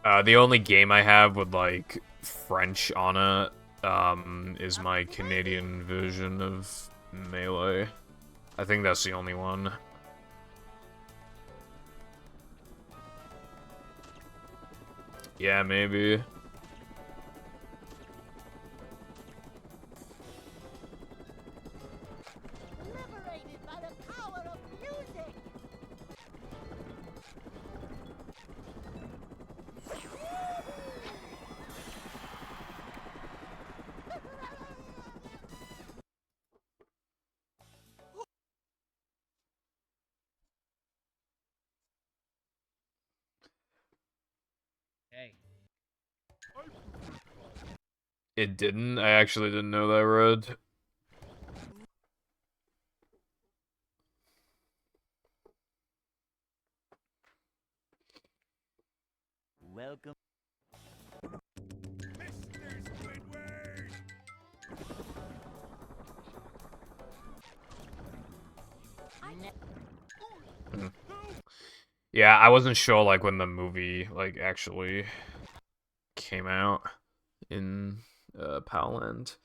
here. The only game I have with, like, French on it, is my Canadian version of Melee. I think that's the only one. Yeah, maybe. Liberated by the power of music. Hey. It didn't? I actually didn't know that read. Welcome. Yeah, I wasn't sure, like, when the movie, like, actually came out in, Powland.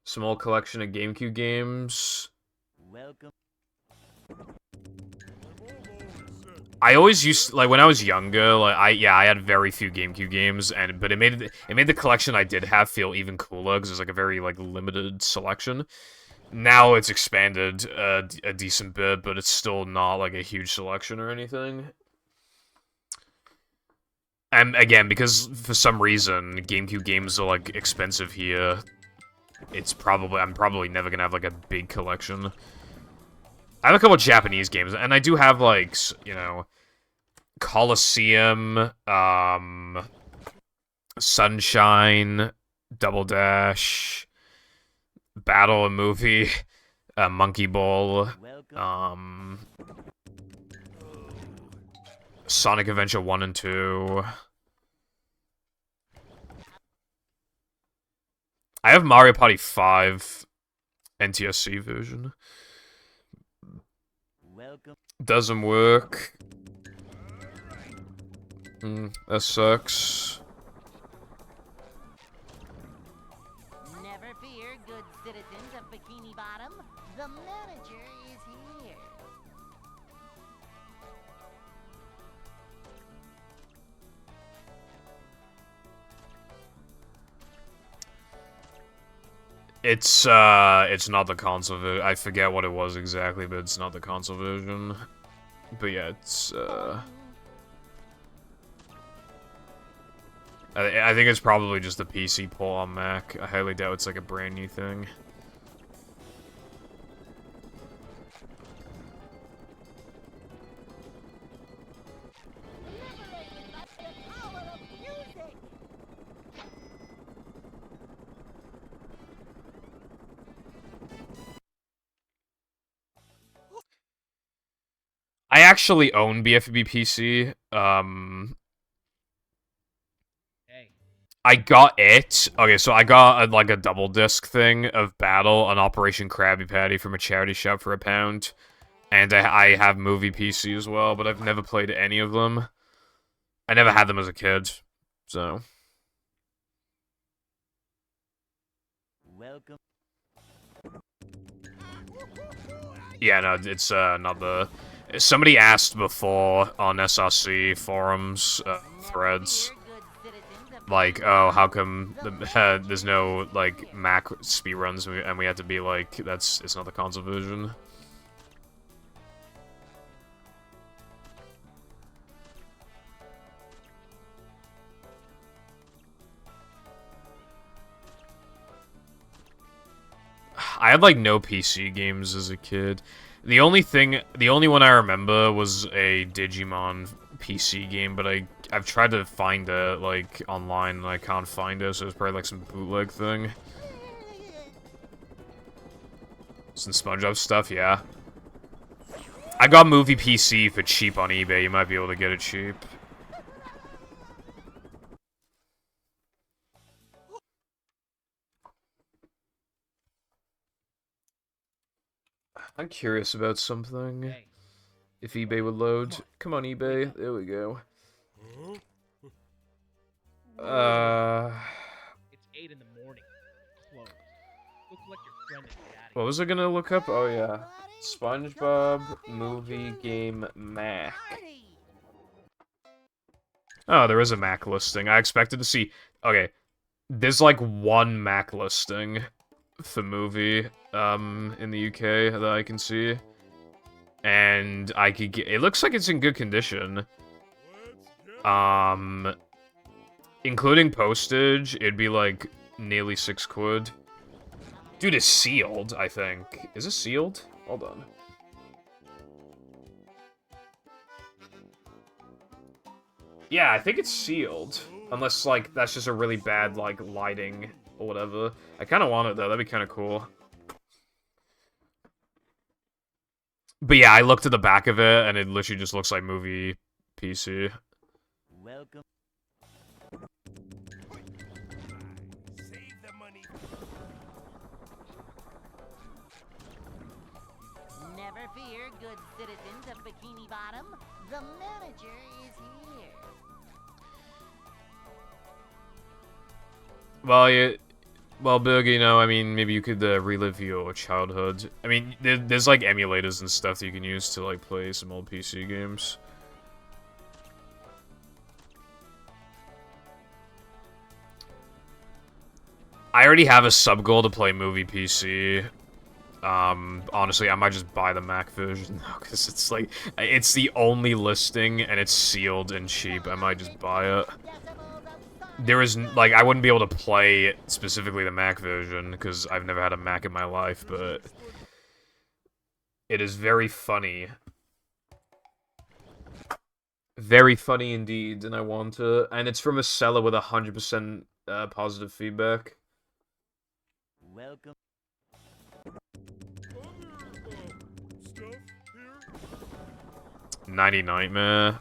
Small collection of GameCube games. Welcome. I always used, like, when I was younger, like, I had very few GameCube games, but it made the collection I did have feel even cooler, because it was, like, a very, like, limited selection. Now it's expanded a decent bit, but it's still not, like, a huge selection or anything. And again, because for some reason GameCube games are like expensive here, I'm probably never gonna have like a big collection. I have a couple Japanese games, and I do have like, you know, Colosseum, Sunshine, Double Dash, Battle, a movie, Monkey Ball, Sonic Adventure 1 and 2. I have Mario Party 5 NTSC version. Welcome. Doesn't work. That sucks. Never fear, good citizens of Bikini Bottom. The manager is here. It's not the console version. I forget what it was exactly, but it's not the console version. But yeah, it's, I think it's probably just the PC port on Mac. I highly doubt it's like a brand new thing. Liberated by the power of music. I actually own BFB PC. Hey. I got it. Okay, so I got like a double disc thing of Battle on Operation Krabby Patty from a charity shop for £1. And I have Movie PC as well, but I've never played any of them. I never had them as a kid, so. Welcome. Yeah, no, it's not the. Somebody asked before on SRC forums threads, like, oh, how come there's no like Mac speedruns, and we had to be like, it's not the console version. I had like no PC games as a kid. The only one I remember was a Digimon PC game, but I've tried to find it like online and I can't find it, so it's probably like some bootleg thing. Some SpongeBob stuff, yeah. I got Movie PC for cheap on eBay. You might be able to get it cheap. I'm curious about something. Hey. If eBay would load. Come on, eBay. There we go. It's 8 in the morning. Closed. Go collect your friend and get out of What was I gonna look up? Oh yeah. SpongeBob Movie Game Mac. Party. Oh, there is a Mac listing. I expected to see... Okay, there's like one Mac listing for movie in the UK that I can see. And I could get... It looks like it's in good condition. Including postage, it'd be like nearly £6. Dude, it's sealed, I think. Is it sealed? Hold on. Yeah, I think it's sealed. Unless, like, that's just a really bad, like, lighting or whatever. I kind of want it, though. That'd be kind of cool. But yeah, I looked at the back of it, and it literally just looks like movie PC. Welcome. Save the money. Never fear, good citizens of Bikini Bottom. The manager is here. Well, Berg, you know, I mean, maybe you could relive your childhood. I mean, there's like emulators and stuff that you can use to like play some old PC games. I already have a sub goal to play movie PC. Honestly, I might just buy the Mac version now, because it's like, it's the only listing, and it's sealed and cheap. I might just buy it. There is, like, I wouldn't be able to play specifically the Mac version, because I've never had a Mac in my life, but it is very funny. Very funny indeed, and I want to. And it's from a seller with 100% positive feedback. Welcome. 90 Nightmare.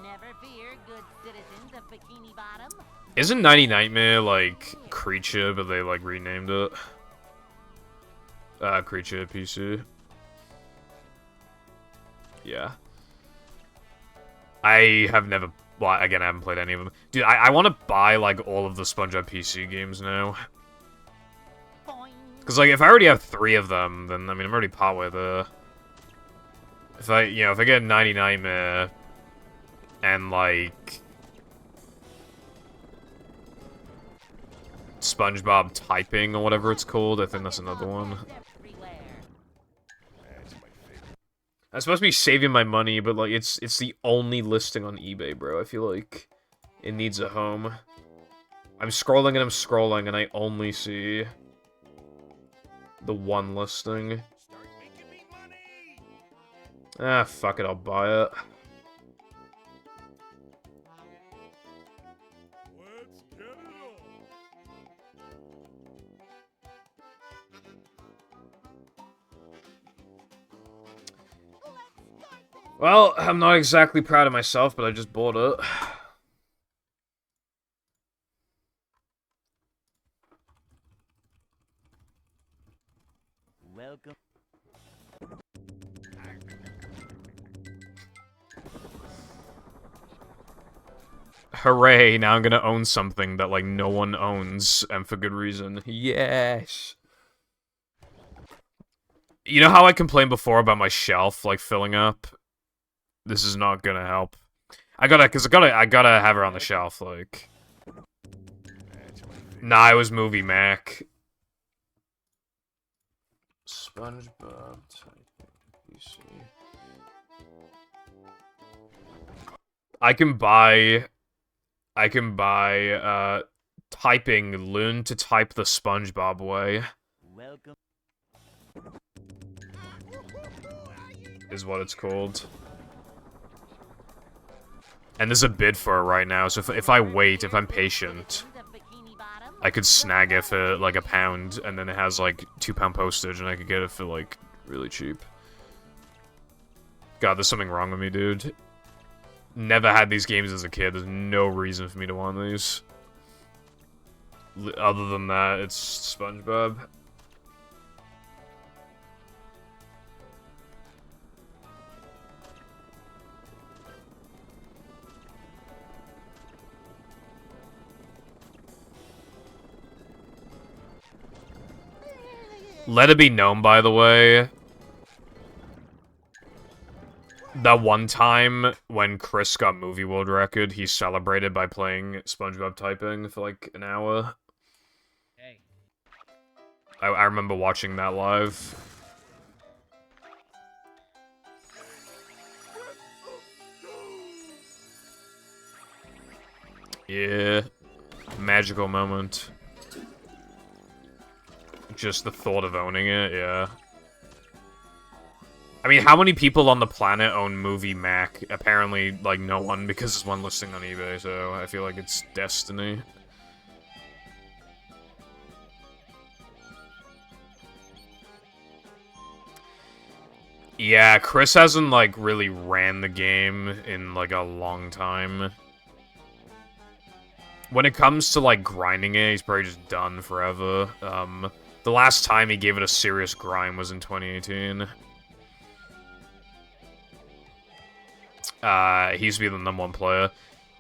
Never fear, good citizens of Bikini Bottom. Isn't 90 Nightmare, like, Creature, but they, like, renamed it? Creature PC. Yeah. I have never... Well, again, I haven't played any of them. Dude, I want to buy, like, all of the SpongeBob PC games now. Because, like, if I already have 3 of them, then, I mean, I'm already partway there. If I, you know, if I get 90 Nightmare, and, like... SpongeBob Typing, or whatever it's called, I think that's another one. I'm supposed to be saving my money, but, like, it's the only listing on eBay, bro. I feel like it needs a home. I'm scrolling, and I only see the one listing. Ah, fuck it, I'll buy it. Well, I'm not exactly proud of myself, but I just bought it. Welcome. Hooray, now I'm gonna own something that, like, no one owns, and for good reason. Yes! You know how I complained before about my shelf, like, filling up? This is not gonna help. I gotta have her on the shelf, like... Nah, it was Movie Mac. SpongeBob PC. I can buy, typing, learn to type the SpongeBob way. Welcome. Is what it's called. And there's a bid for it right now, so if I wait, if I'm patient, I could snag it for, like, £1, and then it has, like, £2 postage, and I could get it for, like, really cheap. God, there's something wrong with me, dude. Never had these games as a kid, there's no reason for me to want these. Other than that, it's SpongeBob. Let it be known, by the way, That one time when Chris got movie world record, he celebrated by playing SpongeBob typing for like an hour. Hey. I remember watching that live. Yeah. Magical moment. Just the thought of owning it, yeah. I mean, how many people on the planet own Movie Mac? Apparently, like, no one, because there's one listing on eBay, so I feel like it's destiny. Yeah, Chris hasn't, like, really ran the game in, like, a long time. When it comes to, like, grinding it, he's probably just done forever. The last time he gave it a serious grind was in 2018. He used to be the #1 player.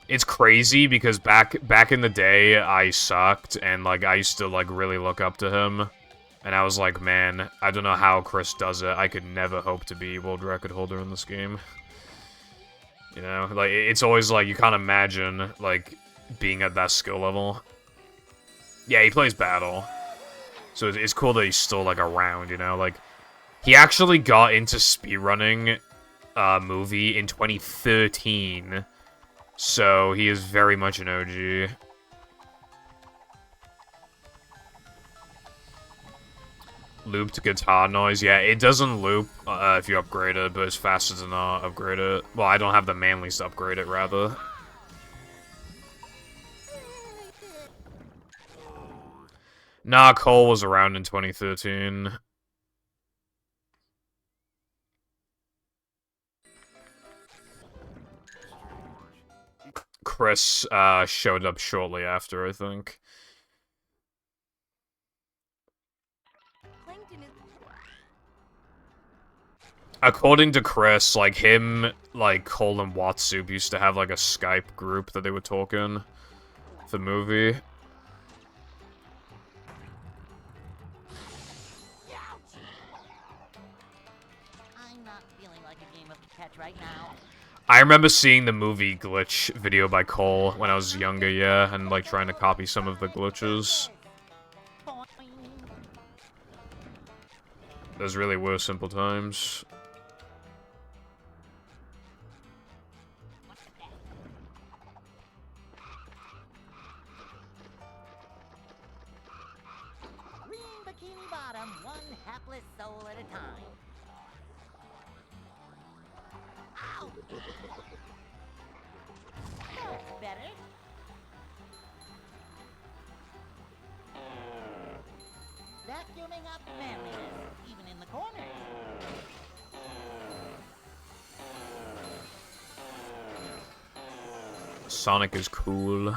It's crazy because back in the day, I sucked, and, like, I used to, like, really look up to him. And I was like, man, I don't know how Chris does it. I could never hope to be world record holder in this game. You know? Like, it's always, like, you can't imagine, like, being at that skill level. Yeah, he plays Battle. So it's cool that he's still, like, around, you know? Like, he actually got into speedrunning movie in 2013, so he is very much an OG. Looped guitar noise, yeah, it doesn't loop if you upgrade it, but it's faster to not upgrade it. Well, I don't have the manlies to upgrade it, rather. Nah, Cole was around in 2013. Chris showed up shortly after, I think. According to Chris, like, him, like, Cole and Watsup used to have, like, a Skype group that they were talking for movie. I'm not feeling like a game of catch right now. I remember seeing the movie glitch video by Cole when I was younger, yeah, and, like, trying to copy some of the glitches. Those really were simple times. Green Bikini Bottom, one hapless soul at a time. Ow! That's better. Vacuuming up manliness, even in the corners. Sonic is cool.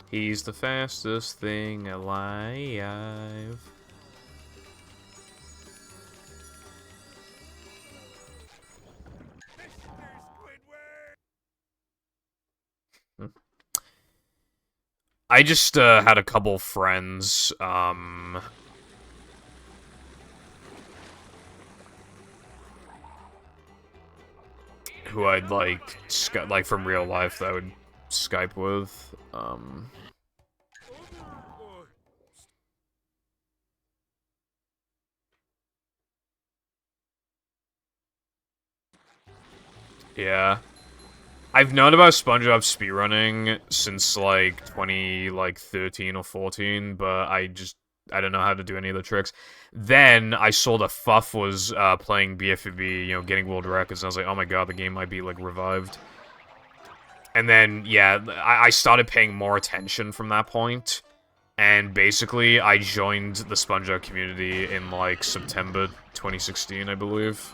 He's the fastest thing alive. I just had a couple friends, who I'd like from real life that I would Skype with. Yeah. I've known about SpongeBob speedrunning since, like, 2013 or 14, but I don't know how to do any of the tricks. Then, I saw the Fuff was, playing BFB, you know, getting world records, and I was like, oh my god, the game might be, like, revived. And then, yeah, I started paying more attention from that point, and basically, I joined the SpongeBob community in, like, September 2016, I believe.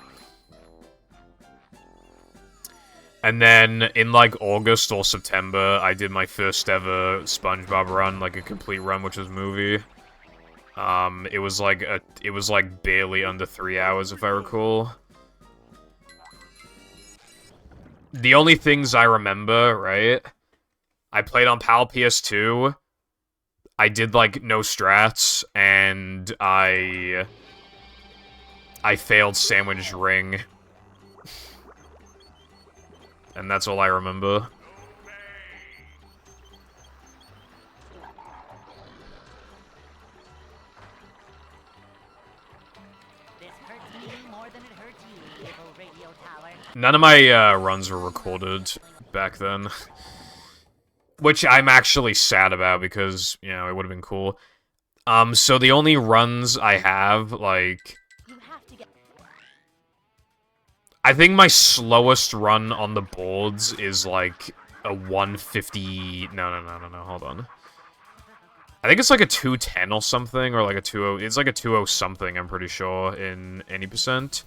And then, in, like, August or September, I did my first ever SpongeBob run, like, a complete run, which was movie. It was, like, barely under 3 hours, if I recall. the only things I remember, right? I played on PAL PS2. I did, like, no strats, and I failed Sandwich Ring. And that's all I remember. This hurts me more than it hurts you, little radio tower. None of my runs were recorded back then. Which I'm actually sad about because, you know, it would have been cool. So the only runs I have, like... You have to get. I think my slowest run on the boards is, like, a 150... No, hold on. I think it's like a 210 or something, or like a 20... It's like a 20 something, I'm pretty sure, in any percent.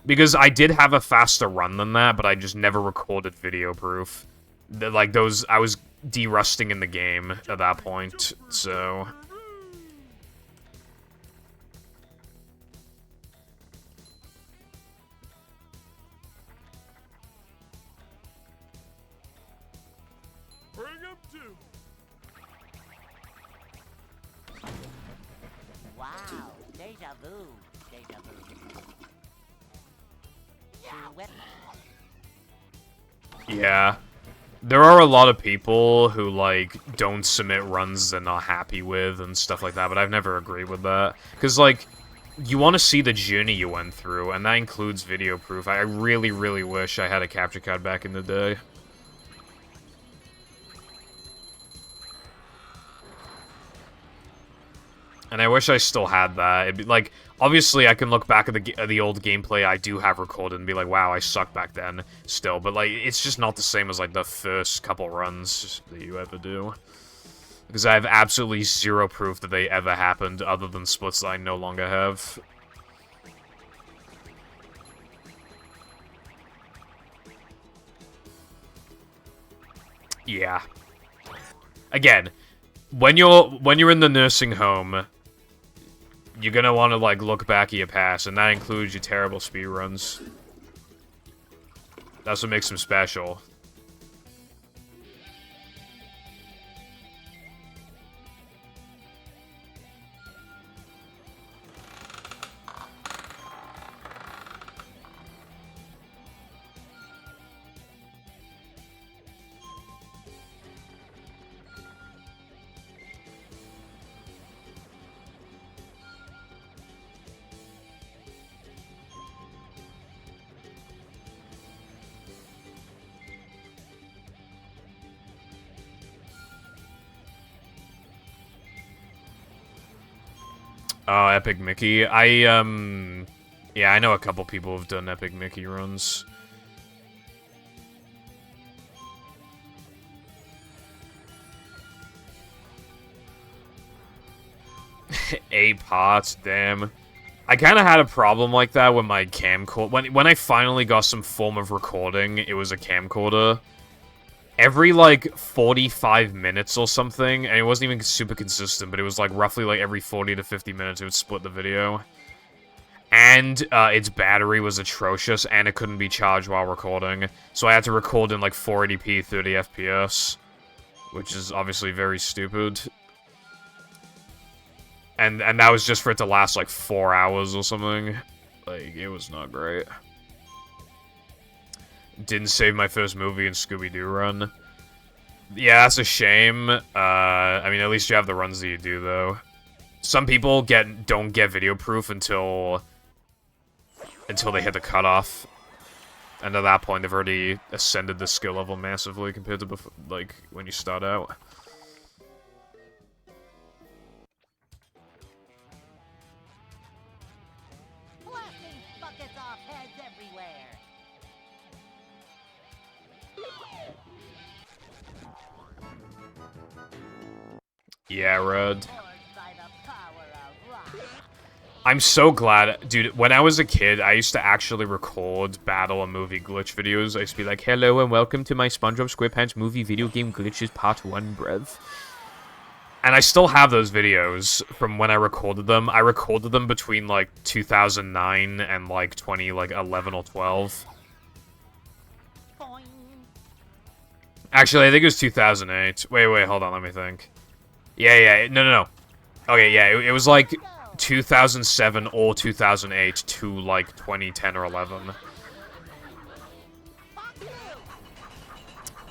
Because I did have a faster run than that, but I just never recorded video proof. Like, those... I was de-rusting in the game at that point, so... Wow, deja vu, deja vu. Yeah. There are a lot of people who, like, don't submit runs they're not happy with and stuff like that, but I've never agreed with that. Because, like, you want to see the journey you went through, and that includes video proof. I really, really wish I had a capture card back in the day. And I wish I still had that. It'd be, like, obviously I can look back at the old gameplay I do have recorded and be like, wow, I sucked back then still. But, like, it's just not the same as, like, the first couple runs that you ever do. Because I have absolutely zero proof that they ever happened other than splits that I no longer have. Yeah. Again, when you're in the nursing home, you're gonna want to, like, look back at your past, and that includes your terrible speedruns. That's what makes them special. Oh, Epic Mickey. Yeah, I know a couple people who've done Epic Mickey runs. A parts, damn. I kind of had a problem like that with my camcorder. When I finally got some form of recording, it was a camcorder. Every, like, 45 minutes or something, and it wasn't even super consistent, but it was, like, roughly, like, every 40 to 50 minutes it would split the video. And, its battery was atrocious, and it couldn't be charged while recording. So I had to record in, like, 480p, 30 FPS. Which is obviously very stupid. And that was just for it to last, like, 4 hours or something. Like, it was not great. Didn't save my first movie in Scooby-Doo run. Yeah, that's a shame. I mean, at least you have the runs that you do, though. Some people don't get video proof until they hit the cutoff. And at that point, they've already ascended the skill level massively compared to before, like, when you start out. Blasting buckets off heads everywhere. Yeah, Rod. Forged by the power of rock. I'm so glad, dude, when I was a kid, I used to actually record battle and movie glitch videos. I used to be like, hello and welcome to my SpongeBob SquarePants movie video game glitches part 1, bruv. And I still have those videos from when I recorded them. I recorded them between, like, 2009 and, like, 2011 or 12. Boing. Actually, I think it was 2008. Wait, hold on, let me think. Yeah, no. Okay, yeah, it was like 2007 or 2008 to like 2010 or 11.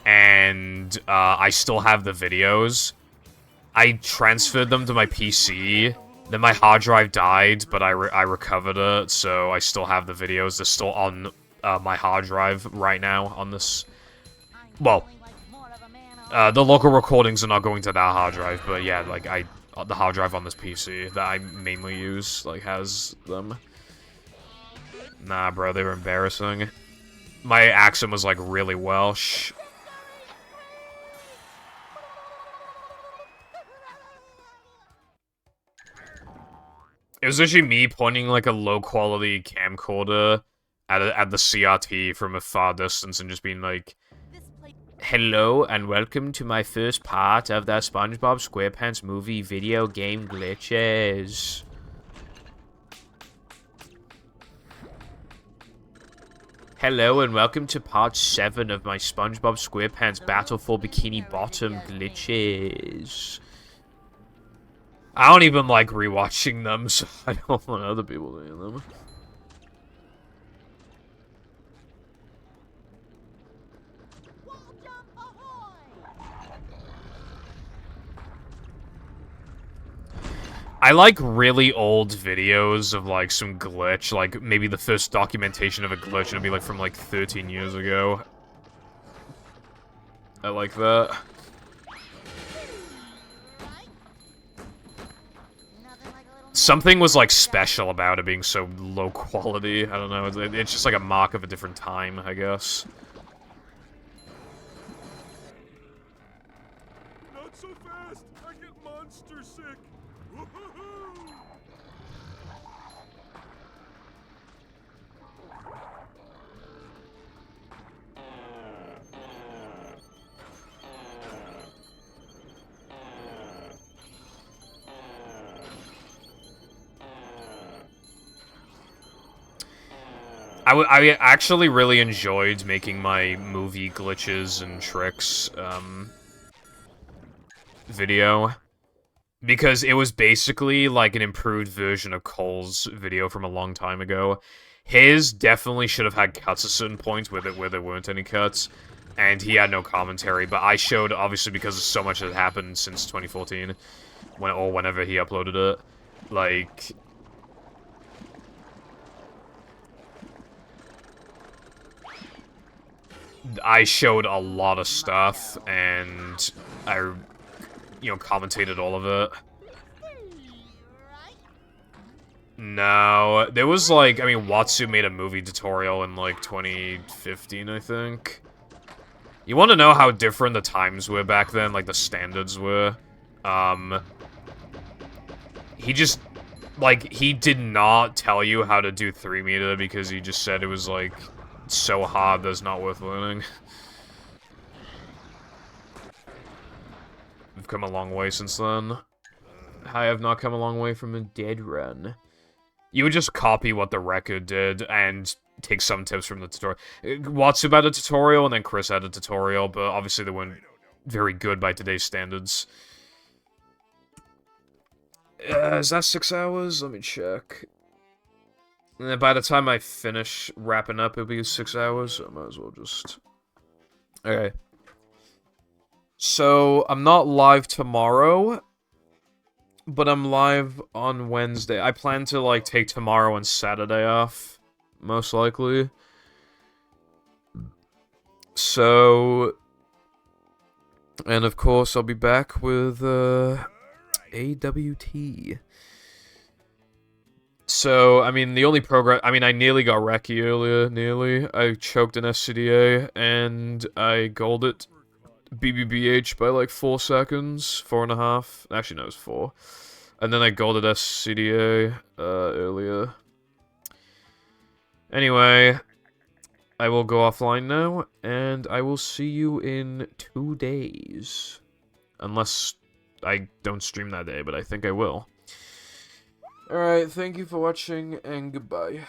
And I still have the videos. I transferred them to my PC. Then my hard drive died, but I recovered it, so I still have the videos. They're still on my hard drive right now on this. Well, the local recordings are not going to that hard drive, but yeah, like the hard drive on this PC that I mainly use, like, has them. Nah, bro, they were embarrassing. My accent was, like, really Welsh. It was actually me pointing, like, a low-quality camcorder at the CRT from a far distance and just being like, hello, and welcome to my first part of the SpongeBob SquarePants movie video game glitches. Hello, and welcome to part 7 of my SpongeBob SquarePants Battle for Bikini Bottom glitches. I don't even like rewatching them, so I don't want other people doing them. I like really old videos of, like, some glitch, like, maybe the first documentation of a glitch, and it'd be, like, from, like, 13 years ago. I like that. Something was, like, special about it being so low quality. I don't know, it's just, like, a mark of a different time, I guess. Not so fast! I get monster sick! I actually really enjoyed making my movie glitches and tricks, video. Because it was basically like an improved version of Cole's video from a long time ago. His definitely should have had cuts at certain points where there weren't any cuts. And he had no commentary, but I showed, obviously, because so much had happened since 2014. Or whenever he uploaded it. Like... I showed a lot of stuff, and I, you know, commentated all of it. No, there was, like, I mean, Watsu made a movie tutorial in, like, 2015, I think. You want to know how different the times were back then, like, the standards were? He just, like, he did not tell you how to do 3 meter because he just said it was, like... so hard that's not worth learning. We've come a long way since then. I have not come a long way from a dead run. You would just copy what the record did and take some tips from the tutorial. Watsu had a tutorial and then Chris had a tutorial, but obviously they weren't very good by today's standards. Is that 6 hours? Let me check. And then by the time I finish wrapping up, it'll be 6 hours, so I might as well just... Okay. So, I'm not live tomorrow, but I'm live on Wednesday. I plan to, like, take tomorrow and Saturday off, most likely. So... And, of course, I'll be back with, AWT. So, I mean, the only progress... I mean, I nearly got Reki earlier, nearly. I choked an SCDA, and I gold it BBBH by, like, 4 seconds. 4.5. Actually, no, it was 4. And then I golded SCDA, earlier. Anyway, I will go offline now, and I will see you in 2 days. Unless I don't stream that day, but I think I will. Alright, thank you for watching, and goodbye.